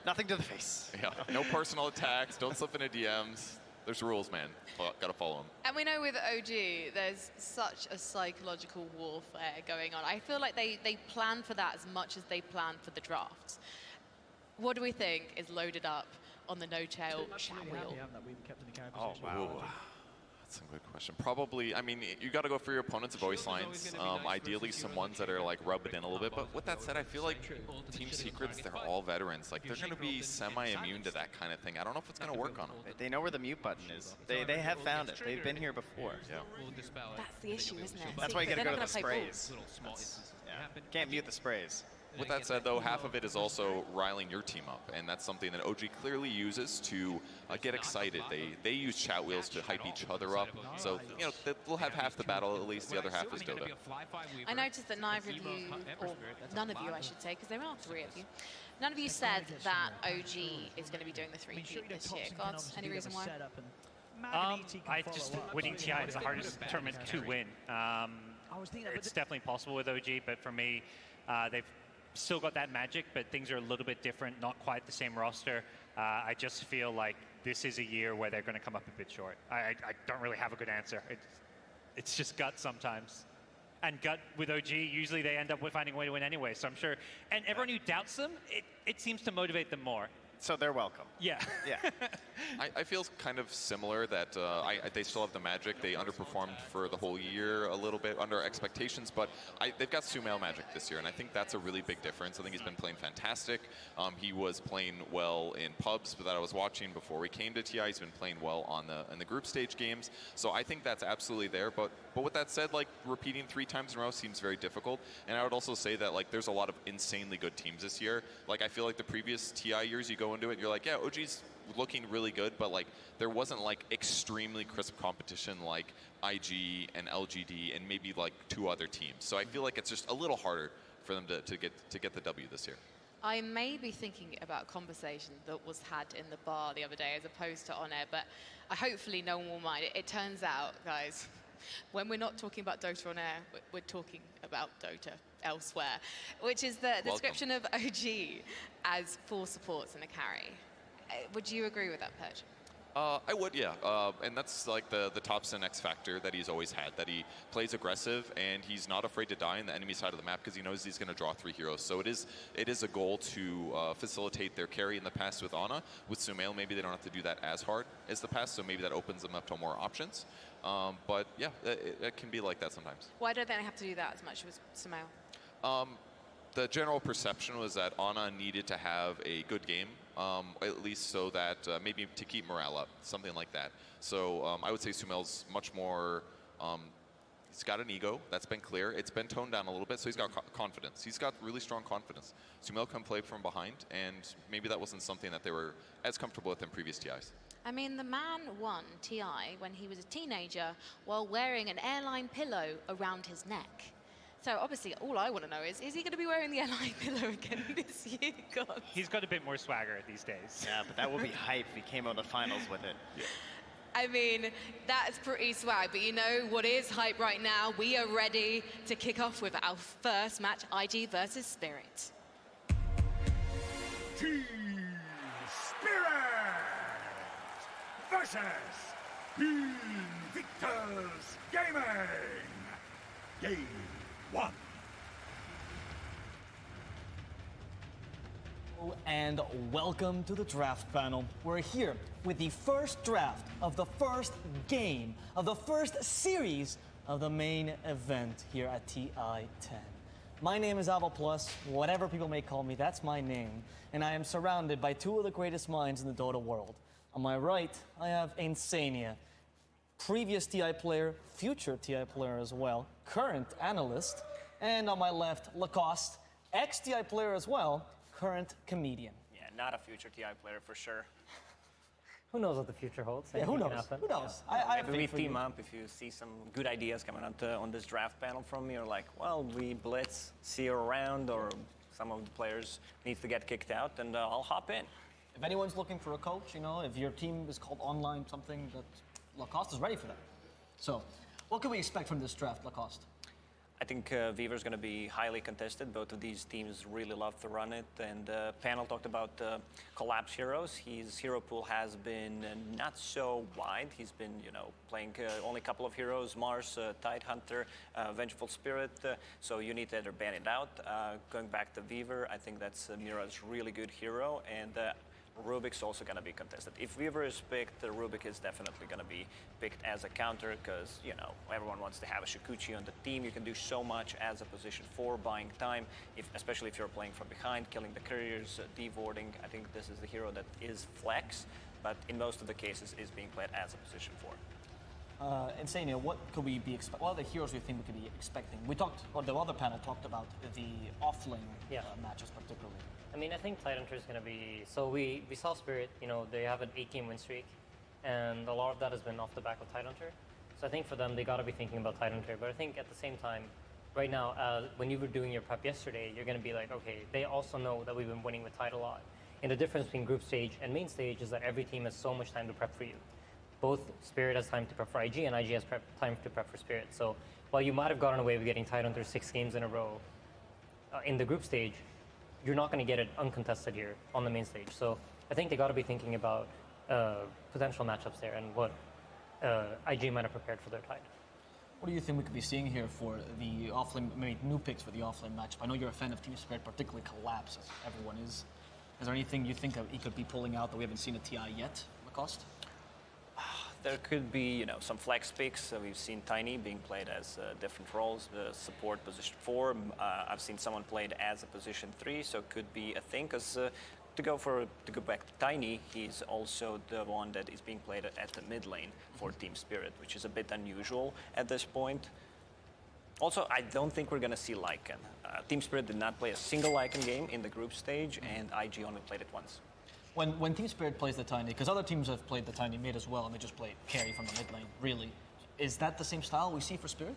Nothing to the face. Yeah, no personal attacks. Don't slip into DMs. There's rules, man. Gotta follow them. And we know with OG, there's such a psychological warfare going on. I feel like they plan for that as much as they plan for the drafts. What do we think is loaded up on the no-tail chat wheel? Oh, wow. That's a good question. Probably, I mean, you got to go for your opponent's voice lines. Ideally, some ones that are like rub it in a little bit. But with that said, I feel like Team Secrets, they're all veterans. Like they're going to be semi-immune to that kind of thing. I don't know if it's going to work on them. They know where the mute button is. They have found it. They've been here before. Yeah. That's the issue, isn't it? That's why you got to go to the sprays. sprays. Yeah. Can't mute the sprays. With that said, though, half of it is also riling your team up, and that's something that OG clearly uses to get excited. They use chat wheels to hype each other up, so you know they'll have half the battle at least. The other half is Dota. I noticed that neither of you, or none of you, I should say, because there are three of you, none of you said that OG is going to be doing the 3G this year. Gods, any reason why? I just winning TI is the hardest tournament to win. It's definitely possible with OG, but for me, they've still got that magic, but things are a little bit different, not quite the same roster. I just feel like this is a year where they're going to come up a bit short. I don't really have a good answer. It's just gut sometimes. And gut with OG, usually they end up with finding a way to win anyway, so I'm sure. And everyone who doubts them, it seems to motivate them more. So they're welcome. Yeah. Yeah. I feel kind of similar that they still have the magic. They underperformed for the whole year a little bit under expectations, but they've got Sumail magic this year, and I think that's a really big difference. I think he's been playing fantastic. He was playing well in pubs that I was watching before we came to TI. He's been playing well in the group stage games, so I think that's absolutely there. But with that said, like repeating 3 times in a row seems very difficult. And I would also say that like there's a lot of insanely good teams this year. Like I feel like the previous TI years, you go into it, you're like, yeah, OG's looking really good, but like there wasn't like extremely crisp competition like IG and LGD and maybe like 2 other teams. So I feel like it's just a little harder for them to get the W this year. I may be thinking about a conversation that was had in the bar the other day as opposed to on air, but hopefully no one will mind. It turns out, guys, when we're not talking about Dota on air, we're talking about Dota elsewhere, which is the description of OG as 4 supports and a carry. Would you agree with that, Purge? I would, yeah. And that's like the Thompson X factor that he's always had, that he plays aggressive and he's not afraid to die on the enemy side of the map because he knows he's going to draw 3 heroes. So it is a goal to facilitate their carry in the past with Ana. With Sumail, maybe they don't have to do that as hard as the past, so maybe that opens them up to more options. But yeah, it can be like that sometimes. Why don't they have to do that as much with Sumail? The general perception was that Ana needed to have a good game, at least so that maybe to keep morale up, something like that. So I would say Sumail's much more, he's got an ego, that's been clear. It's been toned down a little bit, so he's got confidence. He's got really strong confidence. Sumail can play from behind, and maybe that wasn't something that they were as comfortable with in previous TIs. I mean, the man won TI when he was a teenager while wearing an airline pillow around his neck. So obviously, all I want to know is he going to be wearing the airline pillow again this year? God. He's got a bit more swagger these days. Yeah, but that would be hype if he came out of the finals with it. Yeah. I mean, that's pretty swag, but you know what is hype right now? We are ready to kick off with our first match, IG versus Spirit. Team Spirit versus Invictus Gaming. Game 1. And welcome to the draft panel. We're here with the first draft of the first game of the first series of the main event here at TI 10. My name is Avo Plus, whatever people may call me, that's my name. And I am surrounded by 2 of the greatest minds in the Dota world. On my right, I have Insania, previous TI player, future TI player as well, current analyst. And on my left, Lacoste, ex-TI player as well, current comedian. Yeah, not a future TI player for sure. Who knows what the future holds? Yeah, who knows? Who knows? I Maybe we team up if you see some good ideas coming out on this draft panel from me, or like, well, we blitz, see you around, or some of the players need to get kicked out, and I'll hop in. If anyone's looking for a coach, you know, if your team is called online something, that Lacoste is ready for that. So, what can we expect from this draft, Lacoste? I think Viver's going to be highly contested. Both of these teams really love to run it. And Panel talked about collapse heroes. His hero pool has been not so wide. He's been, playing only a couple of heroes: Mars, Tidehunter, Vengeful Spirit. So you need to either ban it out. Going back to Viver, I think that's Mira's really good hero. And Rubik's also going to be contested. If Weaver is picked, Rubik is definitely going to be picked as a counter because, everyone wants to have a Shikuchi on the team. You can do so much as a position 4, buying time, especially if you're playing from behind, killing the couriers, devording. I think this is the hero that is flex, but in most of the cases is being played as a position 4. Insania, what could we be expecting? What are the heroes we think we could be expecting? We talked, or the other panel talked about the offlane matches particularly. I mean, I think Tidehunter is going to be... So we saw Spirit, they have an 8-game win streak, and a lot of that has been off the back of Tidehunter. So I think for them, they got to be thinking about Tidehunter. But I think at the same time, right now, when you were doing your prep yesterday, you're going to be like, okay, they also know that we've been winning with Tide a lot. And the difference between group stage and main stage is that every team has so much time to prep for you. Both Spirit has time to prep for IG, and IG has time to prep for Spirit. So while you might have gotten away with getting Tidehunter 6 games in a row in the group stage, you're not going to get it uncontested here on the main stage. So I think they got to be thinking about potential matchups there and what IG might have prepared for their Tide. What do you think we could be seeing here for the offlane, maybe new picks for the offlane matchup? I know you're a fan of Team Spirit, particularly Collapse, as everyone is. Is there anything you think that he could be pulling out that we haven't seen at TI yet, Lacoste? There could be, some flex picks. We've seen Tiny being played as different roles. Support position 4. I've seen someone played as a position 3, so it could be a thing. Because to go back to Tiny, he's also the one that is being played at the mid lane for Team Spirit, which is a bit unusual at this point. Also, I don't think we're going to see Lycan. Team Spirit did not play a single Lycan game in the group stage, and IG only played it once. When Team Spirit plays the Tiny, because other teams have played the Tiny mid as well, and they just play carry from the mid lane, really, is that the same style we see for Spirit?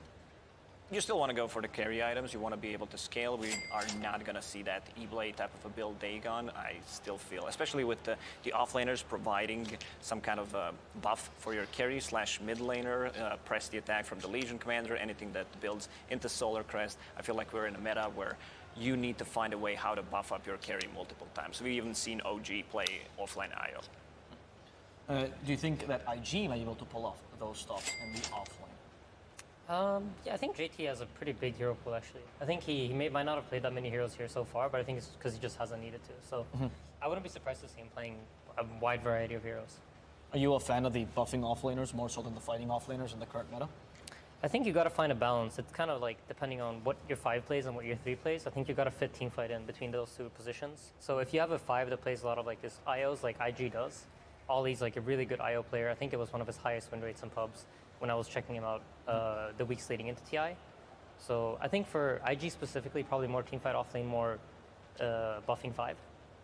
You still want to go for the carry items. You want to be able to scale. We are not going to see that E-Blade type of a build Dagon. I still feel, especially with the offlaners providing some kind of buff for your carry / mid laner, press the attack from the Legion Commander, anything that builds into Solar Crest. I feel like we're in a meta where you need to find a way how to buff up your carry multiple times. We've even seen OG play offline IO. Do you think that IG might be able to pull off those stops in the offlane? Yeah, I think JT has a pretty big hero pool, actually. I think he might not have played that many heroes here so far, but I think it's because he just hasn't needed to. So I wouldn't be surprised to see him playing a wide variety of heroes. Are you a fan of the buffing offlaners more so than the fighting offlaners in the current meta? I think you got to find a balance. It's kind of like depending on what your 5 plays and what your 3 plays. I think you got to fit team fight in between those 2 positions. So if you have a 5 that plays a lot of like this IOs like IG does, Ollie's like a really good IO player. I think it was one of his highest win rates in pubs when I was checking him out the weeks leading into TI. So I think for IG specifically, probably more team fight offlane, more buffing 5.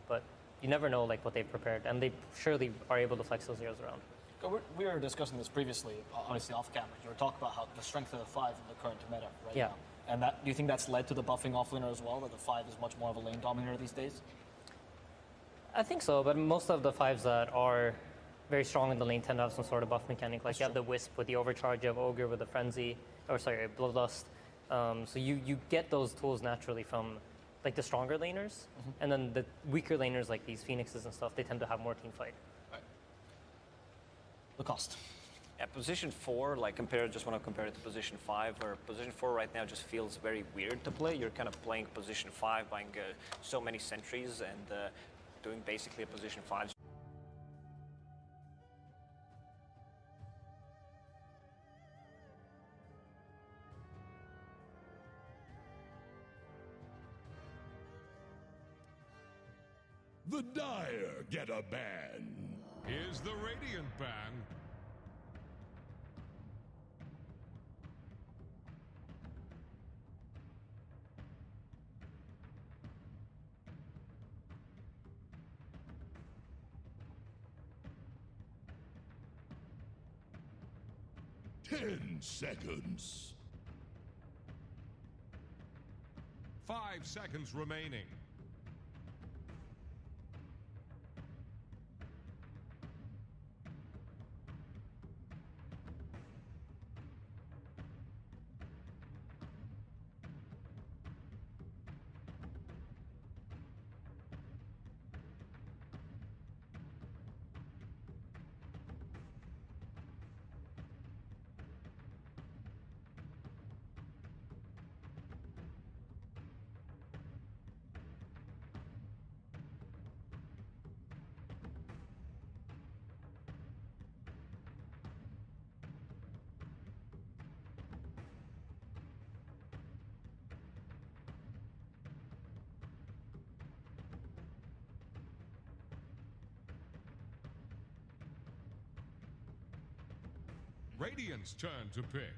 But you never know like what they've prepared, and they surely are able to flex those heroes around. We were discussing this previously, obviously off camera. You were talking about how the strength of the 5 in the current meta right now. And do you think that's led to the buffing offlaner as well, that the 5 is much more of a lane dominator these days? I think so, but most of the 5s that are very strong in the lane tend to have some sort of buff mechanic. Like you have the Wisp with the overcharge, you have Ogre with the Frenzy, Bloodlust. So you get those tools naturally from like the stronger laners, and then the weaker laners like these Phoenixes and stuff, they tend to have more team fight. Lacoste. Yeah, position 4, just want to compare it to position 5, where position 4 right now just feels very weird to play. You're kind of playing position 5, buying so many sentries and doing basically a position 5. The Dire get a ban. Here's the Radiant ban. Ten seconds. 5 seconds remaining. Radiant's turn to pick.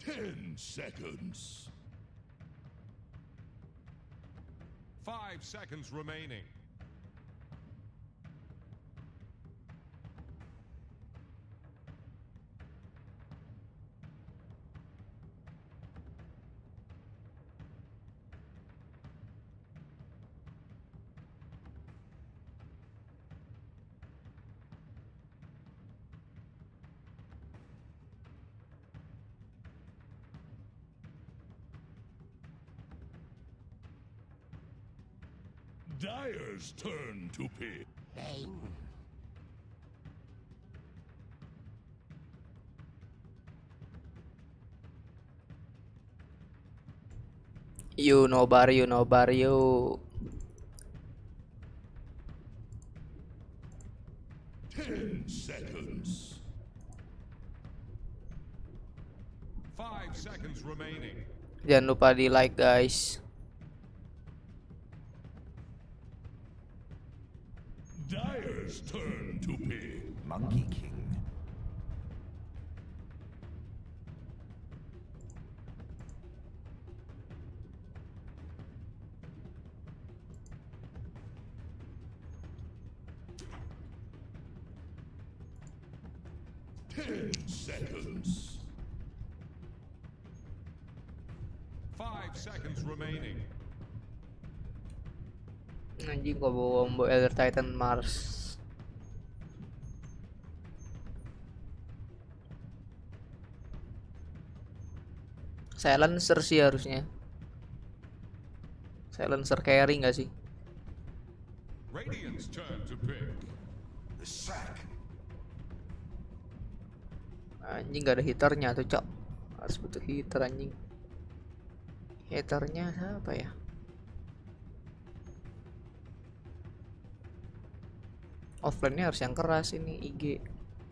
Ten seconds. 5 seconds remaining. Dire's turn to pick. You Nobar, you Nobar, you. 10 seconds. 5 seconds remaining. Jangan lupa di like guys. Dire's turn to pick. Monkey King. Ten seconds. 5 seconds remaining. Anjing gua bawa Elder Titan Mars. Silencer sih harusnya. Silencer carry nggak sih? Radiant's turn to pick. The sack. Anjing gak ada hitarnya tuh cok. Harus butuh hitar anjing. Hitarnya siapa ya? Offline-nya harus yang keras ini IG.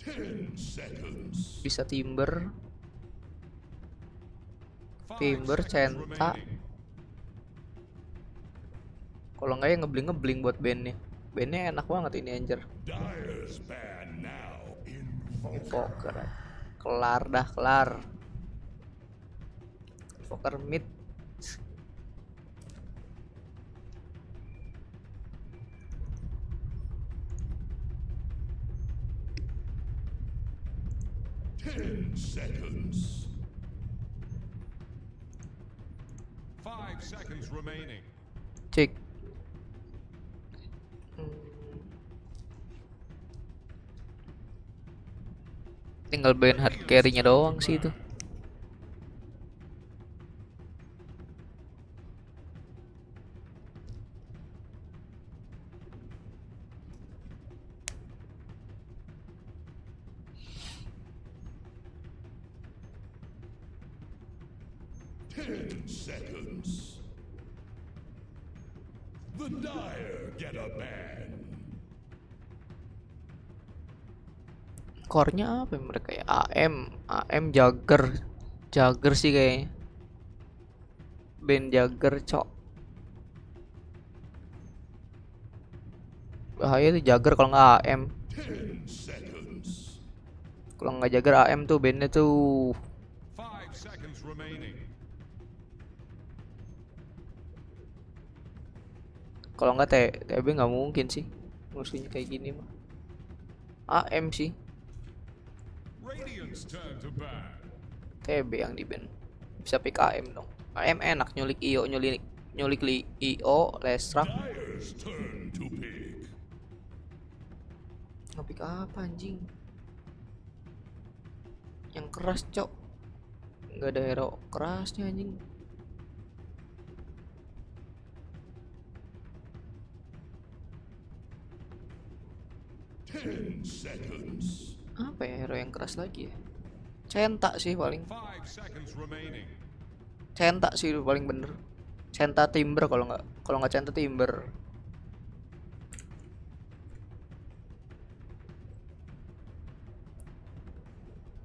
10 seconds. Bisa Timber, 5 Timber, seconds Centa. remaining. Kalau nggak ya ngebling buat bandnya. Bandnya enak banget ini anjir. Dire's ban now. Invoker. Kelar dah, kelar. Invoker mid. Ten seconds. 5 seconds remaining. Cek. Tinggal ban hard carry-nya doang sih itu. Ten seconds. The Dire get a ban. Core-nya apa ya mereka ya? AM Jagger sih kayaknya. Band Jagger cok. Bahaya tuh Jagger kalau nggak AM. 10 seconds. Kalau nggak Jagger AM tuh bandnya tuh. 5 seconds remaining. Kalau nggak TB nggak mungkin sih. Musuhnya kayak gini mah. AM sih. Radiant's turn to ban. TB yang di band. Bisa pick AM dong. AM enak nyulik IO, nyulik IO, Lestrak. Dire's turn to pick. Pick apa anjing? Yang keras cok. Nggak ada hero kerasnya anjing. Ten seconds. Apa ya hero yang keras lagi ya? Centa sih paling. 5 seconds remaining. Centa sih paling bener. Centa Timber kalau nggak Centa Timber.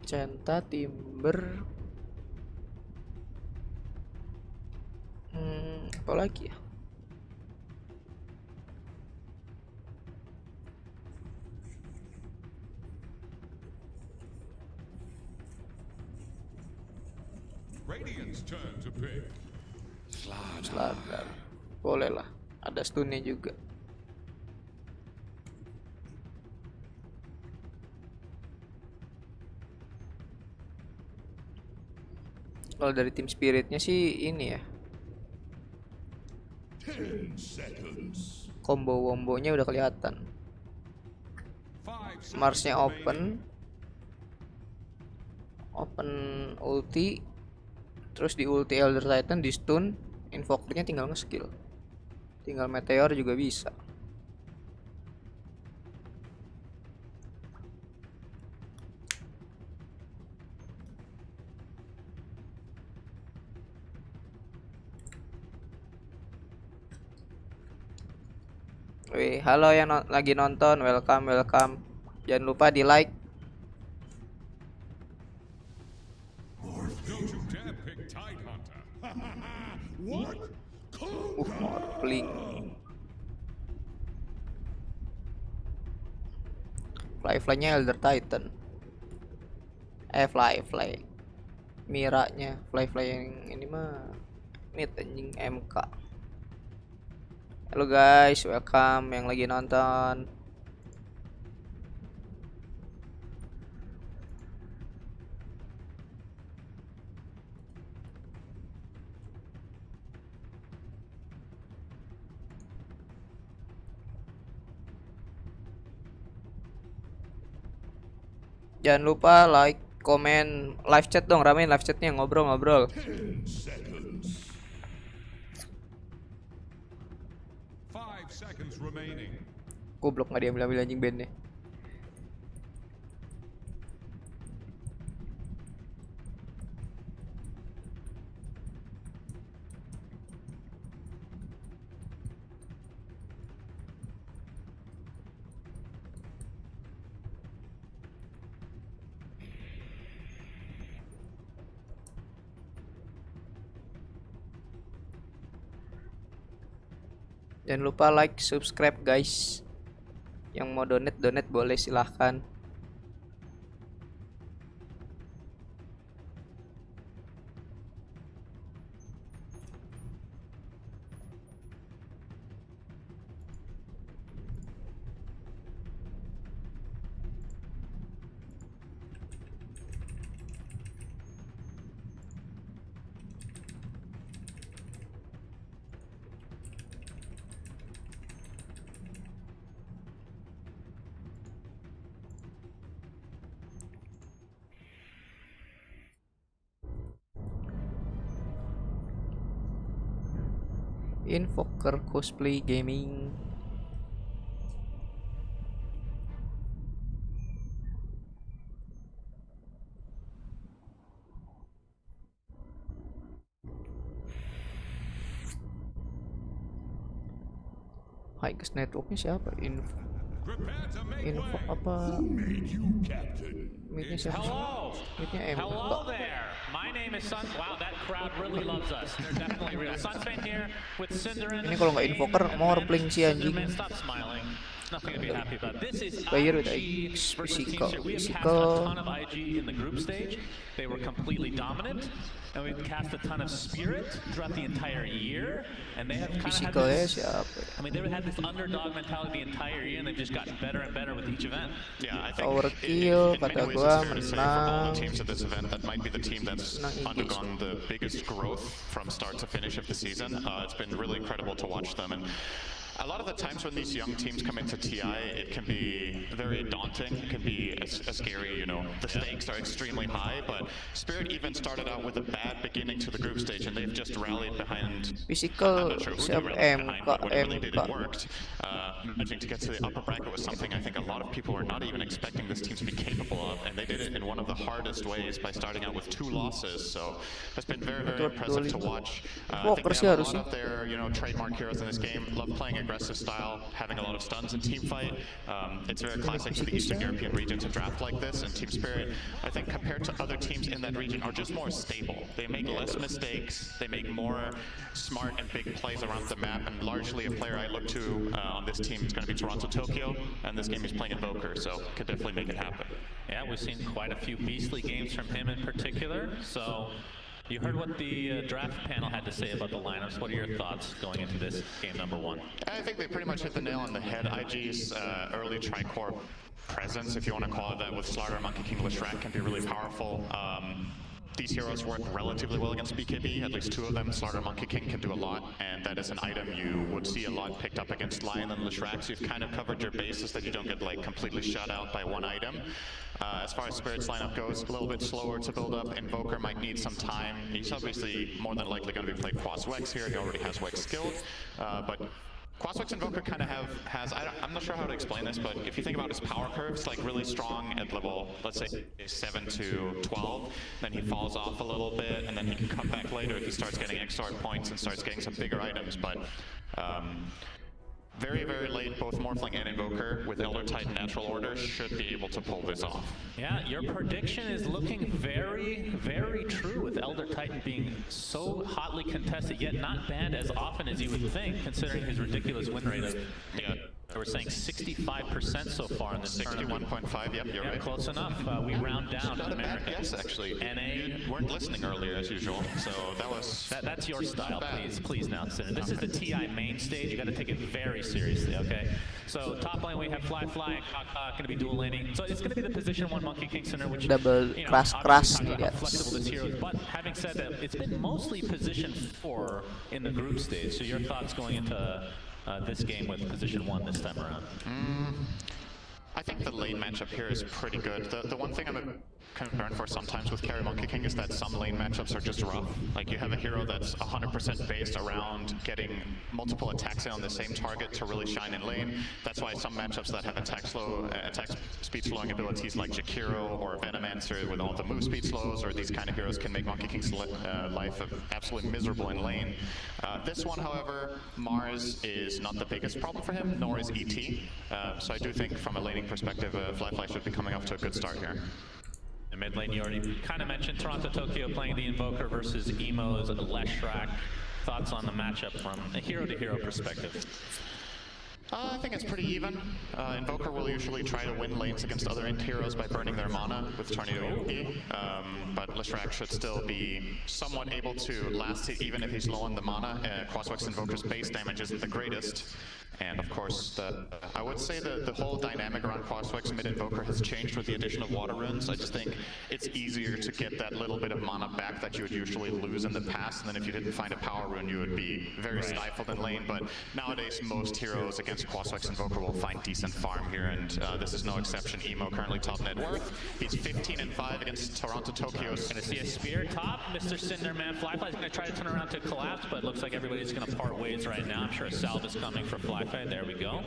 Centa, Timber. Apa lagi ya? Radiant's turn to pick. Sladar. Boleh lah. Ada stunnya juga. Kalau dari tim spiritnya sih ini ya. 10 seconds. Combo-wombonya udah kelihatan. 5 seconds Marsnya remaining. open ulti, terus di ulti Elder Titan di stun, invokernya tinggal nge-skill, tinggal meteor juga bisa. Wih, halo yang lagi nonton, welcome. Jangan lupa di like. Don't you dare pick Tidehunter. What? Morpling. Fly-nya Elder Titan. Fly. Miranya fly yang ini mah mid anjing MK. Halo guys, welcome yang lagi nonton. Jangan lupa like, komen, live chat dong, ramein live chatnya, ngobrol. 10 seconds. 5 seconds remaining. Goblok nggak diambil anjing bandnya. Jangan lupa like, subscribe guys. Yang mau donate boleh silahkan. Invoker cosplay gaming. Highest networknya siapa? Info apa? Made you captain. Midnya siapa? Midnya Hello there. My name is Sun. Wow, that crowd really loves us. They're definitely real. Sunspin here with Cinder. Ini kalau nggak invoker, morpling si anjing. Stop smiling. Nothing to be happy about. This is Player with IG versus physical. Teamster. We have cast a ton of IG in the group stage. They were completely dominant. And we've cast a ton of Spirit throughout the entire year. And they have kind of had this, I mean, they had this underdog mentality the entire year, and they've just gotten better and better with each event. Yeah, I think Power kill, in many kata ways gua, it's fair to say for all menang. the teams at this event, that might be the team that's undergone the biggest growth from start to finish of the season. It's been really incredible to watch them. And a lot of the times when these young teams come into TI, it can be very daunting. It can be a scary, you know, the stakes are extremely high, but Spirit even started out with a bad beginning to the group stage, and they've just rallied behind. Physical I'm not sure who they siapa? rallied behind, but what it really did, MK. it worked. managing to get to the upper bracket was something I think a lot of people were not even expecting this team to be capable of, and they did it in one of the hardest ways by starting out with 2 losses. So it's been very, very impressive to watch. I think they have a lot of their, trademark heroes in this game. Love playing aggressive style, having a lot of stuns in team fight. It's very classic to the Eastern European region to draft like this, and Team Spirit, I think, compared to other teams in that region, are just more stable. They make less mistakes, they make more smart and big plays around the map, and largely a player I look to on this team is going to be Toronto Tokyo, and this game he's playing Invoker, so could definitely make it happen. Yeah, we've seen quite a few beastly games from him in particular, so you heard what the draft panel had to say about the lineups. What are your thoughts going into this game number 1? I think they pretty much hit the nail on the head. IG's early Tricore presence, if you want to call it that, with Slardar, Monkey King, Leshrac can be really powerful. These heroes work relatively well against BKB, at least 2 of them. Slardar, Monkey King can do a lot, and that is an item you would see a lot picked up against Lion and Leshrac, so you've kind of covered your bases that you don't get like completely shut out by one item. As far as Spirit's lineup goes, a little bit slower to build up. Invoker might need some time. He's obviously more than likely going to be playing Quas Wex here. He already has Wex skilled, but Quaswex Invoker kind of I'm not sure how to explain this, but if you think about his power curves, like really strong at level, let's say 7 to 12, then he falls off a little bit, and then he can come back later if he starts getting XR points and starts getting some bigger items, but very, very late, both Morphling and Invoker with Elder Titan Natural Order should be able to pull this off. Yeah, your prediction is looking very, very true, with Elder Titan being so hotly contested, yet not banned as often as you would think, considering his ridiculous win rate of, we're saying 65% so far in this tournament. 61.5, yep, you're right. Close enough. We round down to America. Yes, actually. NA. You weren't listening earlier, as usual, so that was... That's your style, please now, Sinner. This is the TI main stage. You got to take it very seriously, okay? So top lane we have Fly and Kaka going to be dual laning. So it's going to be the position 1 Monkey King Sinner, which double crash how flexible this hero is. But having said that, it's been mostly position 4 in the group stage. So your thoughts going into this game with position 1 this time around? I think the lane matchup here is pretty good. The one thing I'm concerned for sometimes with carry Monkey King is that some lane matchups are just rough. Like you have a hero that's 100% based around getting multiple attacks in on the same target to really shine in lane. That's why some matchups that have attack speed slowing abilities like Jakiro or Venomancer with all the move speed slows, or these kind of heroes can make Monkey King's life absolutely miserable in lane. This one, however, Mars is not the biggest problem for him, nor is ET. So I do think from a laning perspective, Fly should be coming off to a good start here. In mid lane, you already kind of mentioned Toronto Tokyo playing the Invoker versus Emo's Leshrac. Thoughts on the matchup from a hero-to-hero perspective? I think it's pretty even. Invoker will usually try to win lanes against other int heroes by burning their mana with Tornado Yuki, but Leshrac should still be somewhat able to last it even if he's low on the mana. Quaswex Invoker's base damage isn't the greatest. And of course, I would say the whole dynamic around Quaswex mid-Invoker has changed with the addition of Water Runes. I just think it's easier to get that little bit of mana back that you would usually lose in the past, and then if you didn't find a Power Rune, you would be very stifled in lane. But nowadays, most heroes against Quaswex Invoker will find decent farm here, and this is no exception. Emo currently top net worth. He's 15-5 against Toronto Tokyo's. Going to see a spear top. Mr. Cinderman Flyfly is going to try to turn around to collapse, but it looks like everybody's going to part ways right now. I'm sure a salve is coming for Flyfly. There we go.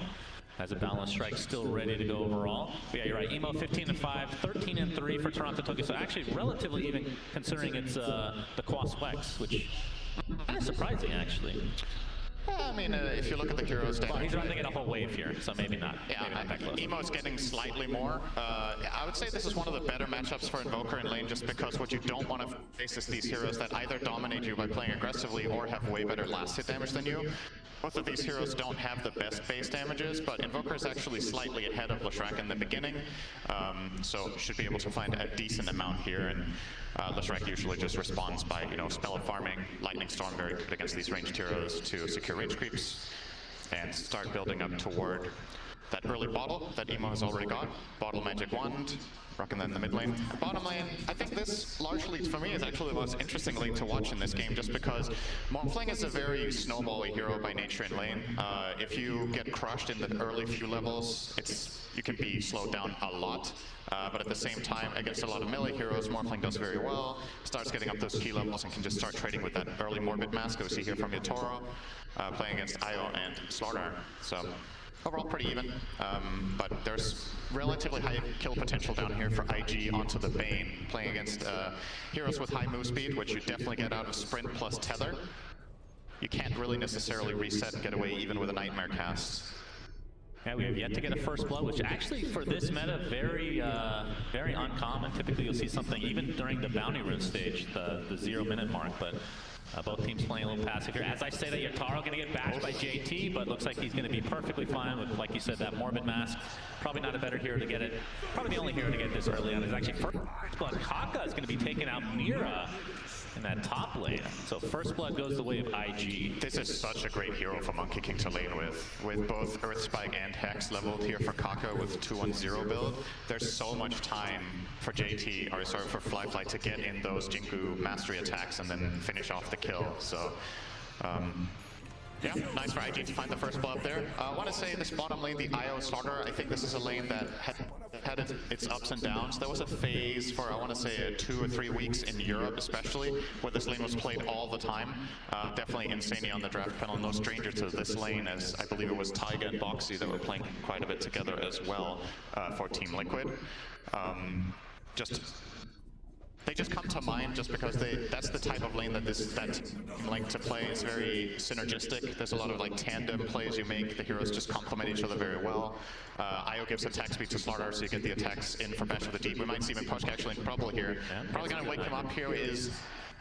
Has a balanced strike still ready to go overall. But yeah, you're right. Emo 15-5, 13-3 for Toronto Tokyo. So actually relatively even considering it's the Quaswex, which kind of surprising actually. I mean, if you look at the heroes, well, he's running it a whole wave here, so maybe not. Yeah, maybe not that close. Emo's getting slightly more. I would say this is one of the better matchups for Invoker in lane, just because what you don't want to face is these heroes that either dominate you by playing aggressively or have way better last hit damage than you. Both of these heroes don't have the best base damages, but Invoker is actually slightly ahead of Leshrac in the beginning, so should be able to find a decent amount here. And Leshrac usually just responds by, spell farming, Lightning Storm, very good against these ranged heroes to secure range creeps and start building up toward that early bottle that Emo has already got. Bottle Magic Wand, rocking that in the mid lane. Bottom lane, I think this largely, for me, is actually the most interesting lane to watch in this game, just because Morphling is a very snowbally hero by nature in lane. If you get crushed in the early few levels, you can be slowed down a lot. But at the same time, against a lot of melee heroes, Morphling does very well, starts getting up those key levels and can just start trading with that early Morbid Mask we see here from Yatoro, playing against Io and Slardar. So overall pretty even, but there's relatively high kill potential down here for IG onto the Bane, playing against heroes with high move speed, which you definitely get out of Sprint plus Tether. You can't really necessarily reset and get away even with a Nightmare cast. Yeah, we have yet to get a first blood, which actually for this meta, very uncommon. Typically you'll see something even during the bounty rune stage, the 0-minute mark, but both teams playing a little passive here. As I say that, Yataro going to get bashed by JT, but looks like he's going to be perfectly fine with, like you said, that Morbid Mask. Probably not a better hero to get it. Probably the only hero to get this early on is actually first blood. Kaka is going to be taking out Mira in that top lane. So first blood goes the way of IG. This is such a great hero for Monkey King to lane with both Earth Spike and Hex leveled here for Kaka with 2-1-0 build. There's so much time for JT, or sorry, for Fly to get in those Jinku mastery attacks and then finish off the kill. So yeah, nice for IG to find the first blood there. I want to say this bottom lane, the IO starter, I think this is a lane that had its ups and downs. There was a phase for, I want to say, 2 or 3 weeks in Europe especially, where this lane was played all the time. Definitely Insania on the draft panel, no stranger to this lane, as I believe it was Taiga and Boxy that were playing quite a bit together as well for Team Liquid. They just come to mind just because that's the type of lane that that like to play. It's very synergistic. There's a lot of like tandem plays you make. The heroes just complement each other very well. IO gives attack speed to Slardar, so you get the attacks in from Bash of the Deep. We might see him in Pushka actually in trouble here. Probably gonna wake him up here is...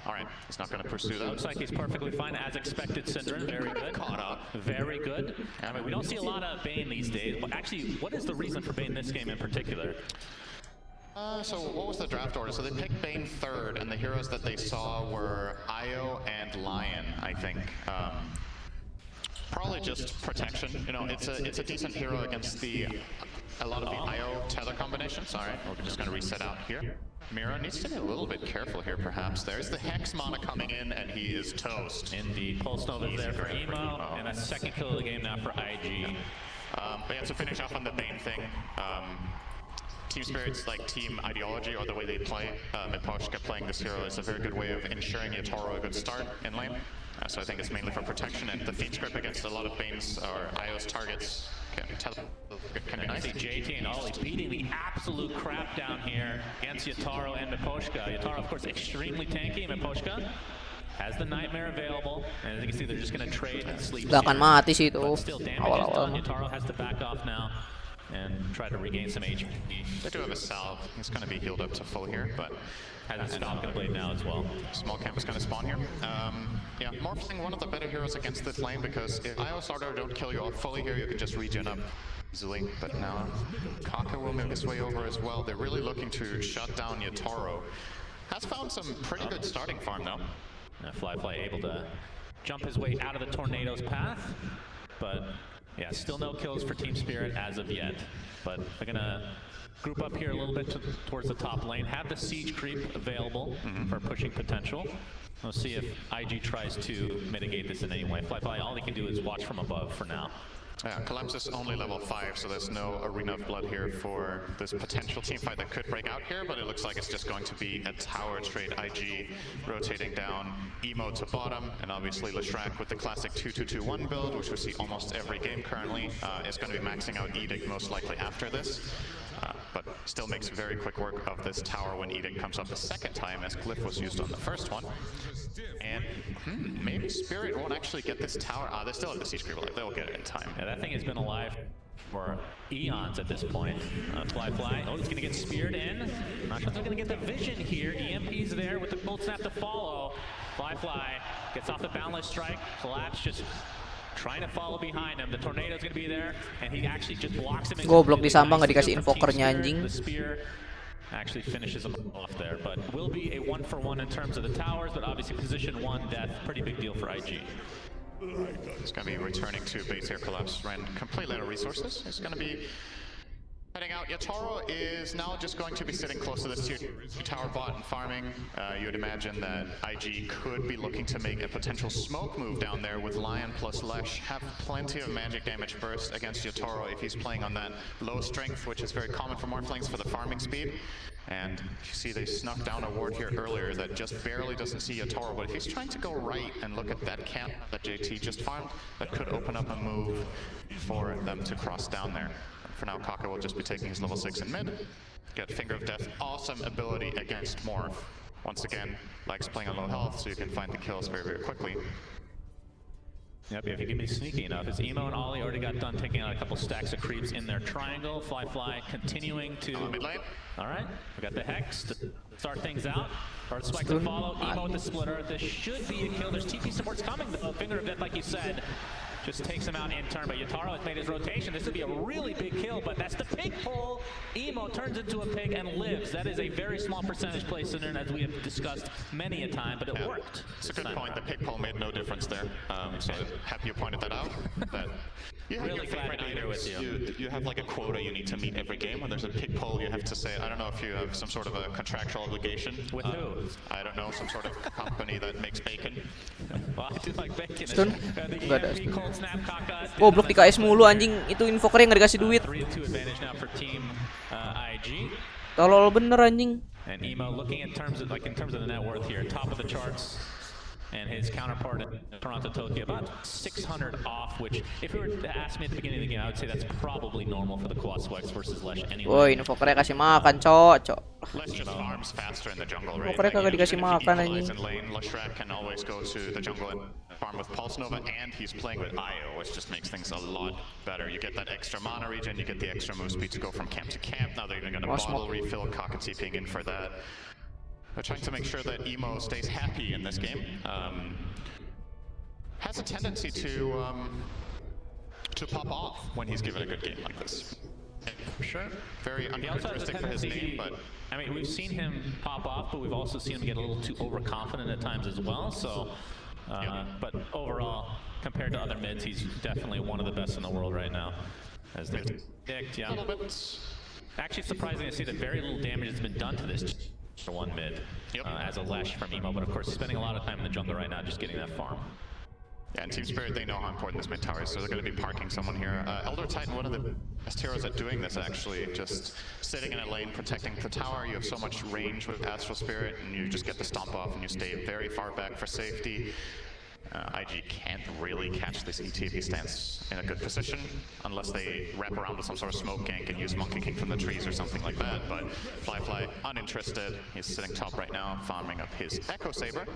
Alright, he's not going to pursue that. Looks like he's perfectly fine as expected, Synderen. Very good. Caught up. Very good. I mean, we don't see a lot of Bane these days. But actually, what is the reason for Bane this game in particular? So what was the draft order? So they picked Bane third, and the heroes that they saw were Io and Lion, I think. Probably just protection. You know, it's a decent hero against a lot of the Io tether combinations. All right, we're just going to reset out here. Mira needs to be a little bit careful here, perhaps. There's the Hex mana coming in, and he is toast. Indeed. Pulse Nova's there for Emo, and a second kill of the game now for IG. But yeah, to finish off on the Bane thing, Team Spirit's like team ideology, or the way they play, Miposhka playing this hero is a very good way of ensuring Yatoro a good start in lane. So I think it's mainly for protection, and the feed script against a lot of Bane's or IO's targets can be nice. See JT and Ollie beating the absolute crap down here against Yatoro and Miposhka. Yatoro, of course, extremely tanky. Miposhka has the Nightmare available, and as you can see, they're just going to trade and sleep. Gak akan mati sih itu. Still damage is done. Yatoro has to back off now and try to regain some HP. They do have a salve. He's going to be healed up to full here, but has a Falcon Blade now as well. Small camp is going to spawn here. Yeah, Morphling, one of the better heroes against this lane, because if IO Starter don't kill you off fully here, you can just regen up easily. But now Kaka will make his way over as well. They're really looking to shut down Yatoro. Has found some pretty good starting farm though. Fly able to jump his way out of the Tornado's path, but yeah, still no kills for Team Spirit as of yet. But they're gonna group up here a little bit towards the top lane, have the siege creep available for pushing potential. We'll see if IG tries to mitigate this in any way. Fly, all he can do is watch from above for now. Yeah, Collapse is only level 5, so there's no Arena of Blood here for this potential team fight that could break out here, but it looks like it's just going to be a tower trade. IG rotating down Emo to bottom, and obviously Leshrac with the classic 2-2-2-1 build, which we see almost every game currently, is going to be maxing out Edict most likely after this. But still makes very quick work of this tower when Edict comes up a second time, as Glyph was used on the first one. And maybe Spirit won't actually get this tower. They still have the Siege Creeper, they'll get it in time. Yeah, that thing has been alive for eons at this point. Fly. Oh, he's going to get speared in. Not sure if they're going to get the vision here. EMP's there with the Cold Snap to follow. Fly gets off the Boundless Strike. Collapse just trying to follow behind him. The Tornado's going to be there, and he actually just blocks him. Goblok disambang, nggak dikasih invokernya anjing. The spear actually finishes him off there, but will be a 1-for-1 in terms of the towers, but obviously position 1 death, pretty big deal for IG. He's going to be returning to base here. Collapse ran completely out of resources. He's going to be heading out. Yatoro is now just going to be sitting close to this tier 2 tower bot and farming. You would imagine that IG could be looking to make a potential smoke move down there with Lion plus Lesh. Have plenty of magic damage burst against Yatoro if he's playing on that low strength, which is very common for Morphlings for the farming speed. And you see they snuck down a ward here earlier that just barely doesn't see Yatoro, but if he's trying to go right and look at that camp that JT just farmed, that could open up a move for them to cross down there. For now, Kaka will just be taking his level 6 in mid. Get Finger of Death, awesome ability against Morph. Once again, likes playing on low health, so you can find the kills very, very quickly. Yep, if you can be sneaky enough. His Emo and Ollie already got done taking out a couple stacks of creeps in their triangle. Fly continuing to... mid lane. All right, we got the Hex to start things out. Or the Spike to follow. Emo with the splitter. This should be a kill. There's TP supports coming. The Finger of Death, like you said, just takes him out in turn. But Yatoro has made his rotation. This would be a really big kill, but that's the pig pull. Emo turns into a pig and lives. That is a very small percentage play, Cinder, as we have discussed many a time, but it worked. It's a good point. The pig pull made no difference there. So happy you pointed that out. That you have really glad to be here with you. You have like a quota you need to meet every game. When there's a pig pull, you have to say, I don't know if you have some sort of a contractual obligation. With who? I don't know, some sort of company that makes bacon. Well, I do like bacon. Stun? Gak ada. Goblok di KS mulu anjing, itu invokernya nggak dikasih duit. 3-2 advantage now for team IG. Tolol bener anjing. And Emo looking in terms of the net worth here, top of the charts. And his counterpart in Toronto Tokyo about 600 off, which if you were to ask me at the beginning of the game, I would say that's probably normal for the Quad Flex versus Lesh anyway. Woi, invokernya kasih makan, cok. Lesh just farms faster in the jungle, right? Invokernya kagak dikasih makan anjing. In lane, Leshrac can always go to the jungle and farm with Pulse Nova, and he's playing with Io, which just makes things a lot better. You get that extra mana regen, you get the extra move speed to go from camp to camp. Now they're even going to bottle refill, Kaka TPing in for that. They're trying to make sure that Emo stays happy in this game. Has a tendency to pop off when he's given a good game like this. For sure. Very uncharacteristic for his name, but... I mean, we've seen him pop off, but we've also seen him get a little too overconfident at times as well, so... But overall, compared to other mids, he's definitely one of the best in the world right now. As they predict, yeah. Actually, surprising to see that very little damage has been done to this for one mid, as a Lesh from Emo, but of course spending a lot of time in the jungle right now just getting that farm. Yeah, and Team Spirit, they know how important this mid tower is, so they're going to be parking someone here. Elder Titan, one of the best heroes at doing this actually, just sitting in a lane, protecting the tower. You have so much range with Astral Spirit, and you just get the stomp off and you stay very far back for safety. IG can't really catch this ET if he stands in a good position, unless they wrap around with some sort of smoke gank and use Monkey King from the trees or something like that, but Fly uninterested. He's sitting top right now, farming up his Echo Saber.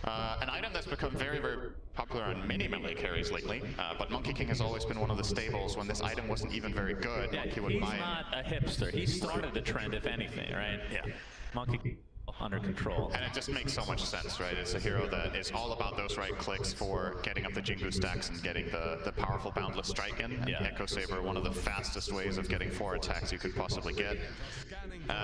An item that's become very, very popular on many melee carries lately, but Monkey King has always been one of the staples. When this item wasn't even very good, Yeah, Monkey would he's buy it. not a hipster. He started the trend, if anything, right? Yeah. Monkey King under control. And it just makes so much sense, right? It's a hero that is all about those right clicks for getting up the Jingu stacks and getting the powerful boundless strike in. And Echo Saber, one of the fastest ways of getting 4 attacks you could possibly get.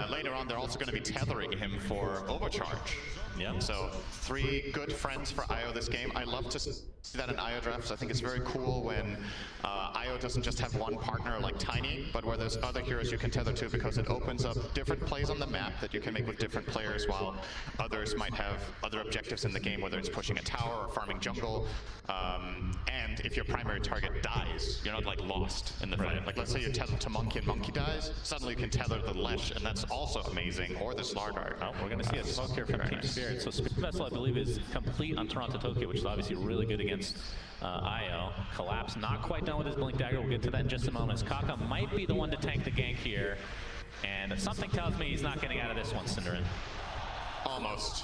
Later on, they're also going to be tethering him for overcharge. Yeah. So 3 good friends for Io this game. I love to see that in Io drafts. I think it's very cool when Io doesn't just have one partner like Tiny, but where there's other heroes you can tether to, because it opens up different plays on the map that you can make with different players, while others might have other objectives in the game, whether it's pushing a tower or farming jungle. And if your primary target dies, you're not like lost in the fight. Like let's say you tether to Monkey and Monkey dies, suddenly you can tether the Lesh, and that's also amazing, or the Slardart. Oh, we're going to see a smoke here from Team Spirit. So Spirit Vessel, I believe, is complete on Toronto Tokyo, which is obviously really good against Io. Collapse, not quite done with his Blink Dagger. We'll get to that in just a moment. Kaka might be the one to tank the gank here. And something tells me he's not getting out of this one, Cinderin. Almost.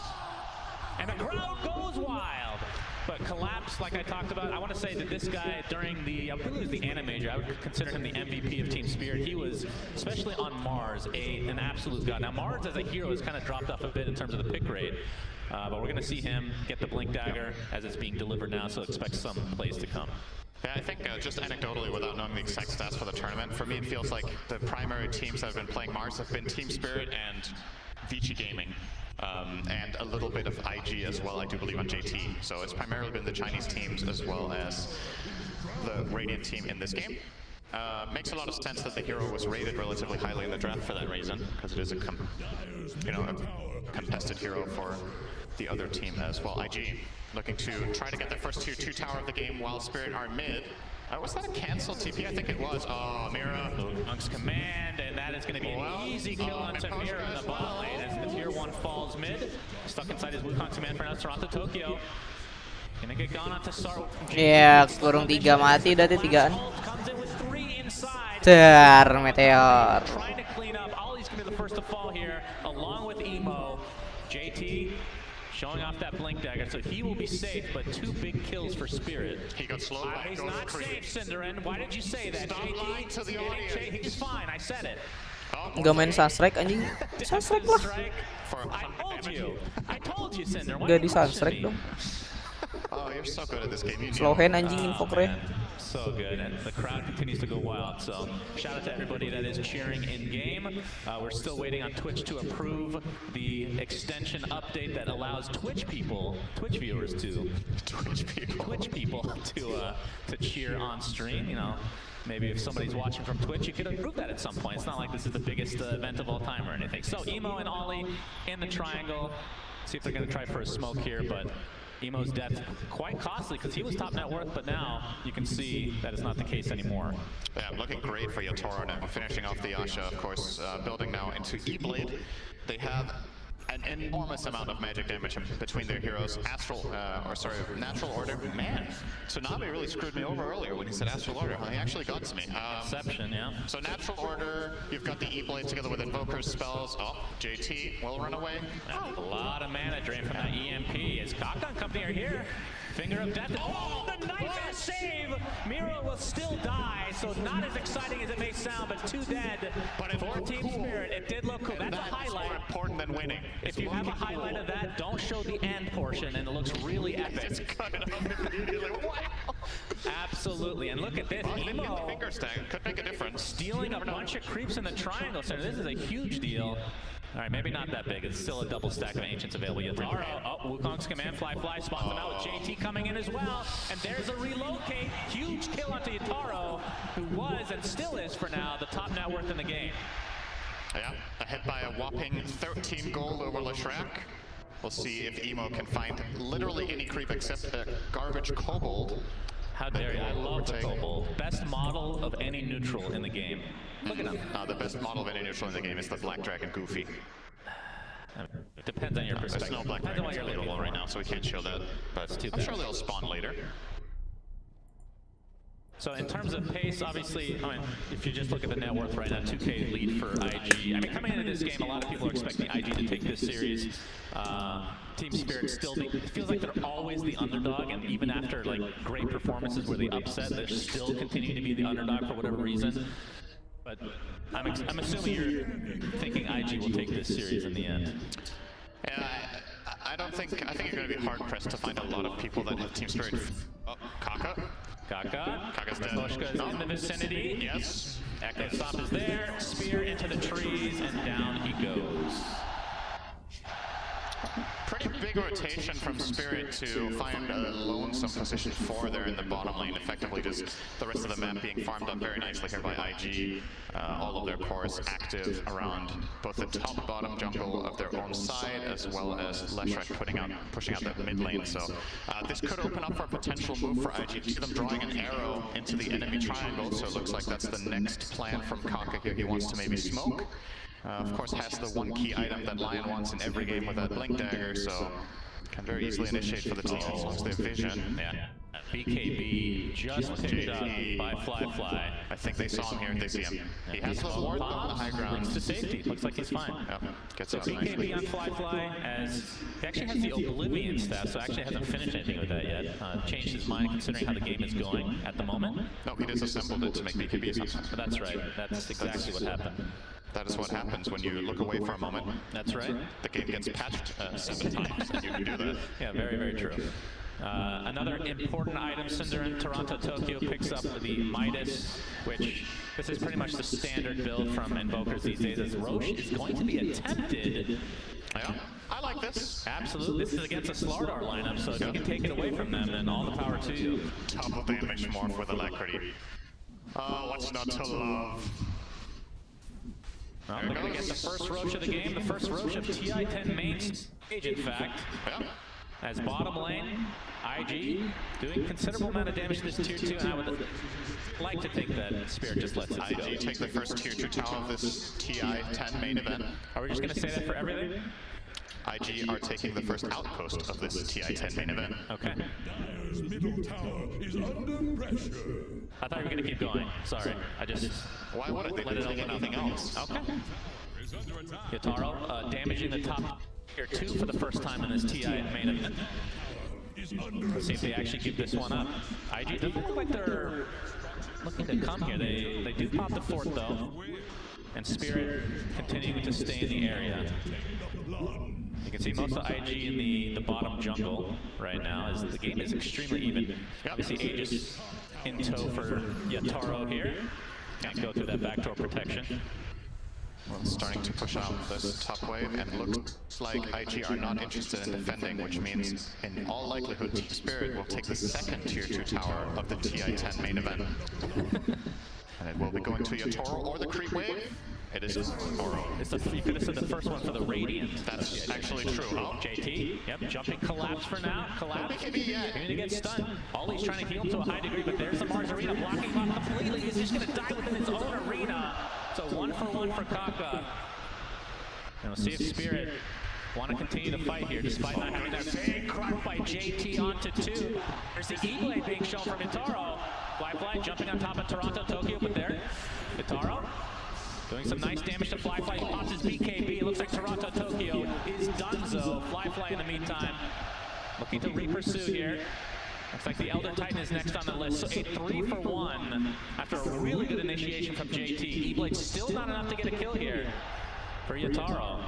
And the crowd goes wild. But Collapse, like I talked about, I want to say that this guy, during the, I believe it was the Animajor, I would consider him the MVP of Team Spirit. He was, especially on Mars, an absolute god. Now, Mars as a hero has kind of dropped off a bit in terms of the pick rate. But we're going to see him get the Blink Dagger as it's being delivered now, so expect some plays to come. Yeah, I think just anecdotally, without knowing the exact stats for the tournament, for me it feels like the primary teams that have been playing Mars have been Team Spirit and Vici Gaming. And a little bit of IG as well, I do believe, on JT. So it's primarily been the Chinese teams as well as the Radiant team in this game. Makes a lot of sense that the hero was rated relatively highly in the draft for that reason, because it is a contested hero for the other team as well. IG looking to try to get their first tier 2 tower of the game while Spirit are mid. Was that a cancel TP? I think it was. Oh, Mira. Monk's command, and that is going to be an easy kill on Tamir in the bot lane as the tier 1 falls mid. Stuck inside his Wukong's command for now, Toronto Tokyo. Gonna get gone onto Sar. Ya, kurung 3 mati berarti 3-an. Dar meteor. Trying to clean up. Ollie's gonna be the first to fall here, along with Emo. JT showing off that blink dagger, so he will be safe, but 2 big kills for Spirit. He got slowed by He's not safe, Cinderin. Why did you say that, Stop JT? lying to the audience. He's fine, I said it. Enggak main Sunstrike anjing. Sunstrike lah. I told you, Cinder. Enggak di Sunstrike dong. Oh, you're so good at this game. Slow hand anjing invoker. So good, and the crowd continues to go wild. So shout out to everybody that is cheering in game. We're still waiting on Twitch to approve the extension update that allows Twitch viewers to cheer on stream. You know, maybe if somebody's watching from Twitch, you could approve that at some point. It's not like this is the biggest event of all time or anything. So Emo and Ollie in the triangle. See if they're going to try for a smoke here, but Emo's death quite costly because he was top net worth, but now you can see that is not the case anymore. Yeah, looking great for Yatoro now. Finishing off the Asha, of course, building now into E-Blade. They have an enormous amount of magic damage between their heroes. Natural Order. Man, Tsunami really screwed me over earlier when he said Astral Order. He actually got to me. Exception, yeah. So Natural Order, you've got the E-Blade together with Invoker's spells. Oh, JT will run away. A lot of mana drain from that EMP. Is Kakon Company are here? Finger of Death. Oh, the knife and save! Miro will still die, so not as exciting as it may sound, but 2 dead. But for Team Spirit, it did look cool. That's a highlight. More important than winning. If you have a highlight of that, don't show the end portion, and it looks really epic. Just cut it off immediately. Wow! Absolutely, and look at this. Emo finger stack could make a difference. Stealing a bunch of creeps in the triangle center. This is a huge deal. All right, maybe not that big. It's still a double stack of Ancients available. Yatoro. Oh, Wukong's command fly spots him out with JT coming in as well. And there's a relocate. Huge kill onto Yatoro, who was and still is for now the top net worth in the game. Yeah, ahead by a whopping 13 gold over Leshrac. We'll see if Emo can find literally any creep except a garbage kobold. How dare you? I love the kobold. Best model of any neutral in the game. Look at him. The best model of any neutral in the game is the Black Dragon Goofy. Depends on your perspective. There's no Black Dragons available right now, so we can't show that. But I'm sure they'll spawn later. So in terms of pace, obviously, I mean, if you just look at the net worth right now, 2K lead for IG. I mean, coming into this game, a lot of people are expecting IG to take this series. Team Spirit still, it feels like they're always the underdog, and even after like great performances where they upset, they're still continuing to be the underdog for whatever reason. But I'm assuming you're thinking IG will take this series in the end. Yeah, I think you're going to be hard pressed to find a lot of people that have Team Spirit. Oh, Kaka's dead. Koshka's in the vicinity. Yes. Echo Stomp is there. Spear into the trees, and down he goes. Pretty big rotation from Spirit to find a lonesome position 4 there in the bottom lane. Effectively just the rest of the map being farmed up very nicely here by IG. All of their cores active around both the top bottom jungle of their own side as well as Leshrac pushing out that mid lane. So this could open up for a potential move for IG. See them drawing an arrow into the enemy triangle, so it looks like that's the next plan from Kaka here. He wants to maybe smoke. Of course, has the one key item that Lion wants in every game with that Blink Dagger, so can very easily initiate for the team as long as they have vision. Yeah. BKB just picked up by Fly. I think they saw him here, they see him. He has the ward on the high ground. Links to safety, looks like he's fine. Yep, gets so up BKB nicely. on Fly as he actually has the Oblivion staff, so actually hasn't finished anything with that yet. Changed his mind considering how the game is going at the moment. No, he disassembled it to make BKB something. That's right, that's exactly what happened. That is what happens when you look away for a moment. That's right. The game gets patched 7 times, and you can do that. Yeah, very, very true. Another important item, Cinder in Toronto Tokyo picks up the Midas, which this is pretty much the standard build from Invokers these days, as Roche is going to be attempted. Yeah, I like this. Absolutely. This is against a Slardar lineup, so if you can take it away from them, then all the power to you. Double damage more for the Alacrity. Oh, what's not to love? Well, they're going to get the first Roche of the game, the first Roche of TI-10 main stage, in fact. Yeah. As bottom lane, IG doing considerable amount of damage to this tier 2, and I would like to think that Spirit just lets it go. IG take the first tier 2 tower of this TI-10 main event. Are we just going to say that for everything? IG are taking the first outpost of this TI-10 main event. Okay. Dire's middle tower is under pressure. I thought you were going to keep going. Sorry. I just... Why would it? They didn't take anything else. Okay. Yataro damaging the top tier 2 for the first time in this TI main event. Let's see if they actually give this one up. IG doesn't look like they're looking to come here. They do pop the fort though. And Spirit continuing to stay in the area. You can see most of IG in the bottom jungle right now, as the game is extremely even. Obviously Aegis in tow for Yataro here. Can't go through that backdoor protection. Well, starting to push out this top wave, and looks like IG are not interested in defending, which means in all likelihood Team Spirit will take the second tier 2 tower of the TI-10 main event. And it will be going to Yatoro or the creep wave. It is Yatoro. You could have said the first one for the Radiant. That's actually true. Oh, JT, yep, jumping collapse for now. Collapse. You're going to get stunned. Ollie's trying to heal him to a high degree, but there's the Mars Arena blocking him off completely. He's just going to die within his own arena. So 1-for-1 for Kaka. And we'll see if Spirit want to continue to fight here, despite not having that big crack by JT onto 2. There's the E-Blade being shown from Yataro. Flyfly jumping on top of Toronto Tokyo, but there. Yataro doing some nice damage to Flyfly. He pops his BKB. It looks like Toronto Tokyo is donezo. Flyfly in the meantime looking to re-pursue here. Looks like the Elder Titan is next on the list. So a 3-for-1 after a really good initiation from JT. E-Blade still not enough to get a kill here for Yataro.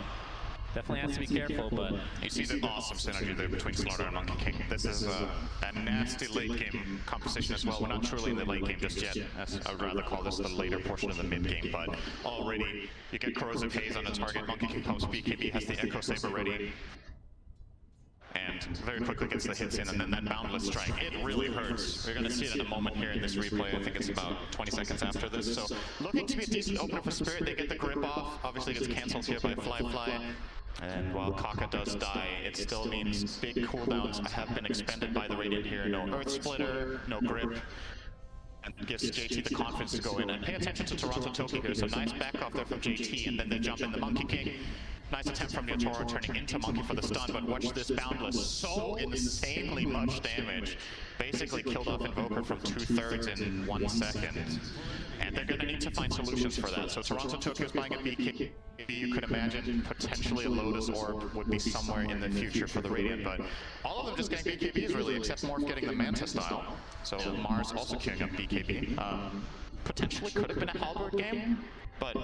Definitely has to be careful, but... You see the awesome synergy there between Slaughter and Monkey King. This is a nasty late game composition as well. We're not truly in the late game just yet. I would rather call this the later portion of the mid game, but already you get Corrosive Haze on the target. Monkey King pumps BKB, has the Echo Saber ready. And very quickly gets the hits in, and then that Boundless Strike, it really hurts. We're going to see it in a moment here in this replay. I think it's about 20 seconds after this. So looking to be a decent opener for Spirit. They get the grip off. Obviously gets cancelled here by Flyfly. And while Kaka does die, it still means big cooldowns have been expended by the Radiant here. No Earth Splitter, no grip. And gives JT the confidence to go in. And pay attention to Toronto Tokyo here. So nice back off there from JT, and then they jump in the Monkey King. Nice attempt from Yatoro turning into Monkey for the stun, but watch this Boundless. So insanely much damage. Basically killed off Invoker from 2/3 in 1 second. And they're going to need to find solutions for that. So Toronto Tokyo's buying a BKB. You could imagine potentially a Lotus Orb would be somewhere in the future for the Radiant, but all of them just getting BKBs really, except Morph getting the Manta style. So Mars also queuing up BKB. Potentially could have been a Halberd game, but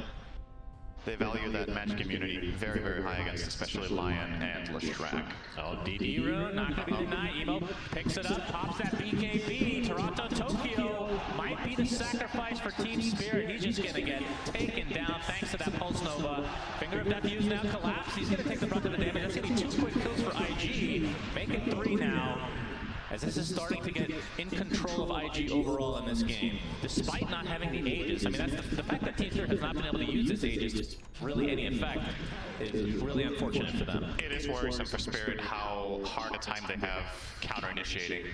they value that magic immunity very, very high against especially Lion and Leshrac. Oh, DD Rune, not going to be denied. Emo picks it up, pops that BKB. Toronto Tokyo might be the sacrifice for Team Spirit. He's just going to get taken down thanks to that Pulse Nova. Finger of Death used now, collapse. He's going to take the brunt of the damage. That's going to be 2 quick kills for IG. Make it 3 now, as this is starting to get in control of IG overall in this game, despite not having the Aegis. I mean, that's the fact that Team Spirit has not been able to use this Aegis to really any effect is really unfortunate for them. It is worrisome for Spirit how hard a time they have counter-initiating.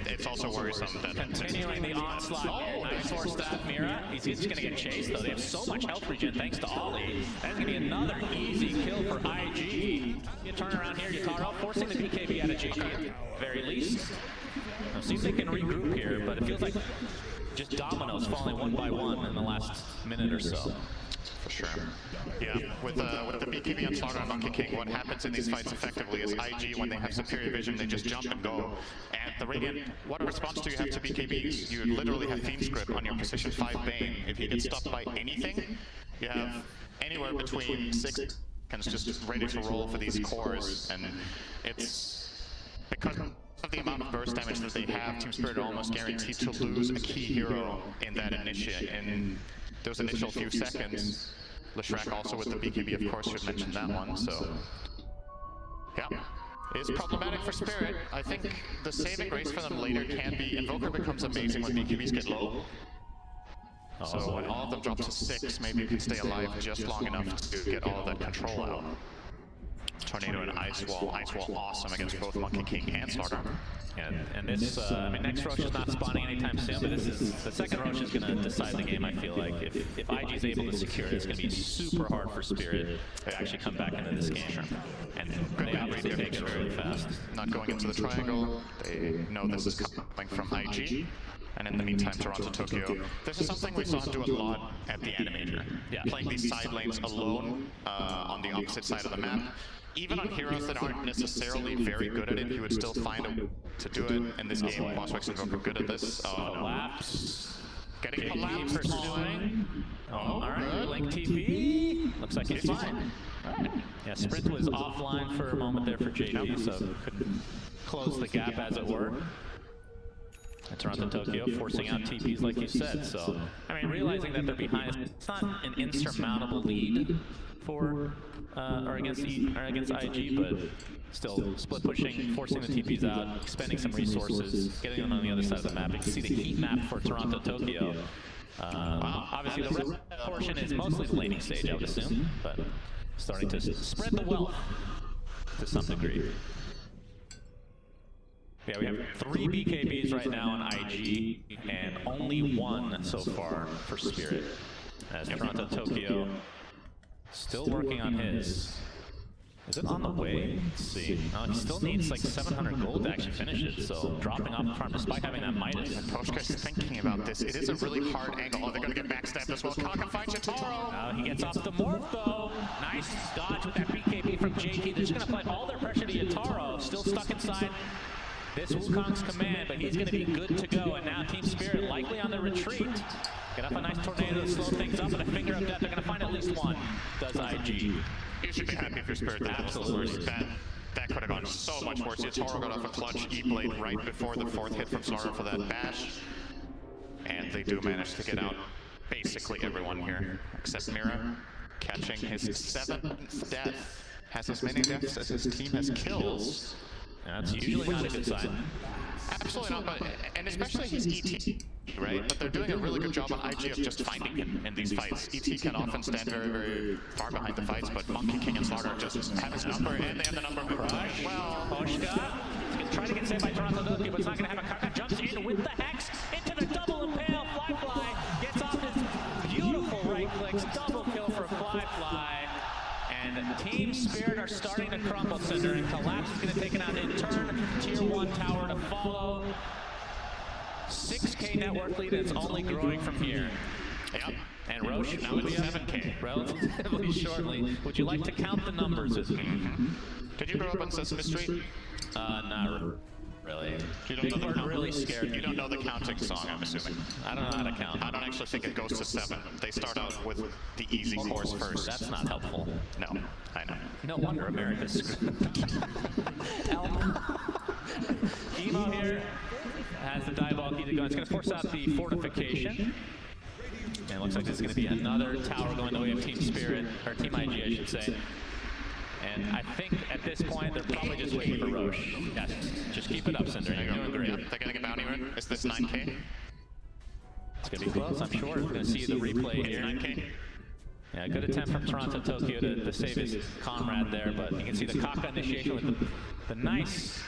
It's also worrisome that... Continuing the onslaught. Oh, nice Force Staff Mira. He's just going to get chased, though. They have so much health regen thanks to Ollie. That's going to be another easy kill for IG. You turn around here, Yataro, forcing the BKB out of JT at the very least. We'll see if they can regroup here, but it feels like just dominoes falling one by one in the last minute or so. For sure. Yeah, with the BKB on Slaughter and Monkey King, what happens in these fights effectively is IG, when they have superior vision, they just jump and go. And the Radiant, what response do you have to BKBs? You literally have Fiend's Grip on your position 5 Bane. If you get stopped by anything, you have anywhere between 6 seconds just ready to roll for these cores. And it's because of the amount of burst damage that they have, Team Spirit are almost guaranteed to lose a key hero in that in those initial few seconds. Leshrac also with the BKB, of course, should mention that one, so... Yeah. It's problematic for Spirit. I think the saving grace for them later can be Invoker becomes amazing when BKBs get low. So when all of them drop to 6, maybe you can stay alive just long enough to get all of that control out. Tornado and Ice Wall. Ice Wall awesome against both Monkey King and Slaughter. And this, I mean, next Roche is not spawning anytime soon, but this is the second Roche is going to decide the game. I feel like if IG is able to secure it, it's going to be super hard for Spirit to actually come back into this game. And they obviously take it very fast. Not going into the triangle. They know this is coming from IG. And in the meantime, Toronto Tokyo. This is something we saw him do a lot at the Animator. Playing these side lanes alone on the opposite side of the map. Even on heroes that aren't necessarily very good at it, he would still find a way to do it. In this game, Bosswex and Invoker good at this. Collapse. Getting collapsed. Pursuing. Alright, Link TP. Looks like he's fine. Alright. Yeah, Sprint was offline for a moment there for JT, so couldn't close the gap as it were. And Toronto Tokyo forcing out TPs like you said, so I mean realizing that they're behind, it's not an insurmountable lead for or against IG, but still split pushing, forcing the TPs out, expending some resources, getting them on the other side of the map. You can see the heat map for Toronto Tokyo. Obviously the red portion is mostly the laning stage, I would assume, but starting to spread the wealth to some degree. Yeah, we have 3 BKBs right now on IG, and only 1 so far for Spirit. As Toronto Tokyo still working on his. Is it on the way? Let's see. Oh, he still needs like 700 gold to actually finish it, so dropping off the farm despite having that Midas. Poshka's thinking about this. It is a really hard angle. Oh, they're going to get backstabbed as well. Kaka finds Yatoro. He gets off the morph though. Nice dodge with that BKB from JT. They're just going to apply all their pressure to Yatoro. Still stuck inside this Wukong's command, but he's going to be good to go. And now Team Spirit likely on the retreat. Get up a nice tornado to slow things up, and a finger of death. They're going to find at least 1. Does IG. You should be happy if your Spirit did. Absolutely. That could have gone so much worse. Yatoro got off a clutch E-Blade right before the 4th hit from Slaughter for that bash. And they do manage to get out basically everyone here, except Mira, catching his 7th death. Has as many deaths as his team has kills. That's usually not a good sign. Absolutely not, but, and especially he's ET, right? But they're doing a really good job on IG of just finding him in these fights. ET can often stand very, very far behind the fights, but Monkey King and Slaughter just have his number, and they have the number of Crush. Well, Poshka trying to get saved by Toronto Tokyo, but it's not going to have a Kaka. Jumps in with the Hex into the double impale. Fly gets off his beautiful right clicks. Double kill for Fly. And Team Spirit are starting to crumble, Cinder, and Collapse is going to take it out in turn. Tier 1 tower to follow. 6K network lead, and it's only growing from here. Yep. And Roche now with 7K, relatively shortly. Would you like to count the numbers with me? Did you grow up on Sesame Street? Not really. You don't know the really scared. You don't know the counting song, I'm assuming. I don't know how to count. I don't actually think it goes to 7. They start out with the easy course first. That's not helpful. No, I know. No wonder America's screwed. Emo here has the dive key to go. It's going to force out the fortification. And it looks like this is going to be another tower going the way of Team Spirit, or Team IG, I should say. And I think at this point, they're probably just waiting for Roche. Yes, just keep it up, Cinder. You're doing great. They're getting a bounty rune. Is this 9K? It's going to be close, I'm sure. We're going to see the replay here. 9K? Yeah, good attempt from Toronto Tokyo to save his comrade there, but you can see the Kaka initiation with the nice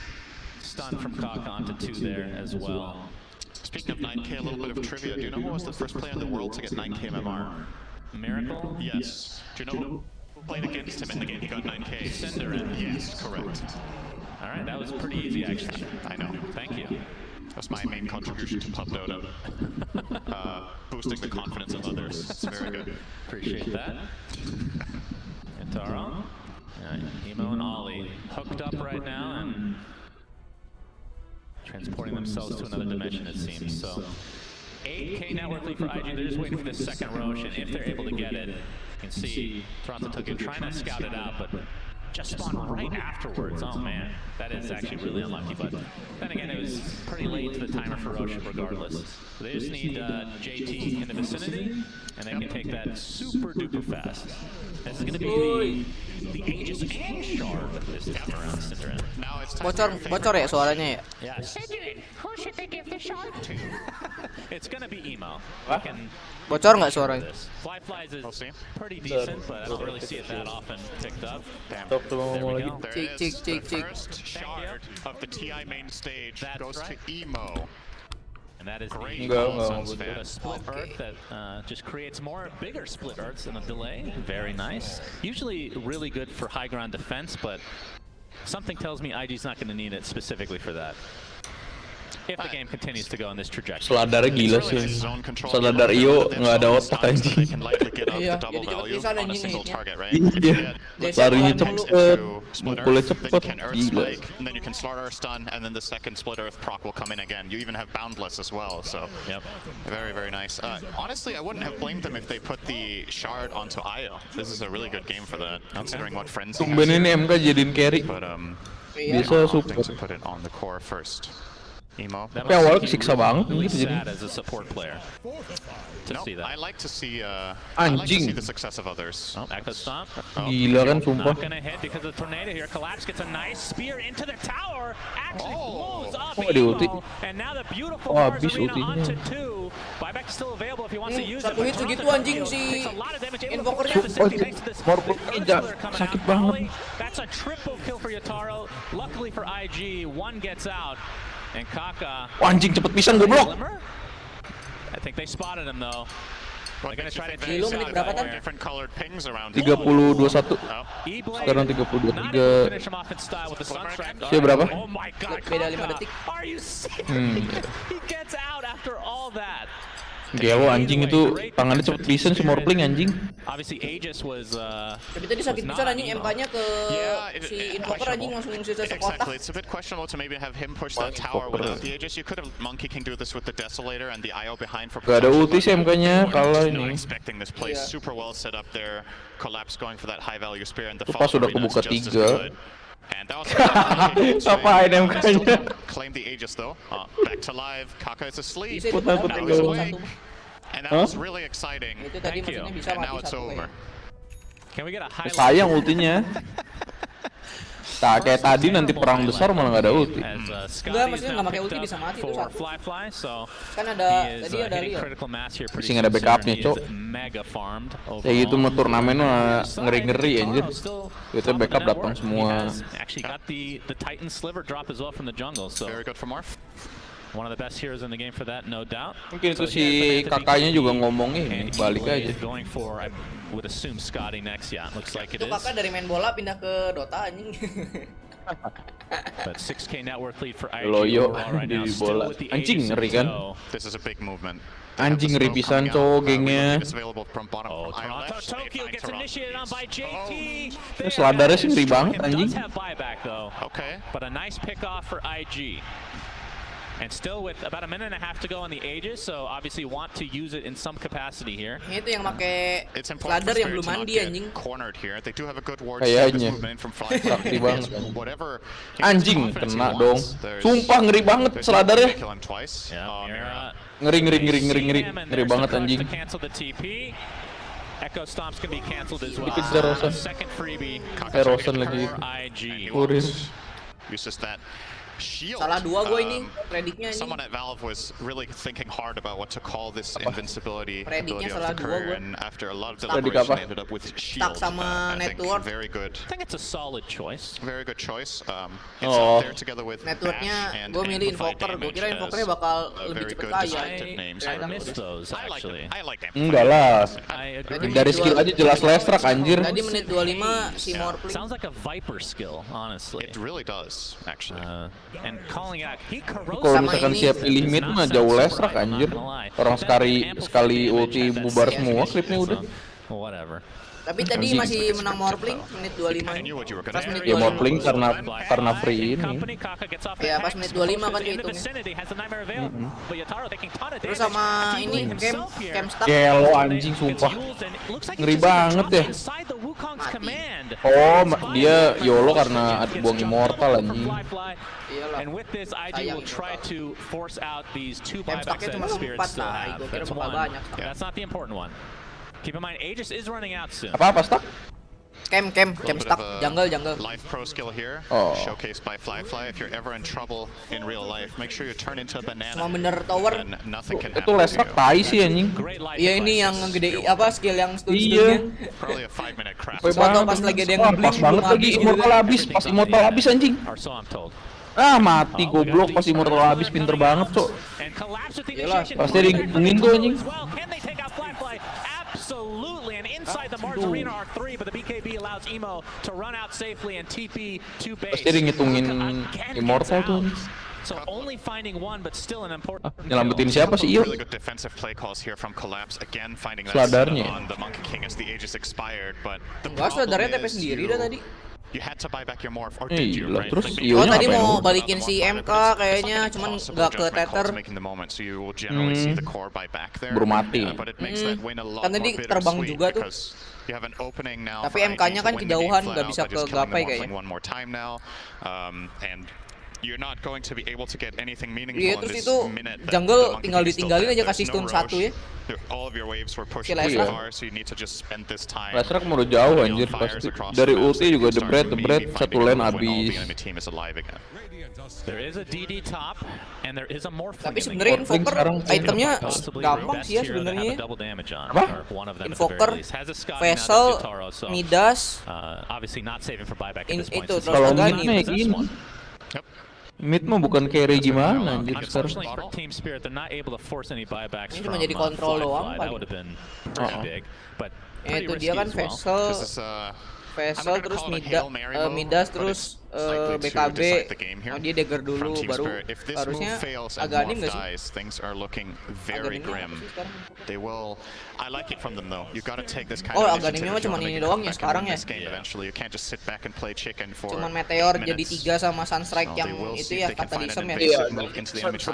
stun from Kaka onto 2 there as well. Speaking of 9K, a little bit of trivia. Do you know who was the first player in the world to get 9K MMR? Miracle? Yes. Do you know who played against him in the game? He got 9K. Cinderin. Yes, correct. All right, that was pretty easy, actually. I know. Thank you. That's my main contribution to Club Dota. Boosting the confidence of others. That's very good. Appreciate that. Yatoro. Emo and Ollie hooked up right now and transporting themselves to another dimension, it seems. So 8K network lead for IG. They're just waiting for the second Roche, and if they're able to get it, you can see Toronto Tokyo trying to scout it out, but just spawned right afterwards. Oh man, that is actually really unlucky, but then again, it was pretty late to the timer for Roche regardless. So they just need JT in the vicinity, and they can take that super duper fast. This is going to be the Aegis and Shard this time around, Cinderin. Now it's time Bocor ya suaranya ya? Yeah. Cinderin, who should they give the Shard to? It's going to be Emo. Bocor nggak suaranya? Fly is pretty decent, but I don't really see it that often picked up. Damn. Coba ngomong lagi. Cik. First shard of the TI main stage goes to Emo. And that is the split earth that just creates bigger split earths in a delay. Very nice. Usually really good for high ground defense, but something tells me IG's not going to need it specifically for that. If the game continues to go in this trajectory. Seladarnya gila sih. Seladar Io nggak ada otak anjing. Iya, jadi cepet pisan anjing hitnya. Iya. Larinya cepet, mukulnya cepet, gila. And then you can start our stun, and then the second split earth proc will come in again. You even have boundless as well, so very, very nice. Honestly, I wouldn't have blamed them if they put the shard onto Io. This is a really good game for that, considering what Frenzy has. Tumben ini MK jadiin carry. But bisa support. to put it on the core first. Emo. Tapi awalnya kesiksa banget gitu jadi. As a support player. See that. I like to see Anjing. the success of others. Echo Stomp. Gila kan sumpah. Not gonna hit because of the tornado here. Collapse gets a nice spear into the tower. Actually blows up Emo. And now the beautiful Mars Arena onto 2. Buyback is still available if he wants to use it. Satu hit segitu anjing si Invokernya. Sakit banget. That's a triple kill for Yotaro. Luckily for IG, one gets out. And Kaka. Anjing cepet pisan goblok. I think they spotted him though. They're gonna try to different colored pings around. 30-21. Sekarang 32-3. Siapa berapa? Oh my god. Beda 5 detik. Are you serious? He gets out after all that. Gelo anjing itu tangannya cepet pisan si Morpling anjing. Obviously Aegis was tapi tadi sakit pisan anjing MK-nya ke si Invoker anjing langsung sisa sekotak. Exactly, it's a bit questionable to maybe have him push that tower without the Aegis. You could have Monkey King do this with the Desolator and the IO behind for protection. Gak ada ulti sih MK-nya kalah ini. Expecting this play super well set up there. Collapse going for that high value spear and the pas sudah kebuka 3. And that was apain MK-nya? Claim the Aegis though. Back to live. Kaka is asleep. And that was really exciting. Thank you. And now it's over. Can we get a highlight? Sayang ultinya. Tak kayak tadi nanti perang besar malah nggak ada ulti. Enggak, maksudnya nggak pakai ulti bisa mati itu satu. Kan ada tadi ada Leo. Masih nggak ada backupnya cok. Kayak gitu mau turnamen mah ngeri-ngeri anjir. Itu backup datang semua. Actually got the Titan sliver drop as well from the jungle. So very good for Morph. One of the best heroes in the game for that, no doubt. Mungkin itu si kakaknya juga ngomong ini balik aja. Going for, I would assume Scotty next. Yeah, looks like it is. Itu kakak dari main bola pindah ke Dota anjing. But 6K network lead for IG Loyo right now. di bola. Anjing ngeri kan? This is a big movement. Anjing ngeri pisan cowok gengnya. Oh, Toronto Tokyo gets initiated on by JT. Seladarnya sih ngeri banget anjing. Okay. But a nice pick off for IG. And still with about a minute and a half to go on the Aegis, so obviously want to use it in some capacity here. Itu yang pakai ladder yang belum mandi anjing. Cornered here. They do have a good ward. Kayaknya sakti banget. Anjing kena dong. Sumpah ngeri banget seladarnya. Ngeri banget anjing. Echo Stomp's gonna be canceled as well. Dikejar Rosen. Second freebie. Rosen lagi. Kuris. Uses that shield. Salah dua gue ini prediknya ini. Someone at Valve was really thinking hard about what to call this invincibility ability salah of the dua career, and after a lot of deliberation, they ended up with shield. Sama I think network. very good. I think it's a solid choice. Very good choice. It's out there together with networknya. Gue milih Invoker. Gue kira Invokernya bakal lebih cepet kaya. I miss those actually. I like them. Enggak lah. Dari skill aja jelas lestrak anjir. Tadi menit 25 si Morpling. Sounds like a Viper skill, honestly. It really does, actually. And calling out, he corrodes. Kalau misalkan siap pilih mid mah jauh lestrak anjir. Orang sekali ulti bubar semua klipnya udah. Whatever. Tapi tadi masih menang Morpling menit 25. Pas menit 25. Ya Morpling karena free ini. Ya pas menit 25 kan itu. Terus sama ini Camstack. Gelo anjing sumpah. Ngeri banget ya. Oh dia YOLO karena buang immortal anjing. And with this, IG will try to force out these two buybacks that Spirits still have. That's one. That's not the important one. Keep in mind, Aegis is running out soon. Apa stack? Camp stuck, jungle. Life pro skill here, showcased by Fly. If you're ever in trouble in real life, make sure you turn into a banana. Cuma bener tower. And nothing can happen. Itu lestrak tai sih anjing. Iya ini yang gede apa skill yang Iya. Probably a 5-minute craft. Soalnya pas lagi ada yang nge-blink pas banget lagi immortal habis, pas immortal habis anjing. Ah mati goblok pas immortal habis, pinter banget cok. Pasti digungin tuh anjing. Absolutely, and inside the Mars Arena are 3, but the BKB allows Emo to run out safely and TP to base. Pasti dia ngitungin immortal tuh. So only finding one, but still an important. Nyelamatin siapa sih Iyo? Really good defensive play calls here from Collapse again, finding that on the Monkey King as the Aegis expired, but the sadarnya TP sendiri dah tadi. You had to buy back your morph, or did you? Right? Terus Oh tadi mau balikin si MK kayaknya, cuman nggak ke tether. So you will generally see the core buy back there. Baru mati. But it makes that win a lot Kan more tadi terbang bittersweet juga tuh. because you have an opening now. Tapi MK-nya kan kejauhan, nggak bisa ke gapai kayaknya. One more time now, and you're not going to be able to get anything meaningful Iya, in terus this itu minute. jungle tinggal ditinggalin aja kasih stun 1 ya. All of your waves were pushed too far, so you need to just spend this time. Lestrak mau jauh anjir pasti. Dari ulti juga the bread satu lane habis. There is a DD top and there is a Morphling. Tapi sebenarnya Invoker itemnya gampang sih ya sebenarnya. Apa? Invoker, Vessel, Midas, obviously not saving for buyback at this point. itu terus Kalau Agani. mid ini. Mid mah bukan carry gimana anjir sekarang. Unfortunately for Team Spirit, they're not able to force any buybacks Ini from cuma jadi kontrol doang That would have been pretty big, but pretty Itu risky dia kan as well. Vessel terus Midas terus BKB. Oh dia dagger dulu baru harusnya Agani nggak sih? Things are looking very grim. They will. I like it from them though. You got to take this kind Oh of Agani mah cuma ini doang ya sekarang ya. Eventually, you can't just sit back and play chicken for. Cuman Meteor jadi 3 sama Sunstrike yang itu ya kata Disem ya.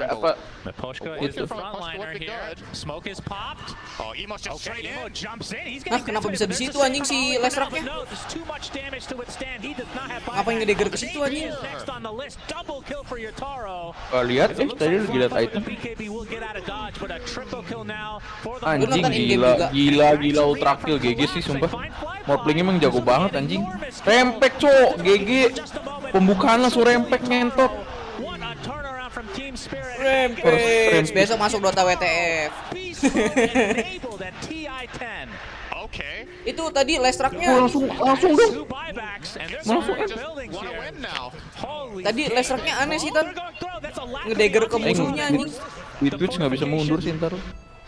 Apa? Miposhka is the frontliner here. Smoke is popped. Oh, Emo's just straight in. Emo jumps in. He's Nah kenapa bisa di situ anjing si Lestraknya? too much damage to withstand. He does not have Ngapain ngedagger ke situ anjing? Next on the list, double kill for Yotaro. Lihat tadi lagi lihat item. BKB will get out of dodge, but a triple kill now for the Anjing gila ultra kill GG sih sumpah. Morphling emang jago banget anjing. Rempek cok GG. Pembukaan langsung rempek ngentot. Rempek. Besok masuk Dota WTF. Okay. Itu tadi Lestraknya langsung dong. Langsung Tadi Lestraknya aneh sih Tan. Ngedagger ke musuhnya anjing. Di Twitch nggak bisa mundur sih ntar.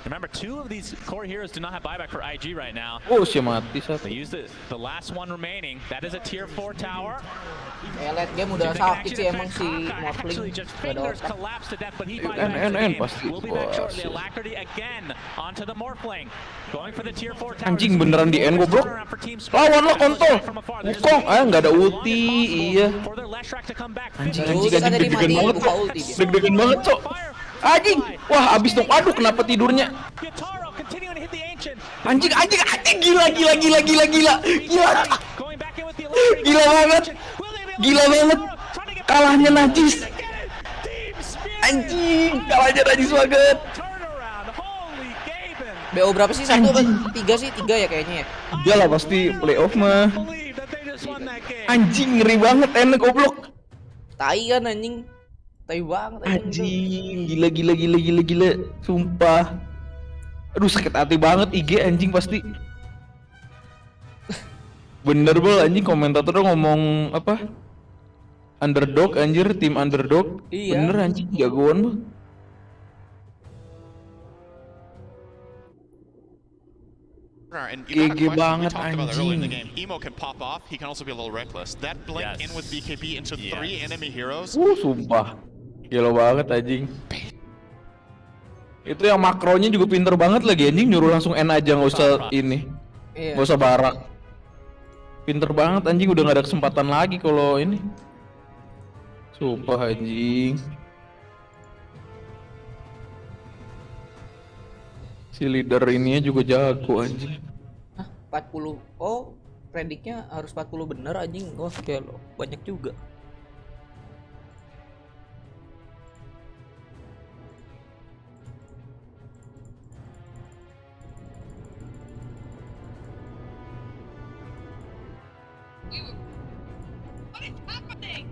Remember, 2 of these core heroes do not have buyback for IG right now. Oh, si mati satu. They use the last one remaining. That is a tier 4 tower. Ya late game udah sakit sih emang si Morphling. Gak ada otak. Pasti. Alacrity again onto the Morphling. Going for the tier 4 tower. Anjing beneran di end goblok. Lawan lo kontol. Wukong, nggak ada ulti, iya. Anjing deg-degan banget. Deg-degan banget, cok. Anjing, wah abis dong. Aduh, kenapa tidurnya? Anjing, gila. Gila banget. Kalahnya najis. Anjing, kalahnya najis banget. BO berapa sih? 1 apa 3 sih? 3 ya kayaknya ya. Iya lah pasti playoff mah. Anjing ngeri banget enak goblok. Tai kan anjing. Tai banget anjing. Gila. Sumpah. Aduh sakit hati banget IG anjing pasti. Bener bel anjing komentator ngomong apa? Underdog anjir, tim underdog. Iya. Bener anjing jagoan mah. GG banget anjing. Emo can pop off, he can also be a little reckless. That blink in with BKB into 3 enemy heroes. Sumpah. Gila banget anjing. Itu yang makronya juga pinter banget lagi anjing, nyuruh langsung N aja nggak usah ini. Nggak usah barak. Pinter banget anjing, udah nggak ada kesempatan lagi kalau ini. Sumpah anjing. Si leader ininya juga jago anjing. Hah, 40. Oh, prediknya harus 40 bener anjing. Wah, kayak lo banyak juga. What is happening?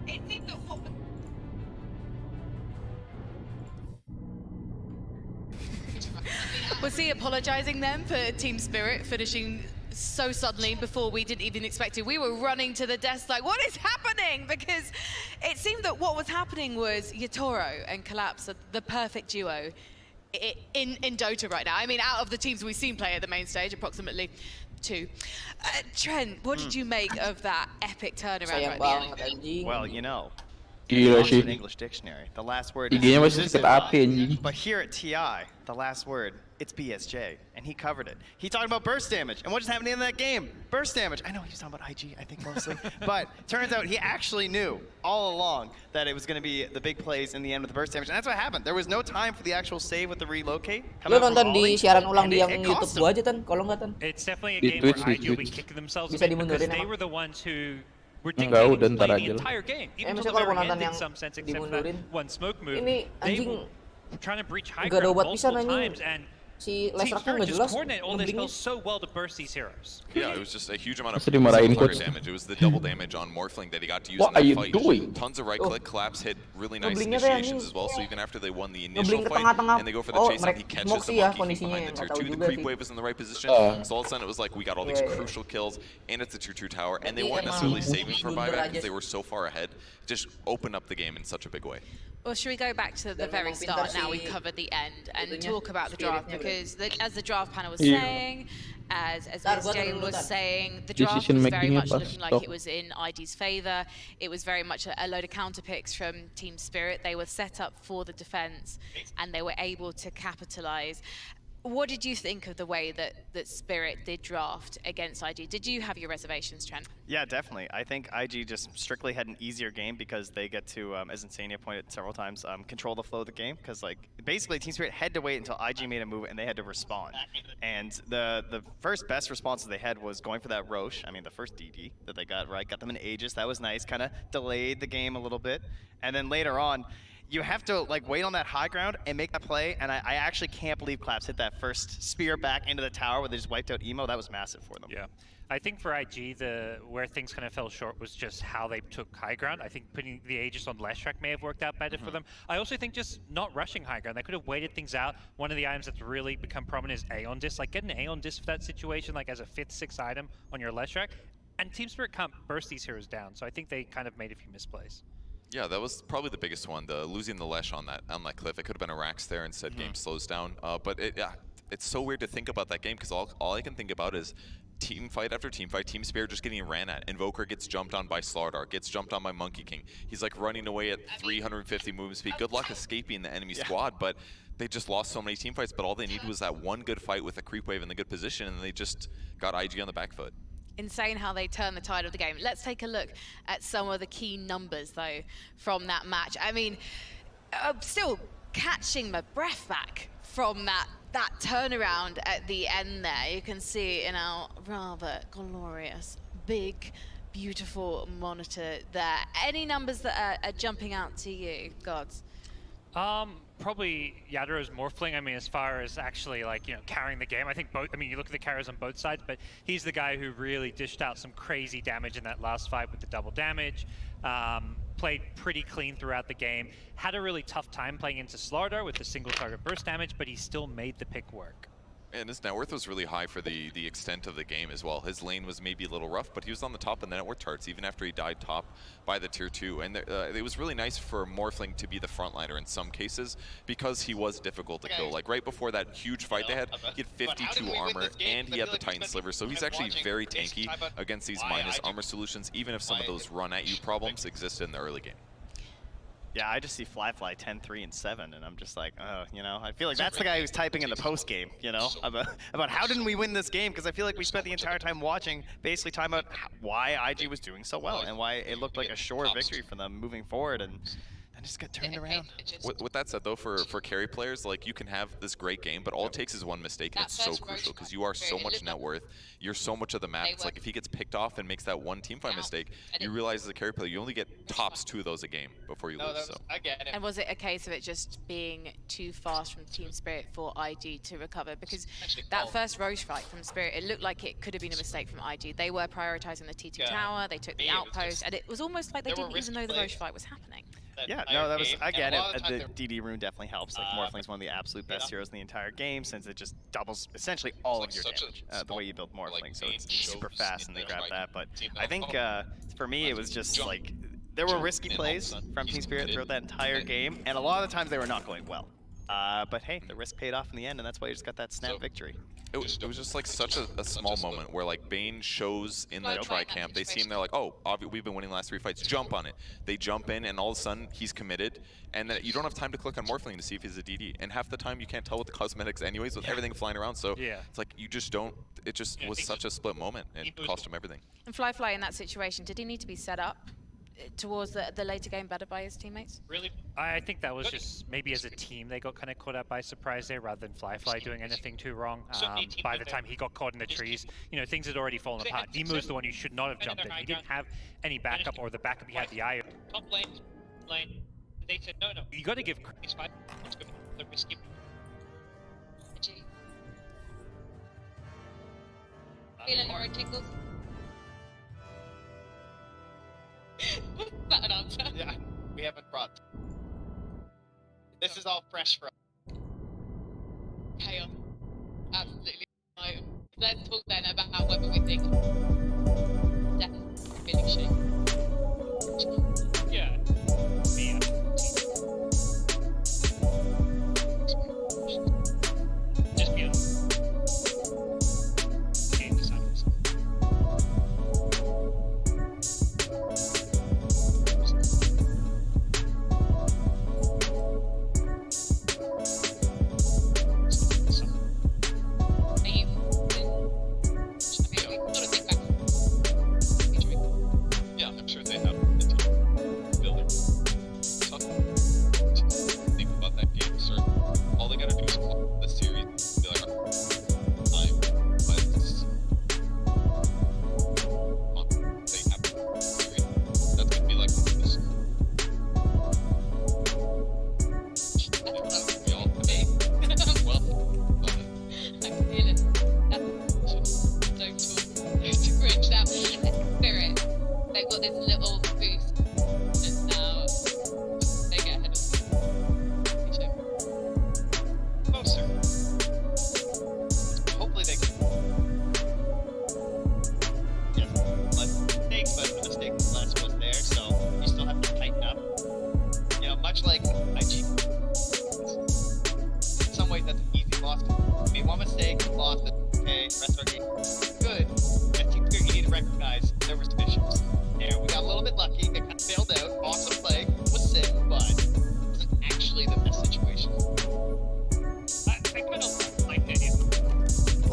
It seemed that what was... Was he apologising then for Team Spirit finishing so suddenly before we didn't even expect it? We were running to the desk like, what is happening? Because it seemed that what was happening was Yatoro and Collapse are the perfect duo in Dota right now. I mean, out of the teams we've seen play at the main stage, approximately 2. Trent, what did you make of that epic turnaround right at the end? Well, you know, Gila sih. an English dictionary. The last word IG-nya is masih sakit hati anjing. but here at TI, the last word, it's BSJ, and he covered it. He talked about burst damage, and what just happened in that game? Burst damage. I know he was talking about IG, I think mostly, but turns out he actually knew all along that it was going to be the big plays in the end with the burst damage, and that's what happened. There was no time for the actual save with the relocate. Lu nonton di siaran ulang di yang YouTube gua aja Tan, kalau nggak Tan. It's definitely a Di game Twitch, where di IG will be Twitch. kicking themselves Bisa a bit because dimundurin they emang. were the ones who were Enggak, dictating udah the ntar play aja the lah. entire game, even Misalnya till the kalau very nonton end in yang some sense, except for that dimundurin, one smoke move. ini They anjing were trying to breach high nggak ada ground obat pisan multiple anjing. times, and Si Team Lesraknya Spirit nggak just jelas. coordinate all their ngeblingnya. spells so well to burst these heroes. Yeah, it was just a huge amount of Masih dimarahin fire coach. damage. It was the double damage on Morphling that he got to use What in that are you fight. doing? Tons of right click, collapse hit, really nice Ngeblingnya teh initiations anjing. as well. So even after they won the initial Ngebling ke fight tengah-tengah. and they go for the Oh, chase out, he mereka catches smoke the sih ya monkey king kondisinya, behind the tier nggak tahu 2. The juga creep sih. wave was in the right position. So all of a sudden it was like we got all these Yeah. crucial kills and it's a tier 2 tower, and they Berarti weren't emang necessarily saving for blunder buyback aja because they were so far ahead. Just opened up the game in such a big way. Well, should we go back to the very start now? We've covered the end and talk about the draft because as the draft panel was Yeah. saying, as Ntar gua Jay turun was dulu, Tan. saying, the draft Decision was very making-nya much pas looking like stop. it was in ID's favor. It was very much a load of counter picks from Team Spirit. They were set up for the defense and they were able to capitalize. What did you think of the way that Spirit did draft against IG? Did you have your reservations, Trent? Yeah, definitely. I think IG just strictly had an easier game because they get to, as Insania pointed several times, control the flow of the game. Because like basically, Team Spirit had to wait until IG made a move and they had to respond. And the first best responses they had was going for that Roche. I mean, the first DD that they got right, got them in Aegis. That was nice. Kind of delayed the game a little bit. And then later on, you have to like wait on that high ground and make that play, and I actually can't believe Collapse hit that first spear back into the tower where they just wiped out Emo. That was massive for them. Yeah. I think for IG, where things kind of fell short was just how they took high ground. I think putting the Aegis on Leshrac may have worked out better for them. I also think just not rushing high ground. They could have waited things out. One of the items that's really become prominent is Aeon Disc. Like, get an Aeon Disc for that situation, like as a 5th, 6th item on your Leshrac. And Team Spirit can't burst these heroes down, so I think they kind of made a few misplays. Yeah, that was probably the biggest one. The losing the Lesh on that cliff. It could have been a Rax there. Instead, game slows down. But it's so weird to think about that game because all I can think about is team fight after team fight. Team Spirit just getting ran at. Invoker gets jumped on by Slardar. Gets jumped on by Monkey King. He's like running away at 350 movement speed. Good luck escaping the enemy squad, but they just lost so many team fights. But all they needed was that one good fight with a creep wave in the good position, and they just got IG on the back foot. Insane how they turned the tide of the game. Let's take a look at some of the key numbers, though, from that match. I mean, still catching my breath back from that turnaround at the end there. You can see in our rather glorious, big, beautiful monitor there. Any numbers that are jumping out to you, Gods? Probably Yadro's Morphling. I mean, as far as actually like, you know, carrying the game, I think both, I mean, you look at the carriers on both sides, but he's the guy who really dished out some crazy damage in that last fight with the double damage. Played pretty clean throughout the game. Had a really tough time playing into Slardar with the single target burst damage, but he still made the pick work. And his net worth was really high for the extent of the game as well. His lane was maybe a little rough, but he was on the top of the net worth charts even after he died top by the tier 2. And it was really nice for Morphling to be the frontliner in some cases because he was difficult to kill. Like right before that huge fight they had, he had 52 armor and he had the Titan Sliver. So he's actually very tanky against these minus armor solutions, even if some of those run at you problems existed in the early game. Yeah, I just see Fly 10-3 and 7, and I'm just like, you know, I feel like that's the guy who's typing in the post game, you know, about how didn't we win this game? Because I feel like we spent the entire time watching, basically talking about why IG was doing so well and why it looked like a sure victory for them moving forward. And then just got turned around. With that said, though, for carry players, like, you can have this great game, but all it takes is one mistake, and it's so crucial because you are so much net worth. You're so much of the map. It's like if he gets picked off and makes that one teamfight mistake, you realize as a carry player, you only get tops 2 of those a game before you lose. So. I get it. And was it a case of it just being too fast from Team Spirit for IG to recover? Because that first Roche fight from Spirit, it looked like it could have been a mistake from IG. They were prioritizing the T2 tower, they took the outpost, and it was almost like they didn't even know the Roche fight was happening. Yeah, no, that was, again, the DD rune definitely helps. Like, Morphling's one of the absolute best heroes in the entire game, since it just doubles essentially all of your damage, the way you build Morphling, so it's super fast and they grab that. But I think, for me, it was just, like, there were risky plays from Team Spirit throughout that entire game, and a lot of the times they were not going well. But hey, the risk paid off in the end, and that's why you just got that snap victory. It was just like such a small moment where like Bane shows in the tri-camp, they see him, they're like, oh, we've been winning the last 3 fights, jump on it. They jump in and all of a sudden he's committed, and you don't have time to click on Morphling to see if he's a DD. And half the time you can't tell with the cosmetics anyways with everything flying around, so it's like you just don't, it just was such a split moment and cost him everything. And Fly in that situation, did he need to be set up towards the later game better by his teammates? Really? I think that was just maybe as a team they got kind of caught up by surprise there rather than Fly doing anything too wrong. By the time he got caught in the trees, you know, things had already fallen apart. Nemo's the one who should not have jumped in. He didn't have any backup, or the backup he had the eye. Top lane, they said no. You got to give. It's fine. Let's go. The risky. Feeling more tingles. Was that an answer? Yeah, we haven't brought. This is all fresh for us. Chaos. Absolutely. Let's talk then about whether we think definitely feeling shame. Yeah. Just be honest.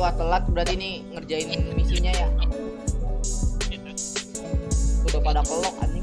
Wah, telat berarti nih ngerjain misinya ya. Udah pada kelok anjing.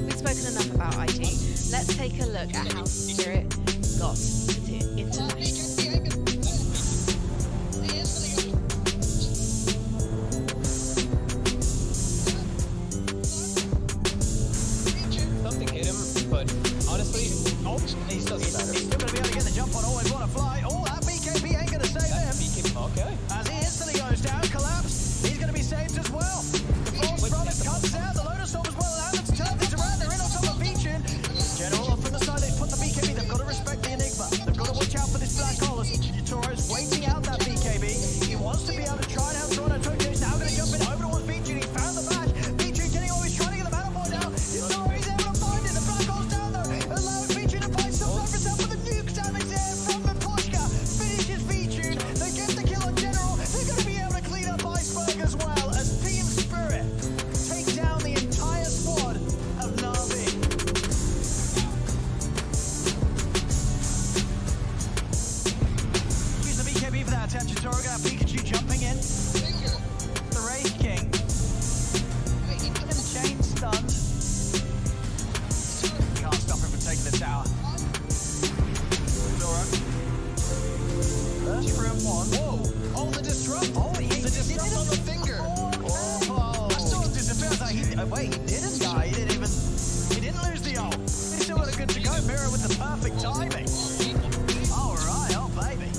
we've spoken enough about IG. Let's take a look at how Spirit got to international. Something hit him, but honestly, he still gonna be able to get the jump on. Always want to fly. Oh, that BKB ain't gonna save him. Okay. As he instantly goes down, collapse. He's gonna be saved as well. The force from it comes out. The Lotus Storm as well. And it's turned things around. They're in on top of Beachin. General off from the side. They put the BKB. They've got to respect the Enigma. They've got to watch out for this black hole. Utoro's waiting out that BKB. He wants to be able to try and help Toronto. Tokyo is now going to jump in over towards Beachin. He found the match. Beachin getting always trying to get the battle point down. Utoro's able to find it. The black hole's down though. Allowing Beachin to fight some over himself with the nuke damage there from the Poshka. Finishes Beachin. They get the kill on General. They're going to be able to clean up Iceberg as well as Team Spirit take down the entire squad of Na'Vi. Use the BKB for that attention. Toro got Pikachu jumping in. The Rage King. Him chain stunned. Can't stop him from taking the tower. Dora. Burst from one. Whoa! Oh, the disrupt! Oh, the disrupt on the finger! Oh! I saw him disappear. I was like, wait, he didn't die. He didn't lose the ult. He still got a good to go. Mirror with the perfect timing. Alright, oh baby.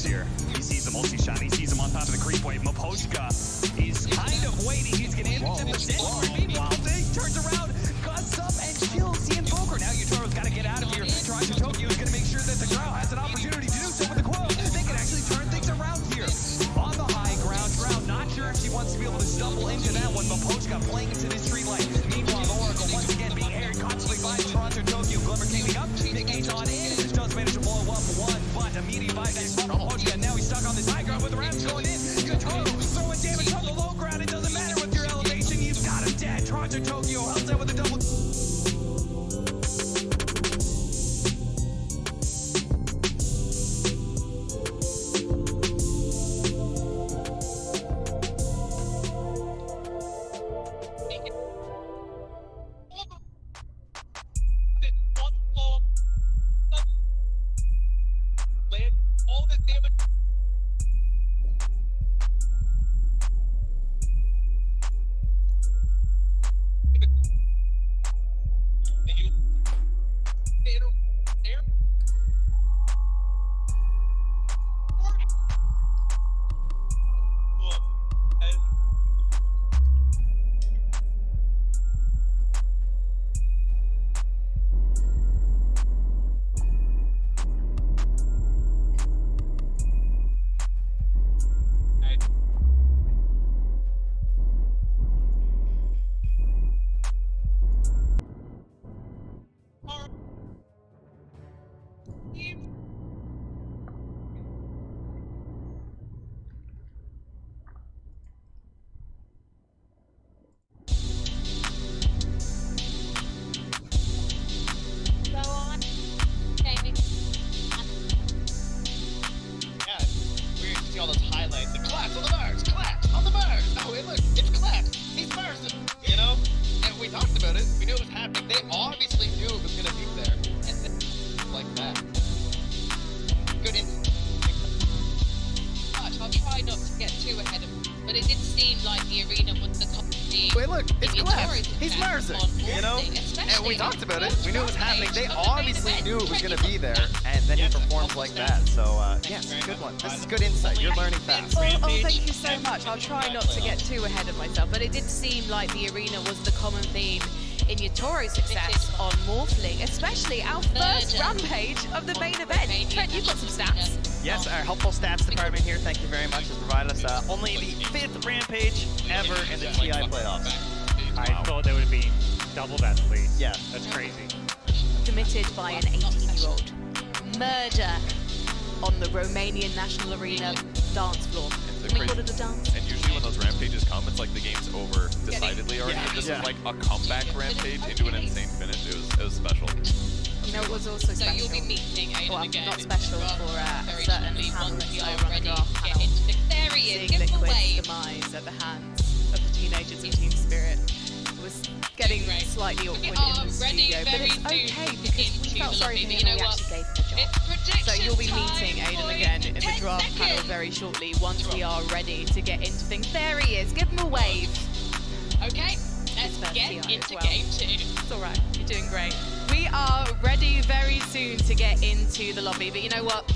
Here. He sees the multi-shot, he sees him on top of the creep wave. Maposhka is kind of waiting, he's gonna hit him. Meanwhile, he turns around, cuts up and kills the Invoker. Now Utoro's gotta get out of here. Tries to Tokyo is gonna make sure that the Drow has an opportunity to do so with the Quo. They can actually turn things around here. On the high ground, Drow not sure if she wants to be able to stumble into that one. Maposhka playing into this tree light. Meanwhile, Oracle once again being aired constantly by Toronto Tokyo. Glimmer coming up, Nick Gage on in, does manage to blow up one, but immediate buy that from Maposhka. Now he's stuck on this high ground with the Rams going in. Utoro throwing damage on the low ground. It doesn't matter with your elevation, you've got him dead. Toronto Tokyo helps out with a double. All those highlights, the collapse on the Mars, collapse on the Mars. Oh, wait, look, it's collapse. He's Mars, you know. And we talked about it. We knew it was happening. They obviously knew it was gonna be there, and then like that. Good insight. I'll try not to get too ahead of him, but it did seem like the arena was the company. Wait, look, it's collapse. He's Mars, you know. And we talked about it. We knew it was happening. They obviously knew it was gonna be there, and then he performs like that. So yes, good one. This is good insight. You're learning fast. Oh, thank you so much. I'll try not to get too ahead of myself, but it did seem like the arena was the common theme in Utoro's success on Morphling, especially our first rampage of the main event. Trent, you've got some stats. Yes, our helpful stats department here, thank you very much, has provided us only the 5th rampage ever in the TI playoffs. I thought there would be double that, please. Yeah. That's crazy. Committed by an 18-year-old. Murder on the Romanian National Arena dance floor. Can we call it a dance? And usually when those rampages come, it's like the game's over decidedly already. This is like a comeback rampage into an insane finish. It was special. You know, it was also special. So you'll be meeting Aiden well, again. not special for certain once talents you over on the ready draft to get panel. into the There he is. seeing Give him a Liquid's wave. demise at the hands of the teenagers of Team Spirit was getting slightly awkward in the studio, but it's okay because we felt sorry for him and we actually gave him a job. So you'll be meeting Aiden again in the draft panel very shortly once we are ready to get into things. There he is. Give him a wave. Okay, let's get into game 2. It's all right. You're doing great. We are ready very soon to get into the lobby, but you know what?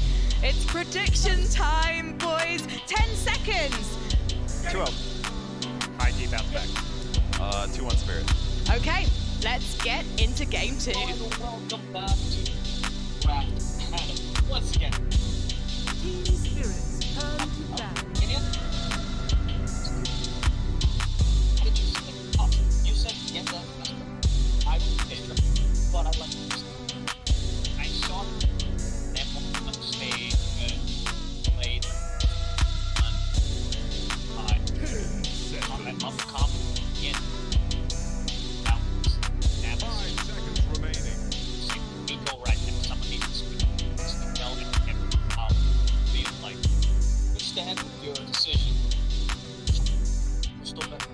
It's prediction time, boys. 10 seconds. 2-0. IG bounce back. 2-1 Spirit. Okay, let's get into game 2. Welcome back to Draft Panel. Once again. Team Spirit, turn to back. Can you? Interesting. Oh, you said get that. I will take it. But I'd like to say, I saw them on stage played on that comp in 5 seconds remaining. We go right now. Someone needs to tell him how feel like. You stand with your decision. Still better.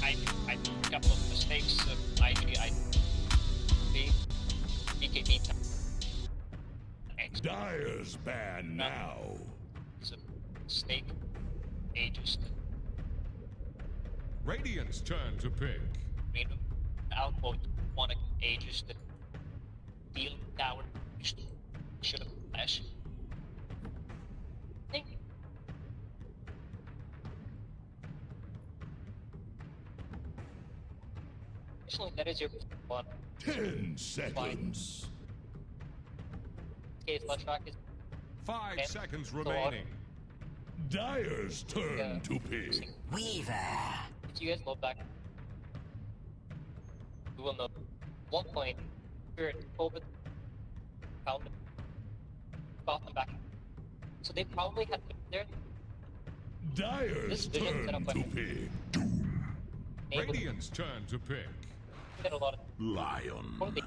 I a couple of mistakes. I BKB time. Dyer's ban now. It's a mistake. Ages. Radiant's turn to pick. Outpost one ages that deal tower should have flash. Actually, that is your one. 10 seconds. Okay, flash back is 5 10. seconds So remaining. Dyer's turn to pick. Weaver. If you guys load back, you will know 1 point. Spirit over found them. Got them back. So they probably had there. Dyer's turn to pick. Radiant's turn to pick. Get a lot of Lion. or they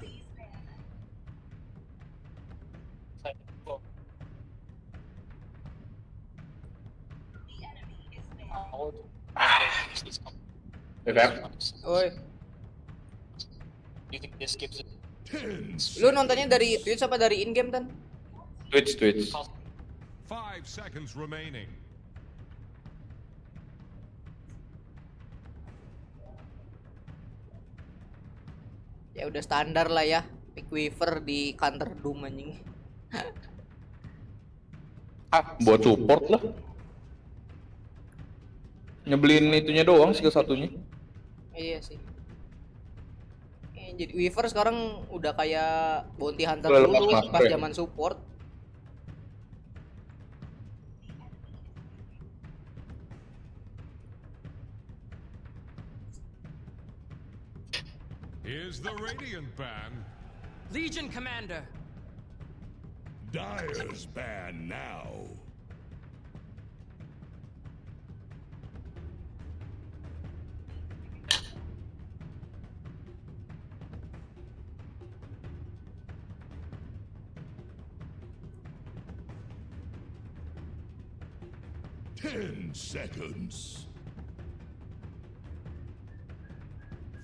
side well. Oi, Do you think this gives it? lu nontonnya dari Twitch apa dari in-game, Tan? Twitch. 5 seconds remaining. Ya udah standar lah ya. Pick Weaver di counter Doom anjing. Buat support lah. Nyebelin itunya doang skill satunya. Iya sih. Jadi Weaver sekarang udah kayak bounty hunter Lepas dulu master pas ya? zaman support. Here's the Radiant ban. Legion Commander. Dyer's ban now. Ten seconds.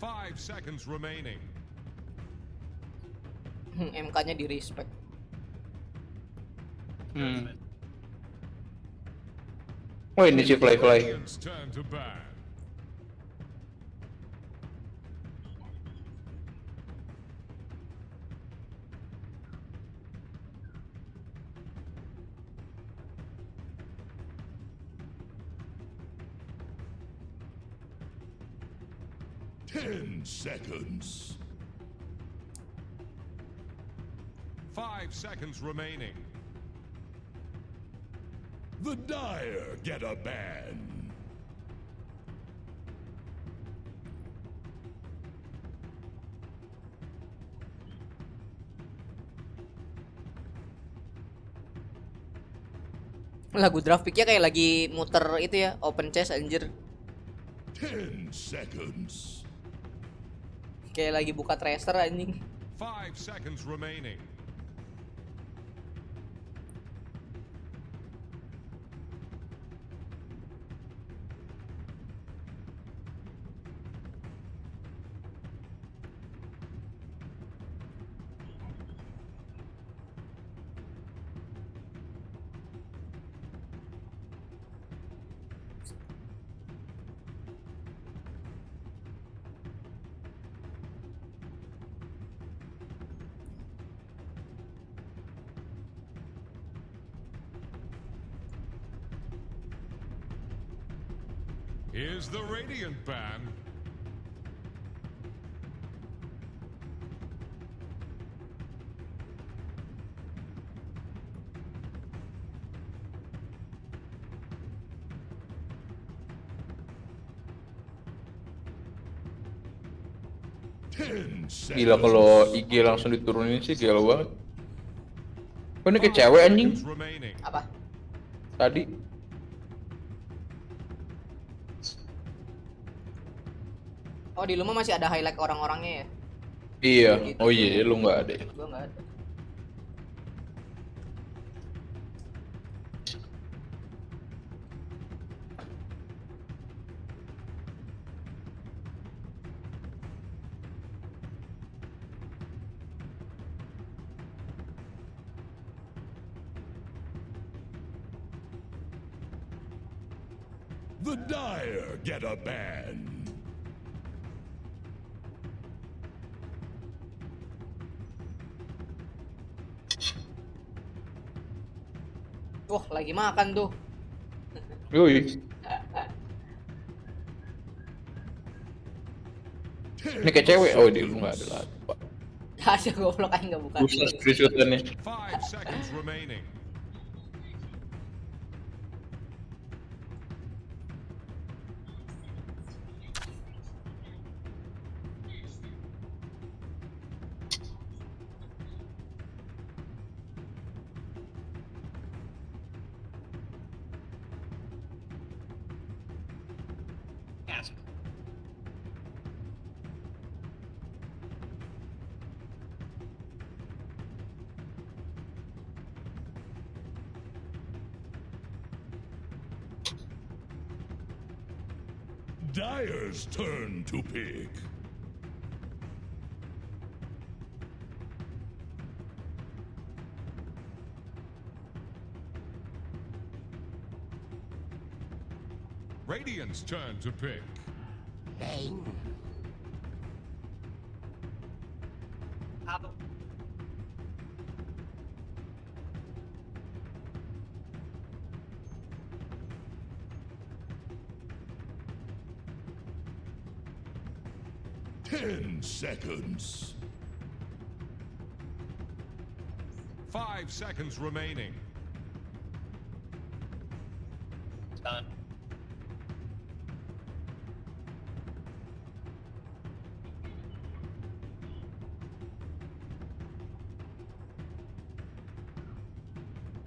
5 seconds remaining. MK-nya di respect. Oh ini si Fly. Radiant's turn to ban. Ten seconds. 5 seconds remaining. The Dyer get a ban. Lagu draft picknya kayak lagi muter itu ya, open chest anjir. 10 seconds. Kayak lagi buka tracer anjing. 5 seconds remaining. Here's the Radiant ban. Gila kalau IG langsung diturunin sih gila banget. Oh ini kayak cewek anjing. Apa? Tadi. Oh di lu mah masih ada highlight orang-orangnya ya? Iya. Gitu. Oh iya, lu nggak ada. Gua nggak ada. The Dire get a ban. Wah, lagi makan tuh. Yoi. Ini kayak cewek. Oh dia lu nggak ada lagi. Ada goblok aja nggak buka. Bukan screenshotannya. 5 seconds remaining. Dire's turn to pick. Radiant's turn to pick. Bang. 10 seconds. 5 seconds remaining. Done.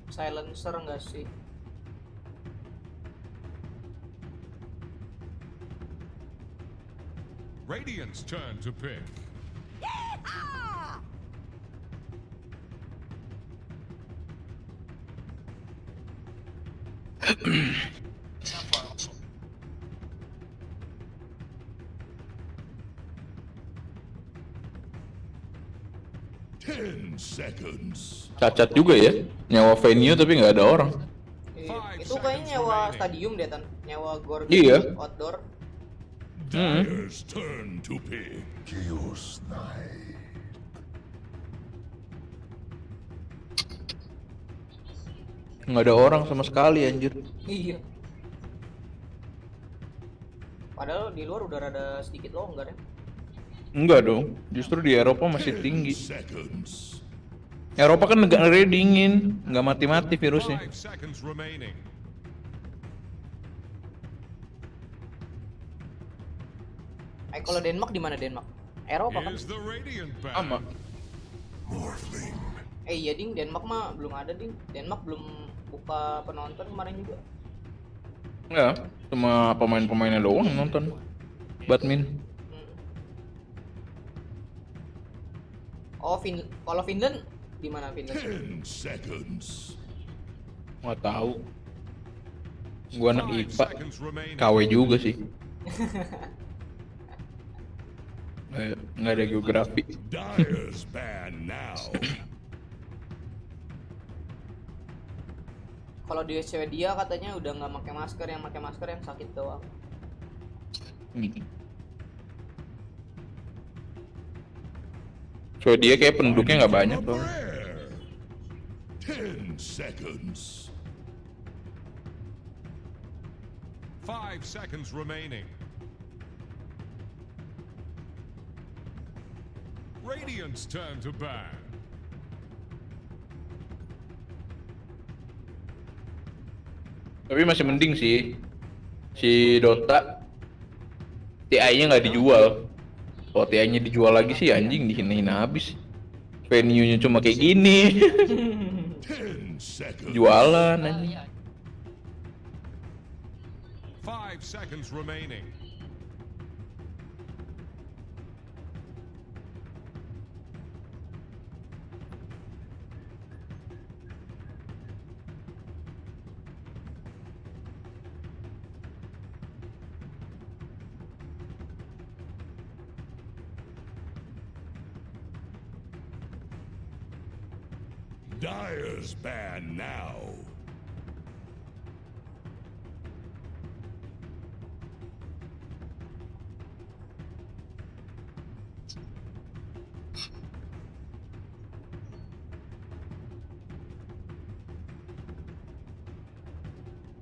Silencer enggak sih? Radiant's turn to pick. Seconds. Cacat juga ya, nyawa venue tapi nggak ada orang. Itu kayaknya nyawa stadium deh, Tan. Nyawa gor Iya. outdoor. Dire's turn to pick. Chaos Knight. Nggak ada orang sama sekali anjir. Iya. Padahal di luar udah rada sedikit longgar ya. Enggak dong, justru di Eropa masih tinggi. Eropa kan negara dingin, nggak mati-mati virusnya. 5 seconds remaining. Kalau Denmark di mana Denmark? Eropa kan? Here's the Radiant ban. Sama. Iya ding, Denmark mah belum ada ding. Denmark belum buka penonton kemarin juga. Ya, cuma pemain-pemainnya doang nonton. Badminton. Oh, kalau Finland di mana Finland? 10 seconds. Nggak tahu. Gua anak IPA. KW juga sih. Nggak ada geografi. Dire's ban now. Kalau di Swedia katanya udah nggak pakai masker, yang pakai masker yang sakit doang. Swedia kayak penduduknya nggak banyak loh. 10 seconds. 5 seconds remaining. Radiant's turn to ban. Tapi masih mending sih si Dota TI-nya nggak dijual. Kalau TI-nya dijual lagi sih anjing dihina-hina habis. Venue-nya cuma kayak gini. Jualan anjing. 5 seconds remaining. Dire's ban now.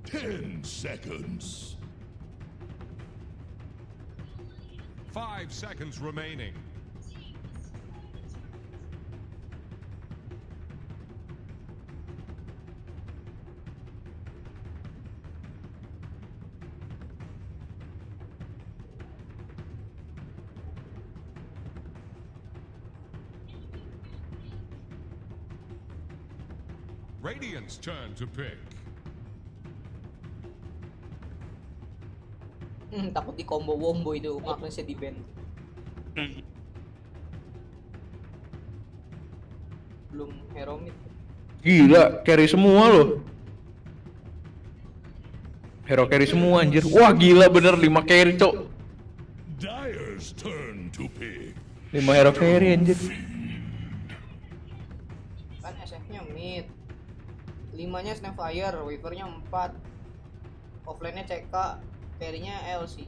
Ten seconds. 5 seconds remaining. Radiant's turn to pick. Takut di combo wombo itu makanya di band. Belum hero mid. Gila, carry semua loh. Hero carry semua anjir. Wah gila bener 5 carry cok. Dire's turn to pick. 5 hero carry anjir. Kan SF-nya mid. 5-nya Snapfire, Weaver-nya 4. Offline-nya CK, carry-nya LC.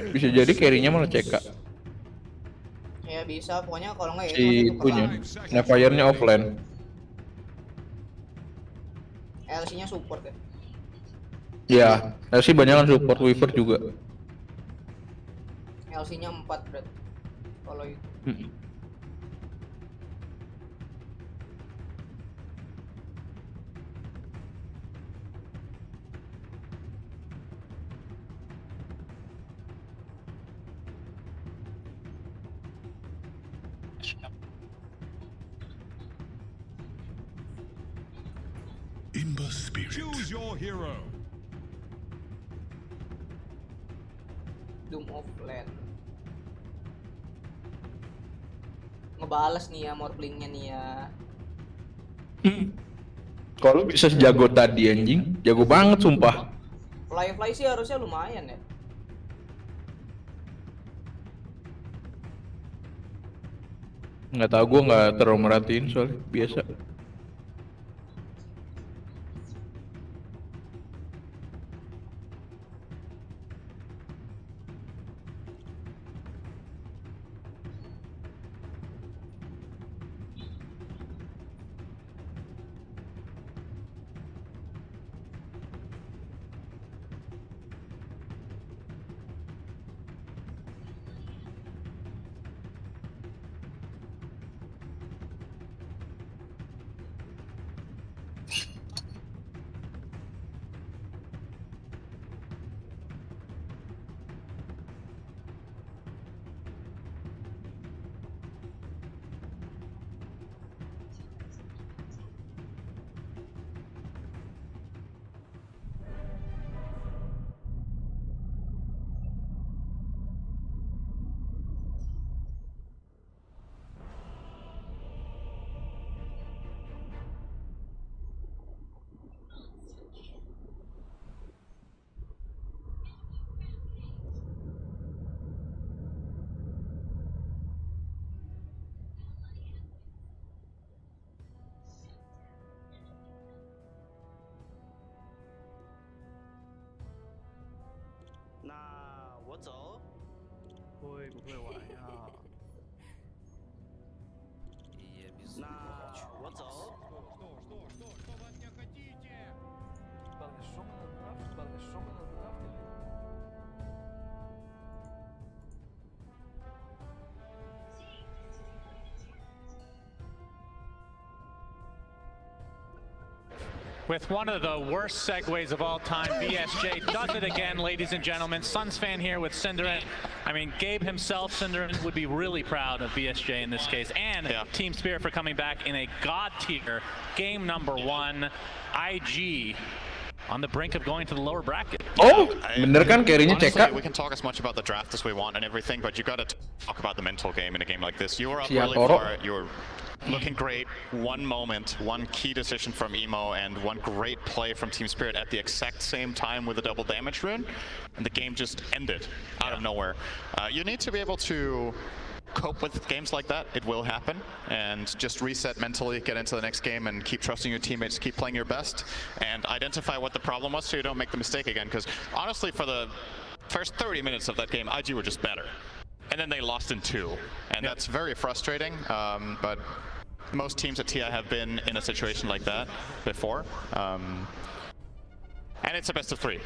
Bisa jadi carry-nya malah CK. Ya bisa, pokoknya kalau nggak ya Si itunya, Snapfire-nya offline. LC-nya support ya. Ya, LC banyak kan support, Weaver juga. LC-nya 4 berarti. Kalau itu. In the spirit. Choose your hero. Doom of Land. Ngebales nih ya Morblingnya nih ya. Kalau bisa sejago tadi anjing, jago banget sumpah. Fly sih harusnya lumayan ya. Nggak tahu, gue nggak terlalu merhatiin soalnya biasa. With one of the worst segues of all time, BSJ does it again, ladies and gentlemen. Suns fan here with Cinderin. I mean, Gabe himself, Cinderin, would be really proud of BSJ in this case, and Team Spirit for coming back in a god tier game number 1. IG on the brink of going to the lower bracket. Oh, bener kan carry-nya CK? We can talk as much about the draft as we want and everything, but you got to talk about the mental game in a game like this. You were up Siap, really Toro. far. You're looking great. One moment, one key decision from Emo, and one great play from Team Spirit at the exact same time with a double damage rune, and the game just ended out of nowhere. You need to be able to cope with games like that. It will happen, and just reset mentally, get into the next game, and keep trusting your teammates, keep playing your best, and identify what the problem was so you don't make the mistake again. Because honestly, for the first 30 minutes of that game, IG were just better, and then they lost in 2, and that's very frustrating. But most teams at TI have been in a situation like that before, and it's a best of 3.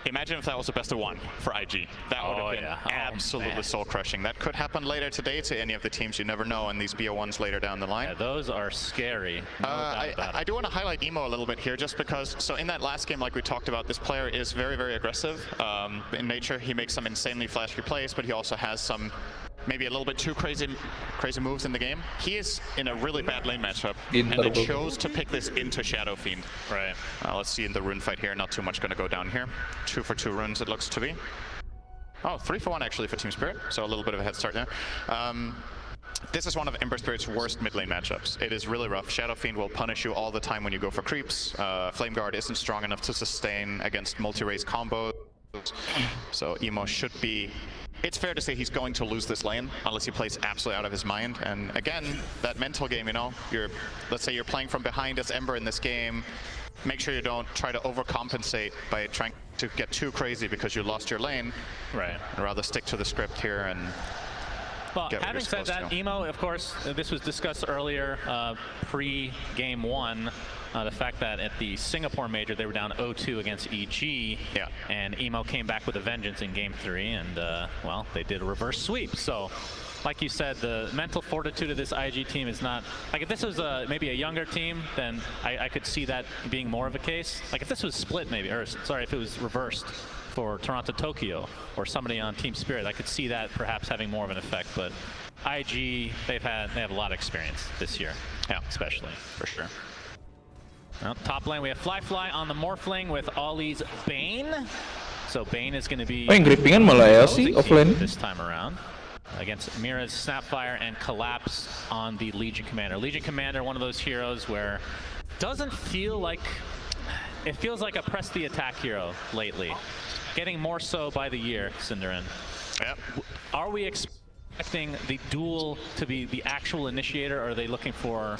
Imagine if that was a best of 1 for IG. That would have been absolutely soul-crushing. That could happen later today to any of the teams. You never know in these BO1s later down the line. Yeah, those are scary. No doubt about it. I do want to highlight Emo a little bit here, just because, so in that last game, like we talked about, this player is very, very aggressive in nature. He makes some insanely flashy plays, but he also has some maybe a little bit too crazy moves in the game. He is in a really bad lane matchup, and they chose to pick this into Shadow Fiend. Right. Let's see in the rune fight here. Not too much going to go down here. 2 for 2 runes it looks to be. Oh, 3 for 1 actually for Team Spirit, so a little bit of a head start there. This is one of Ember Spirit's worst mid lane matchups. It is really rough. Shadow Fiend will punish you all the time when you go for creeps. Flame Guard isn't strong enough to sustain against multi-race combos. So Emo should be... It's fair to say he's going to lose this lane unless he plays absolutely out of his mind. And again, that mental game, you know, let's say you're playing from behind as Ember in this game. Make sure you don't try to overcompensate by trying to get too crazy because you lost your lane. Right. And rather stick to the script here and... Well, having said that, Emo, of course, this was discussed earlier, pre-game 1. The fact that at the Singapore Major, they were down 0-2 against EG, and Emo came back with a vengeance in game 3, and, well, they did a reverse sweep. So, like you said, the mental fortitude of this IG team is not... Like, if this was maybe a younger team, then I could see that being more of a case. Like, if this was split, maybe, or, sorry, if it was reversed for Toronto Tokyo or somebody on Team Spirit, I could see that perhaps having more of an effect. But IG, they have a lot of experience this year, especially, for sure. Well, top lane, we have Fly on the Morphling with Ollie's Bane. So Bane is going to be grippingan malah ya sih offlane this time around against Mira's Snapfire and Collapse on the Legion Commander. Legion Commander, one of those heroes where doesn't feel like... It feels like a press the attack hero lately. Getting more so by the year, Cinderin. Yep. Are we expecting the duel to be the actual initiator, or are they looking for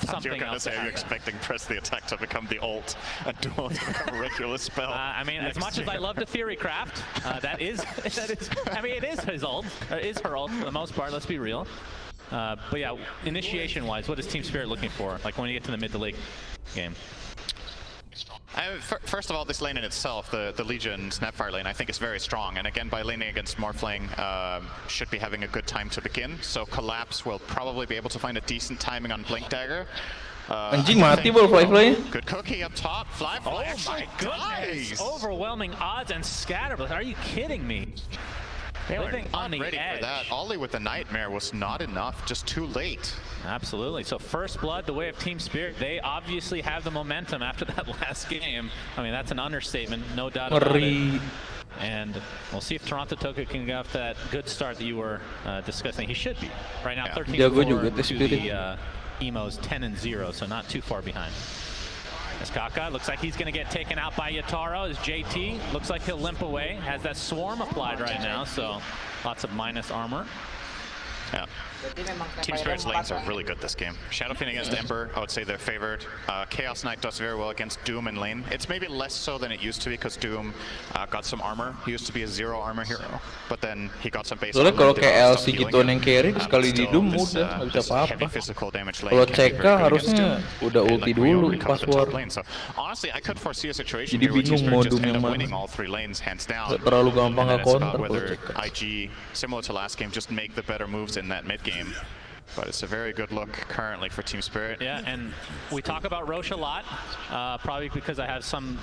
something else? Say you're expecting press the attack to become the ult, and duel to become a regular spell. I mean, as much as I love to theorycraft, that is, I mean, it is his ult, is her ult for the most part. Let's be real. But yeah, initiation-wise, what is Team Spirit looking for? Like when you get to the mid to late game. First of all, this lane in itself, the Legion Snapfire lane, I think is very strong. And again, by laning against Morphling, should be having a good time to begin. So Collapse will probably be able to find a decent timing on Blink Dagger. Anjing mati bol Fly. Good cookie up top. Fly Oh actually my goodness! dies. Overwhelming odds and Scatterblast. Are you kidding me? They were Living on the ready edge. for that. Ollie with the Nightmare was not enough, just too late. Absolutely. So first blood, the way of Team Spirit, they obviously have the momentum after that last game. I mean, that's an understatement, no doubt about it. And we'll see if Toronto Tokyo can get off that good start that you were discussing. He should be. Right now, 13-4 to the Emo's 10-0, so not too far behind. Skaka looks like he's going to get taken out by Yataro as JT. Looks like he'll limp away. Has that swarm applied right now, so lots of minus armor. Yeah. Team Spirit's lanes are really good this game. Shadowfiend against Ember, I would say they're favored. Chaos Knight does very well against Doom in lane. It's maybe less so than it used to be because Doom got some armor. He used to be a 0 armor hero, but then he got some base Soalnya armor. kalau kayak LC gituan yang carry sekali di Doom udah nggak bisa apa-apa. Kalau CK harusnya udah ulti dulu pas war. So honestly, I could foresee a situation Jadi here where Team bingung mau Spirit just Doom end yang up mana. winning all 3 lanes hands down. Nggak terlalu gampang And then it's nge-counter about kalau whether CK. IG, similar to last game, just make the better moves in that mid game. But it's a very good look currently for Team Spirit. Yeah, and we talk about Roche a lot, probably because I have some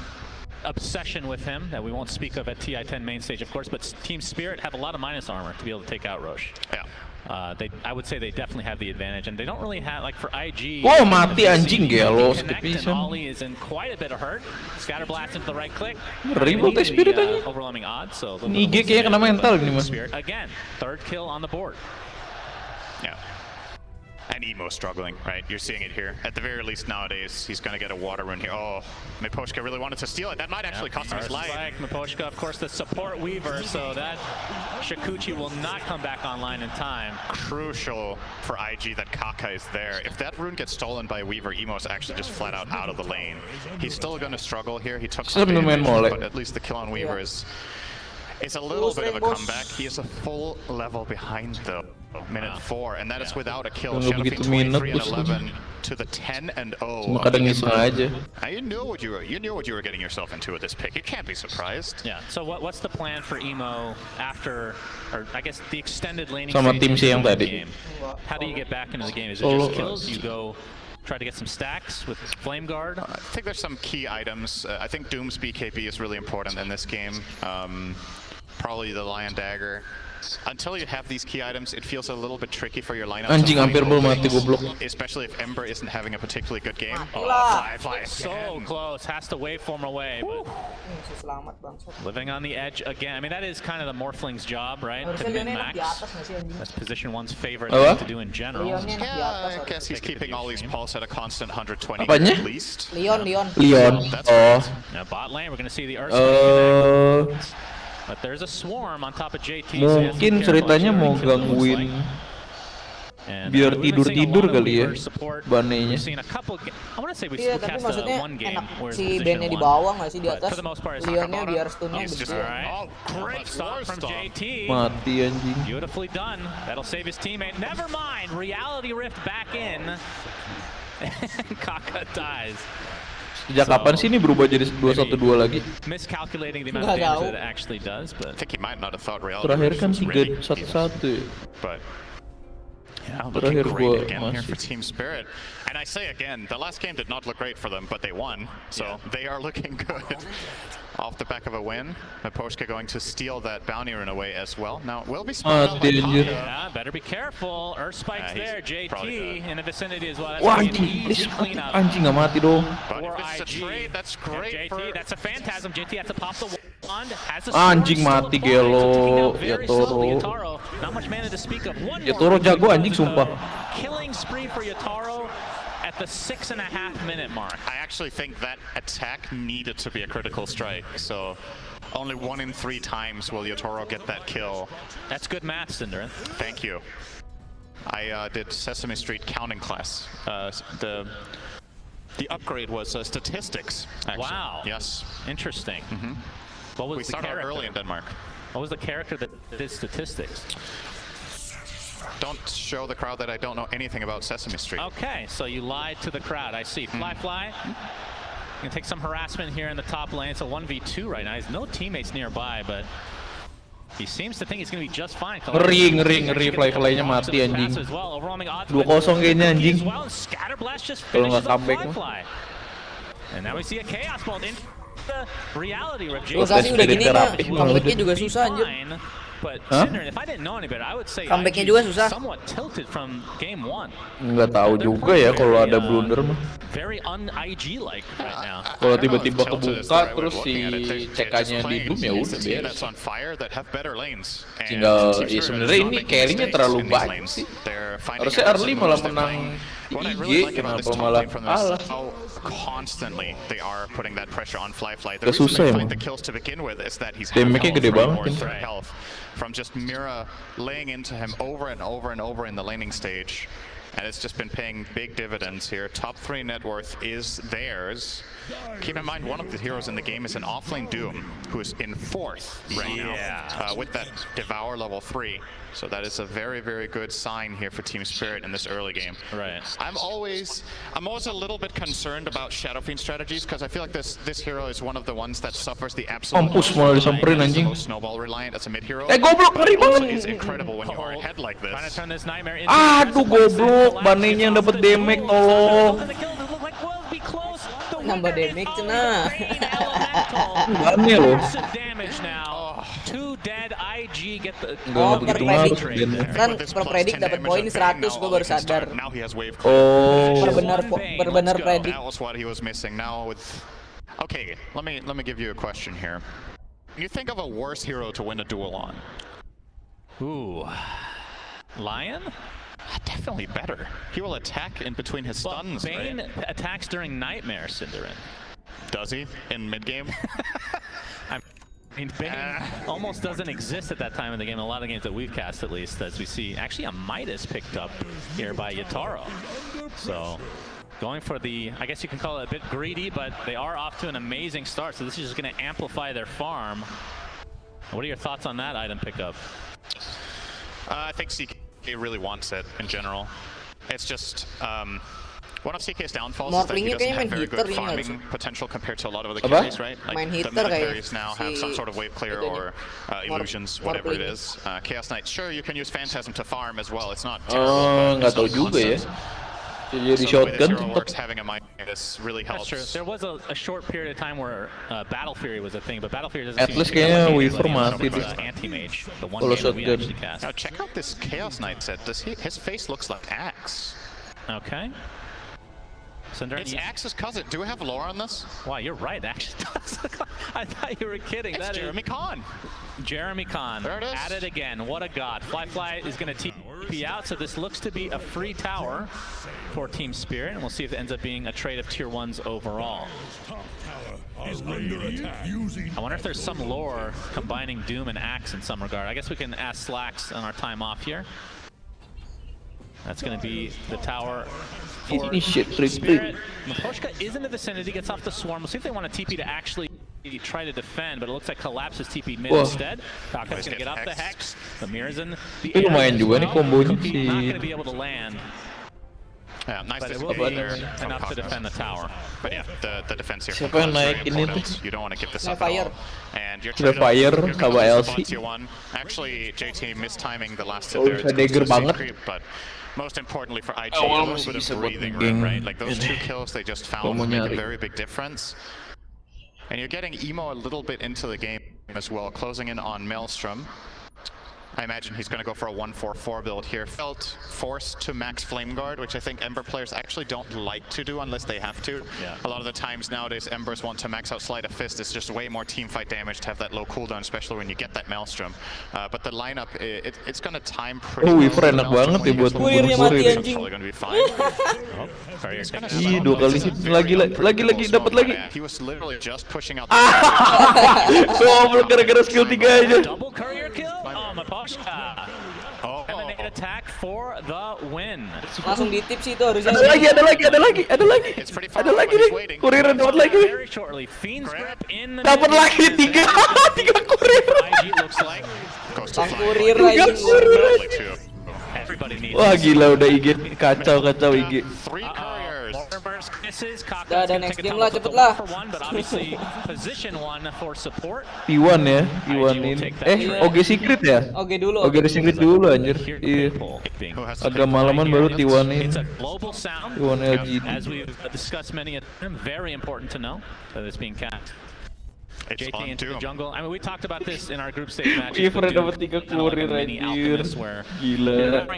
obsession with him that we won't speak of at TI-10 main stage, of course, but Team Spirit have a lot of minus armor to be able to take out Roche. Yeah. I would say they definitely have the advantage, and they don't really have, like for IG... Oh, mati anjing Gelo, skip And pisan. Ollie is in quite a bit of hurt. Scatter blast into the right click. Ribut Spirit aja. Overwhelming odds, so... Ini IG kayaknya kena mental gini mas. Spirit, again, third kill on the board. Yeah. And Emo struggling, right? You're seeing it here. At the very least nowadays, he's going to get a water rune here. Oh, Miposhka really wanted to steal it. That might actually cost him his life. Miposhka, of course, the support weaver, so that Shikuchi will not come back online in time. Crucial for IG that Kaka is there. If that rune gets stolen by Weaver, Emo's actually just flat out of the lane. He's still going to struggle here. He took some damage, but at least the kill on Weaver is a little bit of a comeback. He is a full level behind though. Minute 4, and that is without a kill. Shadowfiend 23 and 11 to the 10 and 0. Cuma kadang iseng aja. Now you knew what you were getting yourself into with this pick. You can't be surprised. Yeah. So what's the plan for Emo after, or I guess the extended laning Sama phase tim of si yang the tadi. game? How do you get back into the game? Is it Solo. just kills? You go try to get some stacks with Flame Guard? I think there's some key items. I think Doom's BKB is really important in this game. Probably the Lion Dagger. Until you have these key items, it feels a little bit tricky for your lineup. Anjing hampir belum mati goblok. Especially if Ember isn't having a particularly good game. Fly so close, has to waveform away. But living on the edge again. I mean, that is kind of the Morphling's job, right? To min-max. That's position 1's favorite thing to do in general. Yeah, I guess he's keeping all these pulse at a constant 120 Apanya? at least. Leon. That's right. Now bot lane, we're going to see the Earth. But there's a swarm on top of JT. Mungkin ceritanya mau gangguin biar tidur-tidur kali ya Banenya. Iya, tapi maksudnya enak si bandnya di bawah nggak sih di atas, Leonnya biar stunnya besar. Mati anjing. Beautifully done. That'll save his teammate. Never mind. Reality Rift back in. Kaka dies. Sejak kapan sih ini berubah jadi 2-1-2 lagi? Miscalculating the amount of damage that it actually does, but I think he might not have thought reality. Terakhir kan 3-1-1. But yeah, Terakhir looking gua great again here for masih. Team Spirit. And I say again, the last game did not look great for them, but they won, so they are looking good. Off the back of a win, Miposhka going to steal that bounty rune away as well. Now, will be spotted by Kaka. Yeah, better be careful. Earth spikes there. JT in the vicinity as well. Wah That's anjing, easy cleanup. anjing nggak mati dong. But if this is a trade, that's great for... JT, that's a phantasm. JT has to pop the wand. Has the Anjing mati Gelo, Yatoro. Yatoro. Not much mana to speak of. One Yatoro jago anjing sumpah. killing spree for Yatoro at the 6.5-minute mark. I actually think that attack needed to be a critical strike, so only 1 in 3 times will Yotaro get that kill. That's good math, Cinder. Thank you. I did Sesame Street counting class. The upgrade was statistics, actually. Wow. Yes. Interesting. What was We the started character? early in Denmark. What was the character that did statistics? Don't show the crowd that I don't know anything about Sesame Street. Okay, so you lied to the crowd. I see. Fly. Gonna take some harassment here in the top lane. It's a 1v2 right now. He's no teammates nearby, but he seems to think he's gonna be just fine. Ngeri Fly-nya mati anjing. 2-0 kayaknya anjing. Kalau nggak comeback mah. And now we see a chaos bolt in the reality rip. Lokasi udah gini mah comebacknya juga susah anjir. But Huh? Cinder, if I didn't know any better, I would say Comebacknya IG juga susah. somewhat tilted from game 1. Nggak tahu juga ya kalau ada blunder mah. Very un-IG like right now. Kalau tiba-tiba kebuka terus si CK-nya di Doom ya udah beres. Tinggal ya sebenarnya ini carry-nya terlalu banyak sih. Harusnya early malah menang What I really like IG about this kenapa top malah lane from this kalah? is how constantly they are putting that pressure on Flyfly. The Gak reason susah they emang. find the kills to begin with is that he's Damage-nya half gede health, banget or kan. threat health from just Mira laying into him over and over and over in the laning stage. And it's just been paying big dividends here. Top 3 net worth is theirs. Keep in mind, one of the heroes in the game is an offlane Doom, who is in 4th right now with that Devour level 3. So that is a very, very good sign here for Team Spirit in this early game. Right. I'm always a little bit concerned about Shadow Fiend strategies because I feel like this hero is one of the ones that suffers the absolute Mampus malah disamperin anjing. most snowball reliant as a mid hero. Goblok ngeri Also banget. is incredible when you are ahead like this. Trying to turn this nightmare into Aduh goblok, Banenya yang dapat damage tolong. Nambah damage cenah. Bane loh. damage now. 2 dead IG get the Oh, per begitu predik. ngaruh. Kan per predik dapat poin 100, gue baru sadar. Now he has wave Oh. Berbenar predik. That was what he was missing. Now with okay, let me give you a question here. You think of a worse hero to win a duel on? Ooh. Lion? Definitely better. He will attack in between his stuns, Bane right? attacks during Nightmare, Cinderin. Does he? In mid-game? I mean, Bane almost doesn't exist at that time in the game. In a lot of games that we've cast, at least, as we see. Actually, a Midas picked up here by Yataro. So, going for the, I guess you can call it a bit greedy, but they are off to an amazing start. So this is just going to amplify their farm. What are your thoughts on that item pickup? I think CK really wants it in general. It's just one of CK's downfalls is that he doesn't have very good farming potential compared to a lot of other carries, right? Like the meta carries now have some sort of wave clear or illusions, whatever it is. Chaos Knight, sure, you can use Phantasm to farm as well. It's not terrible. Nggak tahu juga ya. Jadi shotgun having a Midas really helps. That's true. There was a short period of time where Battle Fury was a thing, but Battle Fury doesn't At seem least to be kayaknya like Weaver any mati sort deh. of anti-mage, the one Kalau game that we shotgun. actually cast. Now check out this Chaos Knight set. His face looks like Axe. Okay. Cinder, It's Axe's cousin. Do we have lore on this? Wow, you're right. Actually, I thought you were kidding. It's Jeremy Kahn. Jeremy Kahn. There it is. At it again. What a god. Flyfly is going to TP out, so this looks to be a free tower for Team Spirit, and we'll see if it ends up being a trade of tier 1s overall. I wonder if there's some lore combining Doom and Axe in some regard. I guess we can ask Slacks on our time off here. That's going to be the tower for Spirit. Maposhka is in the vicinity, gets off the swarm. We'll see if they want a TP to actually try to defend, but it looks like Collapse is TP mid instead. Falcon's going to get up the Hex. The Mirror's in the air. Lumayan juga nih kombonya Cookie not going to si. be able to land. Yeah, nice But to it will see be there from enough to Cosmos. defend the tower. But yeah, the defense here Siapa from yang Cosmos is naik very ini important. tuh? You don't want to give this up at Fire. all. And you're Udah fire sama LC. tier 1. Actually, JT mistiming the last hit Oh, there. bisa dagger banget. Creep, but most importantly for IG, Awal a little masih bit bisa of buat breathing geng room, right? Like those ini. 2 kills they just Kalau found mau make a nyari. very big difference. And you're getting Emo a little bit into the game as well, closing in on Maelstrom. I imagine he's going to go for a 1-4-4 build here. Felt forced to max Flame Guard, which I think Ember players actually don't like to do unless they have to. Yeah. A lot of the times nowadays, Embers want to max out Sleight of Fist. It's just way more teamfight damage to have that low cooldown, especially when you get that Maelstrom. But the lineup, it's going to time pretty Oh, well. Weaver enak banget ya buat Kurirnya ngebur mati itu. anjing. Probably going to be fine. Ih, 2 kali hit lagi dapat lagi. He was literally just pushing out. Goblok gara-gara skill 3 aja. Double courier kill? Oh, Maposhka. Eliminate attack for the win. Langsung di tip sih itu harusnya. Ada lagi nih. Kuriran dapat lagi nih. Very shortly, Fiend's grip in the Dapat lagi 3 kurir. IG looks like Bang kurir lagi. everybody needs. Wah gila udah IG kacau IG. Udah ada next game lah, cepet lah. T1 ya, T1 ini. OG Secret ya? OG dulu. OG Secret dulu anjir. Iya. Agak malaman baru T1 ini. It's a global sound. T1 LGD. As we've discussed many of them, very important to know that it's being cast. JT into the jungle. I mean, we talked about this in our group stage match. Weaver dapat 3 kurir anjir. Gila.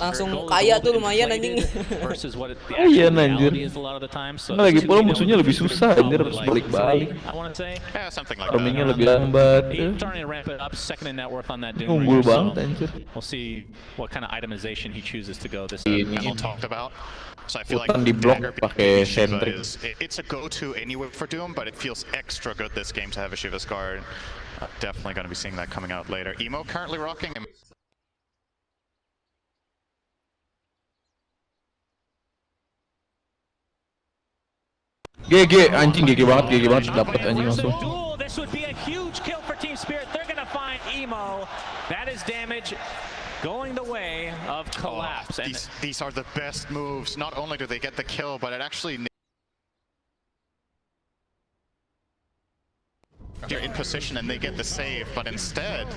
Langsung kaya tuh lumayan anjing. Versus what the Iya actual anjir. is a lot of the time. So Lagi pula musuhnya lebih susah anjir, harus balik-balik. I want to say. Yeah, something like Farmingnya that. lebih lambat. He's starting to ramp it up, second in net worth on that Doom Unggul Ranger, banget so anjir. we'll see what kind of itemization he chooses to go this Ini We'll talked about. So I feel like Hutan di blok Dagger pakai Shiva sentry. it's a go-to anyway for Doom, but it feels extra good this game to have a Shiva's Guard. Definitely going to be seeing that coming out later. Emo currently rocking. GG anjing, GG banget dapat anjing langsung. Duel, this would be a huge kill for Team Spirit. They're going to find Emo. That is damage going the way of Collapse. Oh, these are the best moves. Not only do they get the kill, but it actually they're in position and they get the save, but instead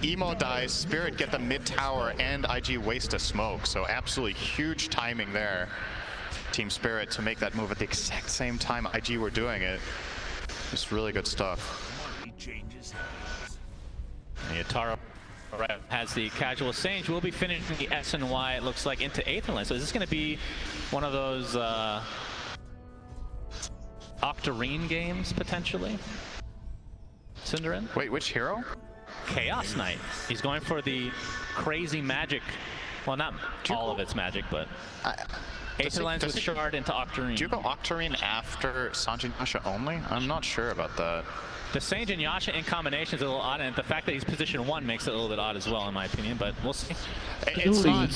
Emo dies, Spirit get the mid tower, and IG waste a smoke. So absolutely huge timing there. Team Spirit to make that move at the exact same time IG were doing it. Just really good stuff. Yataro has the casual Sage. Will be finishing the S and Y, it looks like, into 8th lane. So is this going to be one of those Octarine games, potentially? Cinderin? Wait, which hero? Chaos Knight. He's going for the crazy magic. Well, not all of its magic, but... Aetherlands with Shard into Octarine. Do you go Octarine after Sanjin Yasha only? I'm not sure about that. The Sage and Yasha in combination is a little odd, and the fact that he's position 1 makes it a little bit odd as well, in my opinion, but we'll see. It's not...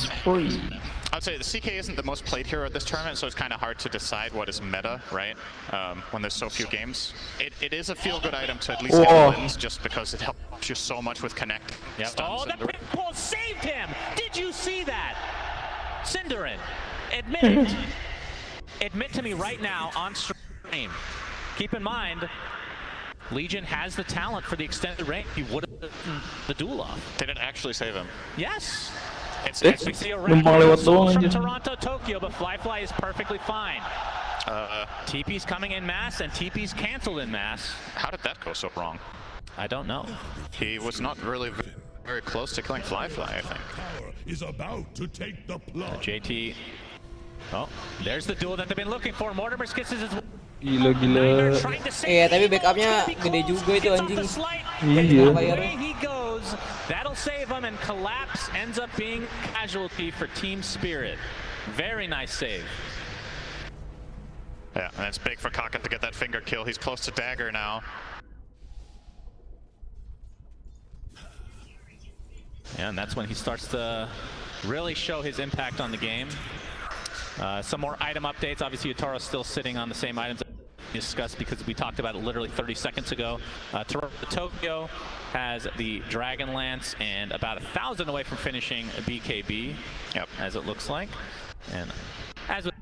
I'd say the CK isn't the most played hero at this tournament, so it's kind of hard to decide what is meta, right? When there's so few games. It is a feel-good item to at least get wins, just because it helps you so much with connect. Yep. Oh, the pinball saved him! Did you see that? Cinderin, admit it. Admit to me right now on stream. Keep in mind, Legion has the talent for the extended range. He would have gotten the duel off. Did it actually save him? Yes. We see a from Toronto, Tokyo, but Fly is perfectly fine. TP's coming in mass, and TP's canceled in mass. How did that go so wrong? I don't know. He was not really very close to killing Fly, I think. Is about to take the plunge. JT. Oh, there's the duel that they've been looking for. Mortimer's kisses is... Gila. Iya, tapi backupnya gede juga itu anjing. Iya. He goes. That'll save him, and Collapse ends up being casualty for Team Spirit. Very nice save. Yeah, and it's big for Kaka to get that finger kill. He's close to Dagger now. Yeah, and that's when he starts to really show his impact on the game. Some more item updates. Obviously, Yataro's still sitting on the same items discussed because we talked about it literally 30 seconds ago. Tokyo has the Dragon Lance and about 1,000 away from finishing BKB, as it looks like. And as with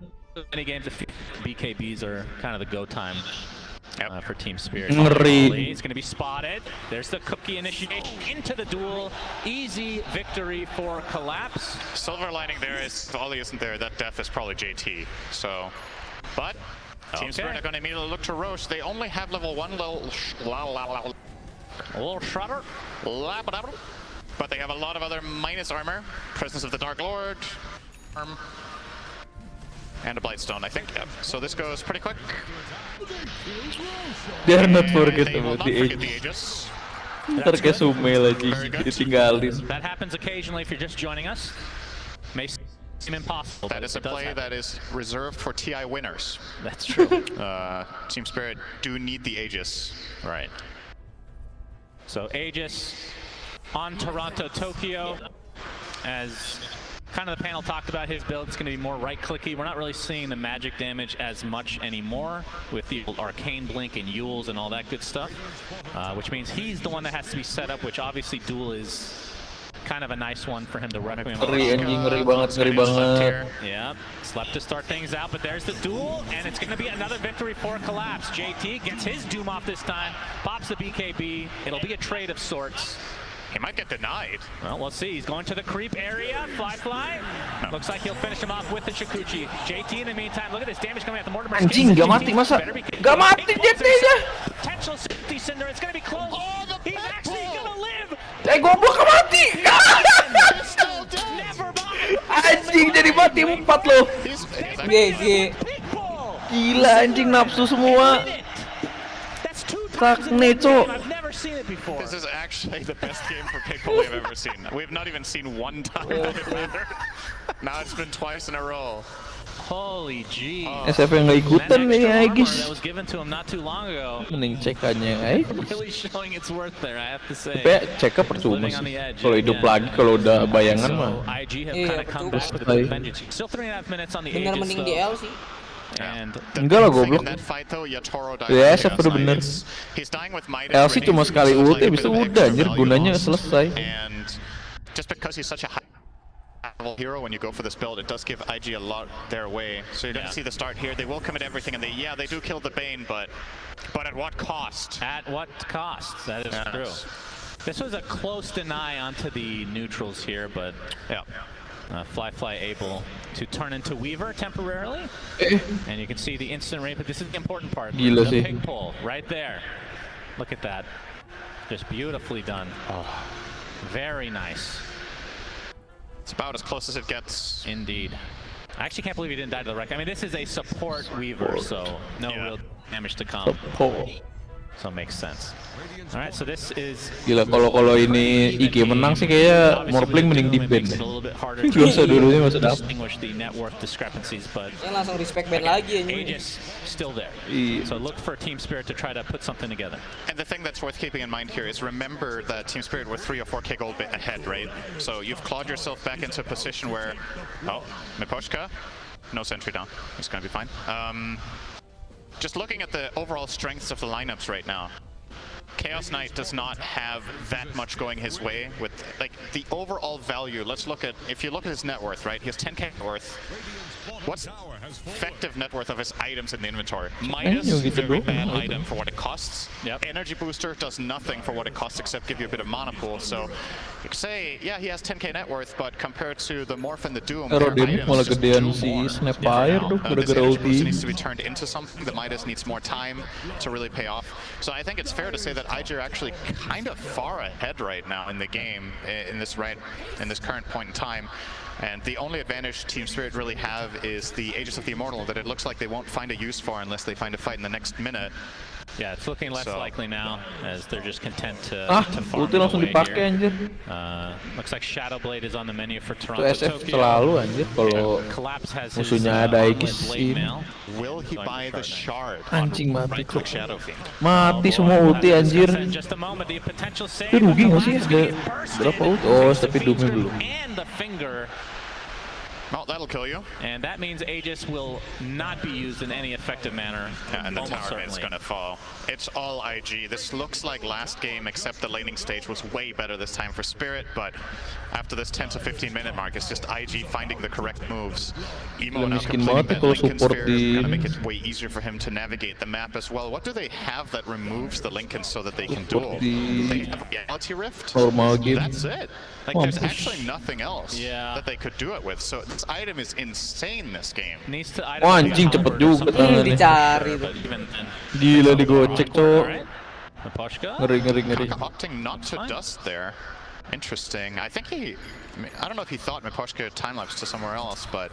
many games, BKBs are kind of the go time for Team Spirit. He's going to be spotted. There's the cookie initiation into the duel. Easy victory for Collapse. Silver lining there is, if Ollie isn't there, that death is probably JT. So, but Team Spirit are going to immediately look to Roche. They only have level 1 little Shredder. But they have a lot of other minus armor. Presence of the Dark Lord. And a Blightstone, I think. Yep. So this goes pretty quick. They are not forget They will about not the forget Aegis. the Aegis. Ntar kayak Sumel aja ditinggalin. That happens occasionally if you're just joining us. May seem impossible. That is a play that is reserved for TI winners. That's true. Team Spirit do need the Aegis. Right. So Aegis on Toronto, Tokyo, as kind of the panel talked about his build. It's going to be more right-clicky. We're not really seeing the magic damage as much anymore with the Arcane Blink and Yules and all that good stuff, which means he's the one that has to be set up, which obviously Duel is kind of a nice one for him to Requiem. Ngeri banget. Yeah, slept to start things out, but there's the Duel, and it's going to be another victory for Collapse. JT gets his Doom off this time, pops the BKB. It'll be a trade of sorts. He might get denied. Well, we'll see. He's going to the creep area. Fly. No. Looks like he'll finish him off with the Shikuchi. JT in the meantime, look at this damage coming out the Mortimer. Anjing, gak mati masa? Gak mati JT-nya. Potential 60 Cinder. It's going to be close. He's actually going to live. Goblok gak mati. Anjing jadi mati 4 loh. GG. Gila anjing nafsu semua. Sakne, cok. This is actually the best game for Pickle we've ever seen. We've not even seen one time that it mattered. Now it's been twice in a row. Holy G. SF yang nggak ikutan nih Aegis. That was given to him not too long ago. Mending cekannya Aegis. Really showing its worth there, I have to say. Tapi ceknya percuma sih. Kalau hidup lagi, kalau udah bayangan mah. IG have kind of come back with a bit of vengeance. Still 3.5 minutes on the Aegis. Bener mending di L sih. Enggak lah goblok. Ya SF udah bener. LC cuma sekali ulti habis itu udah anjir gunanya selesai. And just because he's such a high level hero when you go for this build, it does give IG a lot their way. So you're gonna see the start here. They will commit everything and they do kill the Bane, but at what cost? At what cost? That is true. This was a close deny onto the neutrals here, but yeah. Fly able to turn into Weaver temporarily, and you can see the instant rape, but this is the important part. Gila the sih. pig pull right there. Look at that. Just beautifully done. Oh, very nice. It's about as close as it gets. Indeed. I actually can't believe he didn't die to the wreck. I mean, this is a support Weaver, so no real damage to come. So it makes sense. All right, so this is. Gila kalau ini IG menang sih kayaknya Morpling mending di ban. Dosa dulunya masa dapat. Distinguish the net worth discrepancies, but Saya langsung respect ban lagi anjing. Aegis still there. So look for Team Spirit to try to put something together. And the thing that's worth keeping in mind here is remember that Team Spirit were 3 or 4k gold ahead, right? So you've clawed yourself back into a position where, Miposhka, no sentry down. It's gonna be fine. Just looking at the overall strengths of the lineups right now, Chaos Knight does not have that much going his way with like the overall value. Let's look at, if you look at his net worth, right? He has 10k net worth. What's effective net worth of his items in the inventory? Midas, very bad item for what it costs. Energy booster does nothing for what it costs except give you a bit of mana pool. So you could say, yeah, he has 10k net worth, but compared to the Morph and the Doom, their items just do more. This energy booster needs to be turned into something. The Midas needs more time to really pay off. So I think it's fair to say that IG are actually kind of far ahead right now in the game in this current point in time. And the only advantage Team Spirit really have is the Aegis of the Immortal that it looks like they won't find a use for unless they find a fight in the next minute. Yeah, it's looking less likely now as they're just content to farm ulti langsung away dipakai here. anjir. Looks like Shadow Blade is on the menu for Toronto. Itu SF selalu anjir kalau musuhnya ada Aegis ini. Will he buy the shard? Anjing mati tuh. Shadow Fiend. Mati semua ulti anjir. Tapi rugi nggak sih? Ada berapa ulti? Oh, tapi Doomnya belum. And the finger. Well, that'll kill you. And that means Aegis will not be used in any effective manner. Yeah, and the tower is going to fall. It's all IG. This looks like last game, except the laning stage was way better this time for Spirit, but after this 10 to 15 minute mark, it's just IG finding the correct moves. Emo now completing that Lincoln Sphere is going to make it way easier for him to navigate the map as well. What do they have that removes the Lincolns so that they can duel? They have a Reality Rift? That's it. Like, there's actually nothing else that they could do it with. So this item is insane this game. Wah anjing cepet juga tangannya. Dicari tuh. Gila digocek tuh. Ngeri. Opting not to dust there. Interesting. I think I don't know if he thought Miposhka time-lapsed to somewhere else, but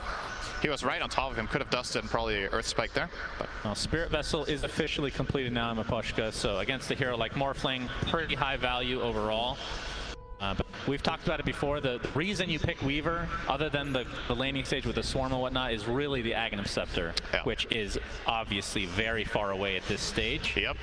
he was right on top of him. Could have dusted and probably Earth Spike there. But. Well, Spirit Vessel is officially completed now in Miposhka, so against a hero like Morphling, pretty high value overall. But we've talked about it before. The reason you pick Weaver, other than the laning stage with the Swarm and whatnot, is really the Aghanim Scepter, which is obviously very far away at this stage. Yep.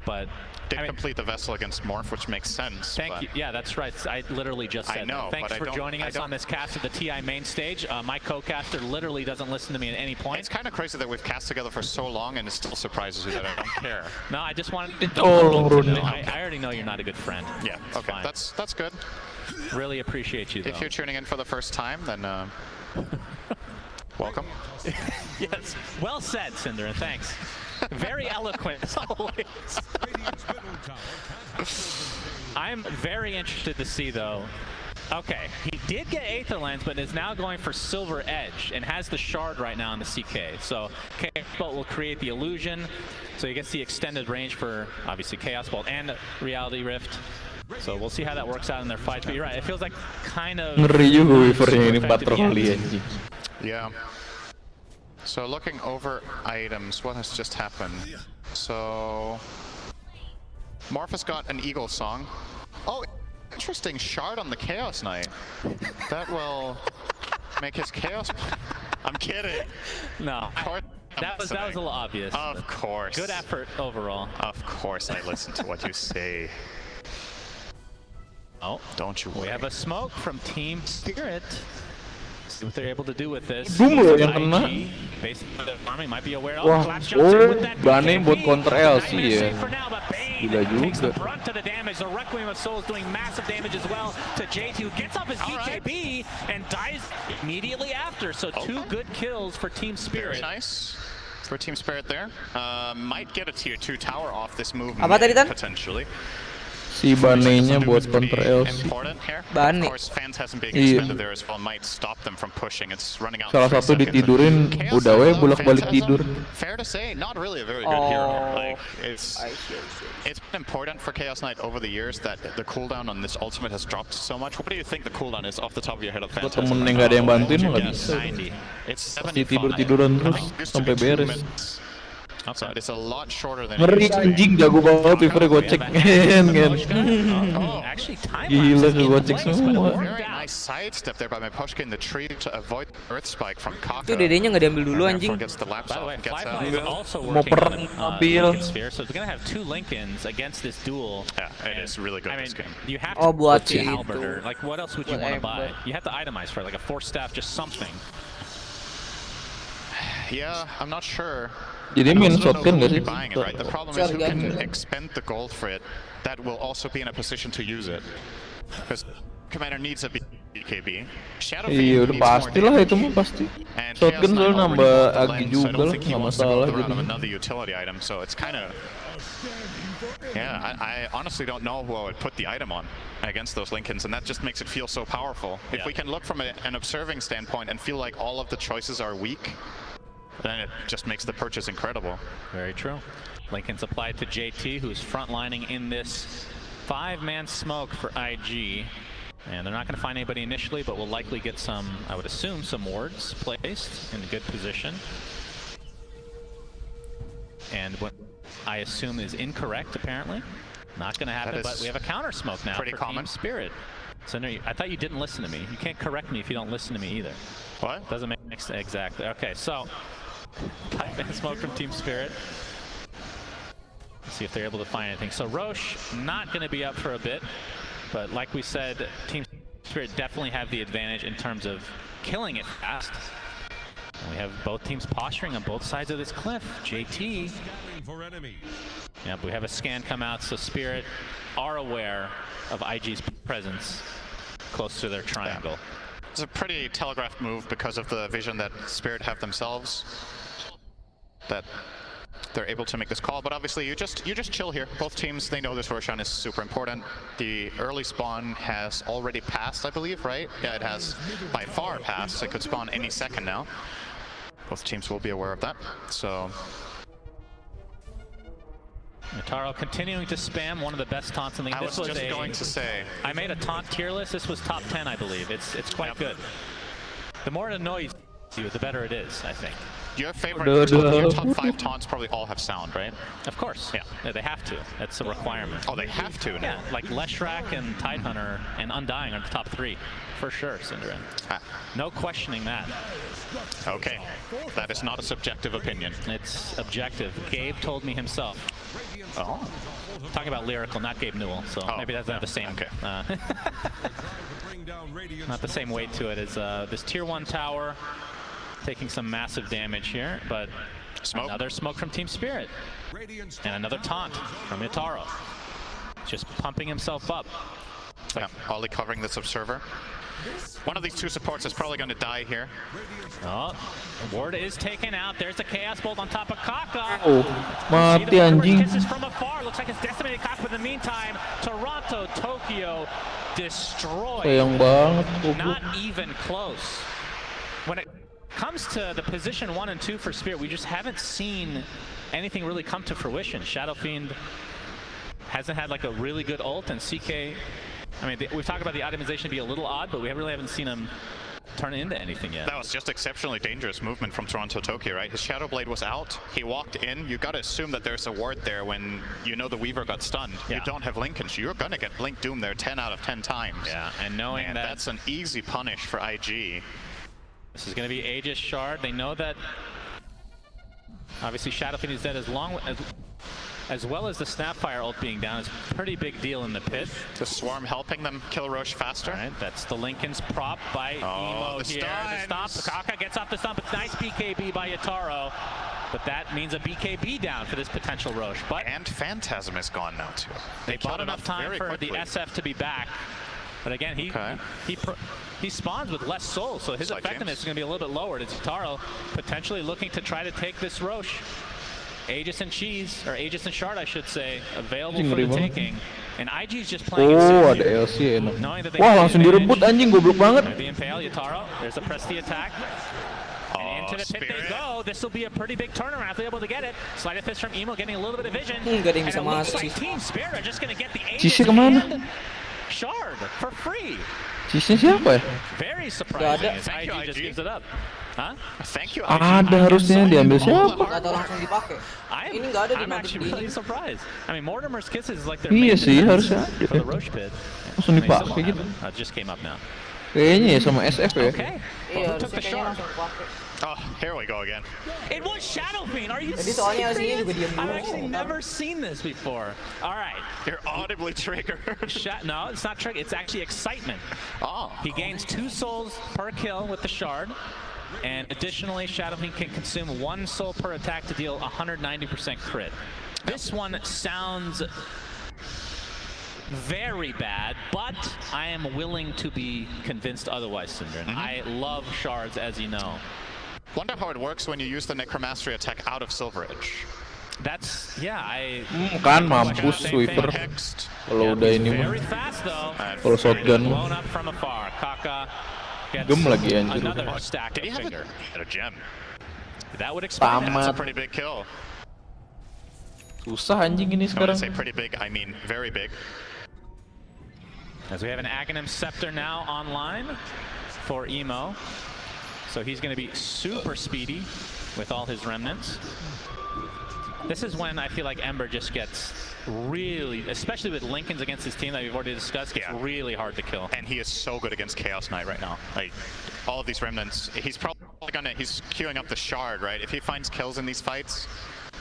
But did complete the vessel against Morph, which makes sense. Thank you. Yeah, that's right. I literally just said that. Thanks for joining us on this cast of the TI main stage. My co-caster literally doesn't listen to me at any point. It's kind of crazy that we've cast together for so long and it still surprises you that I don't care. No, I just wanted to know. I already know you're not a good friend. Yeah, okay, that's good. Really appreciate you, though. If you're tuning in for the first time, then welcome. Yes, well said, Cinder, and thanks. Very eloquent, as always. I'm very interested to see, though. Okay, he did get Aether Lens, but is now going for Silver Edge and has the Shard right now in the CK. So Chaos Bolt will create the illusion. So he gets the extended range for, obviously, Chaos Bolt and Reality Rift. So we'll see how that works out in their fights. But you're right, it feels like kind of... Ngeri juga Weaver-nya ini patroli anjing. Yeah. So looking over items, what has just happened? So Morphus got an Eagle Song. Oh, interesting shard on the Chaos Knight. That will make his Chaos... I'm kidding. No. That was a little obvious. Of course. Good effort overall. Of course I listen to what you say. Oh, don't you worry. We have a smoke from Team Spirit. See what they're able to do with this. Boom loh yang kena. Basically, the farming might be aware. Wah, Bane buat counter LC ya. Gila juga. Brunt to the damage. The Requiem of Souls doing massive damage as well to JT, who gets off his BKB and dies immediately after. So 2 good kills for Team Spirit. Very nice for Team Spirit there. Might get a tier 2 tower off this move. Apa tadi, Tan? Potentially. Si Bane-nya buat counter LC. Bane. Iya. Salah satu ditidurin, udah we bolak-balik tidur. Fair to say, not really a very good hero. Like, it's been important for Chaos Knight over the years that the cooldown on this ultimate has dropped so much. What do you think the cooldown is off the top of your head of Phantasm? Temen yang gak ada yang bantuin nggak bisa. Pasti tidur-tiduran terus sampai beres. So it's a lot shorter than Ngeri anjing, jago banget Weaver gocek. Gila kegocek semua. Very nice sidestep there by my Pushka in the tree to avoid Earth Spike from Kaka. Itu dedenya nggak diambil dulu anjing. Mau perang ambil. So they're gonna have 2 Lincolns against this duel. Yeah, it is really good this game. You have to buat si itu. Halberder. Like what else would you want to buy? You have to itemize for it, like a Force Staff, just something. Yeah, I'm not sure. Jadi main shotgun nggak sih? The problem is who can expend the gold for it that will also be in a position to use it. Because Commander needs a BKB. Iya udah pasti lah itu mah pasti. Shotgun soalnya nambah agi juga lah, nggak masalah gitu. Another utility item, so it's kind of... Yeah, I honestly don't know who I would put the item on against those Lincolns, and that just makes it feel so powerful. If we can look from an observing standpoint and feel like all of the choices are weak, then it just makes the purchase incredible. Very true. Lincoln's applied to JT, who's frontlining in this 5-man smoke for IG. And they're not going to find anybody initially, but will likely get some, I would assume, some wards placed in a good position. And what I assume is incorrect, apparently. Not going to happen, but we have a counter smoke now for Team Spirit. So no, I thought you didn't listen to me. You can't correct me if you don't listen to me either. What? Doesn't make sense. Exactly. Okay, so 5-man smoke from Team Spirit. Let's see if they're able to find anything. So Roche not going to be up for a bit, but like we said, Team Spirit definitely have the advantage in terms of killing it fast. And we have both teams posturing on both sides of this cliff. JT. Yep, we have a scan come out, so Spirit are aware of IG's presence close to their triangle. Yeah. It's a pretty telegraphed move because of the vision that Spirit have themselves, that they're able to make this call. But obviously you just chill here. Both teams, they know this Roshan is super important. The early spawn has already passed, I believe, right? Yeah, it has by far passed. It could spawn any second now. Both teams will be aware of that. So Taro continuing to spam one of the best taunts in the game. I was just going to say, I made a taunt tier list. This was top 10, I believe. It's quite good. The more it annoys you, the better it is, I think. Your favorite, your top 5 taunts probably all have sound, right? Of course. Yeah, they have to. That's a requirement. Oh, they have to now? Yeah, like Leshrac and Tidehunter and Undying are the top 3. For sure, Cinderin. No questioning that. Okay, that is not a subjective opinion. It's objective. Gabe told me himself. Oh. Talking about lyrical, not Gabe Newell, so maybe that's not the same. Okay. Not the same weight to it as this tier 1 tower. Taking some massive damage here, but another smoke from Team Spirit. And another taunt from Itaro. Just pumping himself up. like Ollie covering this observer. One of these two supports is probably going to die here. Oh, ward is taken out. There's the Chaos Bolt on top of Kaka. Oh, mati anjing. Kisses from afar. Looks like it's decimated Kaka, but in the meantime, Toronto, Tokyo destroyed. Sayang banget. Not even close. When it comes to the position 1 and 2 for Spirit, we just haven't seen anything really come to fruition. Shadow Fiend hasn't had like a really good ult, and CK, I mean, we've talked about the itemization be a little odd, but we really haven't seen him turn into anything yet. That was just exceptionally dangerous movement from Toronto Tokyo, right? His Shadow Blade was out. He walked in. You got to assume that there's a ward there when you know the Weaver got stunned. Yeah. You don't have Linkage. You're going to get Blink Doom there 10 out of 10 times. Yeah, and knowing that that's an easy punish for IG. This is going to be Aegis Shard. They know that obviously Shadow Fiend is dead as well as the Snapfire ult being down is a pretty big deal in the pit. The Swarm helping them kill Roche faster. All right, that's the Lincoln's prop by Emo here. The stomp. Kaka gets off the stomp. It's nice BKB by Yataro, but that means a BKB down for this potential Roche. And Phantasm is gone now too. They bought enough time for the SF to be back. But again, he spawns with less souls, so his effectiveness is going to be a little bit lowered. It's Yataro potentially looking to try to take this Roche. Aegis and Cheese, or Aegis and Shard, I should say, available for the taking. And IG's just playing it Oh, safe ada here, LC enak. knowing that they Wah, have langsung direbut anjing, goblok banget. The Impale, Yataro, there's a Presti attack. And into the pit they go. This will be a pretty big turnaround if they're able to get it. Sleight of Fist from Emo getting a little bit of vision. Gak ada yang And bisa it looks masuk like sih. Team Spirit are just going to get the Cheese Aegis kemana? and Shard for free. Cheese-nya siapa ya? Very surprising Gak ada. as IG just gives it up. Huh? Thank you, Ada harusnya diambil siapa? Gak tau langsung dipakai. Ini nggak ada di I'm map actually ini. really surprised. I mean, Mortimer's Kisses is like their Iya main sih, defense harusnya ada. for the Roche pit. Langsung And they still dipakai don't gitu. have it. It just came up now. Kayaknya ya sama SF ya. Okay. Iya, Who took the kayaknya shard? langsung dipakai. Oh, here we go again. It was Shadow Fiend. Are you Jadi soalnya LC-nya serious? juga diam dulu. I've actually never seen this before. All right. You're audibly triggered. No, it's not trigger. It's actually excitement. Oh. He gains 2 souls per kill with the shard. And additionally, Shadow Fiend can consume 1 soul per attack to deal 190% crit. This one sounds very bad, but I am willing to be convinced otherwise, Syndran. I love shards, as you know. Wonder how it works when you use the Necromastery attack out of Silver Edge. That's, yeah, Kan mampus sweeper. Kalau udah ini mah. Very fast though. Kalau shotgun mah. Blown up from afar. Kaka gets Gem lagi anjir. another stack Did he of have finger. a gem? That would explain that. That's a pretty big kill. Susah anjing ini When I sekarang. say pretty big, I mean very big. As we have an Aghanim Scepter now online for Emo. So he's going to be super speedy with all his remnants. This is when I feel like Ember just gets really, especially with Lincoln's against his team that we've already discussed, gets really hard to kill. And he is so good against Chaos Knight right now. Like, all of these remnants, he's probably he's queuing up the shard, right? If he finds kills in these fights,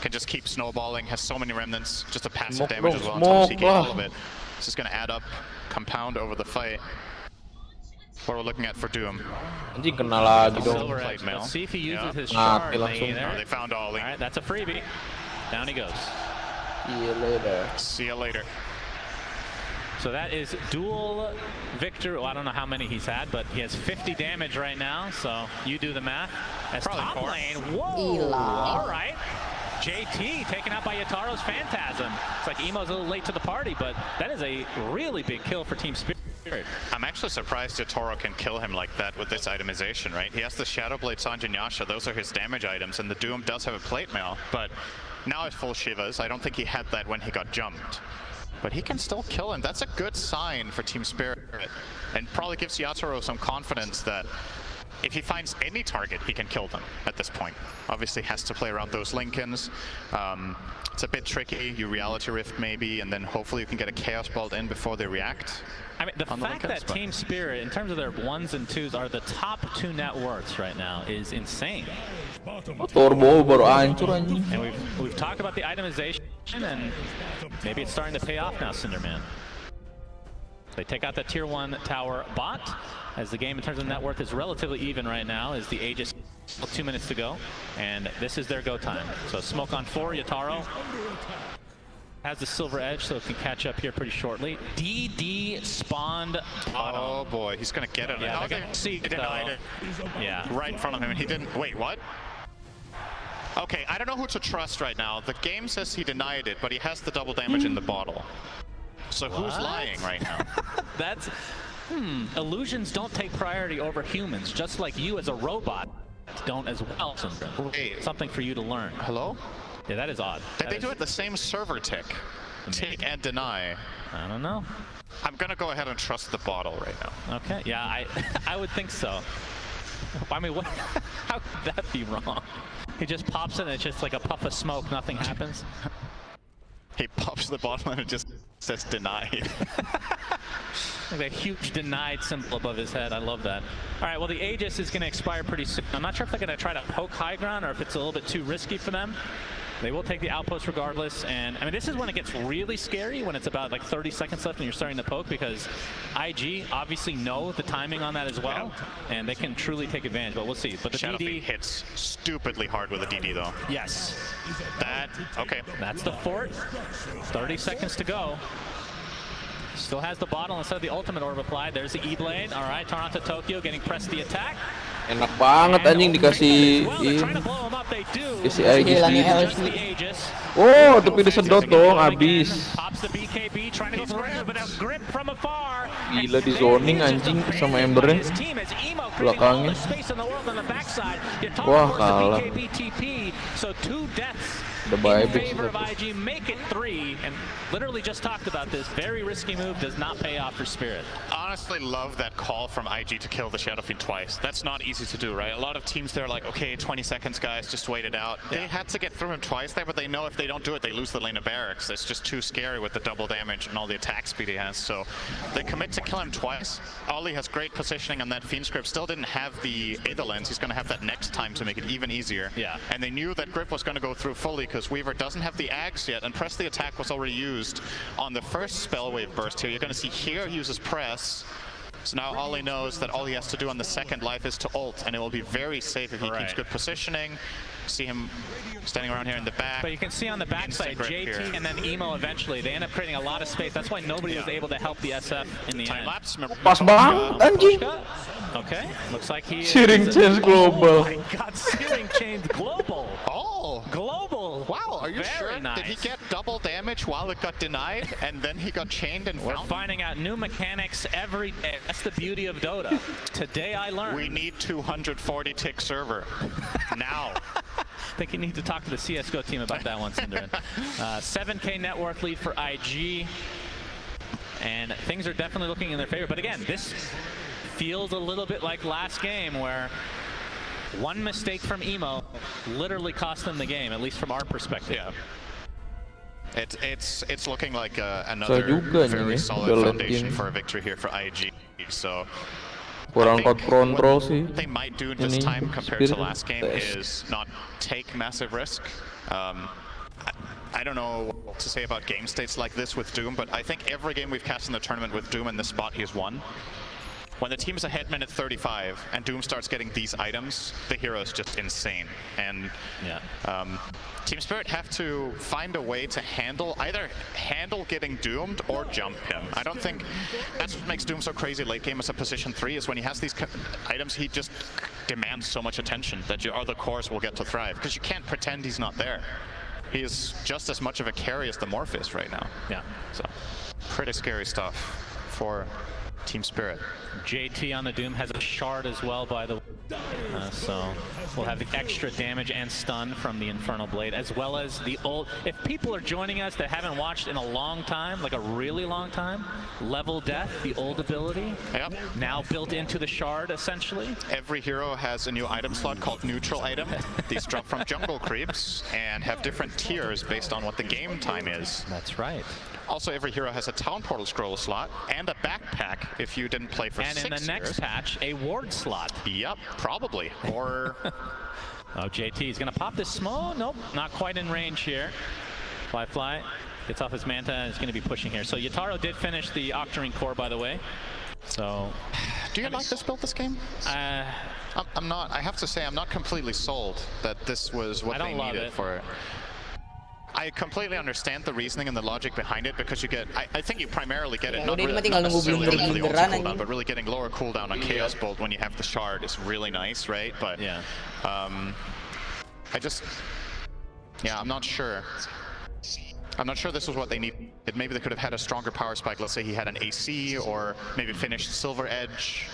can just keep snowballing, has so many remnants, just a passive damage as well on top of CK, all of it. This is going to add up, compound over the fight. What we're looking at for Doom. Anjing kena lagi dong. Silver Edge. Let's see if he uses his Mati shard langsung. thingy there. Oh, they found Ollie. All right, that's a freebie. Down he goes. See you later. See you later. So that is dual victory. Well, I don't know how many he's had, but he has 50 damage right now. So you do the math. As Probably top 4. lane, whoa! All right. JT taken out by Yataro's Phantasm. It's like Emo's a little late to the party, but that is a really big kill for Team Spirit. I'm actually surprised Yatoro can kill him like that with this itemization, right? He has the Shadow Blade Sanjin Yasha, those are his damage items, and the Doom does have a plate mail, but now it's full Shivas. I don't think he had that when he got jumped. But he can still kill him. That's a good sign for Team Spirit, and probably gives Yatoro some confidence that if he finds any target, he can kill them at this point. Obviously has to play around those Lincolns. It's a bit tricky. You Reality Rift maybe, and then hopefully you can get a Chaos Bolt in before they react. I mean, the fact that Team Spirit, in terms of their 1s and 2s, are the top 2 net worths right now is insane. Turbo baru hancur anjing. And we've talked about the itemization, and maybe it's starting to pay off now, Cinderman. They take out the tier 1 tower bot, as the game in terms of net worth is relatively even right now, as the Aegis 2 minutes to go, and this is their go time. So smoke on 4, Yataro has the silver edge, so it can catch up here pretty shortly. DD spawned bottom. Oh boy, he's gonna get it. Yeah, Oh, see, he denied it. Yeah. Right in front of him, and he didn't. Wait, what? Okay, I don't know who to trust right now. The game says he denied it, but he has the double damage in the bottle. So who's lying right now? That's... Illusions don't take priority over humans, just like you as a robot don't as well, Syndra. Hey. Something for you to learn. Hello? Yeah, that is odd. Did they do it the same server tick? Take and deny. I don't know. I'm gonna go ahead and trust the bottle right now. Okay, yeah, I would think so. I mean, what? How could that be wrong? He just pops it and it's just like a puff of smoke, nothing happens. He pops the bottle and it just says denied. Like a huge denied symbol above his head. I love that. All right, well, the Aegis is going to expire pretty soon. I'm not sure if they're going to try to poke high ground or if it's a little bit too risky for them. They will take the outpost regardless, and I mean, this is when it gets really scary, when it's about like 30 seconds left and you're starting to poke, because IG obviously know the timing on that as well, and they can truly take advantage, but we'll see. But the DD hits stupidly hard with a DD though. Yes. That, okay. That's the fort. 30 seconds to go. Still has the bottle instead of the ultimate orb applied. There's the E-Blade. All right, Toronto Tokyo getting pressed the attack. Enak banget anjing dikasih Aegis. Oh, tapi disedot dong, abis. Gila di zoning anjing sama Embernya. Belakangnya. Wah, kalah. The favor of IG, make it 3, and literally just talked about this. Very risky move, does not pay off for Spirit. Honestly, love that call from IG to kill the Shadow Fiend twice. That's not easy to do, right? A lot of teams, they're like, okay, 20 seconds, guys, just wait it out. They had to get through him twice there, but they know if they don't do it, they lose the lane of barracks. It's just too scary with the double damage and all the attack speed he has. So they commit to kill him twice. Ollie has great positioning on that Fiend script. Still didn't have the Aether Lens. He's going to have that next time to make it even easier. Yeah. And they knew that Grip was going to go through fully because Weaver doesn't have the Ags yet, and Press the Attack was already used on the first Spell Wave burst here. You're going to see here he uses Press. So now Ollie knows that all he has to do on the second life is to ult, and it will be very safe if he keeps good positioning. See him standing around here in the back. But you can see on the backside, JT and then Emo eventually. They end up creating a lot of space. That's why nobody was able to help the SF in the Time end. lapse. Pas banget anjing. Okay, looks like he Searing Chains Global. Oh my god, Searing Chains Global. Oh! Global. Wow, are you Very sure? nice. Did he get double damage while it got denied, and then he got chained and We're found? finding out new mechanics every day. That's the beauty of Dota. Today I learned. We need 240 tick server. Now. I think you need to talk to the CSGO team about that one, Syndra. 7K net worth lead for IG. And things are definitely looking in their favor. But again, this feels a little bit like last game where one mistake from Emo literally cost them the game, at least from our perspective. Yeah. It's looking like another very solid foundation for a victory here for IG. So kurang kontrol sih. What they might do this time compared to last game is not take massive risk. I don't know what to say about game states like this with Doom, but I think every game we've cast in the tournament with Doom in this spot he's won. When the team is ahead minute 35 and Doom starts getting these items, the hero is just insane. And Team Spirit have to find a way to either handle getting doomed or jump him. I don't think that's what makes Doom so crazy late game as a position 3, is when he has these items, he just demands so much attention that your other cores will get to thrive, because you can't pretend he's not there. He is just as much of a carry as the Morphist right now. Yeah. So pretty scary stuff for Team Spirit. JT on the Doom has a shard as well, by the way. So we'll have the extra damage and stun from the Infernal Blade, as well as the ult. If people are joining us that haven't watched in a long time, like a really long time, Level Death, the ult ability, now built into the shard, essentially. Every hero has a new item slot called Neutral Item. These drop from jungle creeps and have different tiers based on what the game time is. That's right. Also, every hero has a Town Portal scroll slot and a backpack if you didn't play for 6 years. And in the next patch, a ward slot. Yep, probably. Or... Oh, JT is going to pop this smoke. Nope, not quite in range here. Fly gets off his Manta and is going to be pushing here. So Yataro did finish the Octarine core, by the way. So... Do you like this build this game? I'm not. I have to say, I'm not completely sold that this was what they needed for it. I completely understand the reasoning and the logic behind it because you get, I think you primarily get it, Ya, not, udah ini mah not tinggal nunggu necessarily only for the blunder-blunderan ulti cooldown, anjing. but really getting lower cooldown on Chaos Bolt when you have the shard is really nice, right? But Yeah. I just, yeah, I'm not sure. I'm not sure this was what they need. Maybe they could have had a stronger power spike. Let's say he had an AC or maybe finished Silver Edge.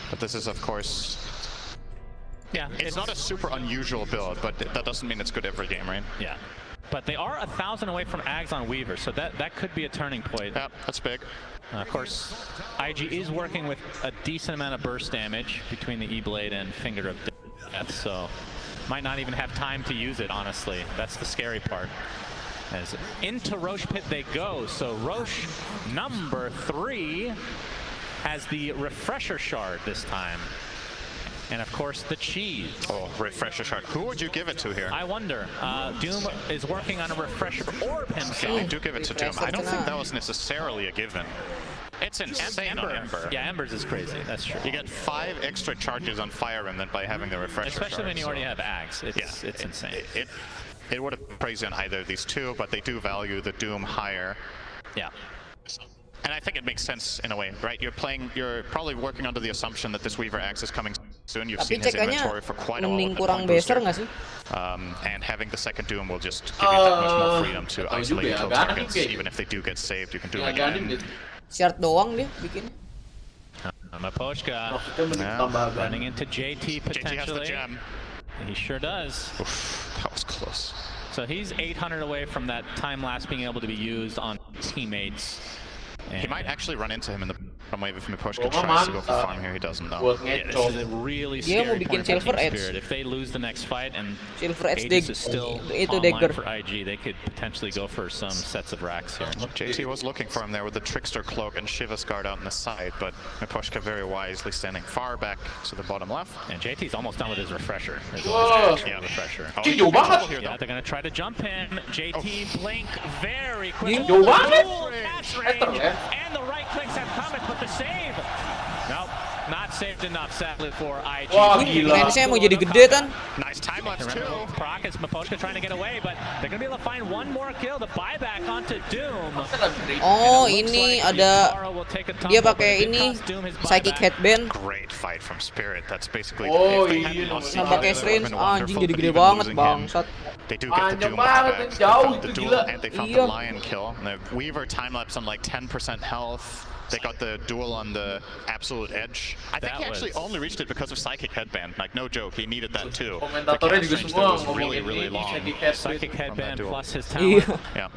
But this is, of course, yeah, it's not a super unusual build, but that doesn't mean it's good every game, right? Yeah. But they are 1,000 away from Ags on Weaver, so that could be a turning point. Yeah, that's big. Of course, IG is working with a decent amount of burst damage between the E-Blade and Finger of Death, so might not even have time to use it, honestly. That's the scary part. As into Roche Pit they go, so Roche number 3 has the Refresher Shard this time. And of course, the cheese. Oh, Refresher Shard. Who would you give it to here? I wonder. Doom is working on a Refresher Orb himself. I do give it to Doom. I don't think that was necessarily a given. It's insane on Ember. Yeah, Ember's is crazy. That's true. You get 5 extra charges on Fire Remnant by having the Refresher Especially Shard, when you so already have Ags. It's insane. It would have been crazy on either of these two, but they do value the Doom higher. Yeah. And I think it makes sense in a way, right? You're probably working under the assumption that this Weaver Axe is coming soon. You've seen his inventory for quite a while. Mending kurang beser nggak sih? And having the second Doom will just give you that much more freedom to isolate and kill targets. Even if they do get saved, you can do it again. Shard doang dia bikin. Maposhka running into JT potentially. JT has the gem. He sure does. Oof, that was close. So he's 800 away from that time lapse being able to be used on teammates. He might actually run into him in the bottom wave if Maposhka tries to go for farm here. He doesn't know. Yeah, this is a really scary point for Team Spirit. If they lose the next fight and Aegis is still online for IG, they could potentially go for some sets of racks here. JT was looking for him there with the Trickster Cloak and Shiva's Guard out on the side, but Maposhka very wisely standing far back to the bottom left. And JT's almost done with his Refresher. Refresher. Yeah, they're going to try to jump him. JT blink very quickly. And the right clicks have come and put the save. Nope, not saved enough, sadly, for IG. Wah, gila. Saya mau jadi gede kan? Nice time lapse too. Proc is Maposhka trying to get away, but they're going to be able to find one more kill. The buyback onto Doom. Oh, ini ada dia pakai ini Psychic Headband. Great fight from Spirit. That's basically Nah, pakai Strange anjing jadi gede banget bangsat. They do get the Doom back. They found the duel and they found the Lion kill. And the Weaver time lapse on like 10% health. They got the duel on the Absolute Edge. I think he actually only reached it because of Psychic Headband. Like, no joke, he needed that too. The cast range there was really, really long. Psychic Headband plus his talent. Yeah.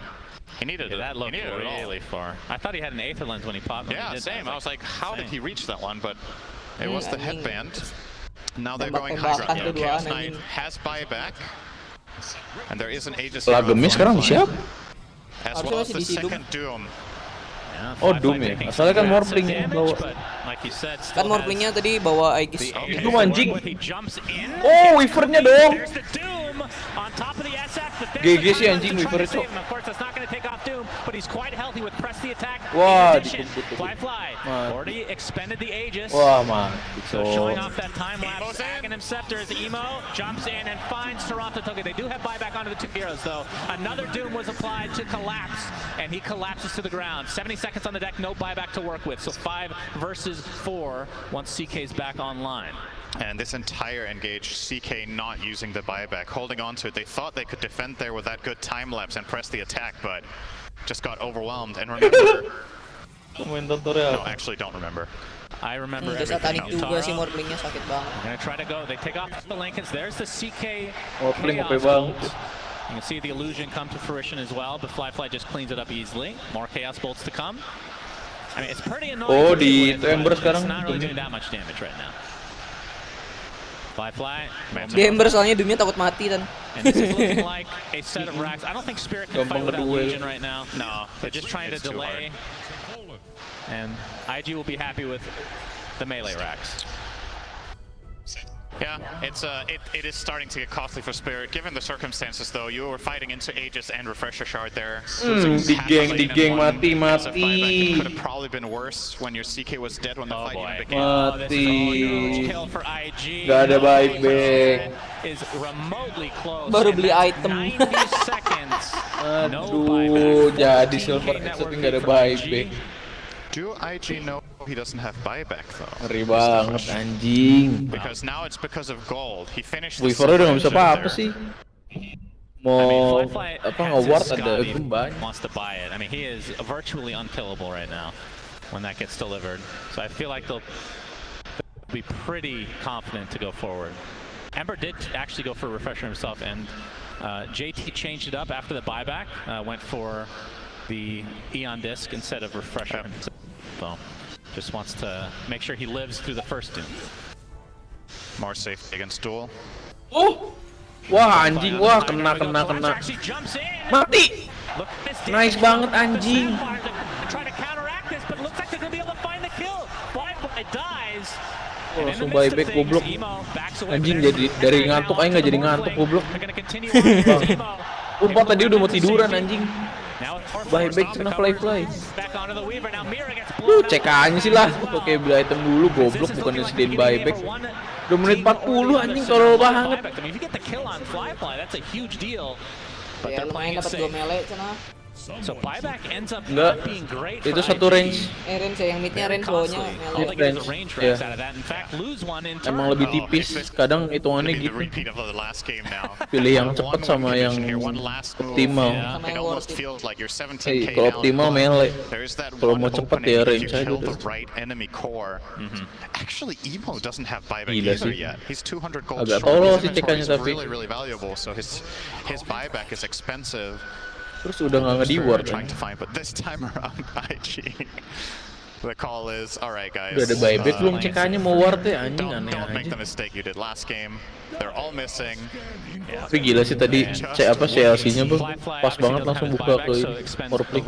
He needed it. That looked really far. I thought he had an Aether Lens when he popped. Yeah, same. I was like, how did he reach that one? But it was the headband. Now they're going high ground. Chaos Knight has buyback. And there is an Aegis Lah gemis sekarang siap? as well as the second Doom. Oh, Doom ya. Asalnya kan Morphling yang bawa. Kan Morphlingnya tadi bawa Aegis. Itu anjing. Oh, Weavernya dong. GG sih anjing Weaver itu. Wah, dikebut. Wah, mantap. Showing off that time lapse, Aghanim Scepter as Emo jumps in and finds Toronto Toge. They do have buyback onto the two heroes though. Another Doom was applied to collapse, and he collapses to the ground. 70 seconds on the deck, no buyback to work with. So 5 versus 4 once CK's back online. And this entire engage, CK not using the buyback, holding on to it. They thought they could defend there with that good time lapse and press the attack, but just got overwhelmed. And remember, no, actually don't remember. I remember everything. They're gonna try to go. They take off the Lincolns. There's the CK Chaos Bolt. You can see the illusion come to fruition as well, but Fly just cleans it up easily. More Chaos Bolts to come. I mean, it's pretty annoying. Oh, di Ember sekarang. It's not really doing that much damage right now. Fly. Di Ember soalnya Doomnya takut mati kan. And this is looking like a set of racks. I don't think Spirit can fight without Legion right now. No, they're just trying to delay. And IG will be happy with the melee racks. Yeah, it is starting to get costly for Spirit. Given the circumstances, though, you were fighting into Aegis and Refresher Shard there. Digeng mati. It could have probably been worse when your CK was dead when the fight even began. Mati. Kill for IG. Gak ada buyback. Is remotely close. Baru beli item. 90 seconds. Aduh, jadi Silver X tapi gak ada buyback. Do IG know he doesn't have buyback though? Ngeri banget anjing. Because now it's because of gold. He finished. Weaver udah nggak bisa apa-apa sih. Mau apa nge-ward ada banyak. Wants to buy it. I mean, he is virtually unkillable right now when that gets delivered. So I feel like they'll be pretty confident to go forward. Ember did actually go for a refresher himself, and JT changed it up after the buyback. Went for the Eon disc instead of refresher. So just wants to make sure he lives through the first doom. More safe against duel. Oh, wah anjing, wah kena. Mati. Nice banget anjing. Langsung buyback goblok. Anjing jadi dari ngantuk aja nggak jadi ngantuk goblok. Umpat tadi udah mau tiduran anjing. Buyback cina fly. CK-nya sih lah. Oke, beli item dulu goblok bukan disediain buyback. 2 menit 40 anjing tolol banget. Ya lumayan dapat 2 melee cina. So buyback ends up Enggak, being great. itu satu range. Range ya, yang midnya range, bawahnya range ya. Emang lebih tipis, kadang hitungannya gitu. Pilih yang cepat sama yang optimal. Kalau optimal melee, kalau mau cepat ya range aja tuh. Actually, Emo doesn't have buyback either yet. He's 200 gold agak short. tolol His sih inventory CK-nya is tapi. really valuable, so his buyback is expensive. Terus udah nggak nge-reward kan? But this time around, IG, the call is, alright guys. Udah ada buyback belum CK-nya mau ward ya anjing aneh Don't make aja. the mistake you did last game. They're all missing. Tapi gila sih tadi CLC-nya bang, pas banget langsung buka ke foreplay.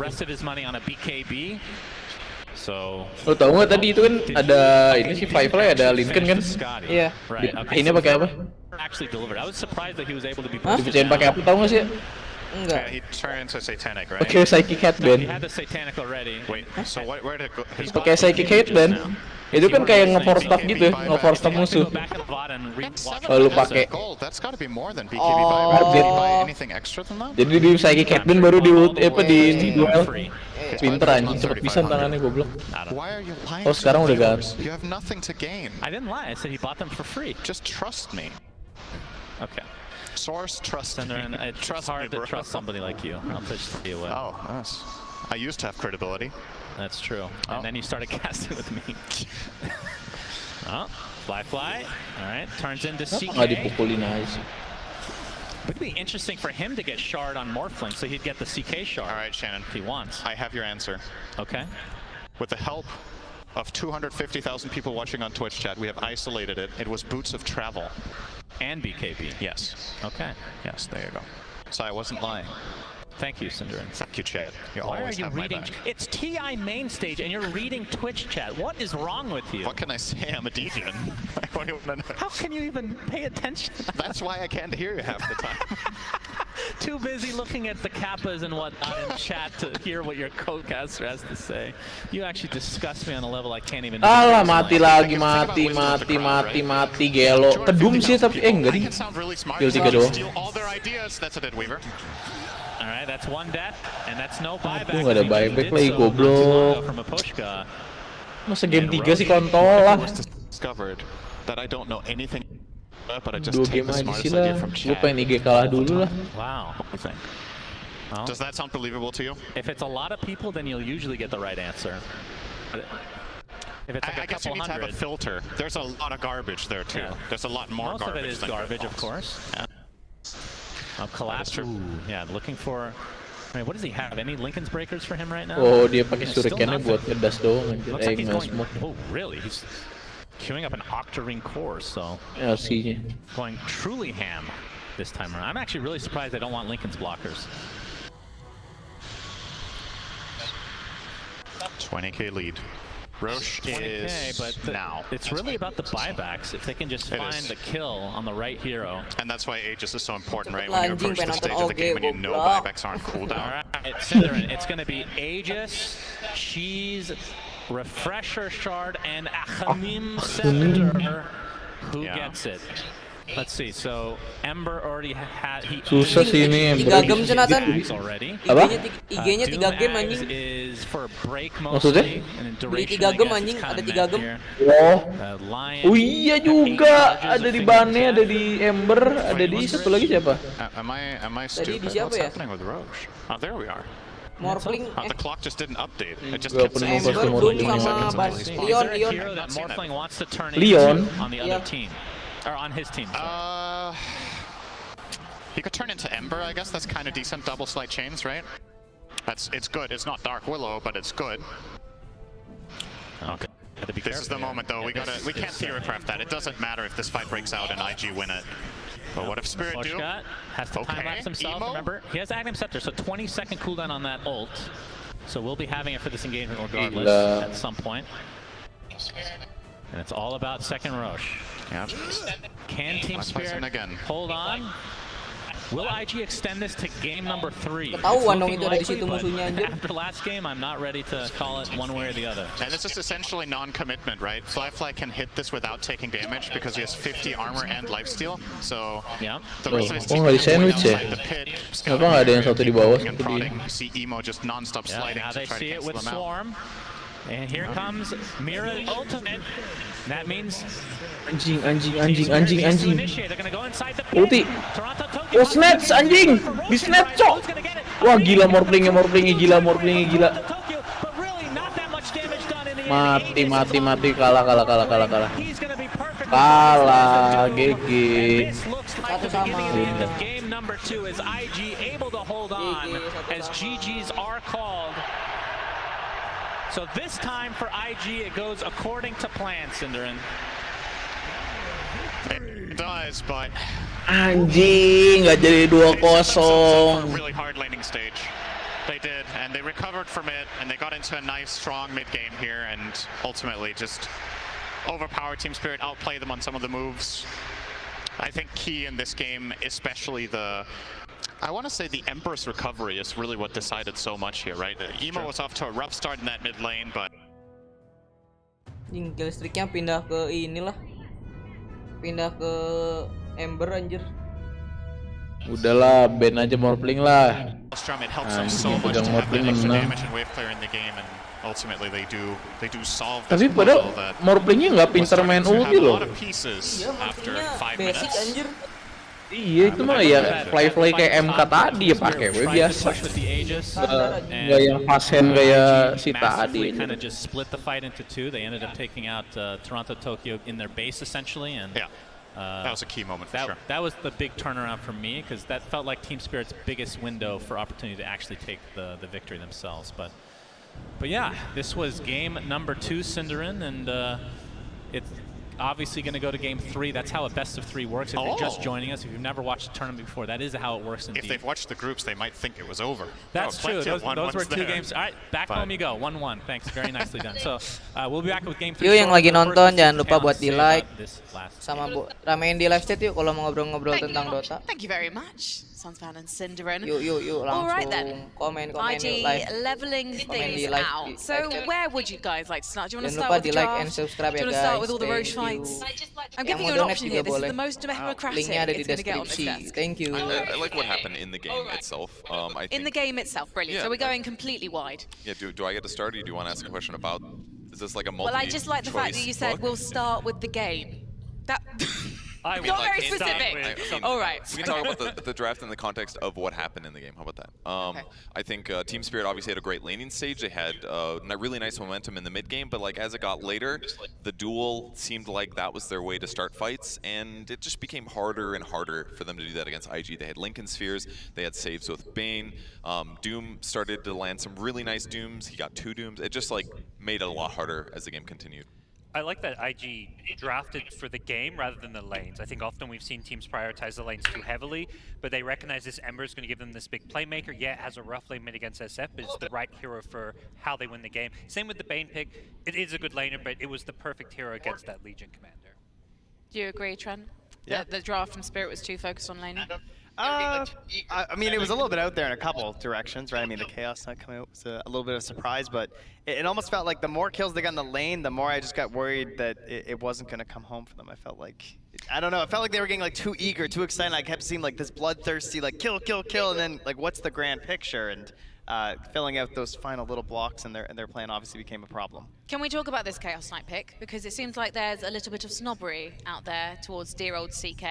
Lo tau nggak tadi itu kan ada ini sih Firefly ada Lincoln kan? Iya. Ini pakai apa? Dipercayain pakai apa tau nggak sih? Enggak. He turned into Satanic, right? Pakai Psychic Headband. Wait, so where did his Pakai Psychic Headband. Itu kan kayak nge-force staff gitu, nge-force staff musuh. Lalu pakai. That's gotta be more than BKB buyback. Did he buy anything extra than that? Jadi di Psychic Headband baru di di duel. Pinter anjing, cepet pisan tangannya goblok. Why are you lying? Oh sekarang udah ganti. You have nothing to gain. I didn't lie. I said he bought them for free. Just trust me. Okay. Source, trust me. It's hard to trust somebody like you. I'll just tell you what. Oh, yes. I used to have credibility. That's true. And then you started casting with me. Oh, fly. All right, turns into CK. Nggak dipukulin aja. It would be interesting for him to get shard on Morphling, so he'd get the CK shard. All right, Shannon. If he wants. I have your answer. Okay. With the help of 250,000 people watching on Twitch chat, we have isolated it. It was Boots of Travel. And BKB. Yes. Okay. Yes, there you go. So I wasn't lying. Thank you, Cinderin. Thank you, Chad. You Why are always you have my reading? back. It's TI main stage, and you're reading Twitch chat. What is wrong with you? What can I say? I'm a deviant. What do you want to know? How can you even pay attention? That's why I can't hear you half the time. Too busy looking at the kappas and whatnot in chat to hear what your co-caster has to say. You actually disgust me on a level I can't even. Alah mati lagi, mati gelo. Kedum sih tapi enggak ding. Kill 3 doang. All their ideas. That's a dead Weaver. All right, that's one death, and that's no buyback. Aduh, nggak ada buyback lagi goblok. Masa game 3 sih kontol lah. Discovered that I don't know anything, but I just 2 take game the aja smartest sih idea lah. from Gue chat. pengen IG kalah dulu lah. Wow. What do you think? Well, does that sound believable to you? If it's a lot of people, then you'll usually get the right answer. If it's like I guess you need to have a filter. There's a lot of garbage there too. Yeah. There's a lot more Most garbage. of it is than garbage, good of course. Yeah. Collapse. Ooh, yeah, looking for. I mean, what does he have? Any Lincoln's breakers for him right now? Oh, dia pakai Yeah, still shurikennya buat nothing. ngedas doang anjir. Looks like he's going. Nge-smoke. Oh, really? He's queuing up an Octarine core, so LC-nya. going truly ham this time around. I'm actually really surprised they don't want Lincoln's blockers. 20k lead. Roche is but now. It's really about the buybacks. If they can just find the kill on the right hero. And that's why Aegis is so important, right? When you approach the stage of the game and you know buybacks aren't cooldown. All right, Cinderin, it's going to be Aegis, She's, Refresher Shard, and Achamim Scepter. Who gets it? Let's see. So Ember already had. Susah sih ini Ember. 3 game Jonathan. Apa? IG-nya 3 game anjing. Is for break Maksudnya? Beli 3 game anjing, ada 3 game. Oh iya juga, ada di Bane, ada di Ember, ada di satu lagi siapa? Am I stupid? siapa What's ya? happening with Roche? Oh, there we are. Morphling. The clock just didn't update. It just Gak kept penuh saying pasti 0 Morphling. sama Leon. Morphling wants to turn Leon? on the other team. Or on his team. He could turn into Ember, I guess. That's kind of decent. Double slight chains, right? It's good. It's not Dark Willow, but it's good. Okay. This is the moment, though. We can't theorycraft that. It doesn't matter if this fight breaks out and IG win it. But what if Spirit do? Has to time lapse himself. Remember, he has Aghanim Scepter, so 20-second cooldown on that ult. So we'll be having it for this engagement regardless at some point. And it's all about second Roche. Yep. Can Team Spirit hold on? Will IG extend this to game number 3? Ketahuan dong itu ada di situ musuhnya anjir. After last game, I'm not ready to call it one way or the other. And this is essentially non-commitment, right? Fly can hit this without taking damage because he has 50 armor and lifesteal. So the rest of his team is going outside the pit. Kenapa nggak ada yang satu di bawah seperti dia? You see Emo just non-stop sliding now to they try to see it cancel with them out. Swarm. And here comes Mira ultimate. That means Anjing. they're gonna go inside the pit. Ulti. Oh snatch anjing. Di snatch cok. Wah gila Morplingnya gila. Mati. Kalah. GG. End of game number 2 is IG able to hold on as GGs are called. So this time for IG, it goes according to plan, Cinderin. It does, but anjing nggak jadi 2-0. Really hard laning stage. They did, and they recovered from it, and they got into a nice, strong mid game here, and ultimately just overpowered Team Spirit, outplay them on some of the moves. I think key in this game, especially I want to say the Emperor's recovery is really what decided so much here, right? Emo was off to a rough start in that mid lane, but Kill streaknya pindah ke Ember anjir. Udahlah, ban aja Morphling lah. it helps them so much to have that extra damage and wave clear in the game, and ultimately they do solve this. Tapi padahal Morphlingnya nggak pintar main ulti loh. Basic anjir. Iya itu mah ya fly kayak MK tadi ya pakai biasa. Nggak yang pasen kayak si tadi. Kind of just split the fight into 2. They ended up taking out Toronto Tokyo in their base essentially, and that was a key moment for sure. That was the big turnaround for me because that felt like Team Spirit's biggest window for opportunity to actually take the victory themselves. But yeah, this was game number 2, Cinderin, and it's obviously going to go to game 3. That's how a best of 3 works. If you're just joining us, if you've never watched a tournament before, that is how it works indeed. If they've watched the groups, they might think it was over. That's true. Those were 2 games. All right, back home you go. 1-1. Thanks. Very nicely done. So we'll be back with game 3. Yuk yang lagi nonton jangan lupa buat di like sama ramein di live chat yuk kalau mau ngobrol-ngobrol tentang Dota. Thank you very much, Sunspan and Cinderin. Yuk langsung right, then. komen IG live. leveling things live, out. So where would you guys like to start? Do you want to Jangan start lupa with di the like draft? and subscribe Do ya you want to guys. start with all the Roche Thank fights? you. I'm giving you an option here. This is the most democratic. Linknya ada di it's going to get on this deskripsi. desk. Thank you. I like what happened in the game itself. I think In the game itself, brilliant. So we're going completely wide. Yeah, do I get to start, or do you want to ask a question about? Is this like a multi-choice Well, I just like the fact that you said we'll start with the game. That. I Not very specific. All right. We can talk about the draft in the context of what happened in the game. How about that? I think Team Spirit obviously had a great laning stage. They had really nice momentum in the mid game, but like as it got later, the duel seemed like that was their way to start fights, and it just became harder and harder for them to do that against IG. They had Lincoln Spheres, they had saves with Bane. Doom started to land some really nice Dooms. He got 2 Dooms. It just like made it a lot harder as the game continued. I like that IG drafted for the game rather than the lanes. I think often we've seen teams prioritize the lanes too heavily, but they recognize this Ember is going to give them this big playmaker. Yeah, it has a rough lane mid against SF, but it's the right hero for how they win the game. Same with the Bane pick. It is a good laner, but it was the perfect hero against that Legion commander. Do you agree, Trent? Yeah. The draft from Spirit was too focused on laning? I mean, it was a little bit out there in a couple directions, right? I mean, the Chaos Knight coming out was a little bit of a surprise, but it almost felt like the more kills they got in the lane, the more I just got worried that it wasn't going to come home for them. I felt like, I don't know, it felt like they were getting like too eager, too excited. I kept seeing like this bloodthirsty, like kill, kill, kill, and then like what's the grand picture? And filling out those final little blocks in their plan obviously became a problem. Can we talk about this Chaos Knight pick? Because it seems like there's a little bit of snobbery out there towards dear old CK.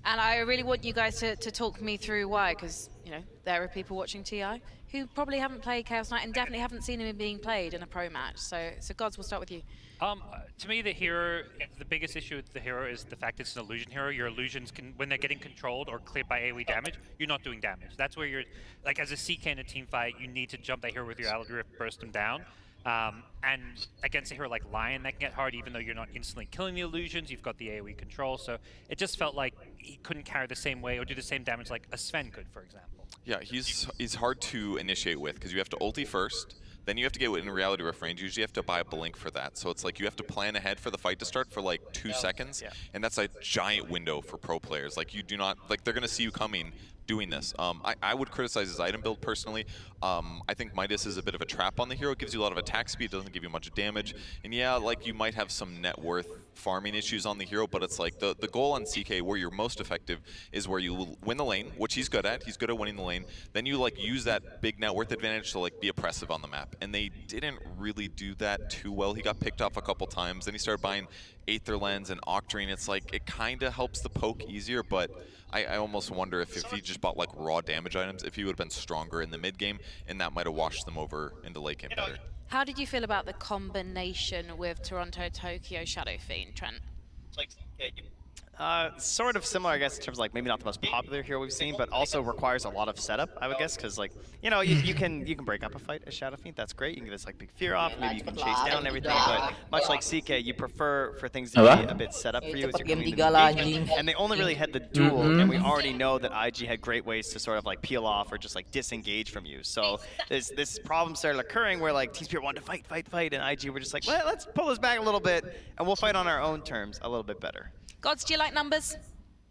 And I really want you guys to talk me through why, because, you know, there are people watching TI who probably haven't played Chaos Knight and definitely haven't seen him being played in a pro match. So Gods, we'll start with you. To me, the hero, the biggest issue with the hero is the fact it's an illusion hero. Your illusions can, when they're getting controlled or cleared by AoE damage, you're not doing damage. That's where you're, like as a CK in a team fight, you need to jump that hero with your Alley Rift, burst them down. And against a hero like Lion, that can get hard even though you're not instantly killing the illusions, you've got the AoE control. So it just felt like he couldn't carry the same way or do the same damage like a Sven could, for example. Yeah, he's hard to initiate with because you have to ulti first. Then you have to get in reality rift range. Usually you have to buy a blink for that. So it's like you have to plan ahead for the fight to start for like 2 seconds. Yeah. And that's a giant window for pro players. Like you do not, like they're going to see you coming doing this. I would criticize his item build personally. I think Midas is a bit of a trap on the hero. It gives you a lot of attack speed, doesn't give you much damage. And yeah, like you might have some net worth farming issues on the hero, but it's like the goal on CK where you're most effective is where you win the lane, which he's good at. He's good at winning the lane. Then you like use that big net worth advantage to like be oppressive on the map. And they didn't really do that too well. He got picked off a couple times. Then he started buying Aether Lens and Octarine. It's like it kind of helps the poke easier, but I almost wonder if he just bought like raw damage items, if he would have been stronger in the mid game, and that might have washed them over into late game better. How did you feel about the combination with Toronto, Tokyo, Shadow Fiend, Trent? Sort of similar, I guess, in terms of like maybe not the most popular hero we've seen, but also requires a lot of setup, I would guess, because like you know you can break up a fight as Shadow Fiend, that's great. You can get this like big fear off, maybe you can chase down and everything, but much like CK, you prefer for things to be a bit set up for you as you're coming into the engagement. And they only really had the duel, and we already know that IG had great ways to sort of like peel off or just like disengage from you. So this problem started occurring where like Team Spirit wanted to fight, and IG were just like, well, let's pull this back a little bit, and we'll fight on our own terms a little bit better. Gods, do you like numbers?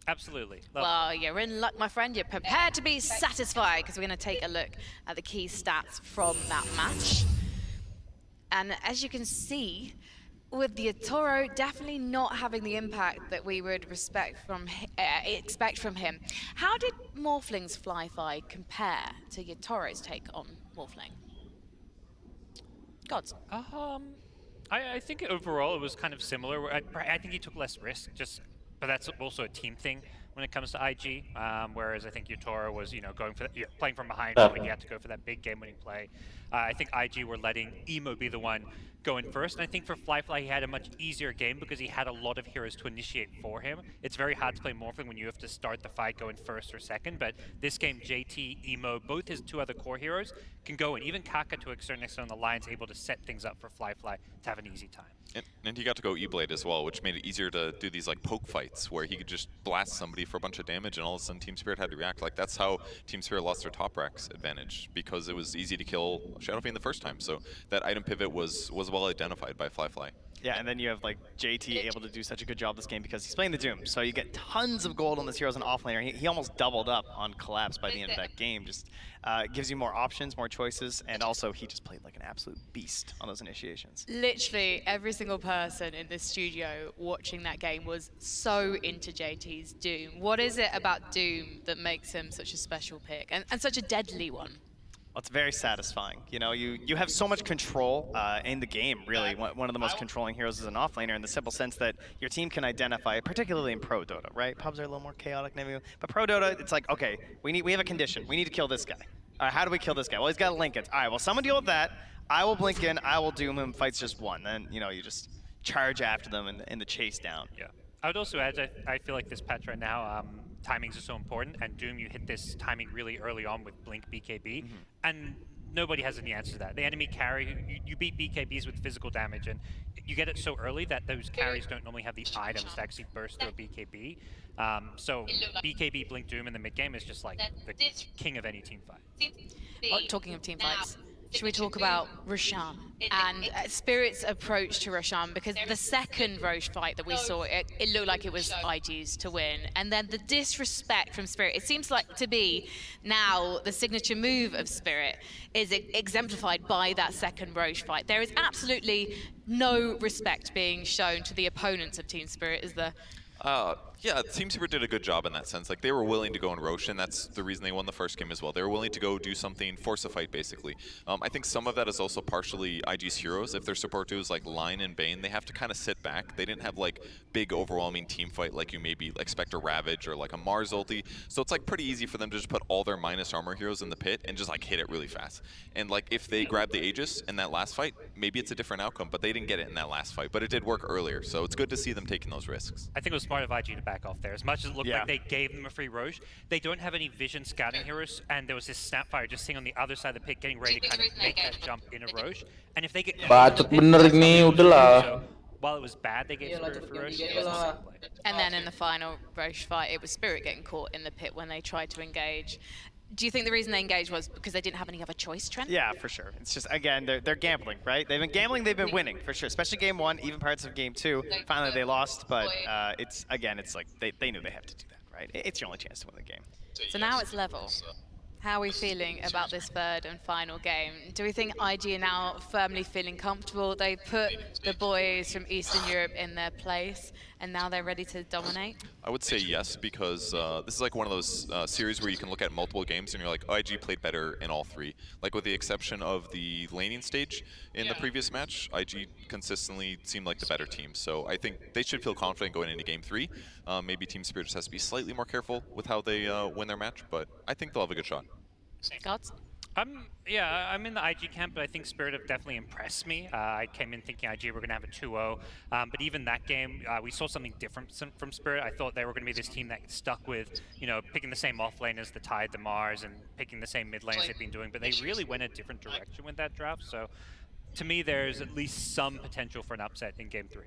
Absolutely. Well, you're in luck, my friend. You're prepared to be satisfied because we're going to take a look at the key stats from that match. And as you can see, with the Yatoro definitely not having the impact that we would expect from him, how did Morphling's Fly-Fi compare to Yatoro's take on Morphling? Gods. I think overall it was kind of similar. I think he took less risk, but that's also a team thing when it comes to IG. Whereas I think Yatoro was, going for playing from behind, but he had to go for that big game-winning play. I think IG were letting Emo be the one going first, and I think for Fly, he had a much easier game because he had a lot of heroes to initiate for him. It's very hard to play Morphling when you have to start the fight going first or second, but this game, JT, Emo, both his 2 other core heroes can go in. Even Kaka, to a certain extent on the line's able to set things up for Fly to have an easy time. And he got to go E-Blade as well, which made it easier to do these like poke fights where he could just blast somebody for a bunch of damage and all of a sudden Team Spirit had to react. Like that's how Team Spirit lost their top racks advantage, because it was easy to kill Shadow Fiend the first time. So that item pivot was well identified by Fly. Yeah, and then you have like JT able to do such a good job this game because he's playing the Doom. So you get tons of gold on this hero as an offlaner. He almost doubled up on Collapse by the end of that game. Just gives you more options, more choices, and also he just played like an absolute beast on those initiations. Literally every single person in the studio watching that game was so into JT's Doom. What is it about Doom that makes him such a special pick and such a deadly one? Well, it's very satisfying. You know, you have so much control in the game, really. One of the most controlling heroes is an offlaner in the simple sense that your team can identify, particularly in Pro Dota, right? Pubs are a little more chaotic than everything. But Pro Dota, it's like, okay, we have a condition. We need to kill this guy. All right, how do we kill this guy? Well, he's got a Linkens. All right, well, someone deal with that. I will blink in. I will doom him. Fight's just one. Then, you just charge after them in the chase down. Yeah. I would also add, I feel like this patch right now, timings are so important, and Doom, you hit this timing really early on with Blink BKB, and nobody has any answer to that. The enemy carry, you beat BKBs with physical damage, and you get it so early that those carries don't normally have the items to actually burst through a BKB. So BKB Blink Doom in the mid game is just like the king of any team fight. Oh, talking of team fights, should we talk about Roshan and Spirit's approach to Roshan? Because the second Roche fight that we saw, it looked like it was IG's to win. And then the disrespect from Spirit, it seems like to be now the signature move of Spirit is exemplified by that second Roche fight. There is absolutely no respect being shown to the opponents of Team Spirit, is there? Yeah, Team Spirit did a good job in that sense. Like, they were willing to go in Roche, and that's the reason they won the first game as well. They were willing to go do something, force a fight, basically. I think some of that is also partially IG's heroes. If their support duos like Line and Bane, they have to kind of sit back. They didn't have, like, big overwhelming team fight like you maybe expect a Ravage or, like, a Mars ulti. So it's, like, pretty easy for them to just put all their minus armor heroes in the pit and just, like, hit it really fast. And, like, if they grab the Aegis in that last fight, maybe it's a different outcome, but they didn't get it in that last fight. But it did work earlier, so it's good to see them taking those risks. I think it was smart of IG to back off there. As much as it looked like they gave them a free Roche, they don't have any vision scouting heroes, and there was this Snapfire just sitting on the other side of the pit getting ready to kind of make that jump in a Roche. And if they get bacot bener nih, udahlah. While it was bad, they gave Spirit free Roche. It wasn't the same play. And then in the final Roche fight, it was Spirit getting caught in the pit when they tried to engage. Do you think the reason they engaged was because they didn't have any other choice, Trent? Yeah, for sure. It's just, again, they're gambling, right? They've been gambling, they've been winning, for sure. Especially game 1, even parts of game 2. Finally, they lost, but it's like they knew they have to do that, right? It's your only chance to win the game. So now it's level. How are we feeling about this third and final game? Do we think IG are now firmly feeling comfortable? They put the boys from Eastern Europe in their place, and now they're ready to dominate? I would say yes, because this is like one of those series where you can look at multiple games and you're like, oh, IG played better in all 3. Like, with the exception of the laning stage in the previous match, IG consistently seemed like the better team. So I think they should feel confident going into game 3. Maybe Team Spirit just has to be slightly more careful with how they win their match, but I think they'll have a good shot. Gods? Yeah, I'm in the IG camp, but I think Spirit have definitely impressed me. I came in thinking IG were going to have a 2-0, but even that game, we saw something different from Spirit. I thought they were going to be this team that stuck with, picking the same off lane as the Tide, the Mars, and picking the same mid lanes they've been doing, but they really went a different direction with that draft. So to me, there's at least some potential for an upset in game 3.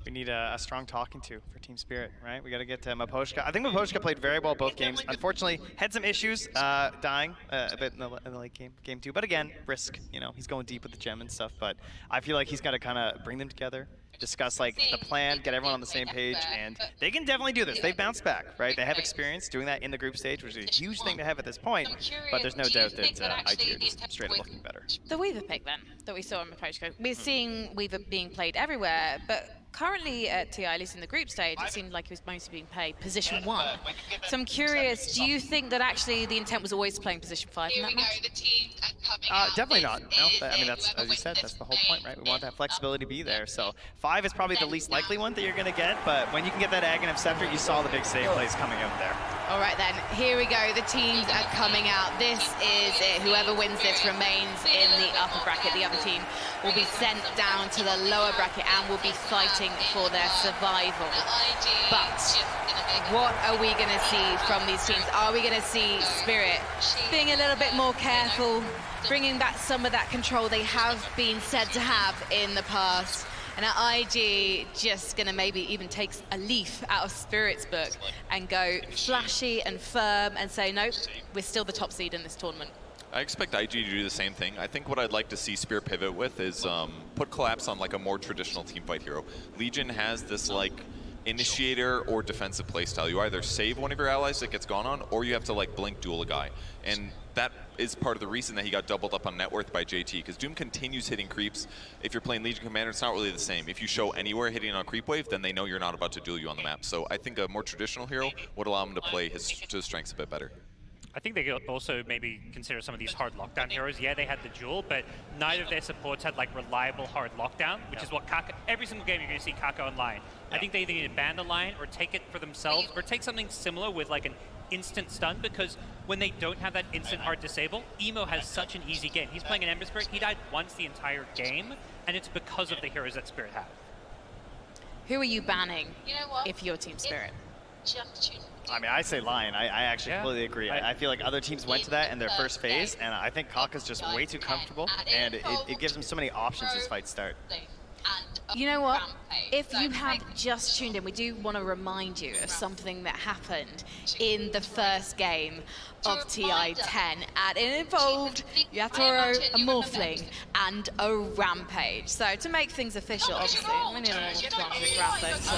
We need a strong talking to for Team Spirit, right? We got to get Maposhka. I think Maposhka played very well both games. Unfortunately, had some issues dying a bit in the late game 2. But again, risk. He's going deep with the gem and stuff. But I feel like he's got to kind of bring them together, discuss like the plan, get everyone on the same page, and they can definitely do this. They've bounced back, right? They have experience doing that in the group stage, which is a huge thing to have at this point. But there's no doubt that IG are just straight up looking better. The Weaver pick then that we saw in Maposhka. We're seeing Weaver being played everywhere, but currently at TI, at least in the group stage, it seemed like he was mostly being played position 1. So I'm curious, do you think that actually the intent was always playing position 5 in that match? Definitely not. No, I mean, that's, as you said, that's the whole point, right? We want that flexibility to be there. So 5 is probably the least likely one that you're going to get, but when you can get that Aghanim Scepter, you saw the big save plays coming out there. All right then, here we go. The teams are coming out. This is it. Whoever wins this remains in the upper bracket. The other team will be sent down to the lower bracket and will be fighting for their survival. But what are we going to see from these teams? Are we going to see Spirit being a little bit more careful, bringing back some of that control they have been said to have in the past? And are IG just going to maybe even take a leaf out of Spirit's book and go flashy and firm and say, nope, we're still the top seed in this tournament? I expect IG to do the same thing. I think what I'd like to see Spirit pivot with is put Collapse on like a more traditional teamfight hero. Legion has this like initiator or defensive playstyle. You either save one of your allies that gets gone on, or you have to like blink duel a guy. And that is part of the reason that he got doubled up on net worth by JT, because Doom continues hitting creeps. If you're playing Legion Commander, it's not really the same. If you show anywhere hitting on a creep wave, then they know you're not about to duel you on the map. So I think a more traditional hero would allow him to play to his strengths a bit better. I think they could also maybe consider some of these hard lockdown heroes. Yeah, they had the Jewel, but neither of their supports had like reliable hard lockdown, which is what Kaka, every single game you're going to see Kaka online. I think they either need to ban the line or take it for themselves, or take something similar with like an instant stun, because when they don't have that instant hard disable, Emo has such an easy game. He's playing an Ember Spirit, he died once the entire game, and it's because of the heroes that Spirit have. Who are you banning if you're Team Spirit? just tuned. I mean, I say Lion. I actually completely agree. I feel like other teams went to that in their first phase, and I think Kaka's just way too comfortable, and it gives him so many options as fights start. You know what? If you have just tuned in, we do want to remind you of something that happened in the first game of TI-10, and it involved Yatoro, a Morphling, and a Rampage. So to make things official, obviously, we need a little graphic, so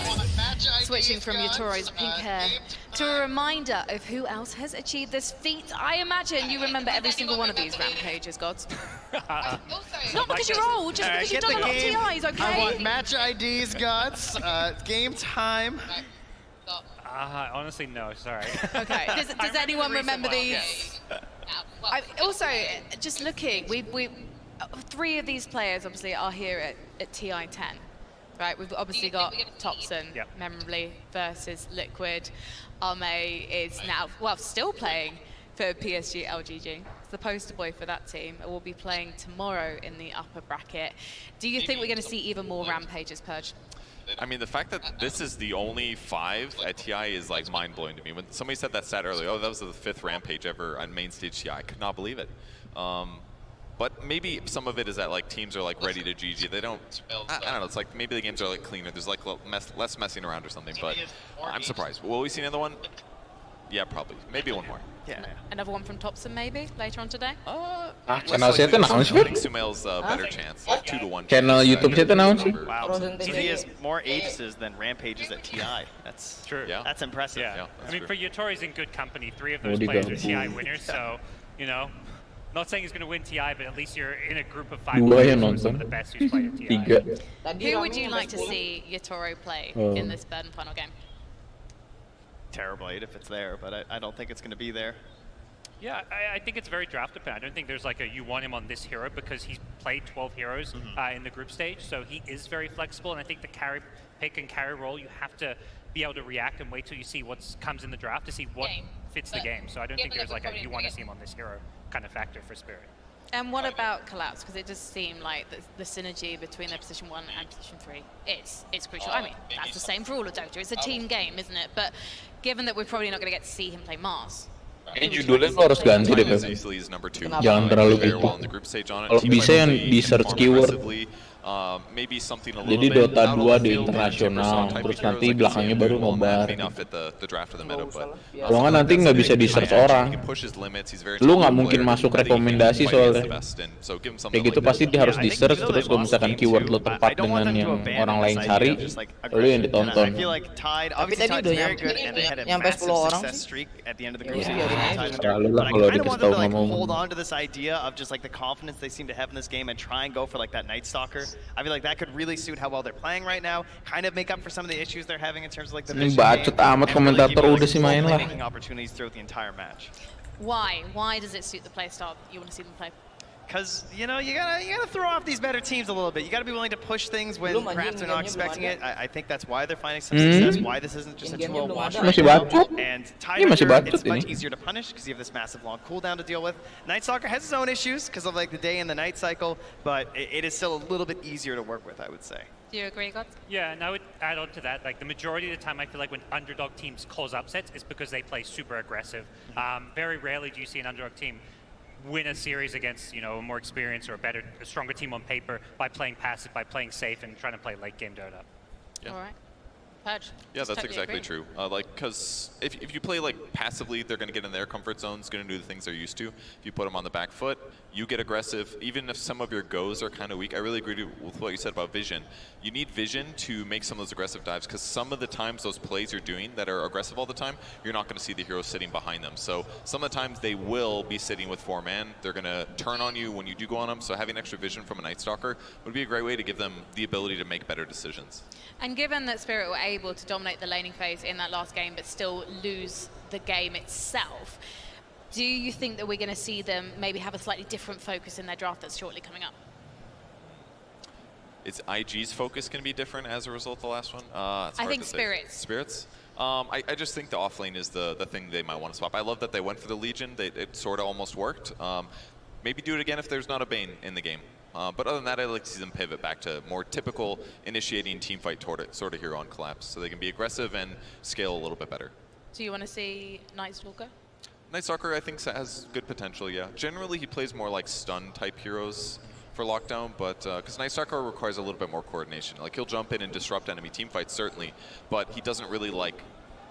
switching from Yatoro's pink hair to a reminder of who else has achieved this feat. I imagine you remember every single one of these Rampages, Gods. Not because you're old, just because you've done a lot of TIs, okay? I want match IDs, Guts. Game time. Honestly, no, sorry. Okay, does anyone remember these? Also, just looking, we 3 of these players obviously are here at TI-10, right? We've obviously got Topson, memorably, versus Liquid. Arme is now, well, still playing for PSG LGG. It's the poster boy for that team. It will be playing tomorrow in the upper bracket. Do you think we're going to see even more Rampages, Purge? I mean, the fact that this is the only 5 at TI is like mind-blowing to me. When somebody said that stat earlier, oh, that was the 5th Rampage ever on main stage TI, I could not believe it. But maybe some of it is that like teams are like ready to GG. They don't, I don't know, it's like maybe the games are like cleaner. There's like less messing around or something, but I'm surprised. Will we see another one? Yeah, probably. Maybe one more. Yeah. Another one from Topson maybe later on today? Channel saya itu naon sih? I think Sumail's better chance, like 2-1. Channel YouTube saya itu naon sih? Wow, he has more aces than Rampages at TI. That's true. Yeah. That's impressive. Yeah, I mean, for Yatoro's in good company. 3 of Oh, those players are TI digabung. winners, so, you know, not saying he's going to win TI, but at least you're in a group of 5 Dua players yang who are some nonton. of the best who's played at TI. 3. Who would you like to see Yatoro play in this third and final game? Terrorblade if it's there, but I don't think it's going to be there. Yeah, I think it's very draft dependent. I don't think there's like a you want him on this hero because he's played 12 heroes in the group stage, so he is very flexible. And I think the carry pick and carry role, you have to be able to react and wait till you see what comes in the draft to see what fits the game. So I don't think there's like a you want to see him on this hero kind of factor for Spirit. And what about Collapse? Because it does seem like the synergy between their position 1 and position 3 it's crucial. I mean, that's the same for all of Dota. It's a team game, isn't it? But given that we're probably not going to get to see him play Mars. Ini judulnya lo harus ganti deh, Beb. Jangan terlalu gitu. Kalau bisa yang di search keyword. Jadi Dota 2 di internasional, terus nanti belakangnya baru Nobar. Kalau nggak nanti nggak bisa di search orang. Lu nggak mungkin masuk rekomendasi soalnya. Kayak gitu pasti dia harus di search, terus kalau misalkan keyword lo tepat dengan yang orang lain cari, lu yang ditonton. Tapi tadi udah nyampe 10 orang sih. Terlalu lah kalau dikasih tahu ngomong. Hold on to this idea of just like the confidence they seem to have in this game and try and go for like that Night Stalker. I feel like that could really suit how well they're playing right now. Kind of make up for some of the issues they're having in terms of like the Ini bacot amat komentator udah sih main lah. making opportunities throughout the entire match. Why? Why does it suit the playstyle you want to see them play? Because you know you gotta throw off these better teams a little bit. You gotta be willing to push things when perhaps they're not expecting it. I think that's why they're finding some success. Why this isn't just a 2-0 wash right now. And Tidehunter, it's much easier to punish because you have this massive long cooldown to deal with. Night Stalker has its own issues because of like the day and the night cycle, but it is still a little bit easier to work with, I would say. Do you agree, God? Yeah, and I would add on to that, like the majority of the time I feel like when underdog teams cause upsets is because they play super aggressive. Very rarely do you see an underdog team win a series against, you know, a more experienced or a stronger team on paper by playing passive, by playing safe and trying to play late game Dota. Yeah. All right. Purge. Yeah, that's totally exactly agree. true. Like, because if you play like passively, they're going to get in their comfort zones, going to do the things they're used to. If you put them on the back foot, you get aggressive. Even if some of your goes are kind of weak, I really agree with what you said about vision. You need vision to make some of those aggressive dives, because some of the times those plays you're doing that are aggressive all the time, you're not going to see the heroes sitting behind them. So some of the times they will be sitting with 4-man. They're going to turn on you when you do go on them. So having extra vision from a Night Stalker would be a great way to give them the ability to make better decisions. And given that Spirit were able to dominate the laning phase in that last game but still lose the game itself, do you think that we're going to see them maybe have a slightly different focus in their draft that's shortly coming up? Is IG's focus going to be different as a result of the last one? I think Spirits. Spirits? I just think the offlane is the thing they might want to swap. I love that they went for the Legion. It sort of almost worked. Maybe do it again if there's not a Bane in the game. But other than that, I like to see them pivot back to more typical initiating team fight sort of hero on Collapse, so they can be aggressive and scale a little bit better. Do you want to see Night Stalker? Night Stalker, I think, has good potential, yeah. Generally, he plays more like stun-type heroes for Lockdown, but because Night Stalker requires a little bit more coordination. Like, he'll jump in and disrupt enemy team fights, certainly, but he doesn't really, like,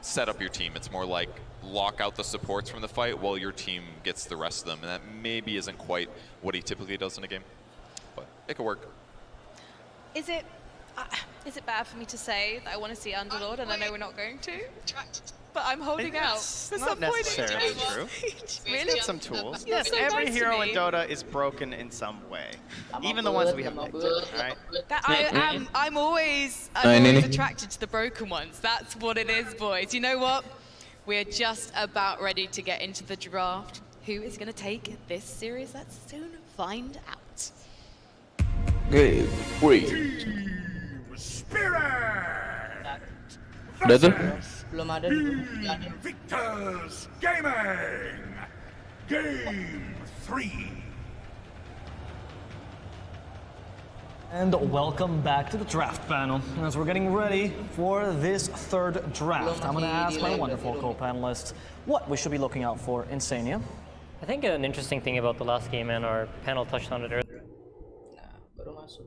set up your team. It's more like lock out the supports from the fight while your team gets the rest of them, and that maybe isn't quite what he typically does in a game, but it could work. Is it bad for me to say that I want to see Underlord, and I know we're not going to? But I'm holding out for some not point in necessarily time. true. Really? Got some tools. You're Yes, so every nice to hero in me. Dota is broken in some way, even the ones we have picked. Right? I'm always ini nih. attracted to the broken ones. That's what it is, boys. You know what? We're just about ready to get into the draft. Who is going to take this series? Let's soon find out. Oke, wih. Udah tuh. Belum ada di Victor's Gaming! Game 3! And welcome back to the draft panel. As we're getting ready for this third draft, I'm going to ask my wonderful co-panelists what we should be looking out for in Sania. I think an interesting thing about the last game, and our panel touched on it earlier. baru masuk.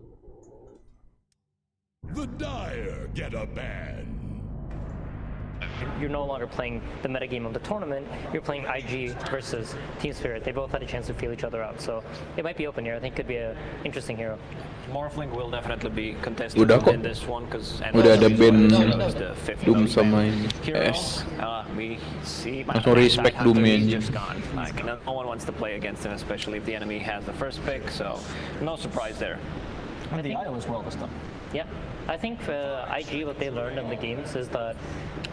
The Dire get a ban. You're no longer playing the metagame of the tournament, you're playing IG versus Team Spirit. They both had a chance to feel each other out, so it might be open here. I think it could be an interesting hero. Morphling will definitely be contested in this one because udah ada band Doom sama ini S. We see Langsung respect Doom-nya anjing. just gone. Like, no one wants to play against him, especially if the enemy has the first pick, so no surprise there. And the IO as well this time. Yeah, I think IG, what they learned in the games is that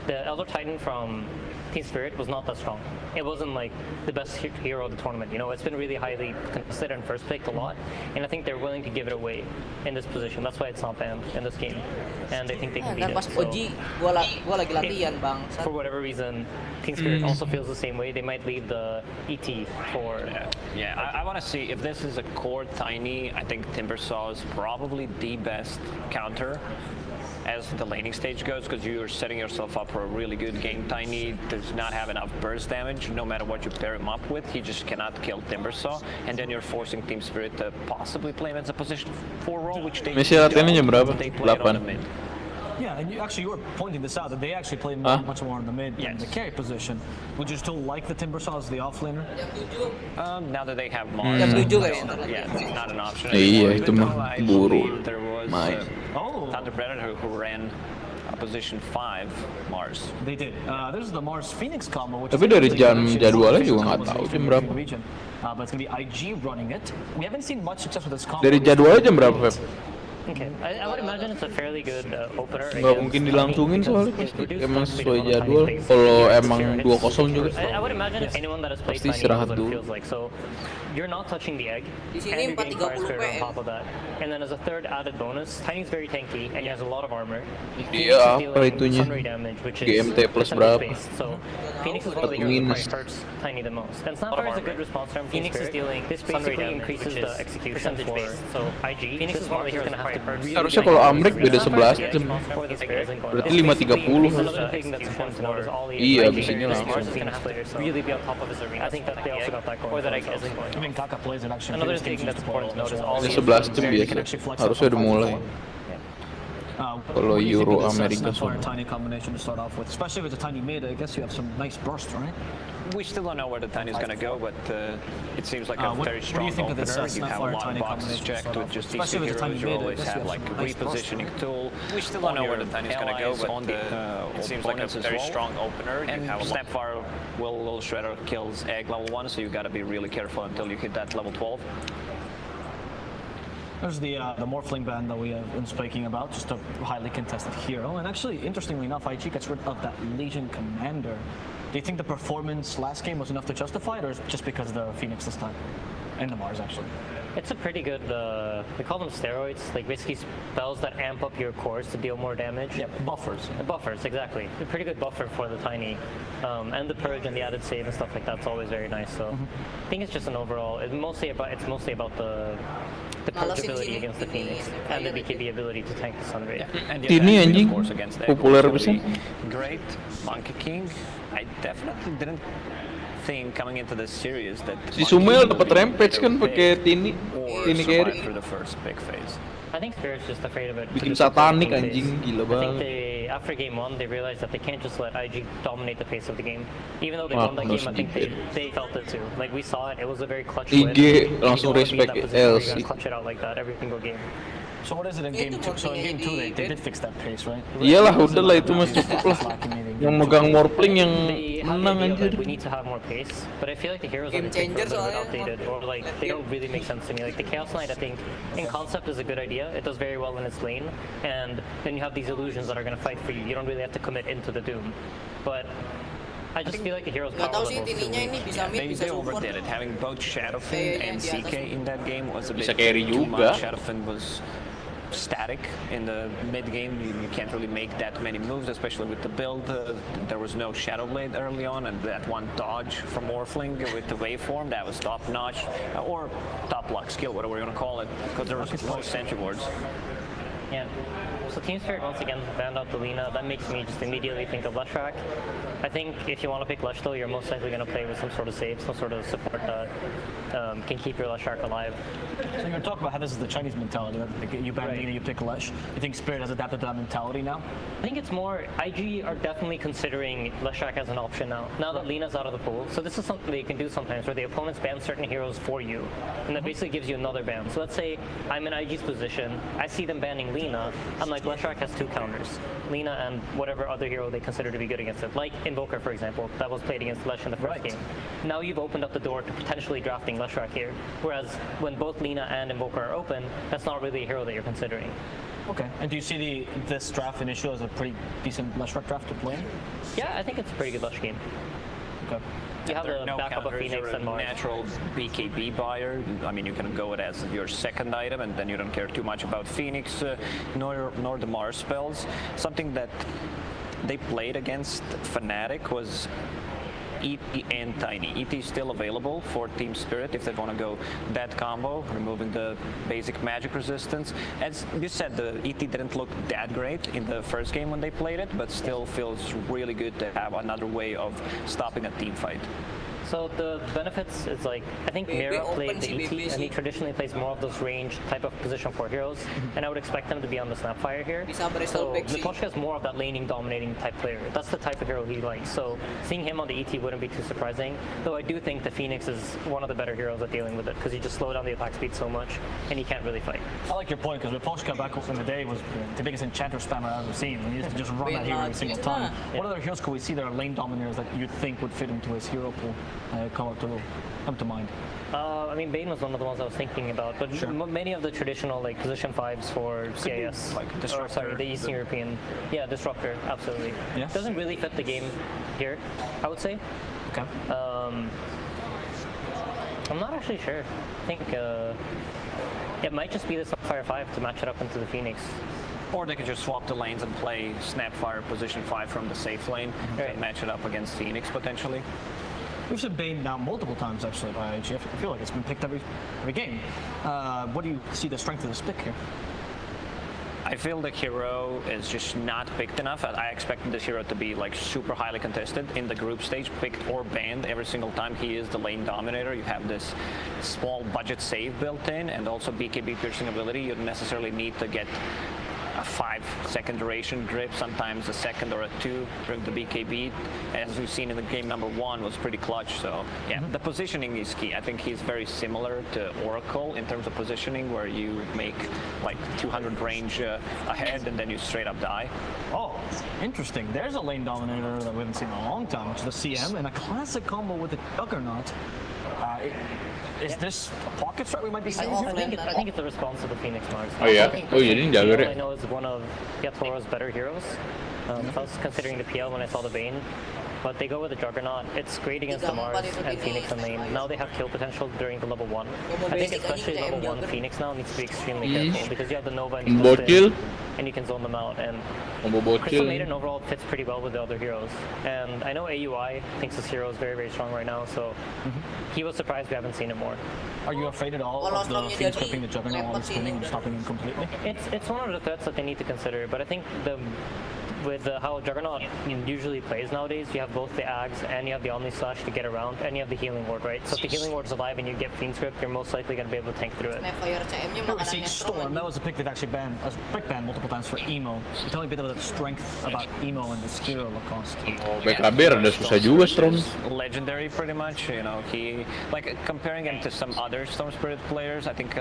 the Elder Titan from Team Spirit was not that strong. It wasn't like the best hero of the tournament. You know, it's been really highly considered and first picked a lot, and I think they're willing to give it away in this position. That's why it's not banned in this game, and they think they can beat it. Pas So Oji, gua lagi latihan bang. for whatever reason, Team Spirit also feels the same way. They might leave the ET for. Yeah, I want to see if this is a core Tiny. I think Timbersaw is probably the best counter as the laning stage goes, because you're setting yourself up for a really good game. Tiny does not have enough burst damage, no matter what you pair him up with. He just cannot kill Timbersaw, and then you're forcing Team Spirit to possibly play him as a position 4 role, which they Misi latihannya jam berapa? They play it on the 8. mid. Yeah, and you were pointing this out, that they actually play much more in the mid than the carry position. Would you still like the Timbersaw as the offlaner? Now that they have Mars, yeah, it's not an option. Iya, itu mah I buru believe there was main. Thunder Predator who ran a position 5 Mars. They did. There's the Mars Phoenix combo, which Tapi is dari actually jam good. jadwalnya juga nggak tahu jam berapa. But it's gonna be IG running it. We haven't seen much success with this combo. Dari jadwalnya jam berapa, Feb? Okay, I would imagine it's a fairly good opener. Nggak mungkin dilangsungin soalnya pasti emang sesuai jadwal. Kalau emang 2-0 juga I would imagine anyone that has played pasti Tiny istirahat knows what it dulu. feels like. So you're not touching the egg, Di and sini you're getting Fire 430 Spirit on PM. top of that. And then as a third added bonus, Tiny's very tanky and he has a lot of armor. Iya, Phoenix is apa dealing itunya? sunray damage, which is GMT plus percentage berapa? based. So Phoenix is one of the Satu heroes that minus. probably hurts Tiny the most. And Snapfire is a good response from Phoenix is dealing this sunray basically damage, increases which the is execution percentage for based. so IG. Phoenix is one of the heroes gonna have to really Harusnya kalau Amrek beda 11 jam. Berarti 5.30 Another thing that's important to note is all the Iya, IG abis ini players langsung. is gonna have to really be on top of his arena. I think that they also got that going. Or that egg isn't going. I mean, Kaka plays it actually. Another thing that's important to note is all Ini the 11 jam biasa. Harusnya udah mulai. Kalau Euro Amerika Snapfire semua. Tiny combination to start off with, especially with the Tiny mid. I guess you have some nice burst, right? We still don't know where the Tiny's going to go, but it seems like a What very do strong you think of opener. this, You have a Snapfire lot Tiny of boxes combination checked start with off just with? these two Especially with the heroes. Tiny You mid, I always guess you have have like some a nice burst. repositioning tool. We still don't know where the Tiny's going to go, but on the it seems like a very strong opener. And You have a lot. Snapfire will Shredder kills Egg level 1, so you got to be really careful until you hit that level 12. There's the Morphling band that we have been speaking about, just a highly contested hero. And actually, interestingly enough, IG gets rid of that Legion Commander. Do you think the performance last game was enough to justify it, or is it just because of the Phoenix this time? And the Mars, actually. It's a pretty good, we call them steroids, like basically spells that amp up your cores to deal more damage. Yeah, buffers. Buffers, exactly. A pretty good buffer for the Tiny. And the Purge and the added save and stuff like that's always very nice. So I think it's just an overall, it's mostly about the the purge ability against the Phoenix and the BKB ability to tank the Sunray. And the Ini advantage, anjing of course, against that populer was bisa. gonna be great. Monkey King, I definitely didn't think coming into this series that Si Monkey Sumel King dapat would rampage kan either pakai pick Tini or Tini survive carry. through the first big phase. I think Spirit's just afraid of it. Bikin to the satanik phase. anjing, gila I think banget. after game 1, they realized that they can't just let IG dominate the pace of the game. Even though they Ah, won that game, I langsung think IG. they felt it too. Like we saw it, it was a very clutch IG win. You langsung don't wanna be in respect that position where you LC. gotta clutch it out like that every single game. So what is it in game 2? So in game 2 they did fix that pace, right? Iyalah udah lah itu mah cukup lah. Yang megang Morpling yang They have the menang idea anjir. that we need to have more pace, but I feel like the heroes on the team are a little bit outdated, or like they don't really make sense to me. Like the Chaos Knight, I think in concept is a good idea. It does very well in its lane, and then you have these illusions that are going to fight for you. You don't really have to commit into the Doom, but I just feel like the heroes power level is too weak. They overdid it. Having both Shadowfin and CK in that game was a bit Bisa carry too juga. much. Shadowfin was static in the mid game. You can't really make that many moves, especially with the build. There was no Shadow Blade early on, and that one dodge from Morphling with the waveform, that was top notch, or top luck skill, whatever you want to call it, because there was no sentry wards. Yeah. So Team Spirit once again banned out the Lina. That makes me just immediately think of Leshrac. I think if you want to pick Lesh though, you're most likely going to play with some sort of save, some sort of support that can keep your Leshrac alive. So you're talking about how this is the Chinese mentality. That like, you ban Lina, you pick Lesh. You think Spirit has adapted to that mentality now? I think it's more, IG are definitely considering Leshrac as an option now. Now that Lina's out of the pool. So this is something they can do sometimes where the opponents ban certain heroes for you. And that basically gives you another ban. So let's say I'm in IG's position, I see them banning Lina, I'm like, Leshrac has 2 counters. Lina and whatever other hero they consider to be good against it. Like Invoker, for example, that was played against Lesh in the first game. Now you've opened up the door to potentially drafting Leshrac here. Whereas when both Lina and Invoker are open, that's not really a hero that you're considering. Okay. And do you see this draft initial as a pretty decent Leshrac draft to play? Yeah, I think it's a pretty good Lush game. Okay. You have the no backup of counters, Phoenix you're and a Mars. natural BKB buyer. I mean, you can go it as your second item, and then you don't care too much about Phoenix nor the Mars spells. Something that they played against Fnatic was ET and Tiny. ET is still available for Team Spirit if they want to go that combo, removing the basic magic resistance. As you said, the ET didn't look that great in the first game when they played it, but still feels really good to have another way of stopping a team fight. So the benefits is like, I think Mira played the ET, and he traditionally plays more of those range type of position for heroes, and I would expect him to be on the Snapfire here. So Lipposhka is more of that laning dominating type player. That's the type of hero he likes. So seeing him on the ET wouldn't be too surprising, though I do think the Phoenix is one of the better heroes at dealing with it, because you just slow down the attack speed so much, and he can't really fight. I like your point, because Lipposhka back in the day was the biggest enchanter spammer I've ever seen. He used to just run that hero every single time. What other heroes could we see that are lane dominators that you think would fit into his hero pool? Come to mind. I mean, Bane was one of the ones I was thinking about, but many of the traditional like position 5s for CIS, like Disruptor, sorry, the Eastern European, yeah, Disruptor, absolutely. Yeah. Doesn't really fit the game here, I would say. Okay. I'm not actually sure. I think it might just be the Snapfire 5 to match it up into the Phoenix. Or they could just swap the lanes and play Snapfire position 5 from the safe lane and match it up against Phoenix potentially. We've seen Bane now multiple times actually by IG. I feel like it's been picked every game. What do you see the strength of this pick here? I feel the hero is just not picked enough. I expected this hero to be like super highly contested in the group stage, picked or banned every single time he is the lane dominator. You have this small budget save built in, and also BKB piercing ability. You don't necessarily need to get a 5-second duration grip, sometimes a second or a 2 during the BKB. As we've seen in the game number 1 was pretty clutch. So yeah, the positioning is key. I think he's very similar to Oracle in terms of positioning, where you make like 200 range ahead and then you straight up die. Oh, interesting. There's a lane dominator that we haven't seen in a long time, which is the CM, and a classic combo with the Juggernaut. Is this a pocket strat we might be seeing here? I think it's a response to the Phoenix Mars. Oh yeah? Oh yeah, ini jaga deh. I know is one of Toro's better heroes. If I was considering the PL when I saw the Bane, but they go with the Juggernaut. It's great against the Mars and Phoenix in lane. Now they have kill potential during the level 1. I think especially level 1 Phoenix now needs to be extremely careful, because you have the Nova and Bocil. and you can zone them out. And Combo Crystal bocil. Maiden overall fits pretty well with the other heroes. And I know AUI thinks his hero is very, very strong right now, so he was surprised we haven't seen it more. Are you afraid at all of the Fiends flipping the Juggernaut while spinning and stopping him completely? It's one of the threats that they need to consider, but I think with how Juggernaut usually plays nowadays, you have both the Ags and you have the Omni Slash to get around, and you have the Healing Ward, right? So if the Healing Ward's alive and you get Fiend Script, you're most likely going to be able to tank through it. See, Storm, that was a pick they've actually banned, a pick banned multiple times for Emo. Tell me a bit about the strength about Emo and the skill Lacoste. BKB rada susah juga Storm. Legendary pretty much, you know, he, like comparing him to some other Storm Spirit players, I think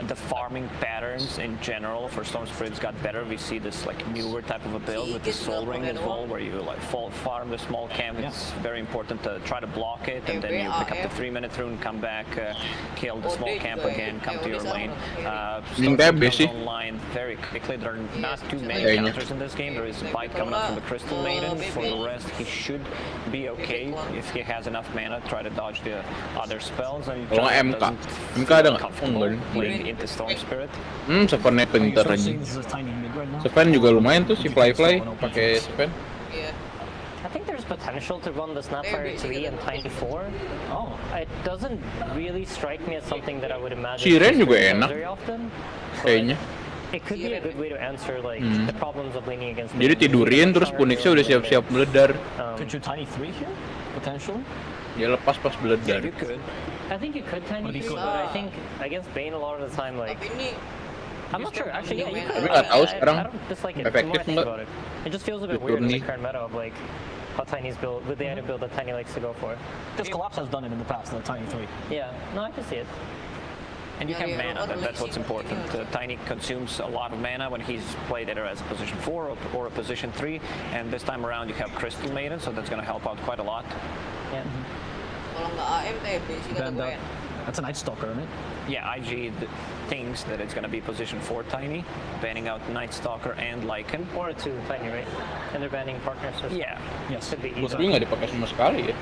the farming patterns in general for Storm Spirits got better. We see this like newer type of a build with the Soul Ring as well, where you like farm the small camp. It's very important to try to block it, and then you pick up the 3-minute rune, come back, kill the small camp again, come to your lane. Storm goes online very quickly. There are not too many counters in this game. There is a bite coming up from the Crystal Maiden. For the rest, he should be okay if he has enough mana. Try to dodge the other spells, and kalau MK ada nggak? into Storm Spirit. Sevennya pinter aja. Seven juga lumayan tuh si Fly pakai Seven. I think there's potential to run the Snapfire 3 and Tiny 4. Oh, it doesn't really strike me as something that I would imagine. Si Ren juga enak. Very often. Kayaknya. It could be a good way to answer like the problems of leaning against. Jadi tidurin terus Punixnya udah siap-siap meledar. Could you Tiny 3 here? Potential? Ya lepas pas meledar. You could. I think you could Tiny 3, but I think against Bane a lot of the time, like I'm not sure. Actually, yeah, you could. Tapi nggak tahu sekarang I don't dislike it. efektif nggak? It just feels a bit weird in the current meta of like how Tiny's build with the item build that Tiny likes to go for. Because Collapse has done it in the past, the Tiny 3. Yeah, no, I can see it. And you have mana, that's what's important. Tiny consumes a lot of mana when he's played either as a position 4 or a position 3, and this time around you have Crystal Maiden, so that's going to help out quite a lot. Yeah. That's a Night Stalker, isn't it? Yeah, IG thinks that it's going to be position 4 Tiny, banning out Night Stalker and Lycan. Or a 2 Tiny, right? And they're banning partners. Yeah. Yes. Could be Gue either. tapi nggak dipakai sama sekali ya.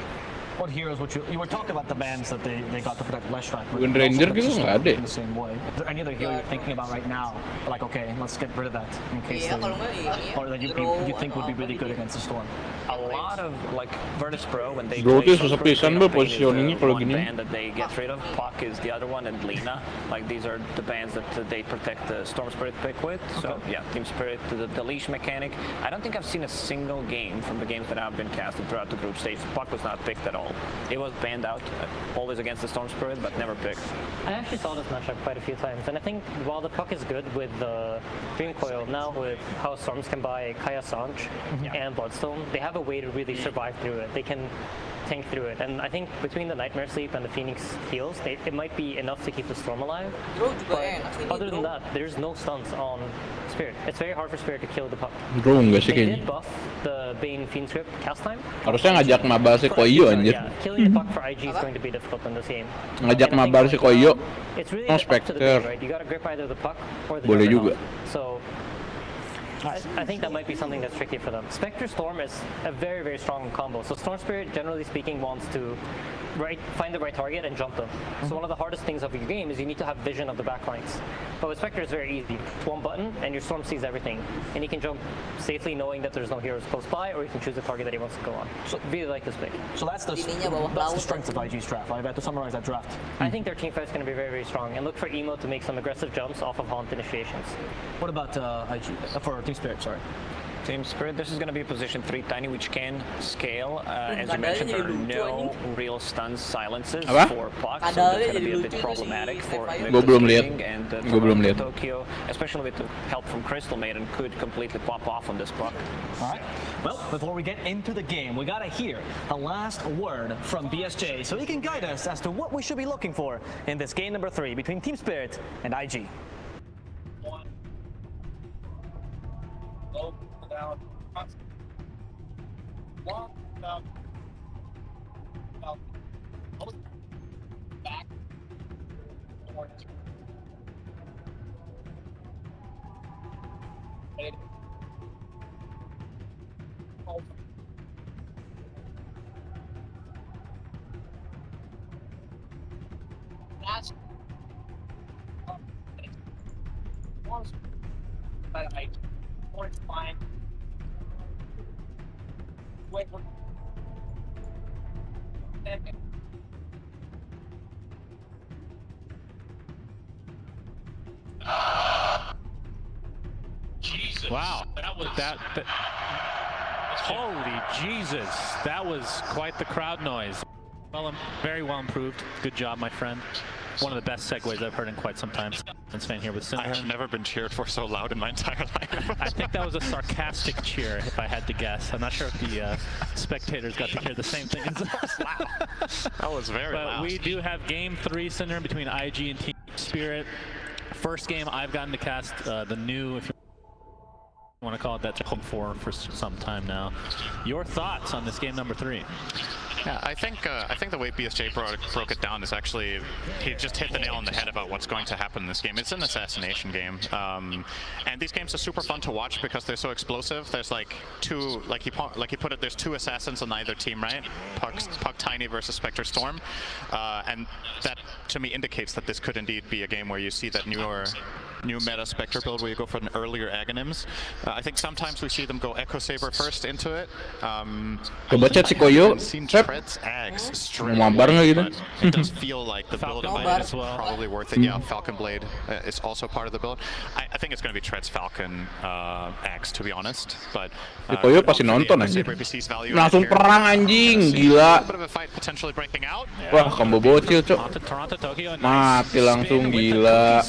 What heroes would you were talking about the bans that they got to protect Leshrac. Wind Ranger gitu nggak ada. In the same way. Is there any other hero you're thinking about right now? Like, okay, let's get rid of that in case or that you think would be really good against the Storm. A lot of like Virtus Pro when they Bro, play itu susah pisan bro positioningnya kalau one gini. band that they get rid of. Puck is the other one, and Lina. Like these are the bands that they protect the Storm Spirit pick with. So yeah, Team Spirit, the leash mechanic. I don't think I've seen a single game from the games that have been casted throughout the group stage. Puck was not picked at all. It was banned out, always against the Storm Spirit, but never picked. I actually saw this matchup quite a few times, and I think while the puck is good with the Dream Coil, now with how Storms can buy Kaya Sanj and Bloodstone, they have a way to really survive through it. They can tank through it, and I think between the Nightmare Sleep and the Phoenix heals, it might be enough to keep the Storm alive. But other than that, there's no stunts on Spirit. It's very hard for Spirit to kill the puck. Bro, nggak sih They kayaknya. did buff the Bane Fiend Script cast time. Harusnya ngajak Mabar si Koyo anjir. Yeah, killing the puck for IG is going to be difficult in this game. Ngajak And I think Mabar si Koyo. It's really Oh, up to the Spectre. Bane, right? You got to grip either the puck or the Boleh Juggernaut. juga. So I think that might be something that's tricky for them. Spectre Storm is a very, very strong combo. So Storm Spirit, generally speaking, wants to find the right target and jump them. So one of the hardest things of your game is you need to have vision of the back lines. But with Spectre, it's very easy. It's one button, and your Storm sees everything. And he can jump safely knowing that there's no heroes close by, or he can choose the target that he wants to go on. So really like this pick. So that's the strength of IG's draft. If I had to summarize that draft. I think their team fight is going to be very, very strong. And look for Emo to make some aggressive jumps off of Haunt initiations. What about IG? For Team Spirit, sorry. Team Spirit, this is going to be position 3 Tiny, which can scale. As you mentioned, there are no real stun silences for Puck, so that's going to be a bit problematic for Gue belum lihat. and Gue belum lihat. Tokyo, especially with the help from Crystal Maiden, could completely pop off on this Puck. All right. Well, before we get into the game, we got to hear the last word from BSJ so he can guide us as to what we should be looking for in this game number 3 between Team Spirit and IG. Wow, holy Jesus, that was quite the crowd noise. Well, very well improved. Good job, my friend. One of the best segues I've heard in quite some time. Since being here with Cinnamon. I have never been cheered for so loud in my entire life. I think that was a sarcastic cheer, if I had to guess. I'm not sure if the spectators got to hear the same thing as us. Wow. That was very loud. But we do have Game 3, Cinnamon, between IG and Team Spirit. First game I've gotten to cast the new, if you want to call it that, home for some time now. Your thoughts on this game number 3? Yeah, I think the way BSJ broke it down is actually, he just hit the nail on the head about what's going to happen in this game. It's an assassination game, and these games are super fun to watch because they're so explosive. There's like two, like he put it, there's 2 assassins on either team, right? Puck Tiny versus Spectre Storm, and that to me indicates that this could indeed be a game where you see that new meta Spectre build where you go for an earlier Aghanims. I think sometimes we see them go Echo Saber first into it. Coba chat si Koyo. Treads Ags straight away, but it does feel like the build is probably worth it. Yeah, Falcon Blade is also part of the build. I think it's going to be Treads Falcon Ags, to be honest. But Koyo pasti nonton anjir. Langsung perang anjing, gila. Wah, combo bocil, cok. Mati langsung, gila.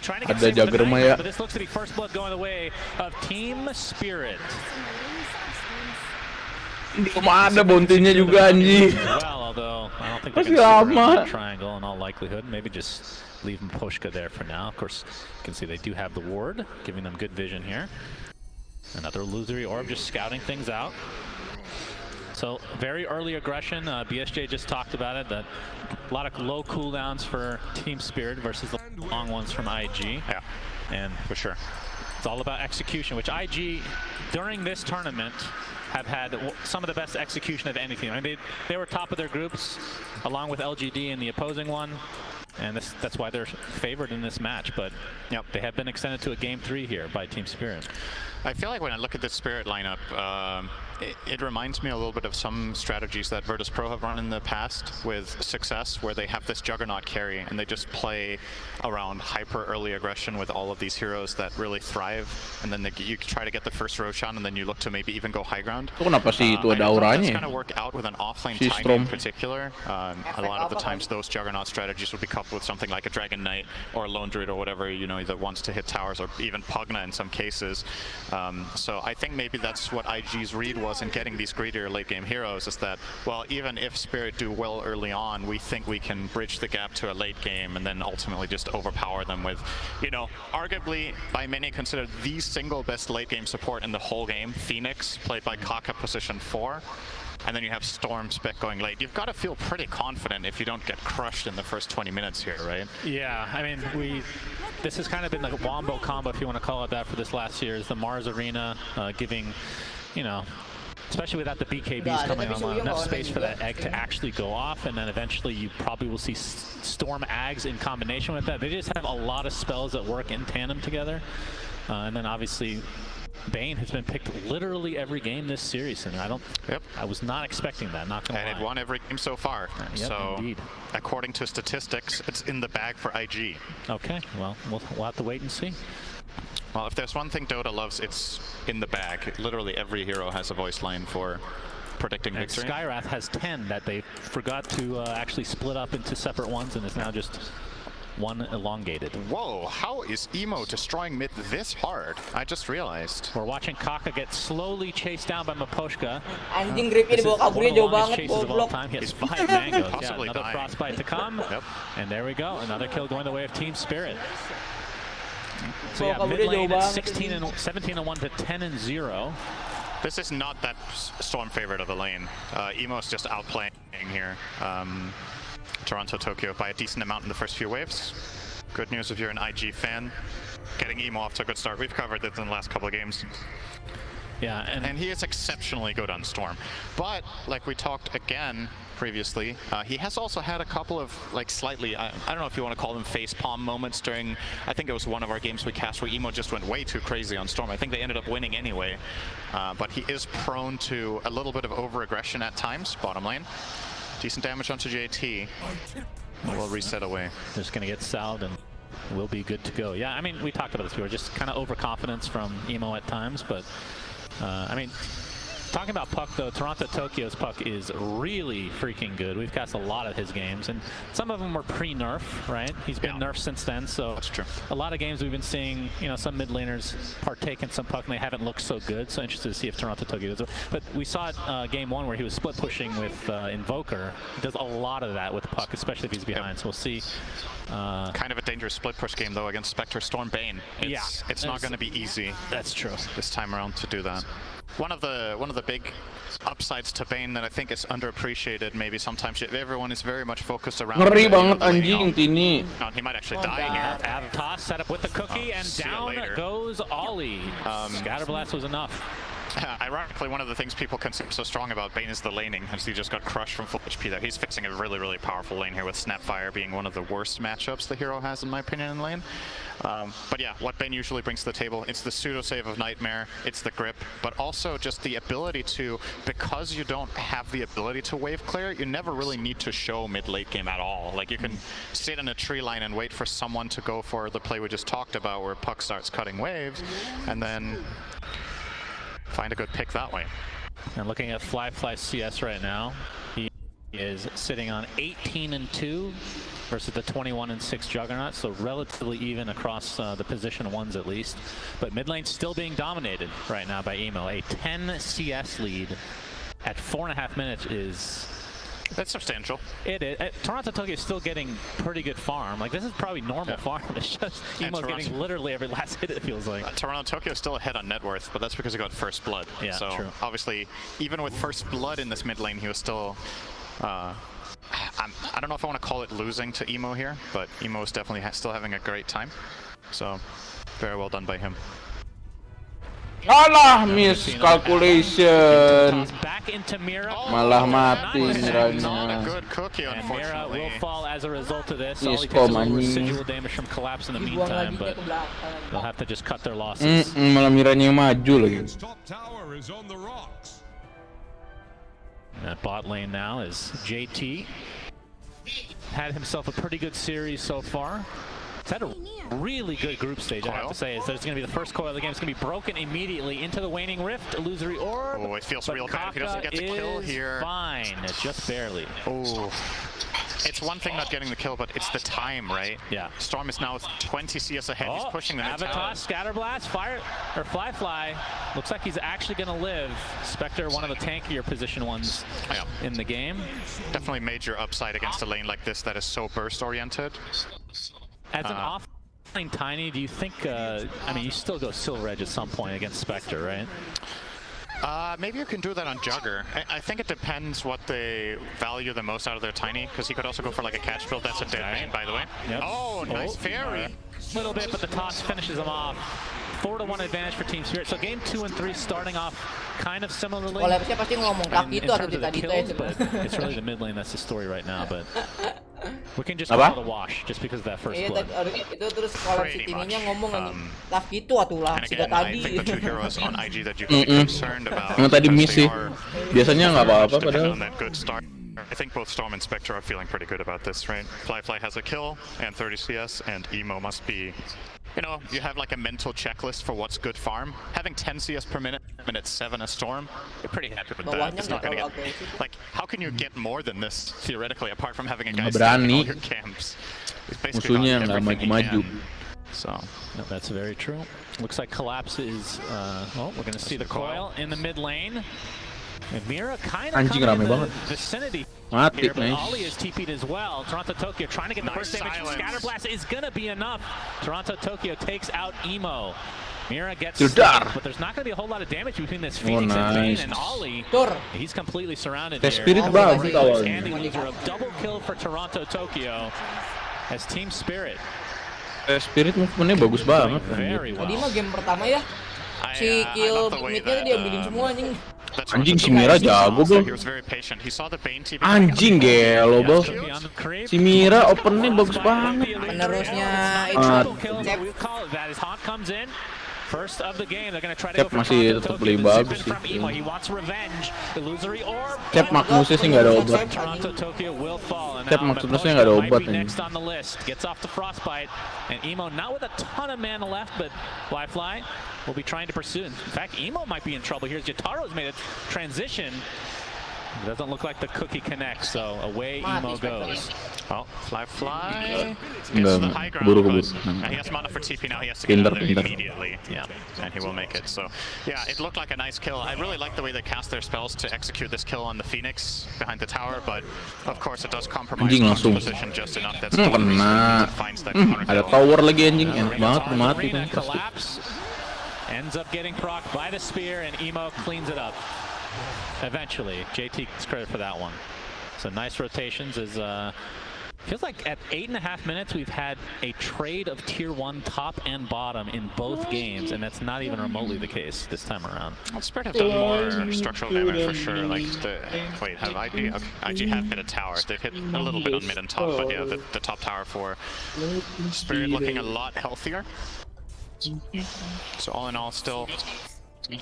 Ada Jagger mah ya. This looks to be first blood going the way of Team Spirit. Cuma ada bontinya juga anjing. Well, although I don't think they're going to stick around triangle in all likelihood. Maybe just leave Poshka there for now. Of course, you can see they do have the ward, giving them good vision here. Another illusory orb just scouting things out. So very early aggression. BSJ just talked about it. That a lot of low cooldowns for Team Spirit versus the long ones from IG. Yeah, and for sure, it's all about execution, which IG during this tournament have had some of the best execution of anything. I mean, they were top of their groups, along with LGD in the opposing one, and that's why they're favored in this match. But yep, they have been extended to a Game 3 here by Team Spirit. I feel like when I look at this Spirit lineup, it reminds me a little bit of some strategies that Virtus Pro have run in the past with success, where they have this Juggernaut carry and they just play around hyper early aggression with all of these heroes that really thrive, and then you try to get the first Roshan, and then you look to maybe even go high ground. Kenapa sih itu ada auranya? That's kind of work out with an offlane Tiny in particular. A lot of the times those Juggernaut strategies would be coupled with something like a Dragon Knight or a Lone Druid or whatever, you know, that wants to hit towers, or even Pugna in some cases. So I think maybe that's what IG's read was in getting these greedier late game heroes, is that, well, even if Spirit do well early on, we think we can bridge the gap to a late game and then ultimately just overpower them with, you know, arguably by many considered the single best late game support in the whole game, Phoenix, played by Kaka position 4. And then you have Storm Spec going late. You've got to feel pretty confident if you don't get crushed in the first 20 minutes here, right? Yeah, I mean, this has kind of been the wombo combo, if you want to call it that, for this last year, is the Mars Arena giving, you know, especially without the BKBs coming online, enough space for that egg to actually go off, and then eventually you probably will see Storm Ags in combination with that. They just have a lot of spells that work in tandem together, and then obviously Bane has been picked literally every game this series, and I was not expecting that, not gonna lie. And it won every game so far. Yep, so indeed. According to statistics, it's in the bag for IG. Okay, well, we'll have to wait and see. Well, if there's one thing Dota loves, it's in the bag. Literally every hero has a voice line for predicting and victory. Skywrath has 10 that they forgot to actually split up into separate ones, and is now just one elongated. Whoa, how is Emo destroying mid this hard? I just realized. We're watching Kaka get slowly chased down by Maposhka. Anjing Griffy dibawa kaburnya jauh banget, goblok. He has 5 mangoes. Possibly another dying. frostbite to come. Yep. And there we go, another kill going the way of Team Spirit. So yeah, mid lane at 17-1 to 10-0. This is not that Storm favorite of the lane. Emo's just outplaying here. Toronto, Tokyo by a decent amount in the first few waves. Good news if you're an IG fan. Getting Emo off to a good start. We've covered this in the last couple of games. Yeah, and he is exceptionally good on Storm. But like we talked again previously, he has also had a couple of like slightly, I don't know if you want to call them facepalm moments during, I think it was one of our games we cast where Emo just went way too crazy on Storm. I think they ended up winning anyway. But he is prone to a little bit of over-aggression at times, bottom lane. Decent damage onto JT. We'll reset away. Just going to get salved and we'll be good to go. Yeah, I mean, we talked about this before, just kind of overconfidence from Emo at times, but I mean, talking about puck though, Toronto Tokyo's puck is really freaking good. We've cast a lot of his games, and some of them were pre-nerf, right? He's been nerfed since then, so that's true. A lot of games we've been seeing, you know, some mid laners partake in some puck and they haven't looked so good. So interested to see if Toronto Tokyo does it. But we saw it game 1 where he was split pushing with Invoker. He does a lot of that with puck, especially if he's behind. So we'll see. Kind of a dangerous split push game though against Spectre Storm Bane. It's not going to be easy. That's true. This time around to do that. One of the big upsides to Bane that I think is underappreciated maybe sometimes. Everyone is very much focused around. Ngeri banget anjing Tini. No, he might actually die here. Avatar set up with the cookie and down goes Ollie. Scatterblast was enough. Ironically, one of the things people consider so strong about Bane is the laning, as he just got crushed from full HP there. He's fixing a really, really powerful lane here with Snapfire being one of the worst matchups the hero has, in my opinion, in lane. But yeah, what Bane usually brings to the table, it's the pseudo-save of Nightmare, it's the grip, but also just the ability to, because you don't have the ability to wave clear, you never really need to show mid-late game at all. Like, you can sit in a tree line and wait for someone to go for the play we just talked about, where Puck starts cutting waves, and then find a good pick that way. And looking at Fly CS right now, he is sitting on 18-2 versus the 21-6 Juggernaut, so relatively even across the position ones at least. But mid lane still being dominated right now by Emo. A 10 CS lead at 4.5 minutes is... That's substantial. It is. Toronto Tokyo is still getting pretty good farm. Like, this is probably normal farm. It's just Emo's getting literally every last hit, it feels like. Toronto Tokyo is still ahead on net worth, but that's because he got first blood. Yeah, so true. Obviously, even with first blood in this mid lane, he was still... I don't know if I want to call it losing to Emo here, but Emo is definitely still having a great time. So, very well done by him. Alah, miscalculation. Back into Mira. Malah mati Not a Miranya. good cookie, unfortunately. Mira will fall as a result of this. Yes, Ollie takes a little anjing. residual damage from collapse in the meantime, but they'll have to just cut their losses. Malah Miranya yang maju lagi. Top tower is on the rocks. That bot lane now is JT. Had himself a pretty good series so far. It's had a really good group stage, I have to say. It's going to be the first coil of the game. It's going to be broken immediately into the Waning Rift, illusory orb. Oh, it feels real bad if he doesn't get the kill here. Fine, just barely. Oh, it's one thing not getting the kill, but it's the time, right? Yeah. Storm is now 20 CS ahead. He's pushing the Avatar, Scatterblast, Fly. Looks like he's actually going to live. Spectre, one of the tankier position ones in the game. Definitely major upside against a lane like this that is so burst oriented. As an off-lane Tiny, do you think, I mean, you still go Silver Edge at some point against Spectre, right? Maybe you can do that on Jugger. I think it depends what they value the most out of their Tiny, because he could also go for like a catch build. That's a dead main, by the way. Yep. Oh, nice fairy. A little bit, but the toss finishes him off. 4-1 advantage for Team Spirit. So game 2 and 3 starting off kind of similarly. Oleh pasti ngomong tapi itu atau kita itu kills, but it's really the mid lane that's the story right now. But we can just call it a wash just because of that first blood. Itu terus kalau si Tininya ngomong lah gitu atuh lah sudah tadi. I think the two heroes on IG that you can be concerned about. Yang tadi miss sih. Biasanya nggak apa-apa padahal. I think both Storm and Spectre are feeling pretty good about this, right? Fly has a kill and 30 CS, and Emo must be, you know, you have like a mental checklist for what's good farm. Having 10 CS per minute and at 7 a Storm, you're pretty happy with that. It's not gonna get, like, how can you get more than this, theoretically, apart from having a guy staying in all your camps? Musuhnya nggak maju-maju. So, no, that's very true. Looks like Collapse is, well, we're gonna see the coil in the mid lane. And Mira kind of coming in the vicinity here, but Ollie is TP'd as well. Toronto Tokyo trying to get the first damage. Scatterblast is going to be enough. Toronto Tokyo takes out Emo. Mira gets stuck, but there's not going to be a whole lot of damage between this Phoenix and Bane and Ollie. He's completely surrounded here. Spirit bagus awalnya. Standing loser, a double kill for Toronto Tokyo as Team Spirit. Spirit movementnya bagus banget. Very well. Tadi mah game pertama ya. Si kill midnya diambilin semua anjing. Anjing si Mira jago bro. Anjing gelo bro. Si Mira opennya bagus banget. Penerusnya First of the game, they're going to try to Cap go for masih tetap lebih bagus sih. He wants revenge. Illusory orb. Cap Magnusnya sih nggak ada obat. Toronto Tokyo will fall. Cap Magnusnya nggak ada obat nih. Next on the list, gets off the frostbite, and Emo not with a ton of mana left, but Fly will be trying to pursue. In fact, Emo might be in trouble here. Jataro's made a transition. It doesn't look like the cookie connects, so away Emo goes. Well, Fly Enggak, the high ground, keburu. but he has mana for TP now. He has to get out of there immediately. Yeah, and he will make it. So, yeah, it looked like a nice kill. I really like the way they cast their spells to execute this kill on the Phoenix behind the tower, but of course it does compromise Anjing langsung. position just enough. That's Kena. finds that counter Ada kill. tower lagi anjing, enak banget mati kan. Collapse ends up getting procced by the spear, and Emo cleans it up. Eventually, JT gets credit for that one. So nice rotations. Is feels like at 8.5 minutes we've had a trade of tier 1 top and bottom in both games, and that's not even remotely the case this time around. Well, Spirit have done more structural damage for sure. Like wait, have IG? Okay, IG have hit a tower. They've hit a little bit on mid and top, but yeah, the top tower for Spirit looking a lot healthier. So all in all, still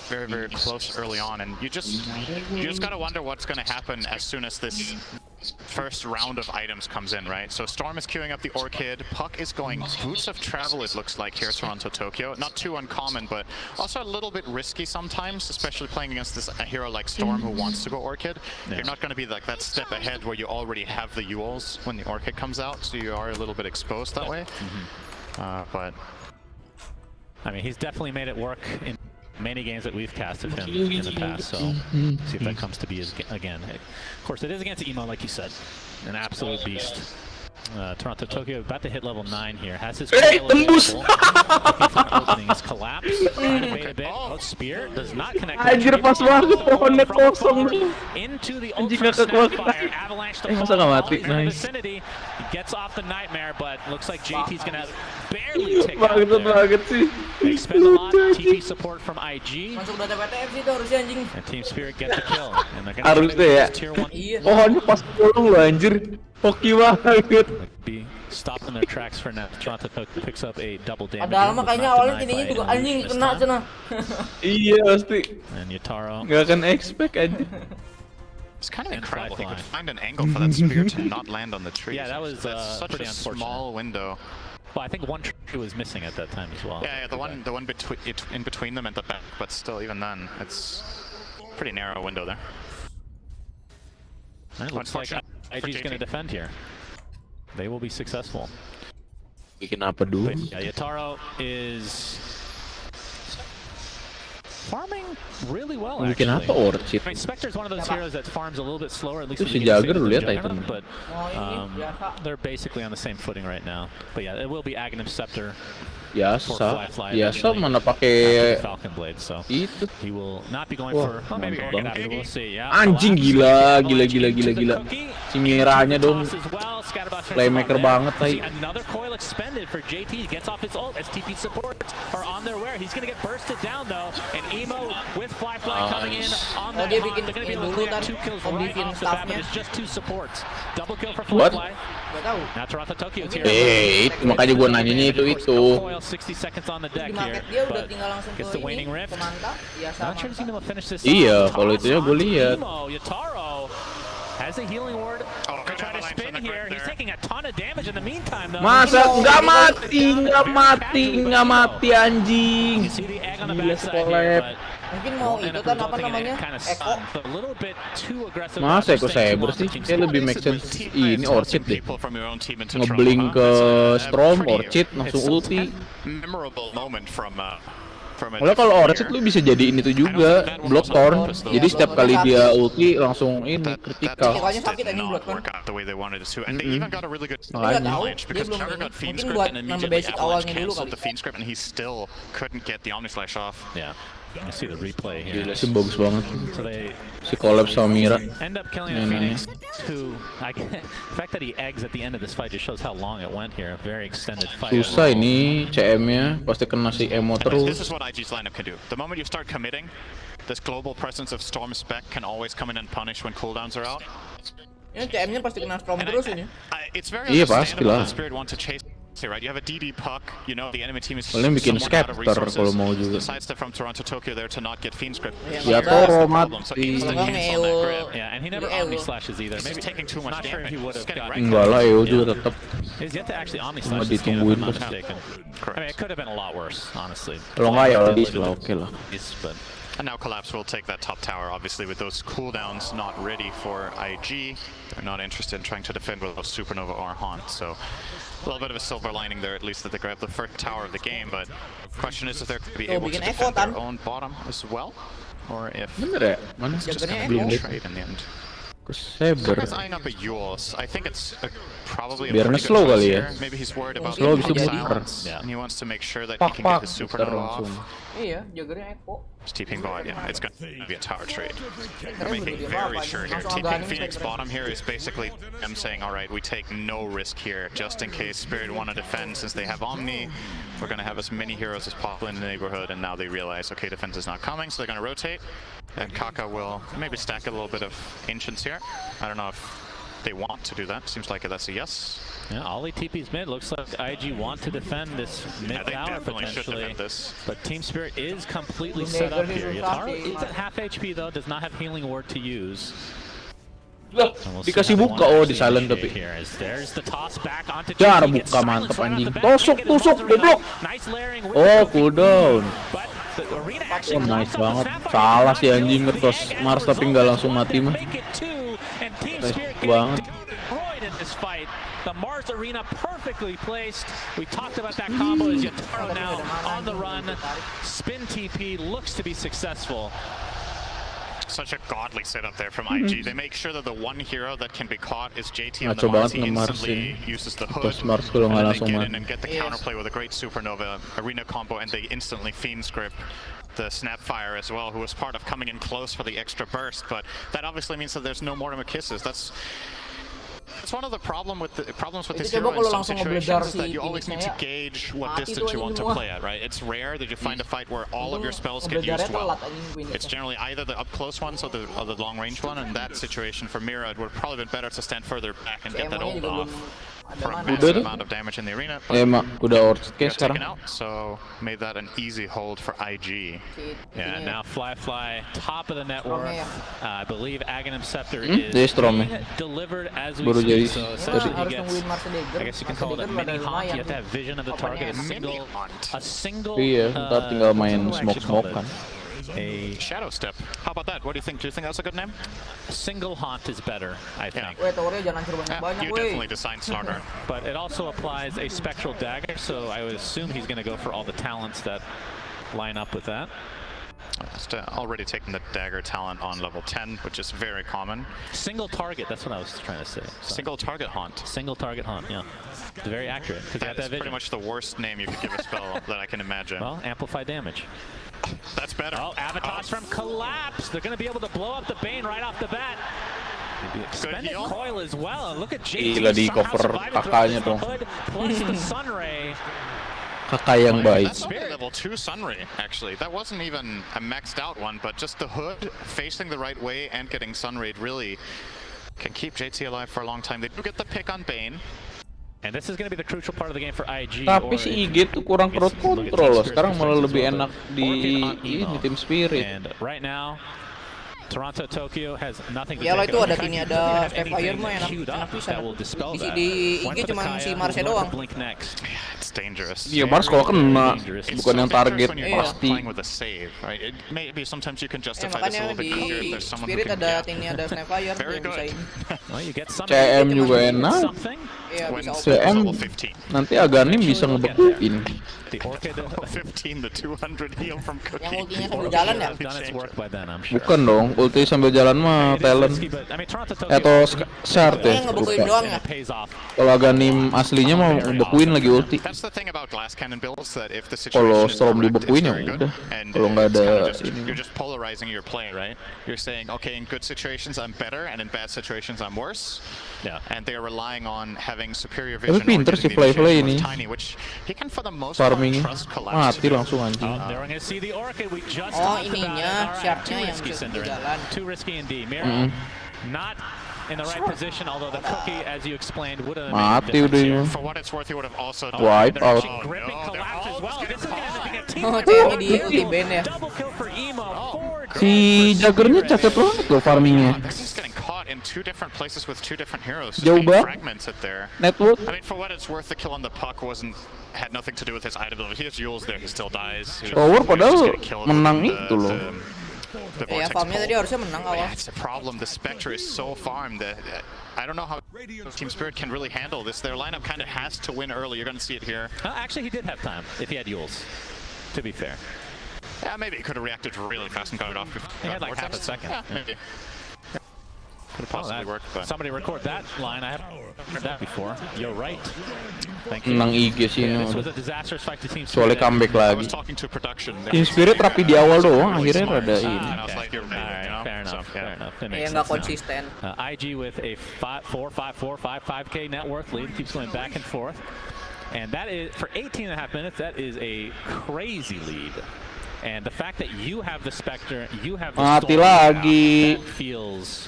very, very close early on, and you just gotta wonder what's gonna happen as soon as this first round of items comes in, right? So Storm is queuing up the Orchid, Puck is going Boots of Travel, it looks like, here at Toronto Tokyo. Not too uncommon, but also a little bit risky sometimes, especially playing against a hero like Storm who wants to go Orchid. Yeah. You're not gonna be like that step ahead where you already have the Yules when the Orchid comes out, so you are a little bit exposed that way. But I mean, he's definitely made it work in many games that we've casted him in the past, so see if that comes to be again. Of course, it is against Emo, like you said, an absolute beast. Toronto Tokyo about to hit level 9 here. Has his tembus. opening is collapsed. Trying to bait a bit. Oh, spear does not connect. Anjir pas banget pohonnya kosong. Into the Anjing gak kekuatan. avalanche to masa gak mati? Nice. He gets off the nightmare, but looks like JT's gonna barely tick out banget sih. They spend a lot. TP support from IG. Masuk data PTF sih itu harusnya anjing. And Team Spirit get the kill. And they're gonna Harusnya ya. Pohonnya pas bolong loh anjir. Hoki banget. Be stopped in their tracks for now. Toronto picks up a double damage. Padahal mah kayaknya awalnya tininya juga anjing kena cenah. Iya pasti. And Yataro. Gak akan expect aja. It's kind of incredible. He could find an angle for that spear to not land on the tree. Yeah, that was such pretty a unfortunate. small window. Well, I think one tree was missing at that time as well. Yeah, the one in between them and the back, but still, even then, it's pretty narrow window there. It looks like IG's going to defend here. They will be successful. Bikin apa dulu? Yeah, Yataro is farming really well, actually. Bikin apa Orchid? I mean, Spectre is one of those heroes that farms a little bit slower, at least Itu when si you get Jagger to lu the lihat Juggernaut, item. but they're basically on the same footing right now. But yeah, it will be Aghanim Scepter. Biasa mana pakai Falcon Blade, so itu. he will not be going for maybe banget. we'll see. Yeah. Anjing gila. Si Miranya dong. Playmaker banget tadi. Another coil expended for JT. Gets off his ult as TP supports are on their way. He's going to get bursted down though, and Emo with Fly coming in on the dia bikin they're going to be able to dulu clear kan 2 kills right bikin off the bat, but staffnya. it's just 2 supports. Double kill for What? Fly. Gak tahu. Now Toronto Tokyo is here. Itu makanya gua nanyanya itu. Coil 60 seconds on the deck Di market here, dia udah but tinggal langsung gets ke the waning ini, rift. ke mantap. Biasa Not sure he's going to finish this. Iya, kalau itu ya gue lihat. Yataro has a healing ward. Trying to spin here. He's taking a ton of damage in the meantime, though. Masa nggak mati anjing. You see the egg on the Gila backside here, but Mungkin mau itu kan apa namanya? Eko. a little bit too aggressive. Masa Eko Saber sih? Kayak lebih make sense ini Orchid deh. Ngeblink ke Storm, Orchid, langsung ulti. Memorable moment from Malah kalau Orchid lu bisa jadiin itu juga, Bloodthorn. Jadi setiap kali dia ulti langsung ini critical. Pokoknya sakit anjing Bloodthorn. And they even got a really good Makanya. launch because Jugger got Fiend mungkin Script buat and nambah immediately basic Avalanche awalnya dulu canceled kali. the Fiend Script and he still couldn't get the Omniflash off. Yeah. You see the replay here. Gila sih bagus banget. So they Si collab sama Mira. end up killing a Phoenix, who the fact that he eggs at the end of this fight just shows how long it went here. A very extended fight. Susah ini CM-nya, pasti kena si Emo This terus. is what IG's lineup can do. The moment you start committing, this global presence of Storm Spec can always come in and punish when cooldowns are out. Ini CM-nya pasti kena Storm terus ini. It's very Iya pasti understandable lah. that Spirit want to chase. Right, you have a DD puck. You know the enemy team is Kalian bikin somewhat out of scatter resources. kalau mau juga. The sidestep from Toronto Tokyo there to not get Fiend script. Ya Toro mati. Yeah, and he never omni slashes either. Maybe taking too much not sure if he would have gotten. Enggak lah, EO juga tetap. He's yet to actually omni Cuma slash this game, if ditungguin I'm not terus. mistaken. I mean, it could have been a lot worse, honestly. Kalau nggak ya Aldis lah, oke lah. But And now Collapse will take that top tower, obviously with those cooldowns not ready for IG. They're not interested in trying to defend with a Supernova or Haunt, so a little bit of a silver lining there, at least that they grab the first tower of the game, but the question is if they're going to be able to defend their own bottom as well, or if Bener ya? Mana? it's just going to Belum be a deh. trade in the end. Saber. Saka's eyeing up a Yules. I think it's probably a Biar pretty good nge-slow choice kali ya. here. Maybe he's worried about Slow the bisa silence, boomer. and he wants to make sure that he can get his Supernova off. Iya, Jaggernya Echo. Just TPing bot, yeah, it's going to be a tower trade. They're making very sure here. TPing Phoenix bottom here is basically them saying, all right, we take no risk here, just in case Spirit want to defend. Since they have Omni, we're going to have as many heroes as possible in the neighborhood, and now they realize, okay, defense is not coming, so they're going to rotate. And Kaka will maybe stack a little bit of Ancients here. I don't know if they want to do that. Seems like that's a yes. yeah, Ollie TP's mid. Looks like IG want to defend this mid they tower definitely should potentially. defend this. But Team Spirit is completely set up here. Yataro is at half HP though, does not have healing ward to use. Lah, dikasih buka di silent tapi. There's the toss back onto Jar buka mantap anjing. Tusuk goblok. Oh, cooldown. Oh, nice banget. Salah si anjing ngetos Mars tapi nggak langsung mati mah. Nice banget. In this fight, the Mars Arena perfectly placed. We talked about that combo as Yataro now on the run. Spin TP looks to be successful. Such a godly setup there from IG. They make sure that the one hero that can be caught is JT on the Ngaco Mars. banget He nge-Mars instantly ini. uses the hood, Terus Mars kalau nggak and then langsung they get mati. in and get the counterplay with a great Supernova Arena combo, and they instantly Fiend script the Snapfire as well, who was part of coming in close for the extra burst, but that obviously means that there's no Mortimer Kisses. That's one of the problems with this hero in some situations is that you always need to gauge what distance you want to play at, right? It's rare that you find a fight where all of your spells get used well. It's generally either the up close ones or the long range one. In that situation for Mira, it would have probably been better to stand further back and get that ult off for a massive amount of damage in the arena. Mak, udah Orchid Got sekarang. taken out, so made that an easy hold for IG. Yeah, now Fly top of the net worth. I believe Aghanim Scepter Dia is Storm being delivered as we baru jadi. speak. So essentially he gets, I guess you can call it a mini haunt. You have to have vision of the target. A single. Iya, ntar tinggal main smoke kan. A Shadow Step. How about that? What do you think? Do you think that's a good name? single haunt is better, I think. Weh, towernya jangan hancur banyak-banyak, You weh. definitely designed smarter. But it also applies a spectral dagger, so I would assume he's going to go for all the talents that line up with that. Just already taking the dagger talent on level 10, which is very common. Single target, that's what I was trying to say. So. Single target haunt. Single target haunt, yeah. It's very accurate. That is pretty much the worst name you could give a spell that I can imagine. Well, amplify damage. That's better. Oh, Avatos from Collapse. They're going to be able to blow up the Bane right off the bat. Maybe expended coil as well. And look at JT Gila di somehow cover surviving through kakaknya the dong. hood plus the Sunray. Kakak yang baik. That's only level 2 Sunray, actually. That wasn't even a maxed out one, but just the hood facing the right way and getting Sunray really can keep JT alive for a long time. They do get the pick on Bane. And this is going to be the crucial part of the game for IG. Tapi si IG tuh kurang crowd control loh. Sekarang malah lebih enak di tim Spirit. And right now, Toronto Tokyo has nothing to Ya lah take itu it ada over. ini ada Snapfire mah enak pisan. That will dispel that. Di One IG for the cuma Kaya, si who's Marse going to doang. blink next. It's dangerous. Iya, Mars kalau kena It's bukan so yang dangerous target when you're not pasti. playing with a save, right? It maybe sometimes you can justify this a Makanya little bit easier if di there's someone who Spirit can ada yeah. ini ada Snapfire Very yang bisa good. ini. Well, you get some CM juga enak. something. Iya, When bisa CM level 15. nanti Aghanim bisa ngebekuin. The Orchid Level 15, the 200 heal from Cookie. Yang ultinya sambil jalan ya. done its work by then, I'm sure. Bukan dong, ulti sambil jalan mah talent. But I mean, Toronto Atau shard ya, Yang ngebekuin lupa. doang ya. pays off. Kalau Aghanim aslinya mau ngebekuin lagi ulti. That's the thing about glass cannon builds that if the Kalau situation is Storm correct, it's dibekuin ya very good, udah. and Kalau nggak it's ada kinda just, ini. you're just polarizing your play, right? You're saying, okay, in good situations I'm better, and in bad situations I'm worse. Yeah. And they are relying on having superior Tapi vision. pinter si Fly ini. Tiny, which he can for the most part Farming trust collapse. mati langsung anjing. They're going to see the Orchid. We just Oh, talked ininya, about it. sharpnya Too yang risky, ke Cinderin. jalan. Too risky indeed. Mira, not in the right position, although the cookie, as you explained, would have made a Mati difference udah here. ini. For what it's worth, he would have also done. Wipe They're out. actually gripping collapse as well. This is going to be a team Oh, fight. ceweknya di ulti band ya. Double kill for Emo. Si Jaggernya cacat banget loh farmingnya. This is getting caught in two different places with two different heroes. Jauh Just being banget. fragmented there. Network. I mean, for what it's worth, the kill on the puck had nothing to do with his item ability. He has Yules there, he still dies. He was- Tower he was padahal just getting killed menang with itu loh. the Ya, vortex farmnya pull. tadi harusnya menang awal. Yeah, it's a problem. The Spectre is so farmed that I don't know how Team Spirit can really handle this. Their lineup kind of has to win early. You're going to see it here. Actually, he did have time if he had Yules, to be fair. Yeah, maybe he could have reacted really fast and got it off. He had like half a Vortex. second. Yeah, maybe. Could have possibly worked, but Somebody record that line. I haven't heard that before. You're right. Thank you. Menang IG sih ini. This was a disastrous fight to Team Soalnya Spirit. comeback I lagi. was talking to production. Team Spirit rapi di awal doang, akhirnya rada ini. And I was like, you're right, you know? Fair enough. So, Fair yeah. enough. That Ya makes nggak sense now. konsisten. IG with a 5-4-5-4-5-5K net worth lead, keeps going back and forth. And that is, for 18 and a half minutes, that is a crazy lead. And the fact that you have the Spectre, you have the Mati Storm, lagi. that feels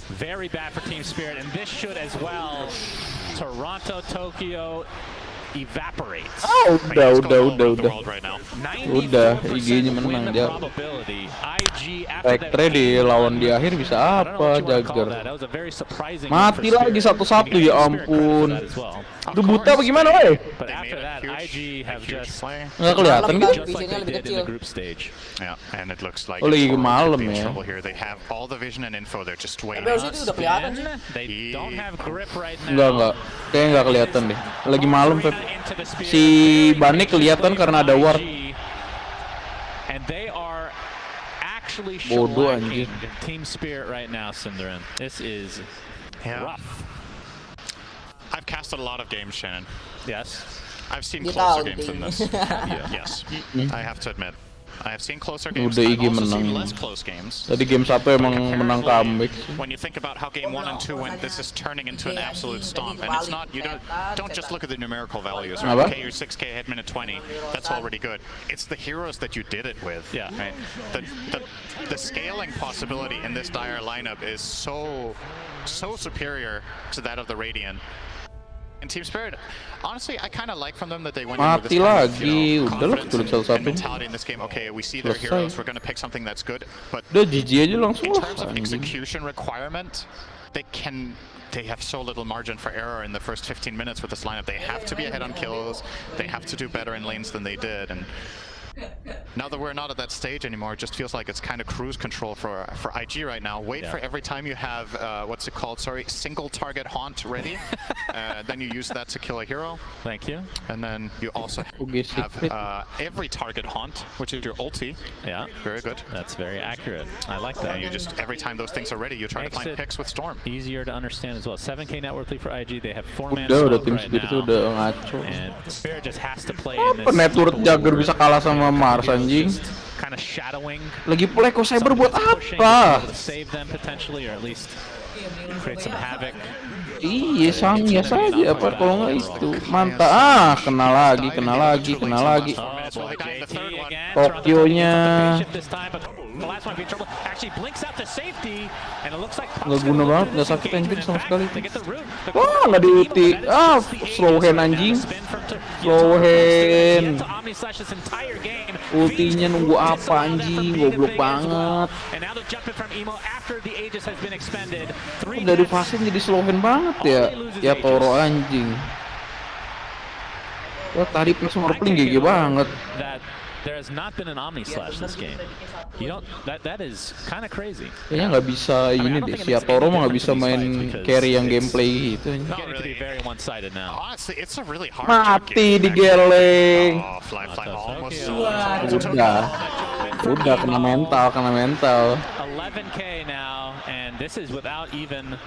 very bad for Team Spirit. And this should as well. Toronto, Tokyo evaporates. Ah, udah. Right now. Udah, IG-nya menang dia. Probability. IG after that Spectre di lawan di akhir bisa I don't know what apa you wanna call Jagger. that. That was a very surprising Mati win for lagi Spirit. satu-satu, You ya gotta give Spirit credit for ampun. that as well. Udah buta apa gimana weh? But after that, IG have just Nggak kelihatan gitu. just like they did in the group stage. Yeah, and it looks like Oh, lagi Torrent malam could be in ya. trouble here. They have all the vision and info. They're just waiting. Tapi harusnya itu udah kelihatan sih. They don't have grip right Enggak. now. Kayaknya nggak kelihatan deh. Lagi malam, Pep. Si Banek kelihatan karena ada ward. And they are actually Bodoh, shellacking anjir. Team Spirit right now, Cinderin. This is rough. I've casted a lot of games, Shannon. Yes. I've seen Dia closer tahu games than tim. this. Yes, I have to admit. I have seen closer games. Udah I've IG also seen menang. less close games. Tadi game 1 emang menang comeback. When you think about how game 1 and 2 went, this is turning into an absolute stomp. And it's not, you don't just look at the numerical values. Right? Apa? Okay, you're 6K head minute 20. That's already good. It's the heroes that you did it with. Yeah. Right? The scaling possibility in this dire lineup is so superior to that of the Radiant. And Team Spirit, honestly, I kind of like from them that they went in with Mati this kind of, lagi. Udah lah, confidence kulit and satu-satu. mentality in this game. Okay, we see their Selesai. heroes, we're going to pick something that's good. But Udah GG aja langsung in lah. terms of anjing. execution requirement, they have so little margin for error in the first 15 minutes with this lineup. They have to be ahead on kills. They have to do better in lanes than they did. And now that we're not at that stage anymore, it just feels like it's kind of cruise control for IG right now. Wait for every time you have, what's it called? Sorry, single target haunt ready. Then you use that to kill a hero. Thank you. And then you also have every target haunt, which is your ulti. Yeah. Very good. That's very accurate. I like that. And you just, every time those things are ready, you try to Makes find it picks with Storm. Easier to understand as well. 7K network lead for IG. They have 4-man Udah smoke tim right Spirit now. udah ngaco. And Spirit just has to play in Apa this. network Jagger bisa kalah sama Mars anjing? Kind of shadowing. Lagi play kok Cyber buat Pushing apa? to save them potentially, or at least create some havoc. Iya, Sangya saja apa kalau nggak itu. Mantap. Ah, kena lagi. Tokyo-nya The last one being trouble actually blinks out to safety, and it looks like nggak guna banget, nggak sakit anjing sama sekali. they get the root. Wah, nggak diulti. Ah, slow hand anjing. Slow hand. Omni slash this entire game. Ultinya nunggu apa anjing, goblok banget. And now they're jumping from Emo after the Aegis has been expended. Dari fase jadi slow hand banget ya. Ya Toro anjing. Wah, tadi pas snorkeling GG banget. That there has not been an Omni slash this game. You don't. That is kind of crazy. Kayaknya nggak bisa ini deh. Si Toro mah nggak bisa main carry yang gameplay gitu. Getting to be very one-sided now. Honestly, it's a really hard Mati digeleng. Oh, fly almost. Udah kena mental. 11K now, and this is without even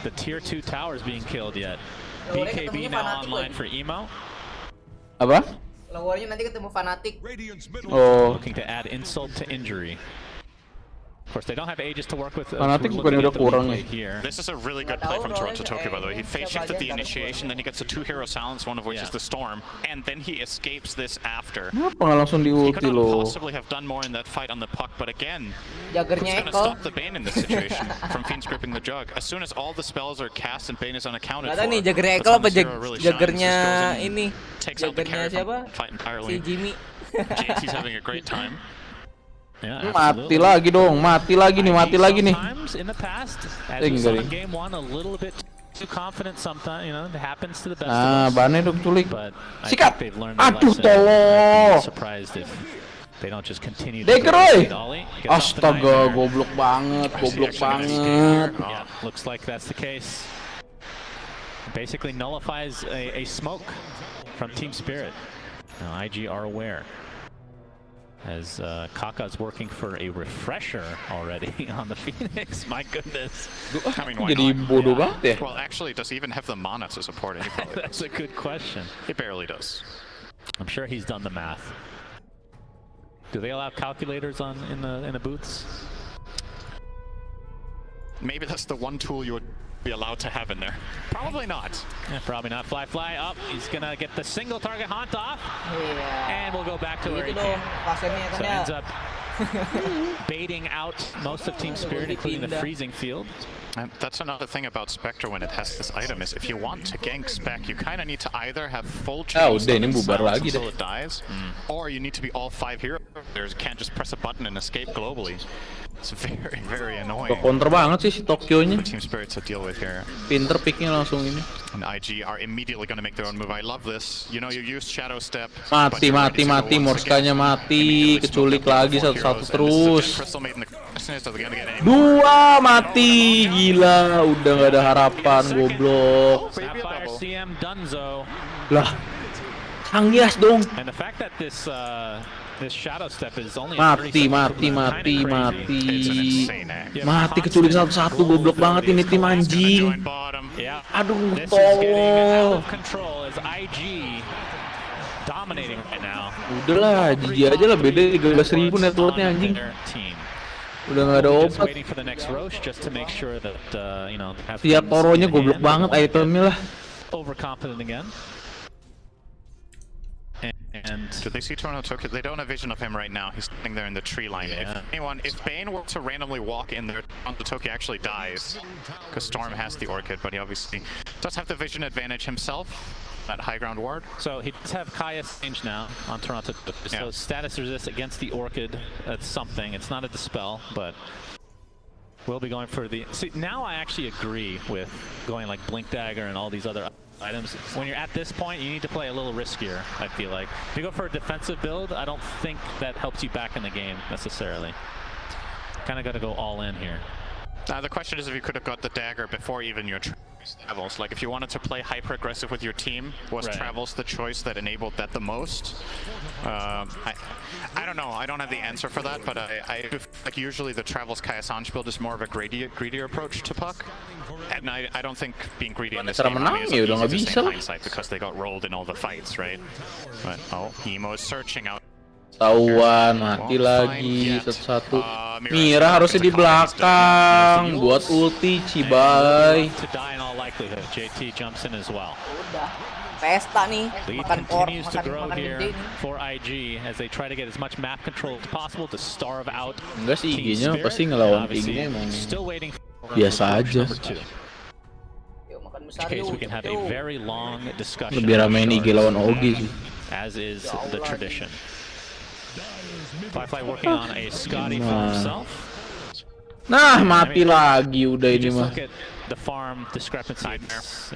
the tier 2 towers being killed yet. BKB now online for Emo. Apa? Lawannya nanti ketemu Fnatic. Oh. Looking to add insult to injury. Of course, they don't have Aegis to work with. Fnatic bukannya udah kurang ya. This is a really good play from Toronto Tokyo, by the way. He phase shifted the initiation, then he gets a 2-hero silence, one of which is the Storm, and then he escapes this after. Kenapa nggak langsung di He ulti could loh? possibly have done more in that fight on the puck, but again, who's Jaggernya going to Eko. stop the Bane in this situation from Fiend's gripping the jug? As soon as all the spells are cast and Bane is unaccounted Gak ada nih for, Jaggernya that's Eko when apa this hero really shines. Jaggernya Just goes in and ini? takes out the Jaggernya carry siapa? from fight entirely. Si Jimmy. JT's having a great time. Mati lagi dong, mati lagi nih. In the past, as we saw in game 1, a little bit too confident sometimes, you know, it happens to the best of us. Bannya dong culik. But I Sikat. think they've learned their Aduh, lesson. tolong. I'd be surprised if they don't just continue to Dagger, go oi. with Ollie. Gets off the Astaga, nightmare. goblok banget. Yeah, looks like that's the case. Basically nullifies a smoke from Team Spirit. Now IG are aware. As Kaka's working for a refresher already on the Phoenix. My goodness. I mean, why Jadi not? bodoh banget ya. Well, actually, does he even have the mana to support it? He probably That's a good question. He barely does. I'm sure he's done the math. Do they allow calculators in the booths? Maybe that's the one tool you would be allowed to have in there. Probably not. Yeah, probably not. Fly up. He's gonna get the single target haunt off. And we'll go back to where he came. So ends up baiting out most of Team Spirit, including the freezing field. And that's another thing about Spectre when it has this item is if you want to gank Spec, you kind of need to either have full chains udah ini bubar lagi until deh. it dies, or you need to be all 5 heroes. You can't just press a button and escape globally. It's very, very annoying. Counter banget sih si Tokyo-nya. Team Spirit to deal with here. Pinter picknya langsung ini. And IG are immediately going to make their own move. I love this. You know, you use Shadow Step. Mati. Morskanya mati. Keculik lagi satu-satu terus. Dua mati. Gila, udah nggak ada harapan, goblok. Sapphire CM Dunzo. Lah, Anggias dong. And the fact that this Shadow Step is only Mati. Mati keculik satu-satu, goblok banget ini tim anjing. Aduh, tolol. Udahlah, GG aja lah, beda 13.000 networknya anjing. Udah nggak ada obat. Siap toronya goblok banget itemnya lah. Overconfident again. And do they see Toronto Tokyo? They don't have vision of him right now. He's sitting there in the tree line. If Bane were to randomly walk in there, Toronto Tokyo actually dies. Because Storm has the Orchid, but he obviously does have the vision advantage himself. That high ground ward. So he does have Kaya's range now on Toronto Tokyo. So status resist against the Orchid. That's something. It's not a dispel, but we'll be going for the... See, now I actually agree with going like Blink Dagger and all these other items. When you're at this point, you need to play a little riskier, I feel like. If you go for a defensive build, I don't think that helps you back in the game, necessarily. Kind of got to go all in here. The question is if you could have got the dagger before even your travels. Like if you wanted to play hyper-aggressive with your team, was travels the choice that enabled that the most? I don't know. I don't have the answer for that, but I like usually the travels Kayasanj build is more of a greedier approach to puck. And I don't think being greedy in this game is easy to say in hindsight because they got rolled in all the fights, right? But Emo is searching out. Tawan, mati lagi satu-satu. Mira harusnya di belakang buat ulti, Cibai. JT jumps in as well. Udah. Pesta nih. Makan continues to grow here for IG as they try to get as much map control as possible to starve out. Enggak sih, IG-nya pasti ngelawan pingnya emang biasa aja. We can have a very long discussion. Lebih ramein IG lawan OG sih. As is the tradition. Firefly working on a Scotty for himself. Nah, mati lagi udah ini mah. Look at the farm discrepancy.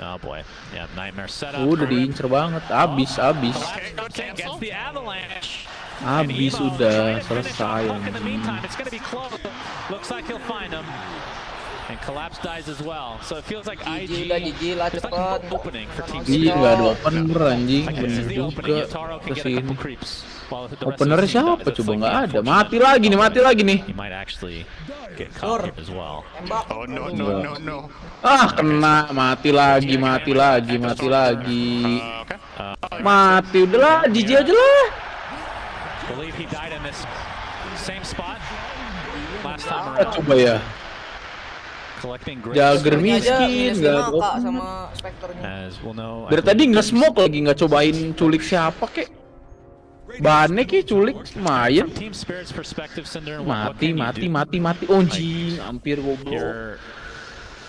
Oh boy, yeah, Nightmare setup. Udah diincer banget, abis. Abis udah selesai. Looks like he'll find him. And Collapse dies as well. So it feels like IG is like opening for Team Iya, nggak ada opener anjing, bener juga kesini. Opener siapa coba, nggak ada. Mati lagi nih. He might actually get caught here as well. Oh no. Ah, kena, mati lagi. Mati udahlah, GG aja lah. Believe he died in this same spot last time around. Coba ya. Jagger miskin, nggak. Sama Spectre-nya. As we'll know. Dari tadi nggak smoke lagi, nggak cobain culik siapa kek. Bane kek culik lumayan. Team Spirit's perspective, Cinder. Mati. Anjing, hampir goblok.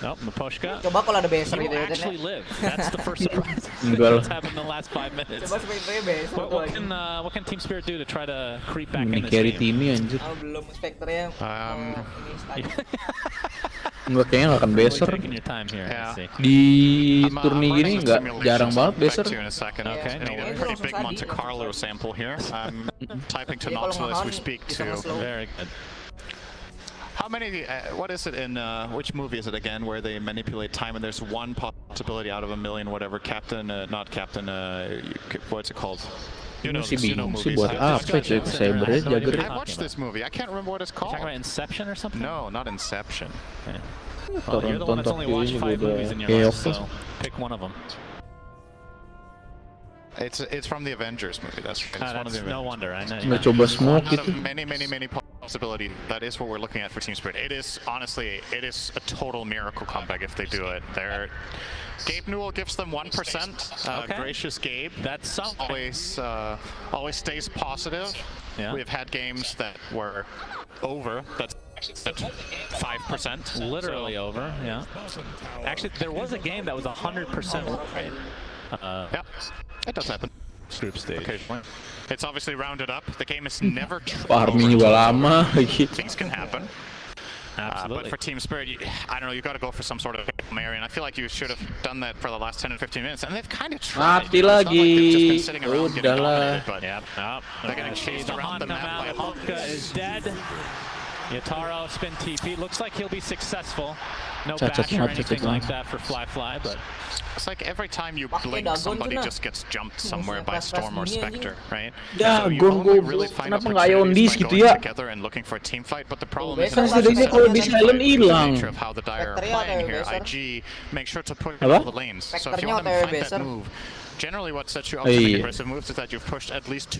Nope, Maposhka. Coba kalau ada beser gitu ya. Actually live. That's the first surprise. Enggak. What's happened in the last 5 minutes? Coba sebenarnya beser. What can Team Spirit do to try to creep back in this carry game? timnya anjir. Belum Spectre-nya. Enggak, kayaknya nggak akan beser. Taking your time here. Di turni gini nggak jarang banget beser. Okay. A pretty big Monte Carlo sample here. I'm typing to Nox as we speak too. Very good. How many, what is it in, which movie is it again, where they manipulate time and there's one possibility out of a million, whatever, not Captain, what's it called? You know, Si bingung sih buat apa cuy cybernya Jagger. I watched this movie, I can't remember what it's called. Talking about Inception or something? No, not Inception. Well, you're the one that's only watched 5 movies in your life, so pick one of them. It's from the Avengers movie, that's one of the Avengers. No wonder, I know. Nggak coba smoke gitu. Many possibility. That is what we're looking at for Team Spirit. It is, honestly, it is a total miracle comeback if they do it. Gabe Newell gives them 1%. Gracious Gabe. That's always stays positive. Yeah. We've had games that were over. That's 5%. Literally over, yeah. Actually, there was a game that was 100% right. Yeah, it does happen. Group stage. Occasionally. It's obviously rounded up. The game is never Farming juga lama. Things can happen. Absolutely. But for Team Spirit, I don't know, you got to go for some sort of Mary, and I feel like you should have done that for the last 10 and 15 minutes, and they've kind of tried. Mati lagi. Udahlah. They're getting chased around the map. Honka is dead. Yataro spin TP. Looks like he'll be successful. No bash or anything like that for Fly, but it's like every time you blink, somebody just gets jumped somewhere by Storm or Spectre, right? Dagon goblok, kenapa nggak Iondis gitu ya? Together and looking for a team fight, but the problem is setidaknya kalau di silent hilang. of how the Dire are playing here. IG make sure to push all the lanes. So if you want them to find that move, generally what sets you up to make aggressive moves is that you've pushed at least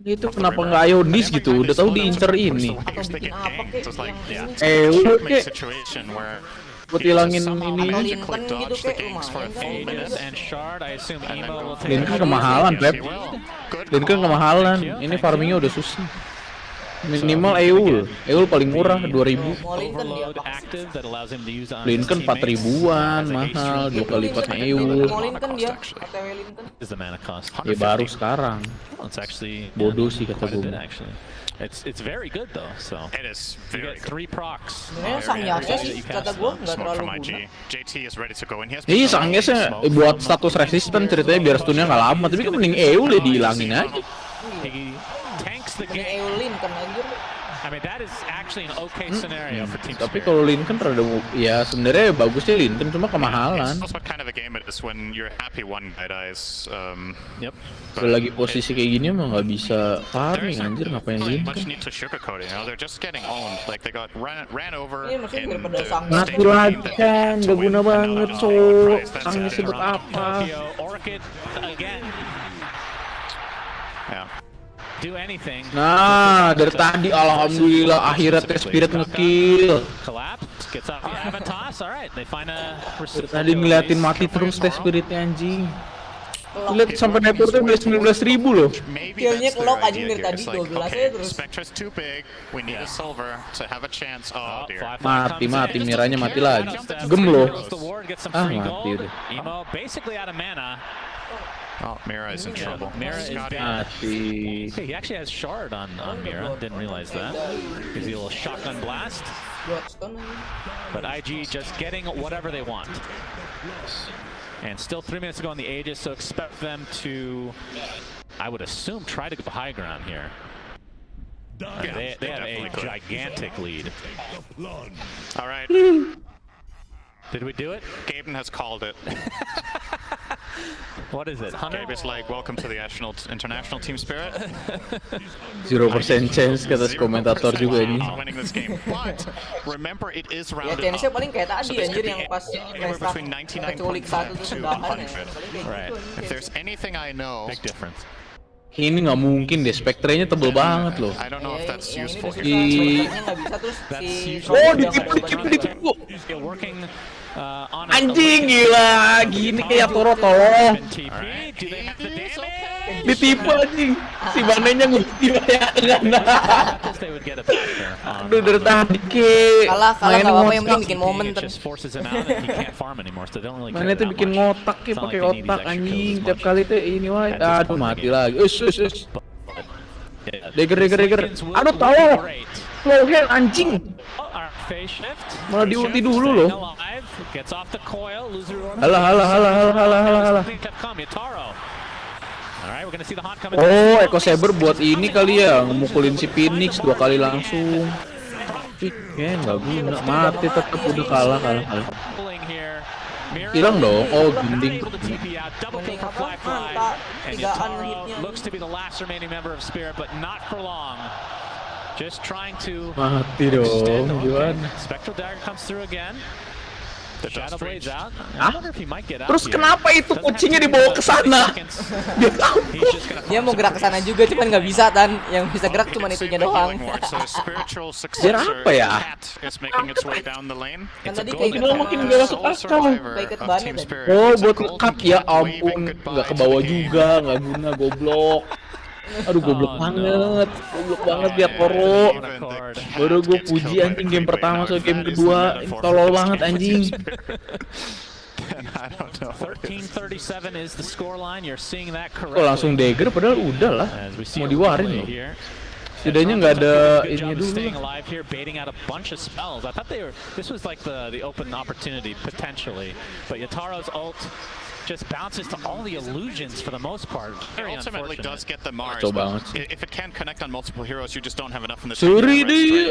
2. Itu kenapa nggak Iondis gitu? Udah tahu diincer ini. Udah kek. Buat hilangin ini. Lincoln kemahalan, Pep. Lincoln kemahalan. Ini farmingnya udah susah. Minimal Eul paling murah 2.000. Lincoln 4.000-an mahal, 2 kali lipatnya Eul. Ya baru sekarang. Bodoh sih kata gue. It's very good though, so it is very good. 3 procs. Sangnya sih kata gue nggak terlalu guna. JT is ready to go in. Iya, Sangnya buat status resisten ceritanya biar stunnya nggak lama, tapi kan mending Eul ya dihilangin aja. The game. Lincoln anjir. I mean that is actually an okay scenario for Team Spirit. Tapi kalau Lincoln rada ya sebenarnya bagusnya Lincoln cuma kemahalan. It's what kind of a game it is when you're happy one guy dies. Yep. Kalau lagi posisi kayak gini mah nggak bisa farming anjir, ngapain Lincoln? Much need to sugarcoat it, you know? They're just getting owned. Like they got ran over. Mati lagi kan, gak guna banget so. Sangnya sebut apa? Orchid again. Yeah. Do anything. Nah, dari tadi alhamdulillah akhirnya Spirit ngekill. Collapse, gets off the Avantos. All right, they find a. Tadi ngeliatin mati terus Spiritnya anjing. Lihat sampai networknya udah 19.000 loh. Killnya kelok anjing dari tadi 12 ya terus. Spectre's too big. We need a silver to have a chance. Oh dear. Mati Miranya mati lagi. Gem loh. Mati udah. Emo basically out of mana. Oh, Mira is in trouble. Mira is down. Hey, he actually has shard on Mira. Didn't realize that. Gives you a little shotgun blast. But IG just getting whatever they want. And still 3 minutes to go on the Aegis, so expect them to, I would assume, try to go high ground here. They have a gigantic lead. All right. Did we do it? Gaben has called it. What is it? 100? Gabe is like, welcome to the international team spirit. 0% chance kata si komentator juga ini. Winning this game, but remember it is Ya rounded chance-nya up. paling kayak tadi anjir yang pas Anywhere between 99.5 to 100. Right. If there's anything I know, Big difference. Ini nggak mungkin deh, spektrenya tebel banget loh. I don't know if that's useful here. nggak bisa terus si Oh, ditipu. Working on Anjing gila, gini kayak Toro tolong. Ditipu anjing. Si Banenya ngerti kayak Aduh dari tadi ke. Kalah nggak apa-apa, yang penting bikin momen. Mana tuh bikin ngotak ke pakai otak anjing. Tiap kali tuh ini wah, aduh mati lagi. Deger. Aduh tahu. Slow hand anjing. Malah diulti dulu loh. Halah. Oh, Echo Saber buat ini kali ya, ngemukulin si Phoenix 2 kali langsung. Nggak guna, mati tetap udah kalah. Hilang dong. Oh, gending. Looks to be the last remaining member of Spirit, but not for long. Just trying to mati dong, gimana? Spectral Dagger comes through again. Shadow Blade's out. I wonder if he might get out. Terus kenapa itu kucingnya dibawa ke sana? Dia mau gerak ke sana juga, cuman nggak bisa Tan. Yang bisa gerak cuma itunya doang. Biar apa ya? Kan tadi kayak makin nggak masuk akal. Oh, buat lekat ya ampun, nggak ke bawah juga, nggak guna, goblok. Aduh goblok banget biar Toro. Baru gue puji anjing game pertama so game kedua tolol banget anjing. 13:37 is the scoreline. You're seeing that correctly. Kok langsung dagger padahal udah lah. Mau diwarin loh. Setidaknya nggak ada ini dulu. Staying alive here, baiting out a bunch of spells. I thought this was like the open opportunity potentially, but Yataro's ult just bounces to all the illusions for the most part. It ultimately does get the Mars. If it can connect on multiple heroes, you just don't have enough in the team.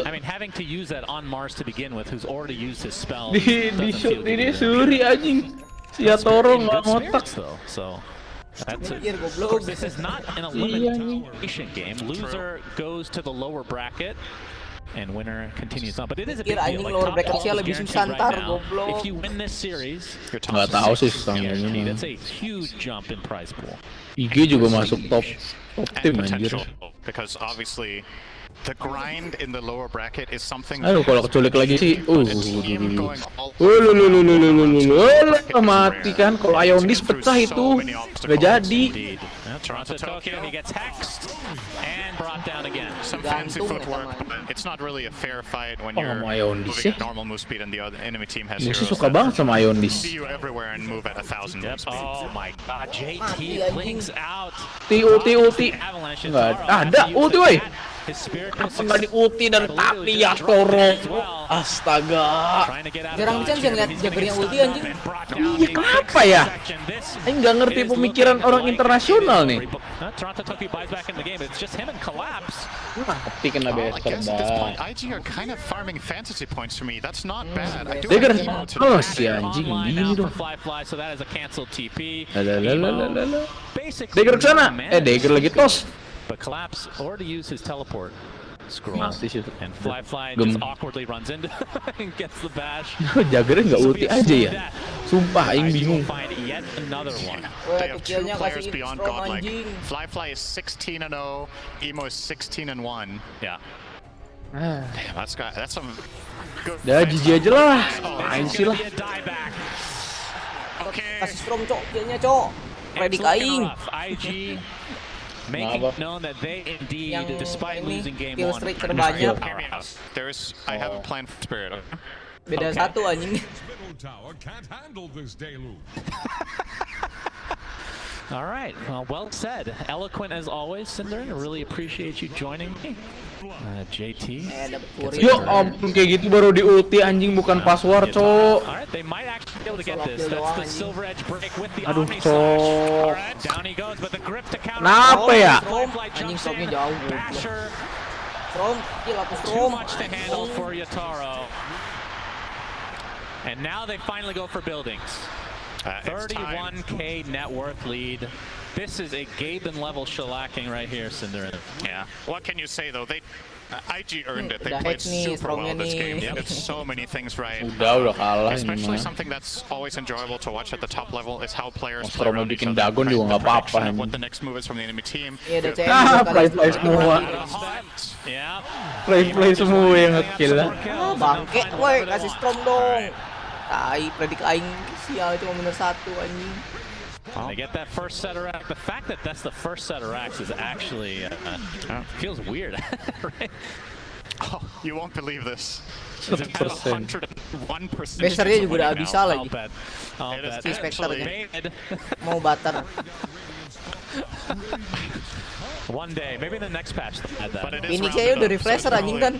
I mean, having to use that on Mars to begin with, who's already used his spell. Di shoot ini Suri anjing. Si Toro nggak ngotak. So that's it. Of course, this is not an elimination game. Loser goes to the lower bracket. And winner continues on, but it is a big deal. Like, lower bracket sih lebih susah ntar, goblok. If you win this series, nggak tahu sih susahnya ini. That's a huge jump in prize pool. IG juga masuk top tim anjir. Because obviously the grind in the lower bracket is something. Aduh kalau keculik lagi sih, mati kan kalau Ionis pecah itu, nggak jadi. Toronto Tokyo, he gets hexed and brought down again. Some fancy footwork, but it's not really a fair fight when you're moving at normal move speed and the other enemy team has heroes. Musuh suka banget sama Ionis. See you everywhere and move at 1,000 move speed. Oh my god, JT blinks out. Ulti. Nggak ada ulti woi. Apa nggak di ulti dan tapi ya Toro. Astaga. Jarang bisa sih ngeliat Jaggernya ulti anjing. Iya kenapa ya? Ini nggak ngerti pemikiran orang internasional nih. Toronto Tokyo buys back in the game. It's just him and Collapse. Tapi kena beser dah. IG are kind of farming fantasy points for me. That's not bad. I do Dagger. Oh si anjing gini dong. So that is a canceled TP. Dagger kesana. Dagger lagi tos. But Collapse already used his teleport scroll. And Fly Gem. just awkwardly runs into and gets the bash. Jaggernya nggak ulti aja ya. Sumpah aing bingung. Find yet another one. They have two players beyond godlike. Fly is 16-0, Emo is 16-1. Yeah. Damn, that's some good. Dah GG aja lah. Main sih lah. Kasih Strom cok, kayaknya cok. Predik aing. IG making known that they indeed, despite losing game kill 1, streak terbanyak. I have a plan for Spirit. Beda satu anjing. All right, well said. Eloquent as always, Cinder. I really appreciate you joining me. JT. Yo ampun kayak gitu baru di ulti anjing bukan password cok. Alright, they might actually be able to get this. That's the silver edge break with the Aduh Omni cok. Alright, down he goes, but the grip to counter. Kenapa ya? Anjing Stromnya jauh. Strom, kill aku Strom. Too much to handle for Yataro. And now they finally go for buildings. 31K net worth lead. This is a Gaben level shellacking right here, Cinder. Yeah. What can you say though? IG earned it. They played super well this game. They did so many things right. Udah kalah ini Especially mah. something that's always enjoyable to watch at the top level is how players Strom mau bikin dagon juga nggak apa-apa. what the next move is from the enemy team. Iya, ada CM Play semua. Play semua yang nge-kill lah. Bangke, woi, kasih Strom dong. Tai, predik aing sial cuma bener 1 anjing. They get that first set of racks. The fact that that's the first set of racks is actually feels weird, right? Oh, you won't believe this. 100%. Besernya juga udah abisa lagi. Si Spectre-nya mau batar. One day, maybe in the next patch they'll add that. Phoenix-nya udah refresher anjing kan.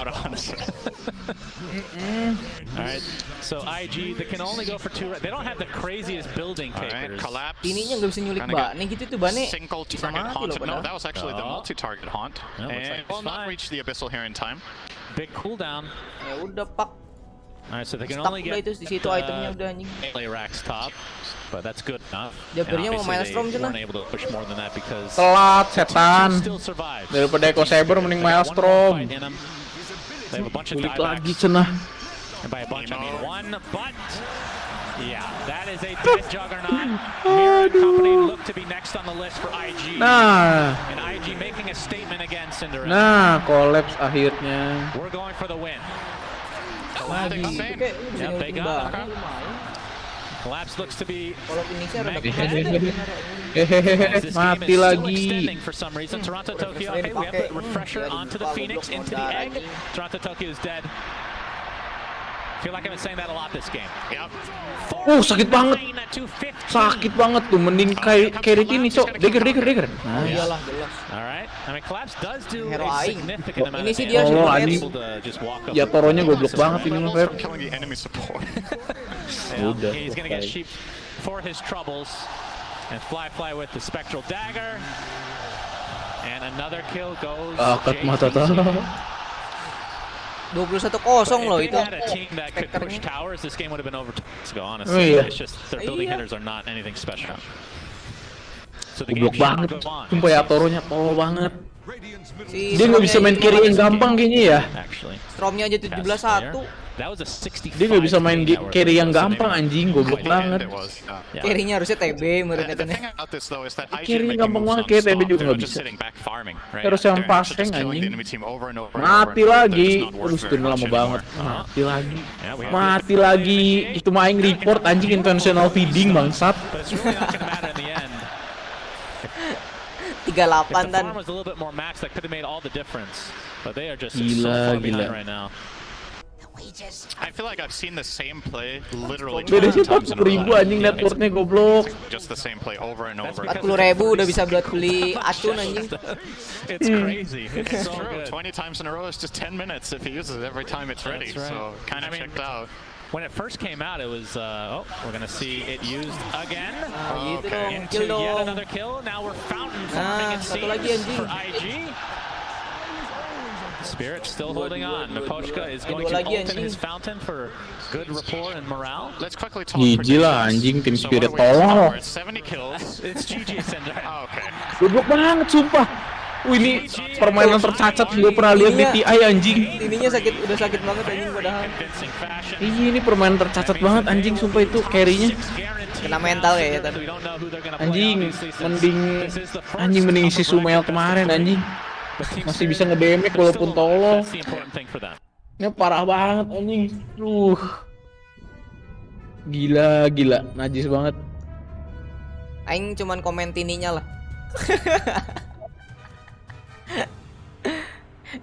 Alright, so IG, they can only go for 2. They don't have the craziest building papers. Phoenix-nya nggak bisa nyulik Bane gitu tuh, Bane Single bisa target mati haunt. loh No, padahal. that was actually the multi-target haunt. And will not reach the abyssal here in time. Big cooldown. Ya udah pak. Alright, so they can Stuck only udah get itu di situ itemnya udah anjing. melee racks top, but that's good enough. Jabbernya mau Maelstrom cenah. Telat setan. Daripada Echo Saber mending Maelstrom. Kulik lagi cenah. And by a bunch I mean one, but yeah, that is a dead juggernaut. Mirror Company look to be next on the list for IG. Nah. And IG making a statement against Cinderella. Nah, collapse akhirnya. We're going for the win. Lagi. Yep, they got it. Collapse looks to be mati lagi. for some reason. Toronto Tokyo, okay, we have the refresher onto the Phoenix, into the egg. Toronto Tokyo is dead. Feel like I've been saying that a lot this game. Yep. Sakit banget. Sakit banget tuh, mending carry ini, Cok. Dagger. Nah, iyalah jelas. Alright, I mean Collapse does do Hero a aing. significant amount Ini of sih dia damage. super Ya toronya goblok banget ini mah, Fer. Killing the enemy support. Udah. He's gonna get sheep for his troubles. And Fly with the spectral dagger. And another kill goes. Akat mata tahu. 21-0 loh itu. Had a team that could push towers, this game would have been over 2 months ago, honestly. Oh, iya. It's just their building hitters are not anything special. So the Goblok game banget. should go on. Sumpah ya toronya tolol banget. Si Dia nggak bisa main carry yang gampang kayaknya ya. Stromnya aja 17-1. Dia nggak bisa main carry yang gampang anjing, goblok banget. Carry-nya harusnya TB menurut katanya. Carry yang gampang banget, kayak TB juga nggak bisa. Terus yang passing anjing. Mati lagi. Terus udah lama banget. Mati lagi. Itu main report anjing, intentional feeding bangsat. 38 dan. Gila. I feel like I've seen the same play literally Beda 20 sih times in a 40.000 row. anjing networknya goblok. Just the same play over and over. 40.000 udah bisa buat beli acun anjing. It's crazy. It's true. 20 times in a row is just 10 minutes if he uses it every time it's ready. That's right. So kind of checked out. When it first came out, it was, we're going to see it used again. Okay. Into yet another kill. Now we're fountain farming, it seems, for IG. Spirit still holding on. Miposhka is going to open his fountain for good rapport and morale. Let's quickly talk. GG lah anjing, tim Spirit tolong. 70 kills. It's GG Cinder. Okay. Goblok banget sumpah. Ini permainan tercacat gue pernah lihat di TI anjing. Ininya udah sakit banget anjing padahal. Iya, ini permainan tercacat banget anjing sumpah itu carry-nya. Kena mental ya tadi. Anjing mending isi Sumail kemarin anjing. Masih bisa nge-damage walaupun tolol. Ini parah banget anjing. Gila, najis banget. Aing cuman komen tininya lah.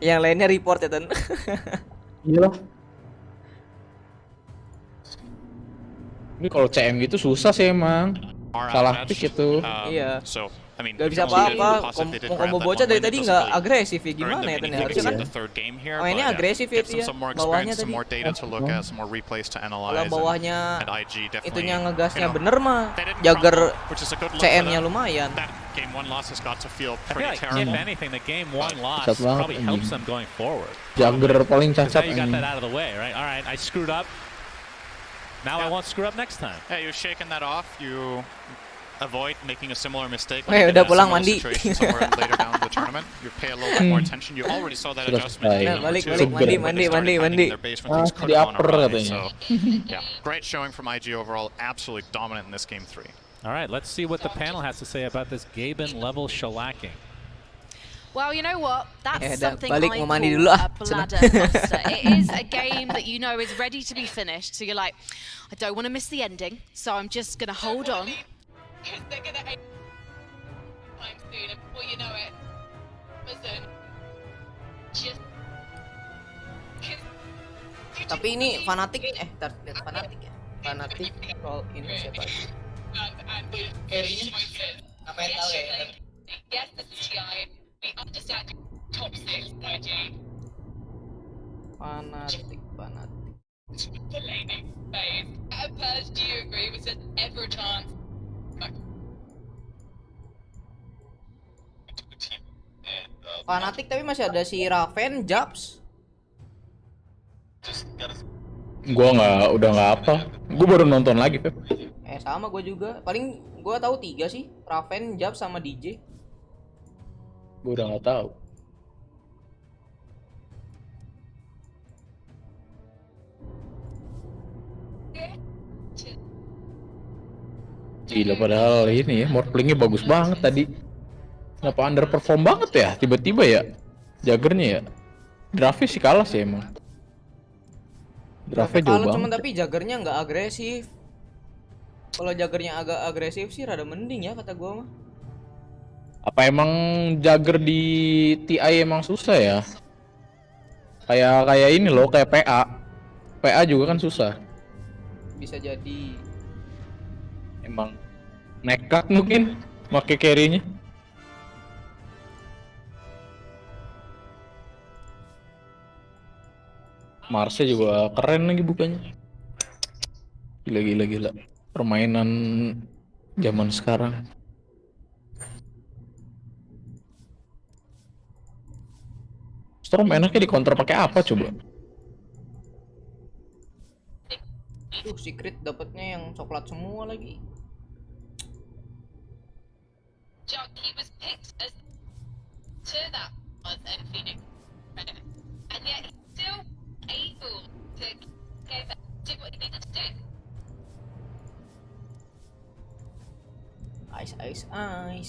Yang lainnya report ya, Tan. Iya. Ini kalau CM gitu susah sih emang. Salah pick itu. Iya. So, I mean, gak bisa apa-apa. Mau combo bocah dari tadi nggak agresif ya gimana ya Tan? Harusnya kan. Oh ini agresif ya dia. Bawahnya tadi. Kalau bawahnya itunya ngegasnya bener mah. Jagger CM-nya lumayan. Game 1 loss has got to feel I feel pretty like, terrible. if anything, the game 1 loss probably helps them going forward. Jagger paling Now cacat you got anjing. that out of the way, right? All right, I screwed up. Now I won't screw up next time. Yeah, you're shaking that off. You avoid making a similar mistake Weh, when udah in a pulang similar mandi. situation somewhere later down the tournament. You pay a little bit more attention. You already saw that adjustment. Nah, Number balik, two, balik, mandi, when mandi, they started mandi, hiding mandi. in their base when things could have gone Diaper awry. katanya. So, yeah, great showing from IG overall. Absolutely dominant in this game 3. All right, let's see what the panel has to say about this Gaben level shellacking. Well, you know what? That's something balik I mau mandi call dulu a bladder buster. It is a game that you know is ready to be finished. So you're like, I don't want to miss the ending, so I'm just going to hold on. They're gonna hate time soon, and before you know it, listen, just. Tapi ini fanatik lihat fanatik ya. Fanatik roll in siapa? Carry-nya apa yang tahu ya? Yes, this is TI. We understand top 6 IG. Fanatik. The laning phase. Purge, do you agree? Was there ever a chance? Fanatik tapi masih ada si Raven, Japs. Udah nggak apa. Gue baru nonton lagi, Pep. Sama gue juga. Paling gue tahu 3 sih, Raven, Japs sama DJ. Gue udah nggak tahu. Gila, padahal ini ya, morplingnya bagus banget tadi. Kenapa underperform banget ya? Tiba-tiba ya, Jaggernya ya. Draftnya sih kalah sih emang. Draftnya jauh Cuman banget. tapi Jaggernya nggak agresif. Kalau Jaggernya agak agresif sih rada mending ya kata gue mah. Apa emang Jagger di TI emang susah ya? Kayak ini loh, kayak PA. PA juga kan susah. Bisa jadi. Emang nekat mungkin pakai carry-nya. Marsnya juga keren lagi bukannya. Gila. Permainan zaman sekarang. Storm enaknya di counter pakai apa coba? Secret dapatnya yang coklat semua lagi. Jock, he was picked as to that was in Phoenix, and yet he's still able to do what he needed to do. Ice. I was smart.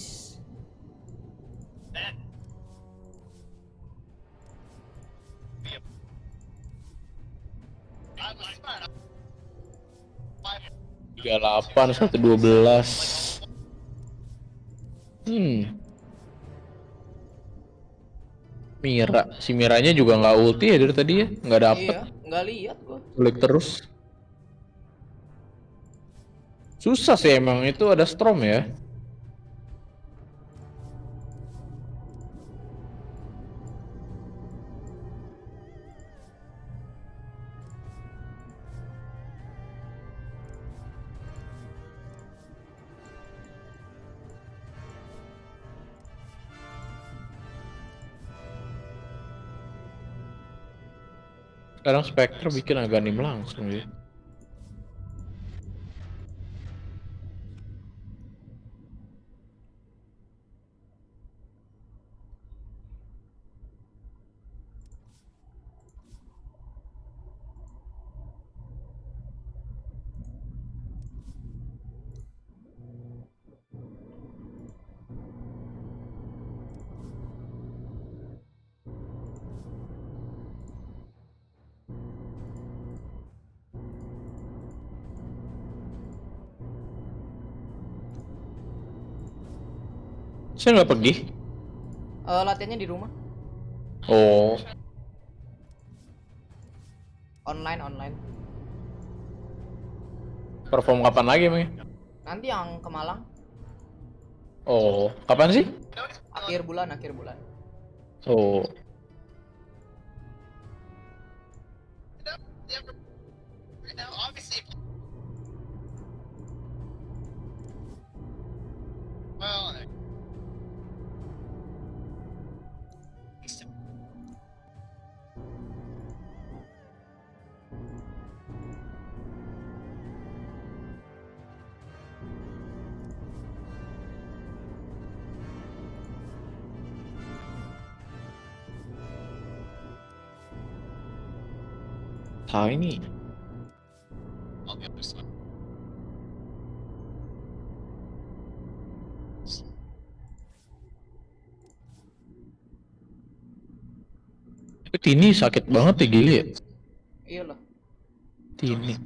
38, 112. Si Miranya juga nggak ulti ya dari tadi ya, nggak dapet. Iya, nggak lihat gua. Kulik terus. Susah sih emang itu ada Storm ya. Sekarang Spectre bikin Aghanim langsung ya. Saya nggak pergi. Latihannya di rumah. Oh. Online. Perform kapan lagi emangnya? Nanti yang ke Malang. Oh, kapan sih? Akhir bulan. Oh. Obviously. Well, Tiny. On the other side. Tini sakit banget ya gili ya. Iyalah. Tini.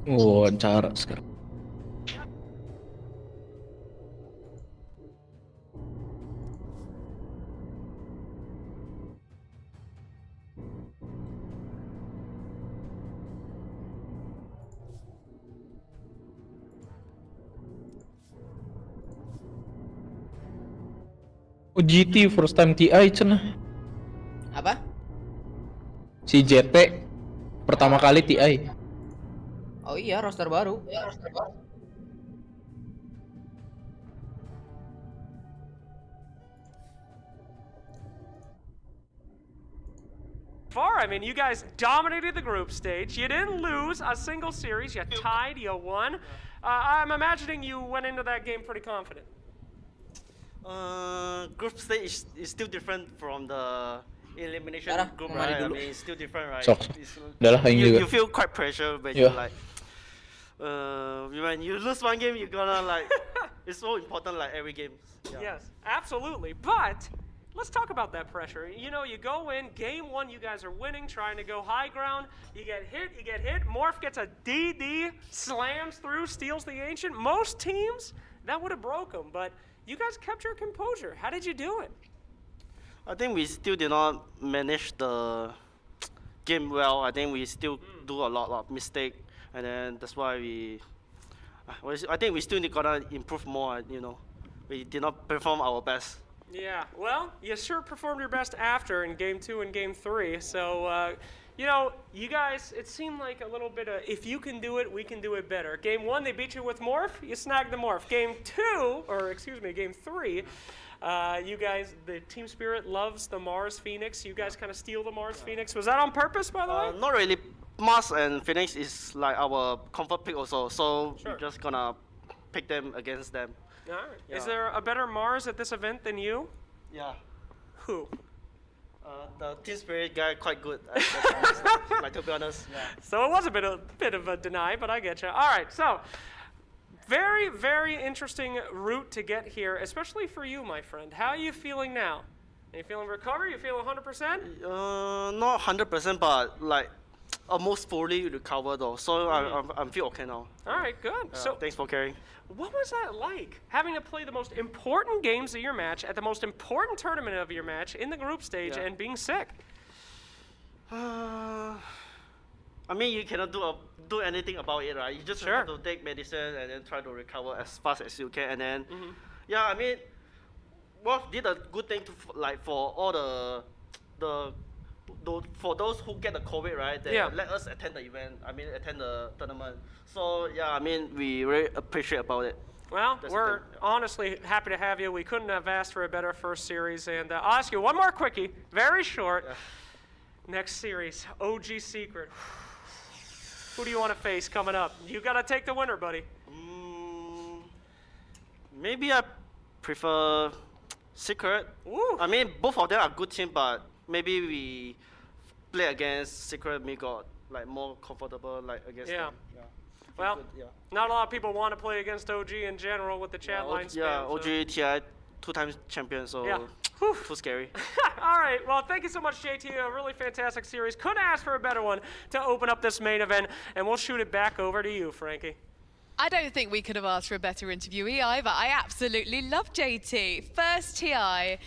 Wawancara sekarang. Oh, GT first time TI cenah. Apa? Si JT pertama kali TI. Oh iya, roster baru. Far, I mean, you guys dominated the group stage. You didn't lose a single series. You tied, you won. I'm imagining you went into that game pretty confident. Group stage is still different from the elimination group, Mari right? I dulu. mean, it's still different, right? Sok. Udah lah, ini juga. You feel quite pressure when Yeah. you like, when you lose one game, you're gonna like, it's so important like every game. Yeah. Yes, absolutely. But let's talk about that pressure. You know, you go in, game one, you guys are winning, trying to go high ground. You get hit. Morph gets a DD, slams through, steals the Ancient. Most teams, that would have broke them, but you guys kept your composure. How did you do it? I think we still did not manage the game well. I think we still do a lot of mistake, and then that's why I think we still gotta improve more. You know, we did not perform our best. Yeah, well, you sure performed your best after in game 2 and game 3. So, you know, you guys, it seemed like a little bit of, if you can do it, we can do it better. Game 1, they beat you with Morph, you snagged the Morph. Game 3, you guys, the team spirit loves the Mars Phoenix. You guys kind of steal the Mars Phoenix. Was that on purpose, by the way? Not really. Mars and Phoenix is like our comfort pick also, so we're just gonna pick them against them. All right. Yeah. Is there a better Mars at this event than you? Yeah. Who? The team spirit guy quite good. Like to be honest. Yeah. So it was a bit of a deny, but I get you. All right, so very, very interesting route to get here, especially for you, my friend. How are you feeling now? Are you feeling recovered? You feeling 100%? Not 100%, but like almost fully recovered though. So I'm feel okay now. All right, good. So thanks for caring. what was that like, having to play the most important games of your match at the most important tournament of your match in the group stage and being sick? I mean, you cannot do anything about it, right? You just have to take medicine and then try to recover as fast as you can. And then, yeah, I mean, Wolf did a good thing to like for all for those who get the COVID, right? They let us attend the event. I mean, attend the tournament. So yeah, I mean, we really appreciate about it. Well, we're honestly happy to have you. We couldn't have asked for a better first series. And I'll ask you one more quickie, very short. Yeah. Next series, OG Secret. Who do you want to face coming up? You got to take the winner, buddy. Maybe I prefer Secret. Ooh. I mean, both of them are good team, but maybe we play against Secret. We got like more comfortable like against them. Yeah. Well, not a lot of people want to play against OG in general with the chat line spam. Yeah, OG TI 2-time champion, so too scary. All right, well, thank you so much, JT. A really fantastic series. Couldn't ask for a better one to open up this main event, and we'll shoot it back over to you, Frankie. I don't think we could have asked for a better interviewee either. I absolutely love JT. First TI,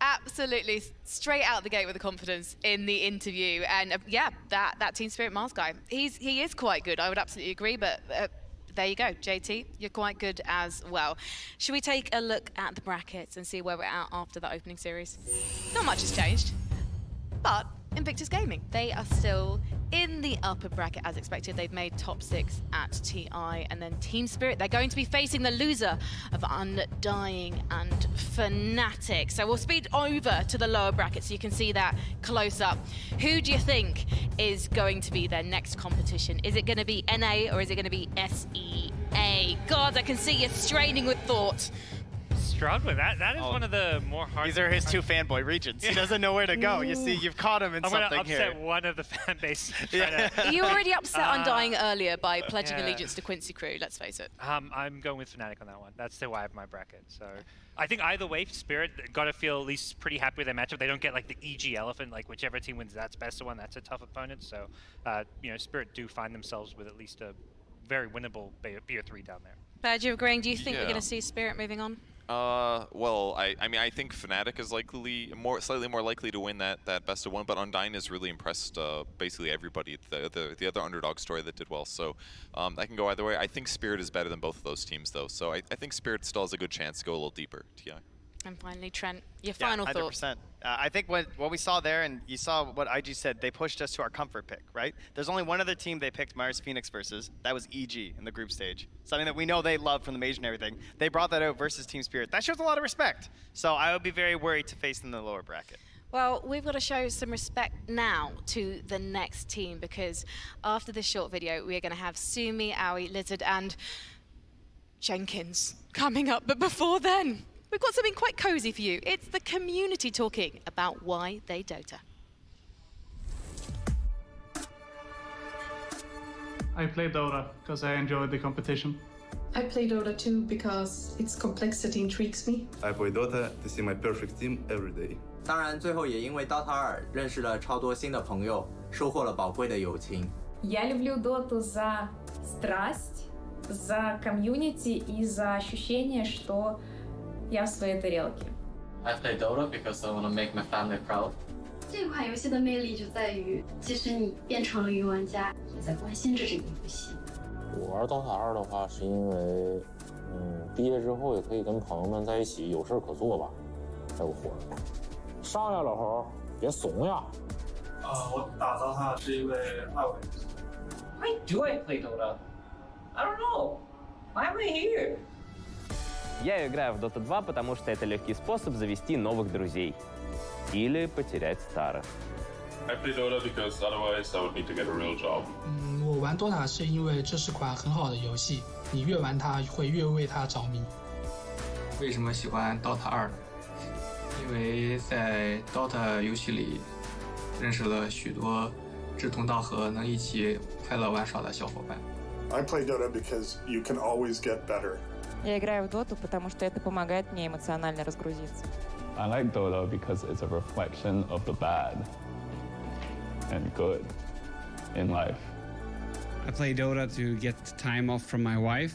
absolutely straight out the gate with the confidence in the interview. And yeah, that Team Spirit Mars guy, he is quite good. I would absolutely agree, but there you go, JT, you're quite good as well. Should we take a look at the brackets and see where we're at after that opening series? Not much has changed, but Invictus Gaming. They are still in the upper bracket as expected. They've made top 6 at TI, and then Team Spirit, they're going to be facing the loser of Undying and Fnatic. So we'll speed over to the lower bracket so you can see that close up. Who do you think is going to be their next competition? Is it going to be NA or is it going to be SEA? God, I can see you straining with thought. Struggling. That is one of the more hard. These are his 2 fanboy regions. He doesn't know where to go. You see, you've caught him in I'm something gonna upset here. one of the fan base. You already upset Undying earlier by pledging allegiance to Quincy Crew, let's face it. I'm going with Fnatic on that one. That's the why I have my bracket. So I think either way, Spirit got to feel at least pretty happy with their matchup. They don't get like the EG elephant, like whichever team wins that's best of one, that's a tough opponent. So, Spirit do find themselves with at least a very winnable BO3 down there. Badger agreeing, do you think we're going to see Spirit moving on? Well, I mean, I think Fnatic is slightly more likely to win that best of one, but Undying has really impressed basically everybody. The other underdog story that did well, so I can go either way. I think Spirit is better than both of those teams, though, so I think Spirit still has a good chance to go a little deeper. TI. And finally, Trent, your final 100%. thoughts. I think what we saw there, and you saw what IG said, they pushed us to our comfort pick, right? There's only one other team they picked Myers Phoenix versus. That was EG in the group stage. Something that we know they love from the Mage and everything. They brought that out versus Team Spirit. That shows a lot of respect. So I would be very worried to face them in the lower bracket. Well, we've got to show some respect now to the next team, because after this short video, we are going to have Sumi, Aoi, Lizard, and Jenkins coming up. But before then, we've got something quite cozy for you. It's the community talking about why they Dota. I play Dota because I enjoy the competition. I play Dota too because its complexity intrigues me. I play Dota to see my perfect team every day. 当然，最后也因为 Dota 2认识了超多新的朋友，收获了宝贵的友情。Я люблю Доту за страсть, за комьюнити и за ощущение, что я в своей тарелке. I play Dota because I want to make my family proud. 这款游戏的魅力就在于，即使你变成了云玩家，也在关心着这个游戏。我玩 Dota 2的话，是因为，毕业之后也可以跟朋友们在一起有事可做吧，才有活。上呀，老头，别怂呀！我打Dota是因为爱玩。Why do I play Dota? I don't know. Why am I here? Я играю в Dota 2, потому что это легкий способ завести новых друзей. Или потерять старых. I play Dota because otherwise I would need to get a real job. 我玩 Dota 是因为这是款很好的游戏，你越玩它会越为它着迷。为什么喜欢 Dota 2？因为在 Dota 游戏里认识了许多志同道合、能一起快乐玩耍的小伙伴。I play Dota because you can always get better. Я играю в Доту, потому что это помогает мне эмоционально разгрузиться. I like Dota because it's a reflection of the bad and good in life. I play Dota to get time off from my wife.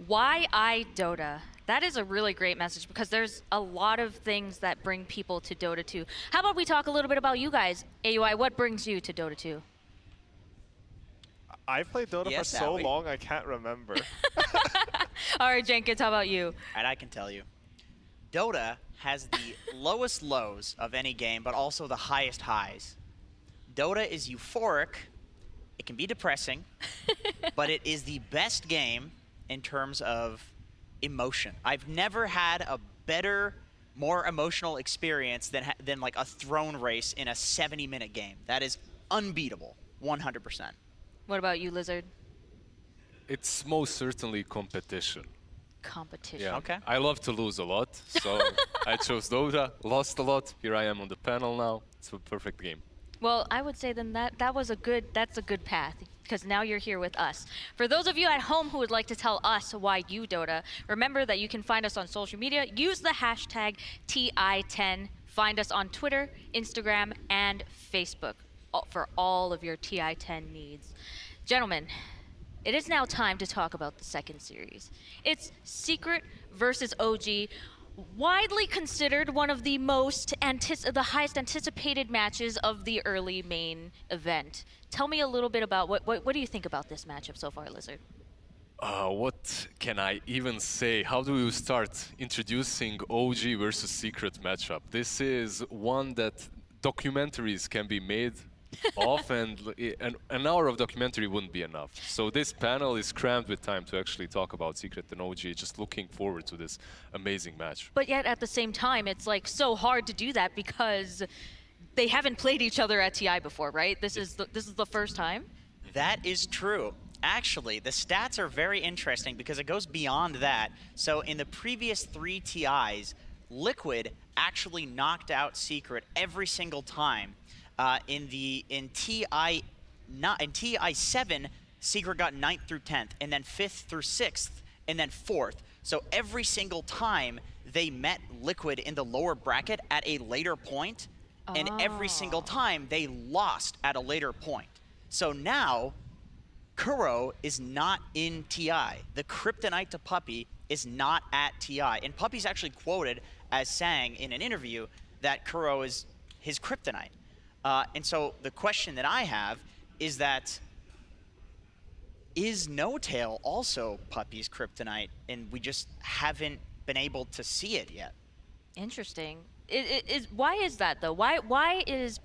Why I Dota? That is a really great message, because there's a lot of things that bring people to Dota 2. How about we talk a little bit about you guys? AUI, what brings you to Dota 2? I've played Dota for so long, I can't remember. All right, Jenkins, how about you? And I can tell you. Dota has the lowest lows of any game, but also the highest highs. Dota is euphoric. It can be depressing, but it is the best game in terms of emotion. I've never had a better, more emotional experience than like a throne race in a 70-minute game. That is unbeatable, 100%. What about you, Lizard? It's most certainly competition. Competition. Yeah. Okay. I love to lose a lot, so I chose Dota, lost a lot. Here I am on the panel now. It's a perfect game. Well, I would say then that's a good path, because now you're here with us. For those of you at home who would like to tell us why you Dota, remember that you can find us on social media. Use the hashtag TI10. Find us on Twitter, Instagram, and Facebook for all of your TI10 needs. Gentlemen, it is now time to talk about the second series. It's Secret versus OG. widely considered one of the the highest anticipated matches of the early main event. Tell me a little bit about what do you think about this matchup so far, Lizard? What can I even say? How do you start introducing OG versus Secret matchup? This is one that documentaries can be made of, and an hour of documentary wouldn't be enough. So this panel is crammed with time to actually talk about Secret and OG. Just looking forward to this amazing match. But yet at the same time, it's like so hard to do that because they haven't played each other at TI before, right? This is the first time. That is true. Actually, the stats are very interesting because it goes beyond that. So in the previous 3 TIs, Liquid actually knocked out Secret every single time. In TI 7, Secret got 9th through 10th, and then 5th through 6th, and then 4th. So every single time they met Liquid in the lower bracket at a later point, and every single time they lost at a later point. So now, Kuro is not in TI. The kryptonite to Puppey is not at TI. And Puppey's actually quoted as saying in an interview that Kuro is his kryptonite. And so the question that I have is that, is No Tail also Puppey's kryptonite, and we just haven't been able to see it yet? Interesting. Why is that though? Why is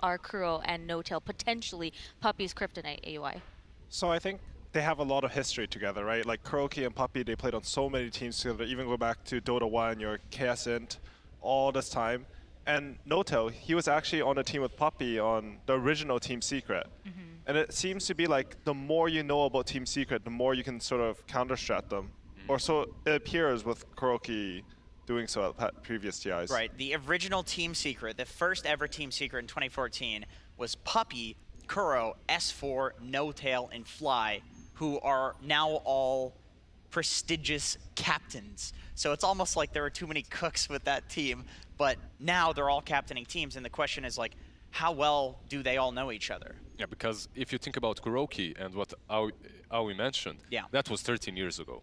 are Kuro and No Tail potentially Puppey's kryptonite, AY? So I think they have a lot of history together, right? Like Kuroki and Puppey, they played on so many teams together, even go back to Dota 1, your KSINT, all this time. And No Tail, he was actually on a team with Puppey on the original Team Secret. And it seems to be like the more you know about Team Secret, the more you can sort of counter-strat them. Or so it appears with Kuroki doing so at previous TIs. Right, the original Team Secret, the first ever Team Secret in 2014 was Puppey, Kuro, S4, No Tail, and Fly, who are now all prestigious captains. So it's almost like there were too many cooks with that team, but now they're all captaining teams, and the question is like, how well do they all know each other? Yeah, because if you think about Kuroki and what Aoi mentioned, that was 13 years ago.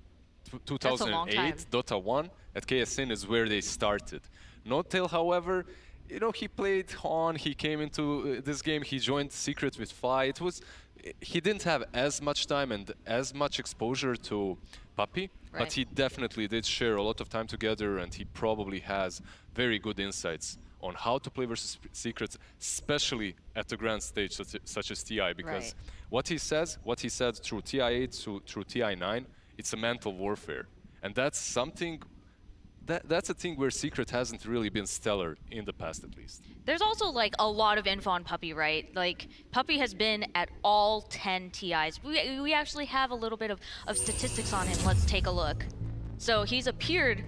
2008, Dota 1 at KSIN is where they started. No Tail, however, you know, he played on, he came into this game, he joined Secret with Fly. He didn't have as much time and as much exposure to Puppey, but he definitely did share a lot of time together, and he probably has very good insights on how to play versus Secrets, especially at the grand stage such as TI, because what he said through TI8 through TI9, it's a mental warfare. And that's something, that's a thing where Secret hasn't really been stellar in the past, at least. There's also like a lot of info on Puppey, right? Like Puppey has been at all 10 TIs. We actually have a little bit of statistics on him. Let's take a look. So he's appeared,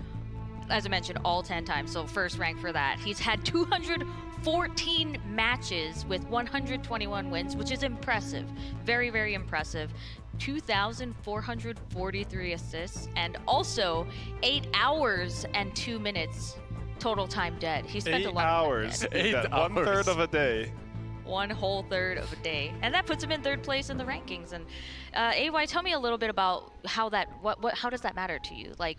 as I mentioned, all 10 times, so first rank for that. He's had 214 matches with 121 wins, which is impressive. Very, very impressive. 2,443 assists, and also 8 hours and 2 minutes total time dead. He spent a lot of time dead. 8 hours. 1/3 of a day. 1/3 of a day, and that puts him in 3rd place in the rankings. And AY, tell me a little bit about how that how does that matter to you? Like,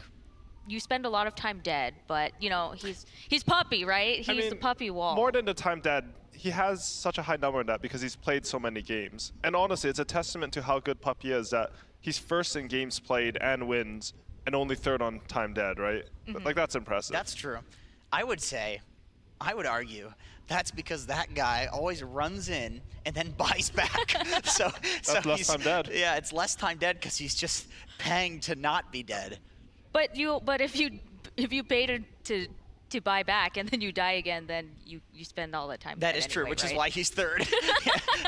you spend a lot of time dead, but you know he's Puppey, right? He's the Puppey wall. More than the time dead, he has such a high number in that because he's played so many games. And honestly, it's a testament to how good Puppey is that he's first in games played and wins, and only 3rd on time dead, right? Like, that's impressive. That's true. I would argue that's because that guy always runs in and then buys back. so that's less time dead. Yeah, it's less time dead because he's just paying to not be dead. But if you pay to buy back and then you die again, then you spend all that time. That is anyway, true, which right? is why he's 3rd.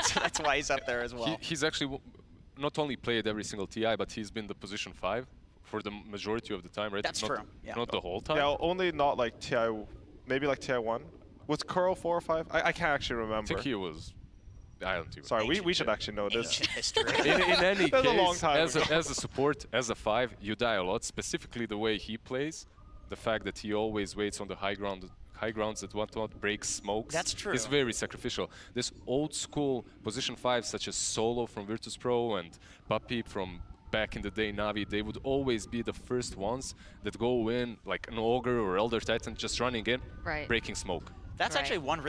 So that's why he's up there as well. He's actually not only played every single TI, but he's been the position 5 for the majority of the time, right? That's true. Not the whole time. Yeah, only not like TI, maybe like TI1. Was Kuro 4 or 5? I can't actually remember. I think he was. I don't even. Sorry, we should actually know this. in any case, a long time as a support, as a 5, you die a lot. Specifically, the way he plays, the fact that he always waits on the high grounds that whatnot breaks smokes. That's true. Is very sacrificial. This old school position 5, such as Solo from Virtus Pro and Puppey from back in the day Navi, they would always be the first ones that go in, like an Ogre or Elder Titan, just running in, breaking smoke. That's actually one